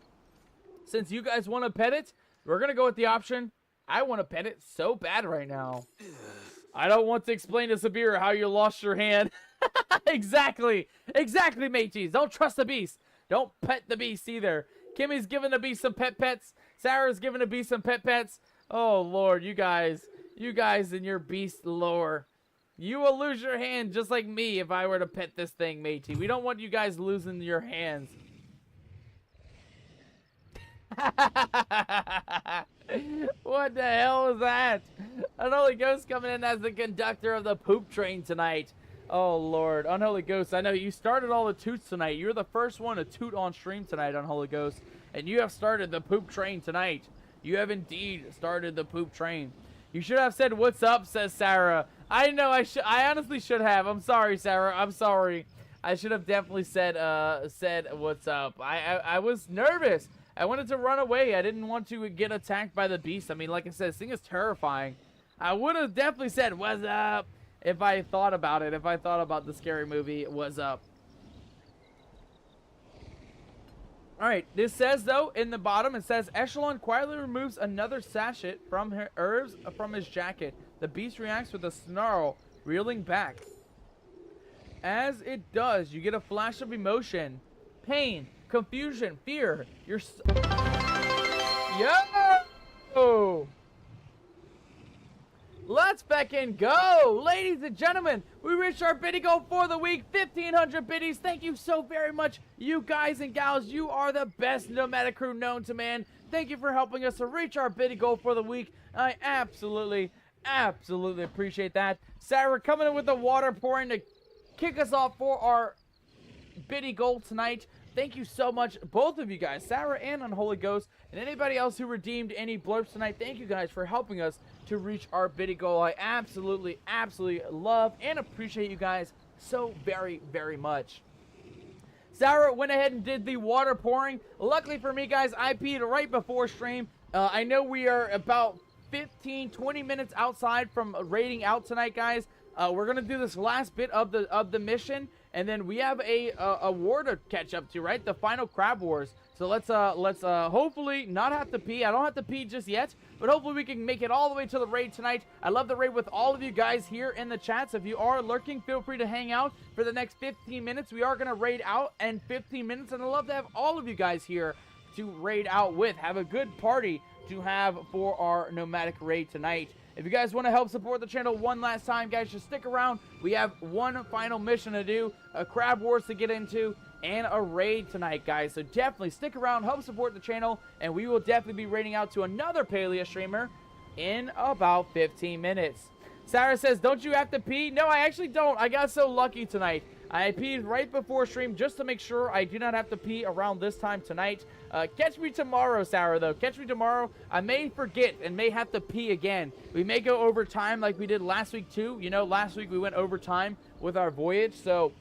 since you guys want to pet it, we're going to go with the option. I want to pet it so bad right now. I don't want to explain to Sabir how you lost your hand. Exactly. Exactly, mateys. Don't trust the beast. Don't pet the beast either. Kimmy's giving the beast some pets. Sarah's giving the beast some pets. Oh, Lord, you guys and your beast lore. You will lose your hand just like me if I were to pet this thing, matey. We don't want you guys losing your hands. What the hell is that? Unholy Ghost coming in as the conductor of the poop train tonight. Oh, Lord. Unholy Ghost, I know you started all the toots tonight. You're the first one to toot on stream tonight, Unholy Ghost. And you have started the poop train tonight. You have indeed started the poop train. You should have said, "What's up?" says Sarah. I know I honestly should have. I'm sorry, Sarah. I'm sorry. I should have definitely said "What's up?" I was nervous. I wanted to run away. I didn't want to get attacked by the beast. I mean, like I said, this thing is terrifying. I would have definitely said, "What's up?" if I thought about it. If I thought about the Scary Movie, "What's up?" Alright, this says, though, in the bottom, it says, Echelon quietly removes another sachet from her herbs from his jacket. The beast reacts with a snarl, reeling back. As it does, you get a flash of emotion, pain, confusion, fear. Yo! Let's fucking go! Ladies and gentlemen, we reached our biddy goal for the week, 1,500 biddies. Thank you so very much, you guys and gals. You are the best nomadic crew known to man. Thank you for helping us to reach our biddy goal for the week. I absolutely appreciate that. Sarah coming in with the water pouring to kick us off for our biddy goal tonight. Thank you so much, both of you guys, Sarah and Unholy Ghost, and anybody else who redeemed any blurbs tonight. Thank you guys for helping us to reach our biddy goal. I absolutely love and appreciate you guys so very, very much. Sarah went ahead and did the water pouring. Luckily for me, guys, I peed right before stream. I know we are about 15-20 minutes outside from raiding out tonight, guys. We're gonna do this last bit of the mission, and then we have a war to catch up to, right? The final crab wars. So let's hopefully not have to pee. I don't have to pee just yet, but hopefully we can make it all the way to the raid tonight. I love the raid with all of you guys here in the chats. If you are lurking, feel free to hang out for the next 15 minutes. We are gonna raid out in 15 minutes, and I love to have all of you guys here to raid out with. Have a good party to have for our nomadic raid tonight. If you guys want to help support the channel one last time, guys, just stick around. We have one final mission to do, a crab wars to get into, and a raid tonight, guys. So definitely stick around, help support the channel, and we will definitely be raiding out to another Palia streamer in about 15 minutes. Sarah says, don't you have to pee? No, I actually don't. I got so lucky tonight. I peed right before stream just to make sure I do not have to pee around this time tonight. Catch me tomorrow, Sarah, though. Catch me tomorrow. I may forget and may have to pee again. We may go over time like we did last week, too. You know, last week we went over time with our voyage, so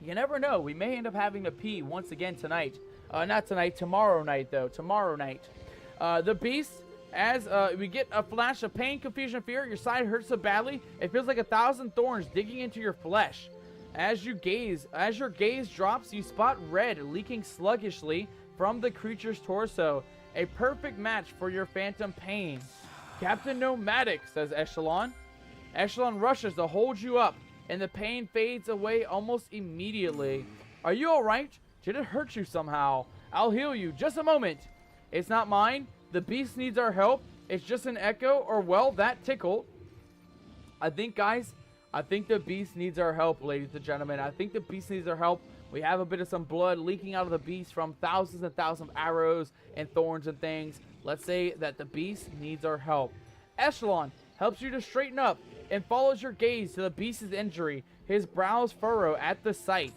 you never know. We may end up having to pee once again tonight. Not tonight, tomorrow night, though. Tomorrow night. The beast, as we get a flash of pain, confusion, fear, your side hurts so badly, it feels like 1,000 thorns digging into your flesh. As your gaze drops, you spot red leaking sluggishly from the creature's torso. A perfect match for your phantom pain. Captain Nomadic, says Echelon. Echelon rushes to hold you up, and the pain fades away almost immediately. Are you alright? Did it hurt you somehow? I'll heal you. Just a moment. It's not mine. The beast needs our help. It's just an echo, or well, that tickled. I think, guys, I think the beast needs our help, ladies and gentlemen. I think the beast needs our help. We have a bit of some blood leaking out of the beast from thousands and thousands of arrows and thorns and things. Let's say that the beast needs our help. Echelon helps you to straighten up and follows your gaze to the beast's injury. His brows furrow at the sight.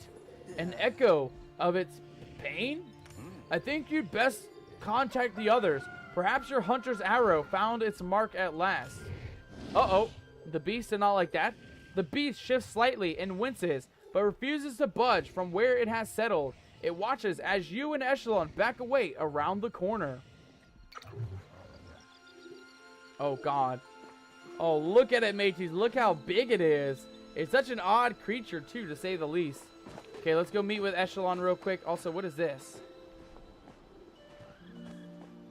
An echo of its pain? I think you'd best contact the others. Perhaps your hunter's arrow found its mark at last. Uh-oh. The beast did not like that. The beast shifts slightly and winces, but refuses to budge from where it has settled. It watches as you and Echelon back away around the corner. Oh, God. Oh, look at it, mateys. Look how big it is. It's such an odd creature, too, to say the least. Okay, let's go meet with Echelon real quick. Also, what is this?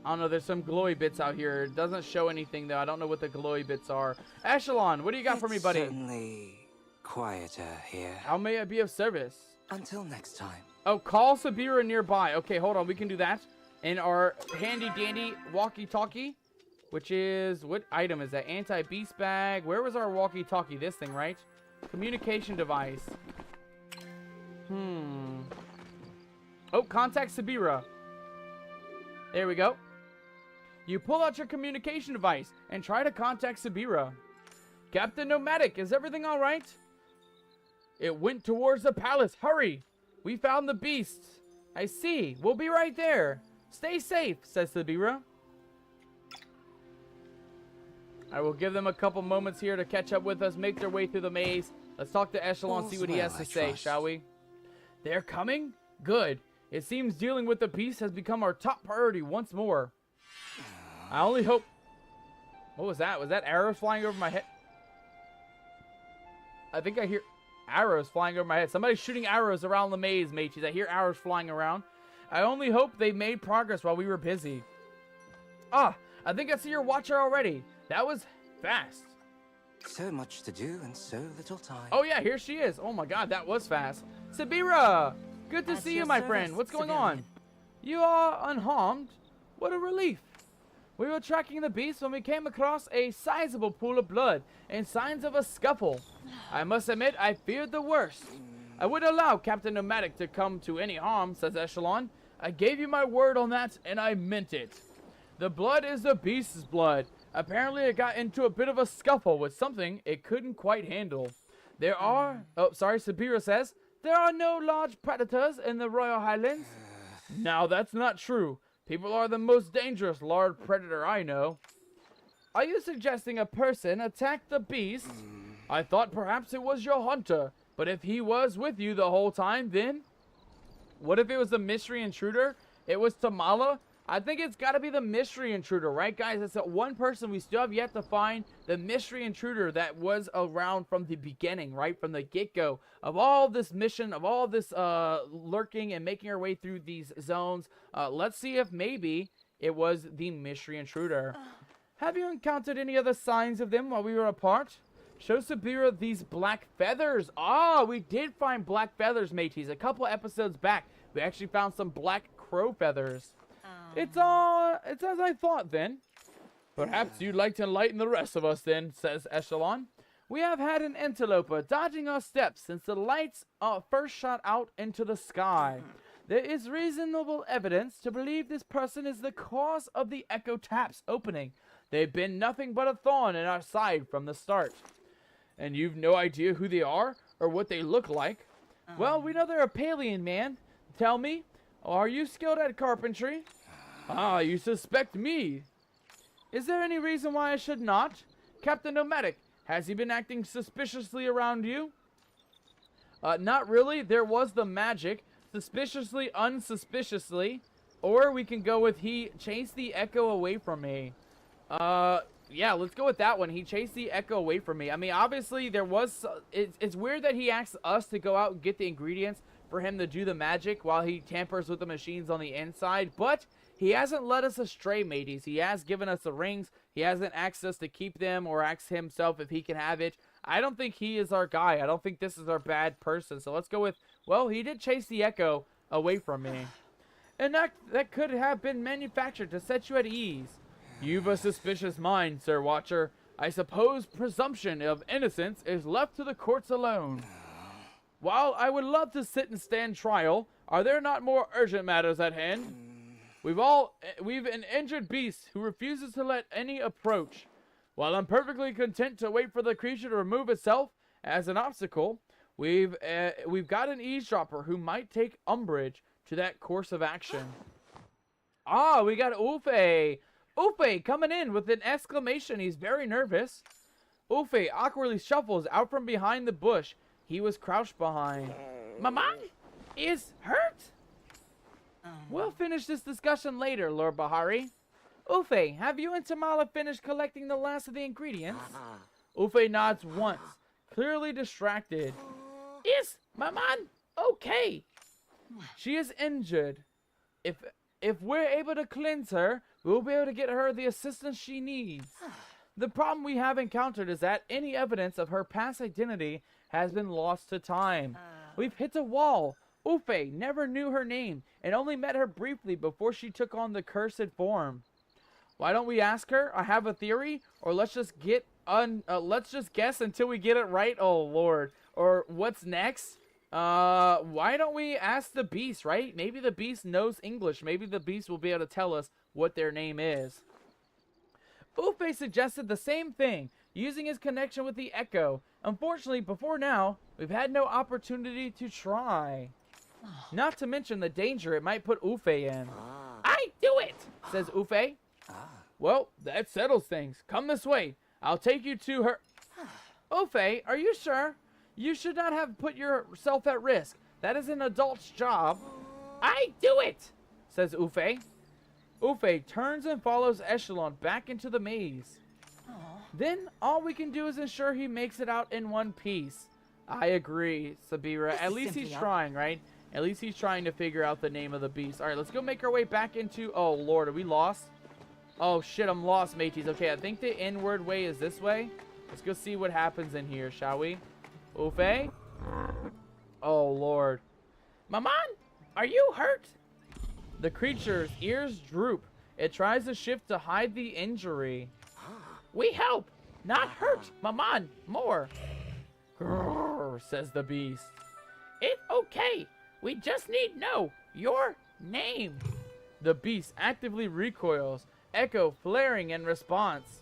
I don't know. There's some glowy bits out here. It doesn't show anything, though. I don't know what the glowy bits are. Echelon, what do you got for me, buddy? Certainly quieter here. How may I be of service? Until next time. Oh, call Sabira nearby. Okay, hold on. We can do that. In our handy-dandy walkie-talkie, which is... What item is that? Anti-beast bag. Where was our walkie-talkie? This thing, right? Communication device. Oh, contact Sabira. There we go. You pull out your communication device and try to contact Sabira. Captain Nomadic, is everything all right? It went towards the palace. Hurry! We found the beasts. I see. We'll be right there. Stay safe, says Sabira. I will give them a couple moments here to catch up with us, make their way through the maze. Let's talk to Echelon, see what he has to say, shall we? They're coming? Good. It seems dealing with the beast has become our top priority once more. I only hope... What was that? Was that arrows flying over my head? I think I hear arrows flying over my head. Somebody's shooting arrows around the maze, mateys. I hear arrows flying around. I only hope they made progress while we were busy. Ah, I think I see your watcher already. That was fast. So much to do and so little time. Oh yeah, here she is. Oh my god, that was fast. Sabira! Good to see you, my friend. What's going on? You are unharmed? What a relief. We were tracking the beast when we came across a sizable pool of blood and signs of a scuffle. I must admit, I feared the worst. I wouldn't allow Captain Nomadic to come to any harm, says Echelon. I gave you my word on that, and I meant it. The blood is the beast's blood. Apparently, it got into a bit of a scuffle with something it couldn't quite handle. There are... Oh, sorry, Sabira says, there are no large predators in the Royal Highlands. Now, that's not true. People are the most dangerous large predator I know. Are you suggesting a person attacked the beast? I thought perhaps it was your hunter. But if he was with you the whole time, then... What if it was the mystery intruder? It was Tamala? I think it's got to be the mystery intruder, right, guys? It's that one person we still have yet to find, the mystery intruder that was around from the beginning, right? From the get-go of all this mission, of all this lurking and making our way through these zones. Let's see if maybe it was the mystery intruder. Have you encountered any other signs of them while we were apart? Show Sabira these black feathers. Ah, we did find black feathers, mateys. A couple episodes back, we actually found some black crow feathers. It's as I thought, then. Perhaps you'd like to enlighten the rest of us, then, says Echelon. We have had an interloper dodging our steps since the lights first shot out into the sky. There is reasonable evidence to believe this person is the cause of the Echo Taps opening. They've been nothing but a thorn in our side from the start. And you've no idea who they are or what they look like? Well, we know they're a Palian man. Tell me, are you skilled at carpentry? Ah, you suspect me. Is there any reason why I should not? Captain Nomadic, has he been acting suspiciously around you? Not really. There was the magic. Suspiciously, unsuspiciously. Or we can go with he chased the echo away from me. Yeah, let's go with that one. He chased the echo away from me. I mean, obviously, there was... It's weird that he asked us to go out and get the ingredients for him to do the magic while he tampers with the machines on the inside. But he hasn't led us astray, mateys. He has given us the rings. He hasn't asked us to keep them or asked himself if he can have it. I don't think he is our guy. I don't think this is our bad person. So let's go with... Well, he did chase the echo away from me. And that could have been manufactured to set you at ease. You've a suspicious mind, Sir Watcher. I suppose presumption of innocence is left to the courts alone. While I would love to sit and stand trial, are there not more urgent matters at hand? We've an injured beast who refuses to let any approach. While I'm perfectly content to wait for the creature to remove itself as an obstacle, we've got an eavesdropper who might take umbrage to that course of action. Ah, we got Ufe. Ufe coming in with an exclamation. He's very nervous. Ufe awkwardly shuffles out from behind the bush he was crouched behind. Mama is hurt? We'll finish this discussion later, Lord Bahari. Ufe, have you and Tamala finished collecting the last of the ingredients? Ufe nods once, clearly distracted. Is Maman okay? She is injured. If we're able to cleanse her, we'll be able to get her the assistance she needs. The problem we have encountered is that any evidence of her past identity has been lost to time. We've hit a wall. Ufe never knew her name and only met her briefly before she took on the cursed form. Why don't we ask her? I have a theory, or let's just guess until we get it right. Oh Lord. Or what's next? Why don't we ask the beast, right? Maybe the beast knows English. Maybe the beast will be able to tell us what their name is. Ufe suggested the same thing, using his connection with the echo. Unfortunately, before now, we've had no opportunity to try. Not to mention the danger it might put Ufe in. I do it, says Ufe. Well, that settles things. Come this way. I'll take you to her. Ufe, are you sure? You should not have put yourself at risk. That is an adult's job. I do it, says Ufe. Ufe turns and follows Echelon back into the maze. Then all we can do is ensure he makes it out in one piece. I agree, Sabira. At least he's trying, right? At least he's trying to figure out the name of the beast. All right, let's go make our way back into... Oh, Lord, are we lost? Oh, shit, I'm lost, mateys. Okay, I think the inward way is this way. Let's go see what happens in here, shall we? Ufe? Oh, Lord. Maman, are you hurt? The creature's ears droop. It tries to shift to hide the injury. We help, not hurt. Maman, more. Grrr, says the beast. It's okay. We just need to know your name. The beast actively recoils, echo flaring in response.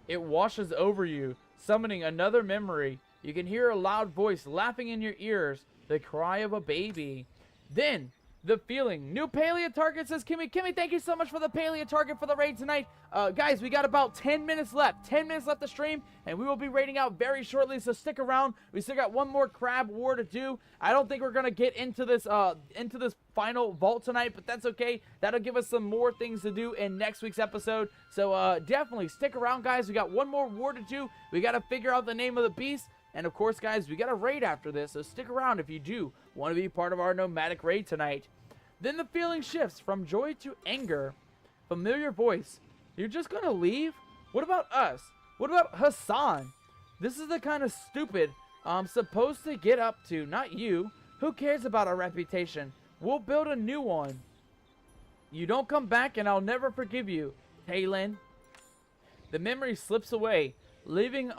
It washes over you, summoning another memory. You can hear a loud voice laughing in your ears, the cry of a baby. Then, the feeling. New Palia target, says Kimmy. Kimmy, thank you so much for the Palia target for the raid tonight. Guys, we got about 10 minutes left. 10 minutes left to stream, and we will be raiding out very shortly, so stick around. We still got one more crab war to do. I don't think we're going to get into this final vault tonight, but that's okay. That'll give us some more things to do in next week's episode. So definitely stick around, guys. We got one more war to do. We got to figure out the name of the beast. And of course, guys, we got a raid after this, so stick around if you do want to be part of our nomadic raid tonight. Then the feeling shifts from joy to anger. Familiar voice. You're just gonna leave? What about us? What about Hassan? This is the kind of stupid I'm supposed to get up to, not you. Who cares about our reputation? We'll build a new one. You don't come back and I'll never forgive you, Taylin. The memory slips away, leaving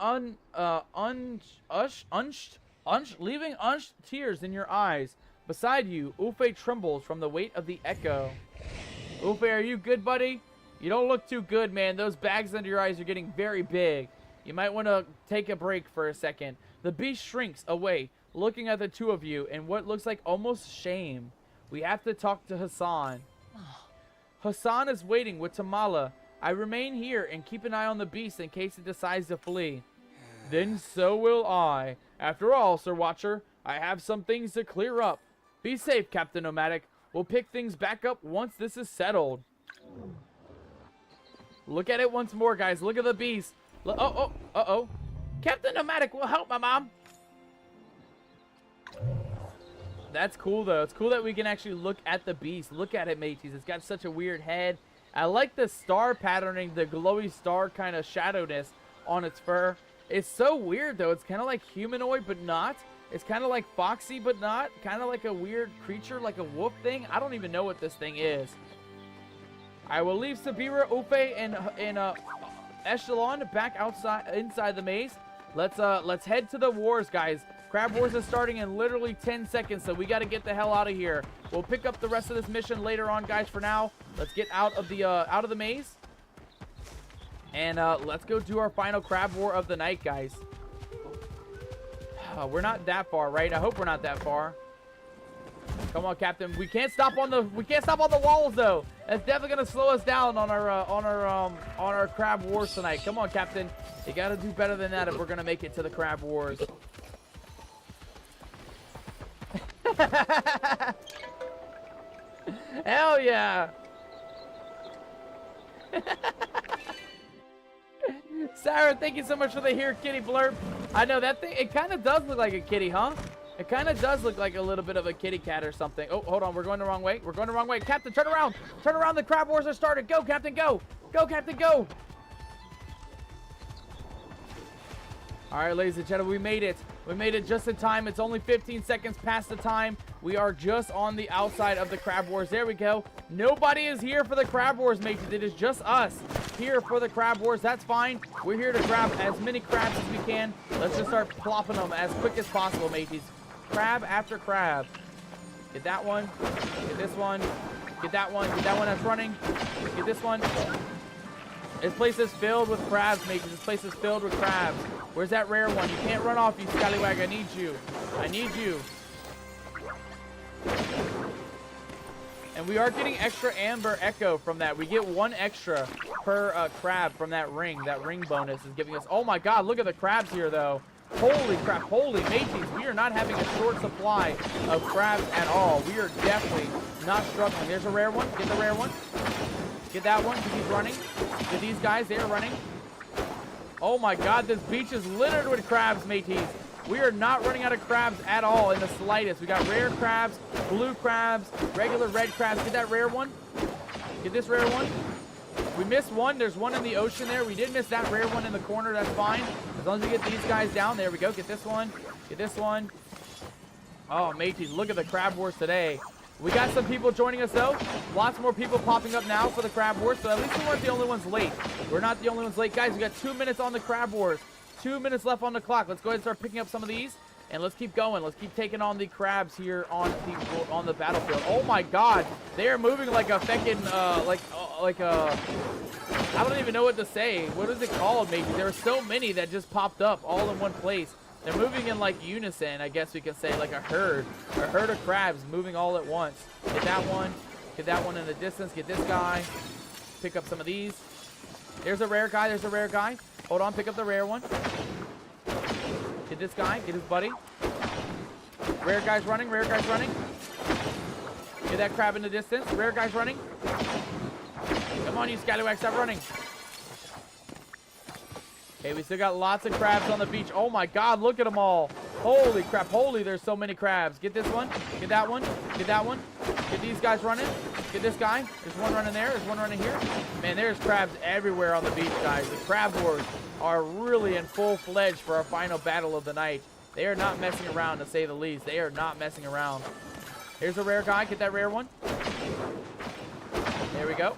leaving unshed tears in your eyes. Beside you, Ufe trembles from the weight of the echo. Ufe, are you good, buddy? You don't look too good, man. Those bags under your eyes are getting very big. You might want to take a break for a second. The beast shrinks away, looking at the two of you in what looks like almost shame. We have to talk to Hassan. Hassan is waiting with Tamala. I remain here and keep an eye on the beast in case it decides to flee. Then so will I. After all, Sir Watcher, I have some things to clear up. Be safe, Captain Nomadic. We'll pick things back up once this is settled. Look at it once more, guys. Look at the beast. Uh-oh. Captain Nomadic will help my mom. That's cool, though. It's cool that we can actually look at the beast. Look at it, mateys. It's got such a weird head. I like the star patterning, the glowy star kind of shadowiness on its fur. It's so weird, though. It's kind of like humanoid, but not. It's kind of like foxy, but not. Kind of like a weird creature, like a wolf thing. I don't even know what this thing is. I will leave Sabira, Ufe, and Echelon back inside the maze. Let's head to the wars, guys. Crab Wars is starting in literally 10 seconds, so we got to get the hell out of here. We'll pick up the rest of this mission later on, guys. For now, let's get out of the maze. And let's go do our final Crab War of the night, guys. We're not that far, right? I hope we're not that far. Come on, Captain. We can't stop on the walls though. That's definitely gonna slow us down on our Crab Wars tonight. Come on, Captain. You gotta do better than that if we're gonna make it to the Crab Wars. Hell yeah. Sarah, thank you so much for the Here Kitty blurb. I know that thing, it kind of does look like a kitty, huh? It kind of does look like a little bit of a kitty cat or something. Oh, hold on. We're going the wrong way. We're going the wrong way. Captain, turn around. Turn around. The Crab Wars are started. Go, Captain, go. Go, Captain, go. All right, ladies and gentlemen, we made it. We made it just in time. It's only 15 seconds past the time. We are just on the outside of the Crab Wars. There we go. Nobody is here for the Crab Wars, mates. It is just us here for the Crab Wars. That's fine. We're here to grab as many crabs as we can. Let's just start plopping them as quick as possible, mateys. Crab after crab. Get that one. Get this one. Get that one. Get that one that's running. Get this one. This place is filled with crabs, mateys. This place is filled with crabs. Where's that rare one? You can't run off, you scallywag. I need you. I need you. And we are getting extra amber echo from that. We get 1 extra per crab from that ring. That ring bonus is giving us... Oh my god, look at the crabs here, though. Holy crap. Holy mateys. We are not having a short supply of crabs at all. We are definitely not struggling. There's a rare one. Get the rare one. Get that one because he's running. Get these guys. They're running. Oh my god, this beach is littered with crabs, mateys. We are not running out of crabs at all in the slightest. We got rare crabs, blue crabs, regular red crabs. Get that rare one. Get this rare one. We missed one. There's one in the ocean there. We did miss that rare one in the corner. That's fine. As long as we get these guys down. There we go. Get this one. Get this one. Oh, mateys, look at the Crab Wars today. We got some people joining us, though. Lots more people popping up now for the Crab Wars, so at least we weren't the only ones late. We're not the only ones late. Guys, we got 2 minutes on the Crab Wars. 2 minutes left on the clock. Let's go ahead and start picking up some of these, and let's keep going. Let's keep taking on the crabs here on the battlefield. Oh, my God. They are moving like a feckin', I don't even know what to say. What is it called, maybe? There are so many that just popped up all in one place. They're moving in like unison, I guess we could say, like a herd of crabs moving all at once. Get that one in the distance. Get this guy. Pick up some of these. There's a rare guy. There's a rare guy. Hold on, pick up the rare one. Get this guy. Get his buddy. Rare guy's running. Rare guy's running. Get that crab in the distance. Rare guy's running. Come on, you scallywag, stop running. Okay, we still got lots of crabs on the beach. Oh my god, look at them all. Holy crap. Holy, there's so many crabs. Get this one. Get that one. Get that one. Get these guys running. Get this guy. There's one running there. There's one running here. Man, there's crabs everywhere on the beach, guys. The Crab Wars are really in full-fledged for our final battle of the night. They are not messing around, to say the least. They are not messing around. Here's a rare guy. Get that rare one. There we go.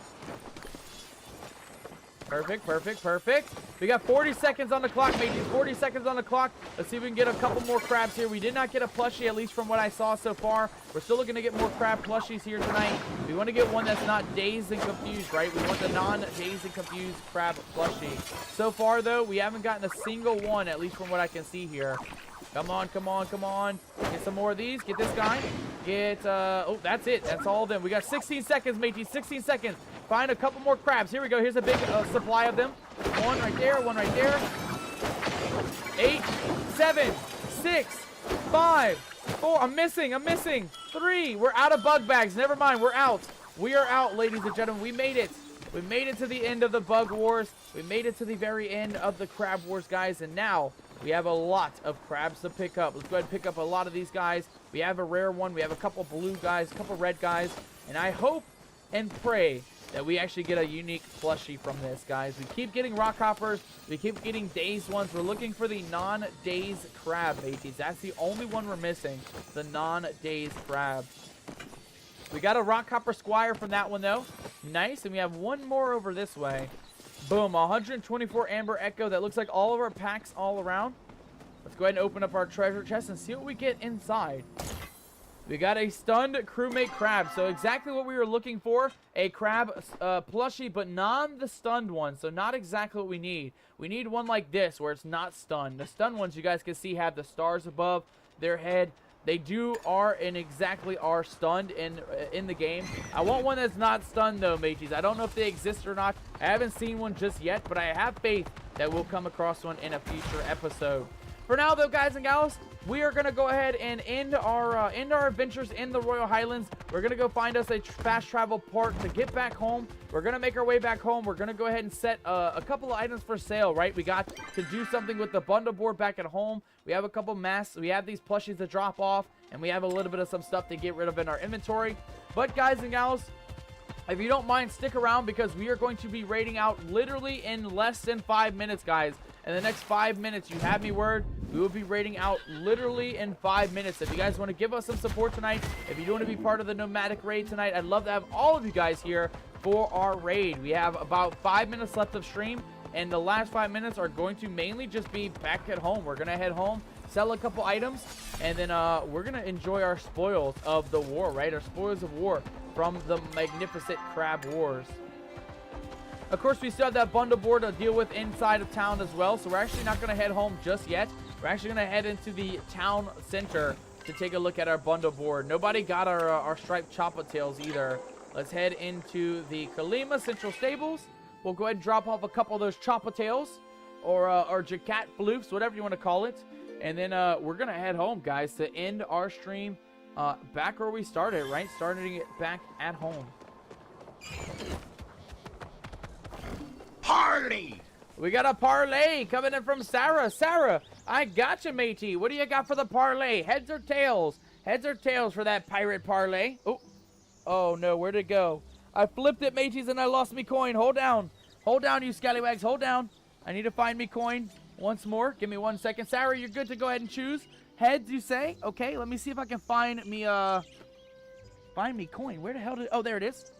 Perfect, perfect, perfect. We got 40 seconds on the clock, matey. 40 seconds on the clock. Let's see if we can get a couple more crabs here. We did not get a plushie, at least from what I saw so far. We're still looking to get more crab plushies here tonight. We want to get one that's not dazed and confused, right? We want the non-dazed and confused crab plushie. So far, though, we haven't gotten a single one, at least from what I can see here. Come on, come on, come on. Get some more of these. Get this guy. Get, oh, that's it. That's all of them. We got 16 seconds, matey. 16 seconds. Find a couple more crabs. Here we go. Here's a big supply of them. One right there. One right there. 8, 7, 6, 5, 4. I'm missing. I'm missing. 3. We're out of bug bags. Never mind. We're out. We are out, ladies and gentlemen. We made it. We made it to the end of the Bug Wars. We made it to the very end of the Crab Wars, guys. And now we have a lot of crabs to pick up. Let's go ahead and pick up a lot of these guys. We have a rare one. We have a couple blue guys, a couple red guys. And I hope and pray that we actually get a unique plushie from this, guys. We keep getting rock hoppers. We keep getting dazed ones. We're looking for the non-dazed crab, mateys. That's the only one we're missing, the non-dazed crab. We got a rock hopper squire from that one, though. Nice. And we have one more over this way. Boom, 124 amber echo. That looks like all of our packs all around. go ahead and open up our treasure chest and see what we get inside. We got a stunned crewmate crab. So exactly what we were looking for. A crab plushie, but not the stunned one. So not exactly what we need. We need one like this where it's not stunned. The stunned ones, you guys can see, have the stars above their head. They are stunned in the game. I want one that's not stunned though, mateys. I don't know if they exist or not. I haven't seen one just yet, but I have faith that we'll come across one in a future episode. For now though, guys and gals, we are going to go ahead and end our adventures in the Royal Highlands. We're going to go find us a fast travel port to get back home. We're going to make our way back home. We're going to go ahead and set a couple of items for sale, right? We got to do something with the bundle board back at home. We have a couple masks. We have these plushies to drop off. And we have a little bit of some stuff to get rid of in our inventory. But guys and gals, if you don't mind, stick around because we are going to be raiding out literally in less than 5 minutes, guys. In the next 5 minutes, you have me word, we will be raiding out literally in 5 minutes. If you guys want to give us some support tonight, if you want to be part of the nomadic raid tonight, I'd love to have all of you guys here for our raid. We have about 5 minutes left of stream, and the last 5 minutes are going to mainly just be back at home. We're going to head home, sell a couple items, and then we're going to enjoy our spoils of the war, right? Our spoils of war from the magnificent crab wars. Of course, we still have that bundle board to deal with inside of town as well, so we're actually not going to head home just yet. We're actually going to head into the town center to take a look at our bundle board. Nobody got our striped choppa tails either. Let's head into the Kalima Central Stables. We'll go ahead and drop off a couple of those choppa tails or jacat floofs, whatever you want to call it. And then we're going to head home, guys, to end our stream back where we started, right? Starting it back at home. Party! We got a parlay coming in from Sarah. Sarah, I got you, matey. What do you got for the parlay? Heads or tails? Heads or tails for that pirate parlay? Oh no, where'd it go? I flipped it, mateys, and I lost me coin. Hold down. Hold down, you scallywags. Hold down. I need to find me coin once more. Give me 1 second. Sarah, you're good to go ahead and choose. Heads, you say? Okay, let me see if I can find me coin. Where the hell did... Oh, there it is.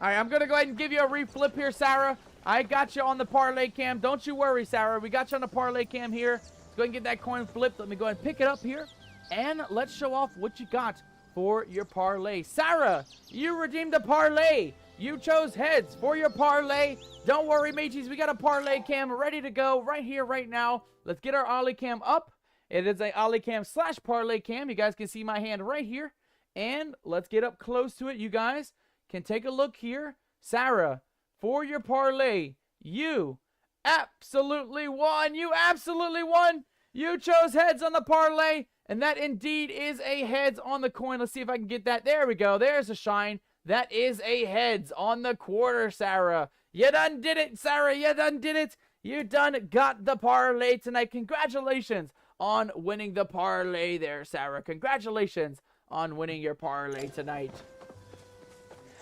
All right, I'm going to go ahead and give you a reflip here, Sarah. I got you on the parlay cam. Don't you worry, Sarah. We got you on the parlay cam here. Let's go ahead and get that coin flipped. Let me go ahead and pick it up here. And let's show off what you got for your parlay. Sarah, you redeemed a parlay. You chose heads for your parlay. Don't worry, mateys. We got a parlay cam ready to go right here, right now. Let's get our ollie cam up. It is a ollie cam / parlay cam. You guys can see my hand right here. And let's get up close to it. You guys can take a look here. Sarah, for your parlay, you absolutely won. You absolutely won. You chose heads on the parlay, and that indeed is a heads on the coin. Let's see if I can get that. There we go. There's a shine. That is a heads on the quarter, Sarah. You done did it, Sarah. You done did it. You done got the parlay tonight. Congratulations on winning the parlay there, Sarah. Congratulations on winning your parlay tonight.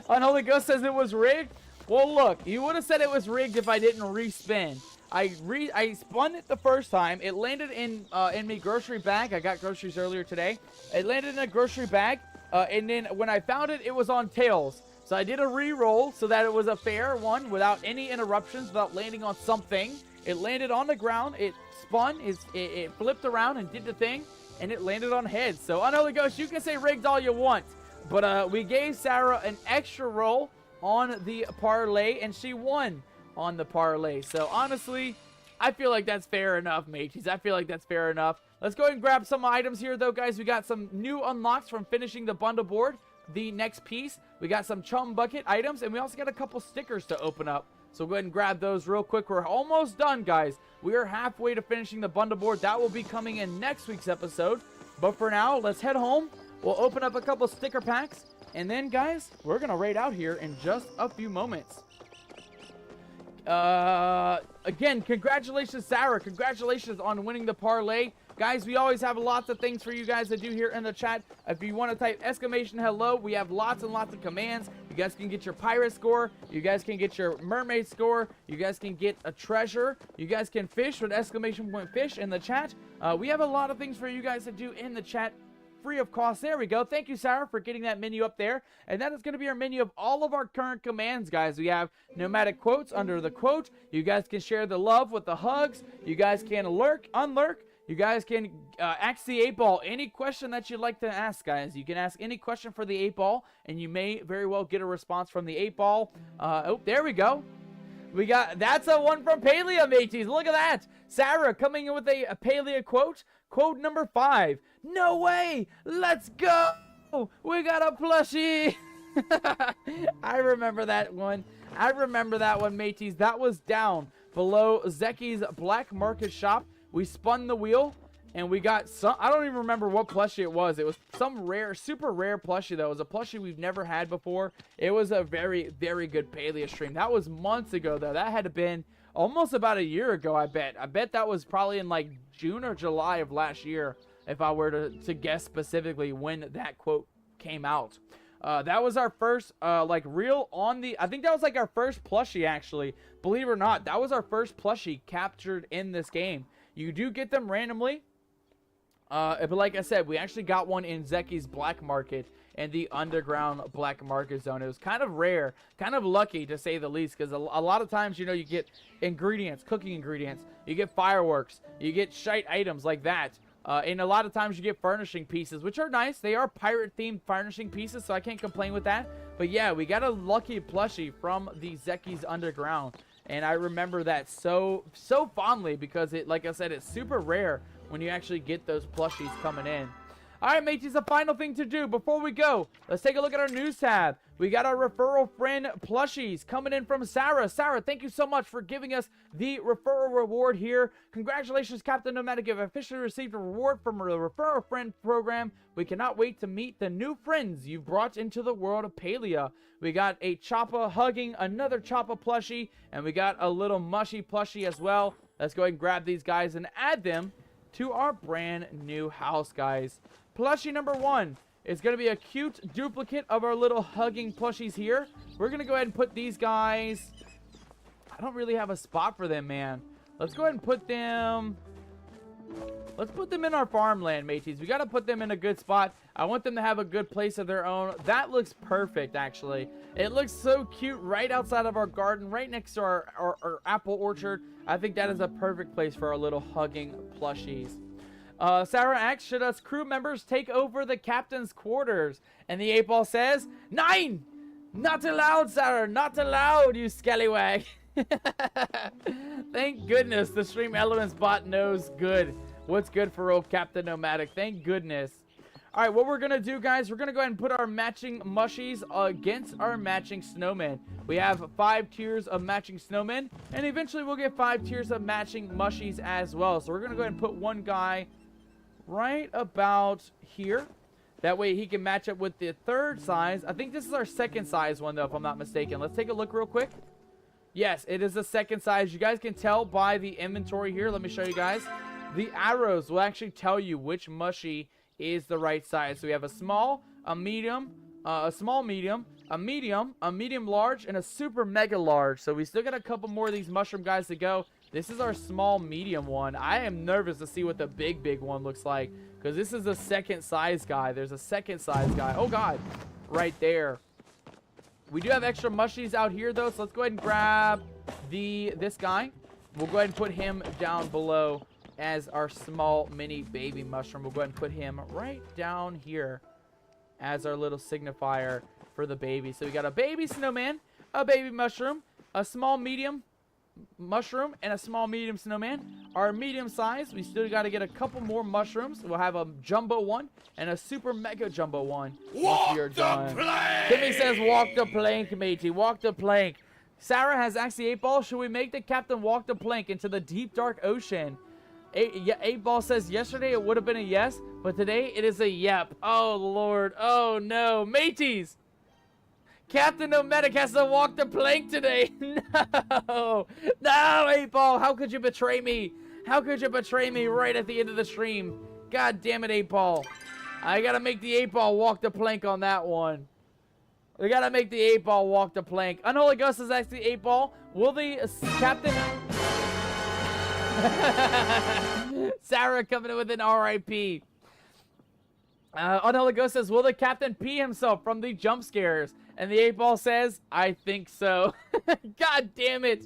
Unholy Ghost says it was rigged. Well, look, you would have said it was rigged if I didn't respin. I spun it the first time. It landed in my grocery bag. I got groceries earlier today. It landed in a grocery bag, and then when I found it, it was on tails. So I did a re-roll so that it was a fair one without any interruptions, without landing on something. It landed on the ground. It spun. It flipped around and did the thing, and it landed on heads. So Unholy Ghost, you can say rigged all you want. But we gave Sarah an extra roll on the parlay, and she won on the parlay. So honestly, I feel like that's fair enough, mateys. I feel like that's fair enough. Let's go ahead and grab some items here, though, guys. We got some new unlocks from finishing the bundle board, the next piece. We got some chum bucket items, and we also got a couple stickers to open up. So go ahead and grab those real quick. We're almost done, guys. We are halfway to finishing the bundle board. That will be coming in next week's episode. But for now, let's head home. We'll open up a couple sticker packs. And then, guys, we're going to raid out here in just a few moments. Again, congratulations, Sarah. Congratulations on winning the parlay. Guys, we always have lots of things for you guys to do here in the chat. If you want to type exclamation hello, we have lots and lots of commands. You guys can get your pirate score. You guys can get your mermaid score. You guys can get a treasure. You guys can fish with exclamation point fish in the chat. We have a lot of things for you guys to do in the chat. free of cost. There we go. Thank you, Sarah, for getting that menu up there. And that is going to be our menu of all of our current commands, guys. We have nomadic quotes under the quote. You guys can share the love with the hugs. You guys can unlurk. You guys can ask the 8-ball any question that you'd like to ask, guys. You can ask any question for the 8-ball, and you may very well get a response from the 8-ball. Oh, there we go. That's a one from Palia, mateys. Look at that. Sarah coming in with a Palia quote. Quote number 5. No way. Let's go. We got a plushie. I remember that one. Mateys. That was down below Zeki's Black Market shop. We spun the wheel, and we got some, I don't even remember what plushie it was. It was some rare, super rare plushie, though. It was a plushie we've never had before. It was a very, very good Palia stream. That was months ago, though. That had to been almost about a year ago, I bet. I bet that was probably in, like, June or July of last year, if I were to guess specifically when that quote came out. That was our first, like, real on the, I think that was, like, our first plushie, actually. Believe it or not, that was our first plushie captured in this game. You do get them randomly, but like I said, we actually got one in Zeki's Black Market and the underground Black Market zone. It was kind of rare, kind of lucky to say the least, because a lot of times, you know, you get ingredients, cooking ingredients, you get fireworks, you get shite items like that, and a lot of times you get furnishing pieces, which are nice. They are pirate-themed furnishing pieces, so I can't complain with that. But yeah, we got a lucky plushie from the Zeki's underground. And I remember that so fondly because it, like I said, it's super rare when you actually get those plushies coming in. All right, mateys, the final thing to do before we go, let's take a look at our news tab. We got our referral friend plushies coming in from Sarah. Sarah, thank you so much for giving us the referral reward here. Congratulations, Captain Nomadic. You've officially received a reward from the referral friend program. We cannot wait to meet the new friends you've brought into the world of Palia. We got a Choppa hugging another Choppa plushie, and we got a little mushy plushie as well. Let's go ahead and grab these guys and add them to our brand new house, guys. Plushie number 1 is going to be a cute duplicate of our little hugging plushies here. We're going to go ahead and put these guys, I don't really have a spot for them, man. Let's go ahead and put them, let's put them in our farmland, mateys. We got to put them in a good spot. I want them to have a good place of their own. That looks perfect, actually. It looks so cute right outside of our garden, right next to our apple orchard. I think that is a perfect place for our little hugging plushies. Sarah asks, should us crew members take over the captain's quarters? And the 8-ball says, 9! Not allowed, Sarah. Not allowed, you scallywag. Thank goodness the Stream Elements bot knows what's good for old Captain Nomadic. Thank goodness. All right, what we're going to do, guys, we're going to go ahead and put our matching mushies against our matching snowmen. We have 5 tiers of matching snowmen, and eventually we'll get 5 tiers of matching mushies as well. So we're going to go ahead and put one guy right about here. That way he can match up with the 3rd size. I think this is our 2nd size one, though, if I'm not mistaken. Let's take a look real quick. Yes, it is the 2nd size. You guys can tell by the inventory here. Let me show you guys. The arrows will actually tell you which mushie is the right size. So we have a small, a medium, a small medium, a medium large, and a super mega large. So we still got a couple more of these mushroom guys to go. This is our small medium one. I am nervous to see what the big one looks like, because this is a 2nd size guy. There's a 2nd size guy. Oh god, right there. We do have extra mushies out here though, so let's go ahead and grab this guy. We'll go ahead and put him down below as our small mini baby mushroom. We'll go ahead and put him right down here as our little signifier for the baby. So we got a baby snowman, a baby mushroom, a small medium mushroom, and a small medium snowman. Our medium size, we still got to get a couple more mushrooms. We'll have a jumbo one and a super mega jumbo one once we are done. Timmy says walk the plank, matey, walk the plank. Sarah has asked the 8-ball, should we make the captain walk the plank into the deep dark ocean? 8-ball says yesterday it would have been a yes, but today it is a yep. Oh lord, oh no, mateys, Captain Nomadic has to walk the plank today. No, 8-ball, how could you betray me? How could you betray me right at the end of the stream? God damn it, 8-ball. I gotta make the 8-ball walk the plank on that one. We gotta make the 8-ball walk the plank. Unholy Ghost is actually 8-ball. Will the captain... Sarah coming in with an RIP. Unholy Ghost says, will the captain pee himself from the jump scares? And the 8-Ball says, I think so. God damn it.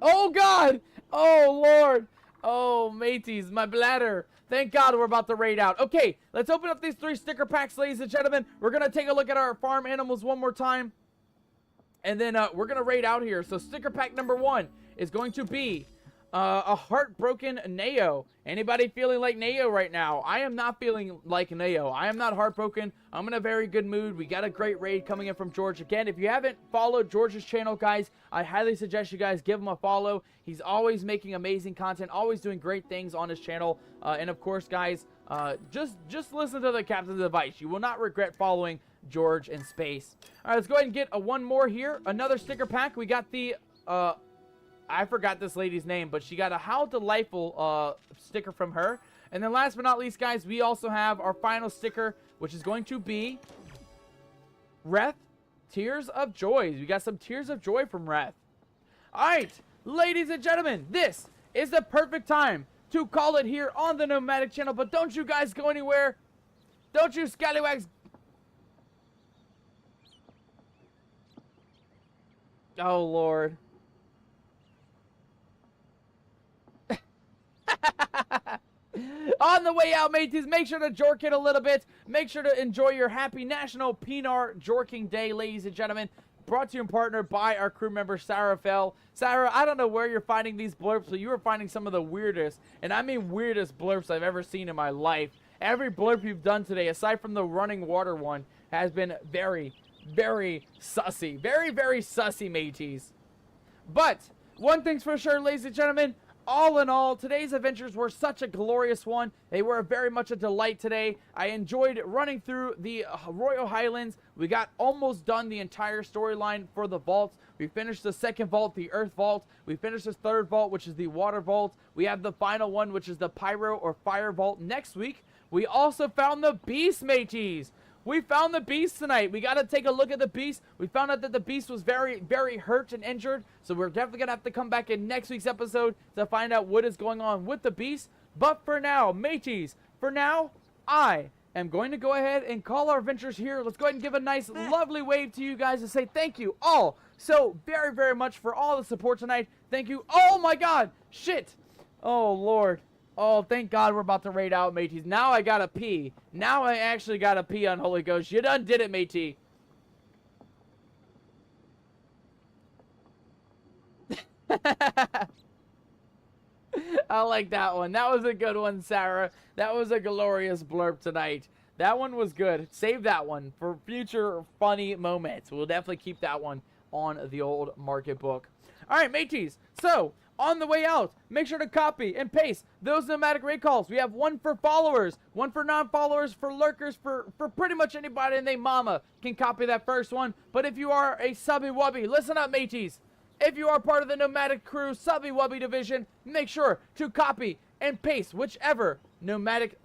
Oh, God. Oh, Lord. Oh, mateys, my bladder. Thank God we're about to raid out. Okay, let's open up these 3 sticker packs, ladies and gentlemen. We're going to take a look at our farm animals one more time. And then we're going to raid out here. So sticker pack number 1 is going to be a heartbroken Neo. Anybody feeling like Neo right now? I am not feeling like Neo. I am not heartbroken. I'm in a very good mood. We got a great raid coming in from George. Again, if you haven't followed George's channel, guys, I highly suggest you guys give him a follow. He's always making amazing content, always doing great things on his channel. And of course, guys, just listen to the captain's advice. You will not regret following George in space. All right, let's go ahead and get one more here. Another sticker pack. We got the I forgot this lady's name, but she got a How Delightful sticker from her. And then last but not least, guys, we also have our final sticker, which is going to be Reth, Tears of Joy. We got some Tears of Joy from Reth. All right, ladies and gentlemen, this is the perfect time to call it here on the Nomadic channel. But don't you guys go anywhere. Don't you scallywags. Oh, Lord. On the way out, mateys, make sure to jork it a little bit. Make sure to enjoy your happy National Pinar Jorking Day, ladies and gentlemen. Brought to you in partner by our crew member, Sarah Fell. Sarah, I don't know where you're finding these blurps, but you are finding some of the weirdest, and I mean weirdest blurps I've ever seen in my life. Every blurp you've done today, aside from the running water one, has been very, very sussy. Very, very sussy, mateys. But one thing's for sure, ladies and gentlemen, all in all, today's adventures were such a glorious one. They were very much a delight today. I enjoyed running through the Royal Highlands. We got almost done the entire storyline for the vaults. We finished the second vault, the Earth Vault. We finished the third vault, which is the Water Vault. We have the final one, which is the Pyro or Fire Vault next week. We also found the Beast, mateys. We found the Beast tonight. We got to take a look at the Beast. We found out that the Beast was very, very hurt and injured. So we're definitely going to have to come back in next week's episode to find out what is going on with the Beast. But for now, mateys, for now, I am going to go ahead and call our adventures here. Let's go ahead and give a nice, lovely wave to you guys and say thank you all so very, very much for all the support tonight. Thank you. Oh, my God. Shit. Oh, Lord. Oh, thank God we're about to raid out, mateys. Now I gotta pee. Now I actually gotta pee on Holy Ghost. You done did it, matey. I like that one. That was a good one, Sarah. That was a glorious blurb tonight. That one was good. Save that one for future funny moments. We'll definitely keep that one on the old market book. All right, mateys. So, on the way out, make sure to copy and paste those nomadic raid calls. We have one for followers, one for non-followers, for lurkers, for pretty much anybody and they mama can copy that first one. But if you are a subby wubby, listen up, mateys. If you are part of the nomadic crew subby wubby division, make sure to copy and paste whichever nomadic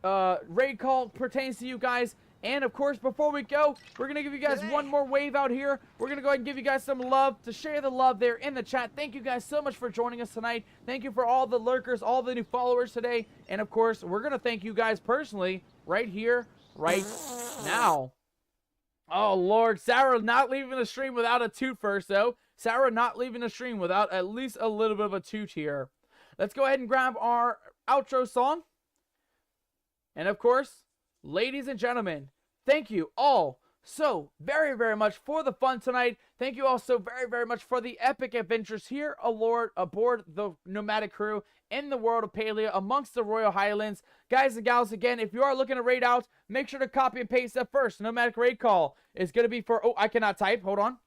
raid call pertains to you guys. And of course, before we go, we're going to give you guys one more wave out here. We're going to go ahead and give you guys some love to share the love there in the chat. Thank you guys so much for joining us tonight. Thank you for all the lurkers, all the new followers today. And of course, we're going to thank you guys personally right here, right now. Oh, Lord. Sarah not leaving the stream without a toot first, though. Sarah not leaving the stream without at least a little bit of a toot here. Let's go ahead and grab our outro song. And of course, ladies and gentlemen, thank you all so very, very much for the fun tonight. Thank you all so very, very much for the epic adventures here aboard the nomadic crew in the world of Palia amongst the Royal Highlands. Guys and gals, again, if you are looking to raid out, make sure to copy and paste that first nomadic raid call. It's going to be for, oh, I cannot type. Hold on.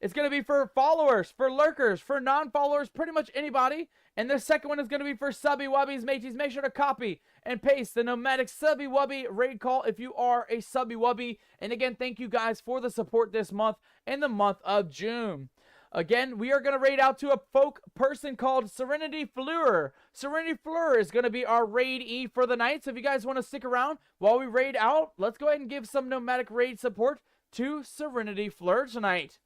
It's going to be for followers, for lurkers, for non-followers, pretty much anybody. And the second one is going to be for subby wubbies, mateys. Make sure to copy and paste the nomadic subby wubby raid call if you are a subby wubby. And again, thank you guys for the support this month in the month of June. Again, we are going to raid out to a folk person called Serenity Fleur. Serenity Fleur is going to be our raid E for the night. So if you guys want to stick around while we raid out, let's go ahead and give some nomadic raid support to Serenity Fleur tonight.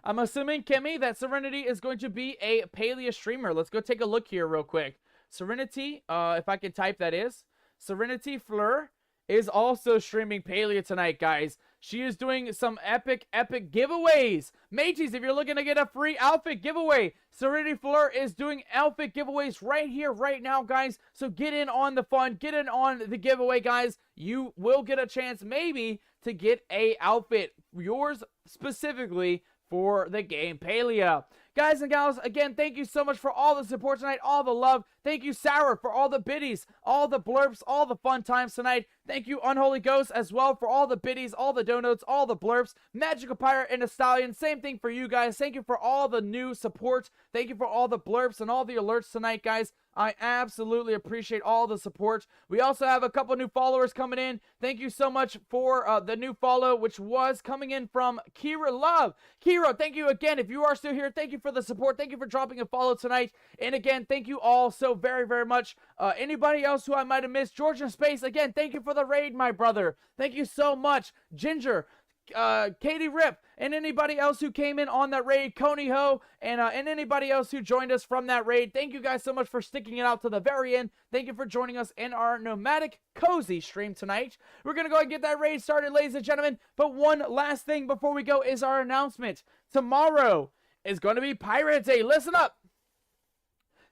I'm assuming, Kimmy, that Serenity is going to be a Palia streamer. Let's go take a look here real quick. Serenity, if I can type, that is. Serenity Fleur is also streaming Palia tonight, guys. She is doing some epic giveaways. Mateys, if you're looking to get a free outfit giveaway, Serenity Fleur is doing outfit giveaways right here, right now, guys. So get in on the fun, get in on the giveaway, guys. You will get a chance maybe to get a outfit, yours specifically, for the game Palia. Guys and gals, again, thank you so much for all the support tonight, all the love. Thank you, Sarah, for all the biddies, all the blurps, all the fun times tonight. Thank you, Unholy Ghost, as well, for all the biddies, all the donuts, all the blurps. Magical Pirate and a Stallion, same thing for you guys. Thank you for all the new support. Thank you for all the blurps and all the alerts tonight, guys. I absolutely appreciate all the support. We also have a couple new followers coming in. Thank you so much for the new follow, which was coming in from Kira Love. Kira, thank you again. If you are still here, thank you for the support. Thank you for dropping a follow tonight. And again, thank you all so very, very much. Anybody else who I might have missed, George in Space, again, thank you for the raid, my brother. Thank you so much. Ginger, Katie Rip, and anybody else who came in on that raid, Coney Ho, and anybody else who joined us from that raid. Thank you guys so much for sticking it out to the very end. Thank you for joining us in our Nomadic Cozy stream tonight. We're going to go ahead and get that raid started, ladies and gentlemen. But one last thing before we go is our announcement. Tomorrow is going to be Pirate Day. Listen up.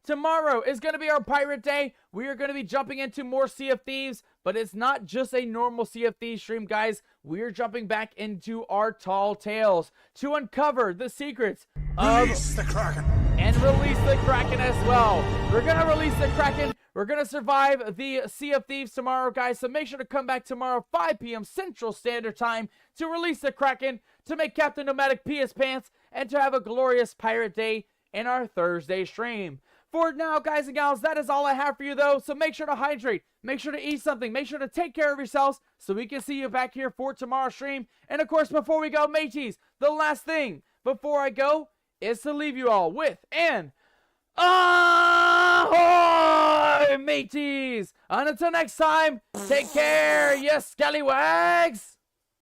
Tomorrow is going to be our Pirate Day. We are going to be jumping into more Sea of Thieves, but it's not just a normal Sea of Thieves stream, guys. We're jumping back into our Tall Tales to uncover the secrets of... Release the Kraken! And release the Kraken as well. We're going to release the Kraken. We're going to survive the Sea of Thieves tomorrow, guys. So make sure to come back tomorrow, 5 p.m. Central Standard Time, to release the Kraken, to make Captain Nomadic pee his pants, and to have a glorious Pirate Day in our Thursday stream. For now, guys and gals, that is all I have for you, though. So make sure to hydrate. Make sure to eat something. Make sure to take care of yourselves so we can see you back here for tomorrow's stream. And, of course, before we go, mateys, the last thing before I go is to leave you all with an ahoy, mateys! And until next time, take care, you scallywags!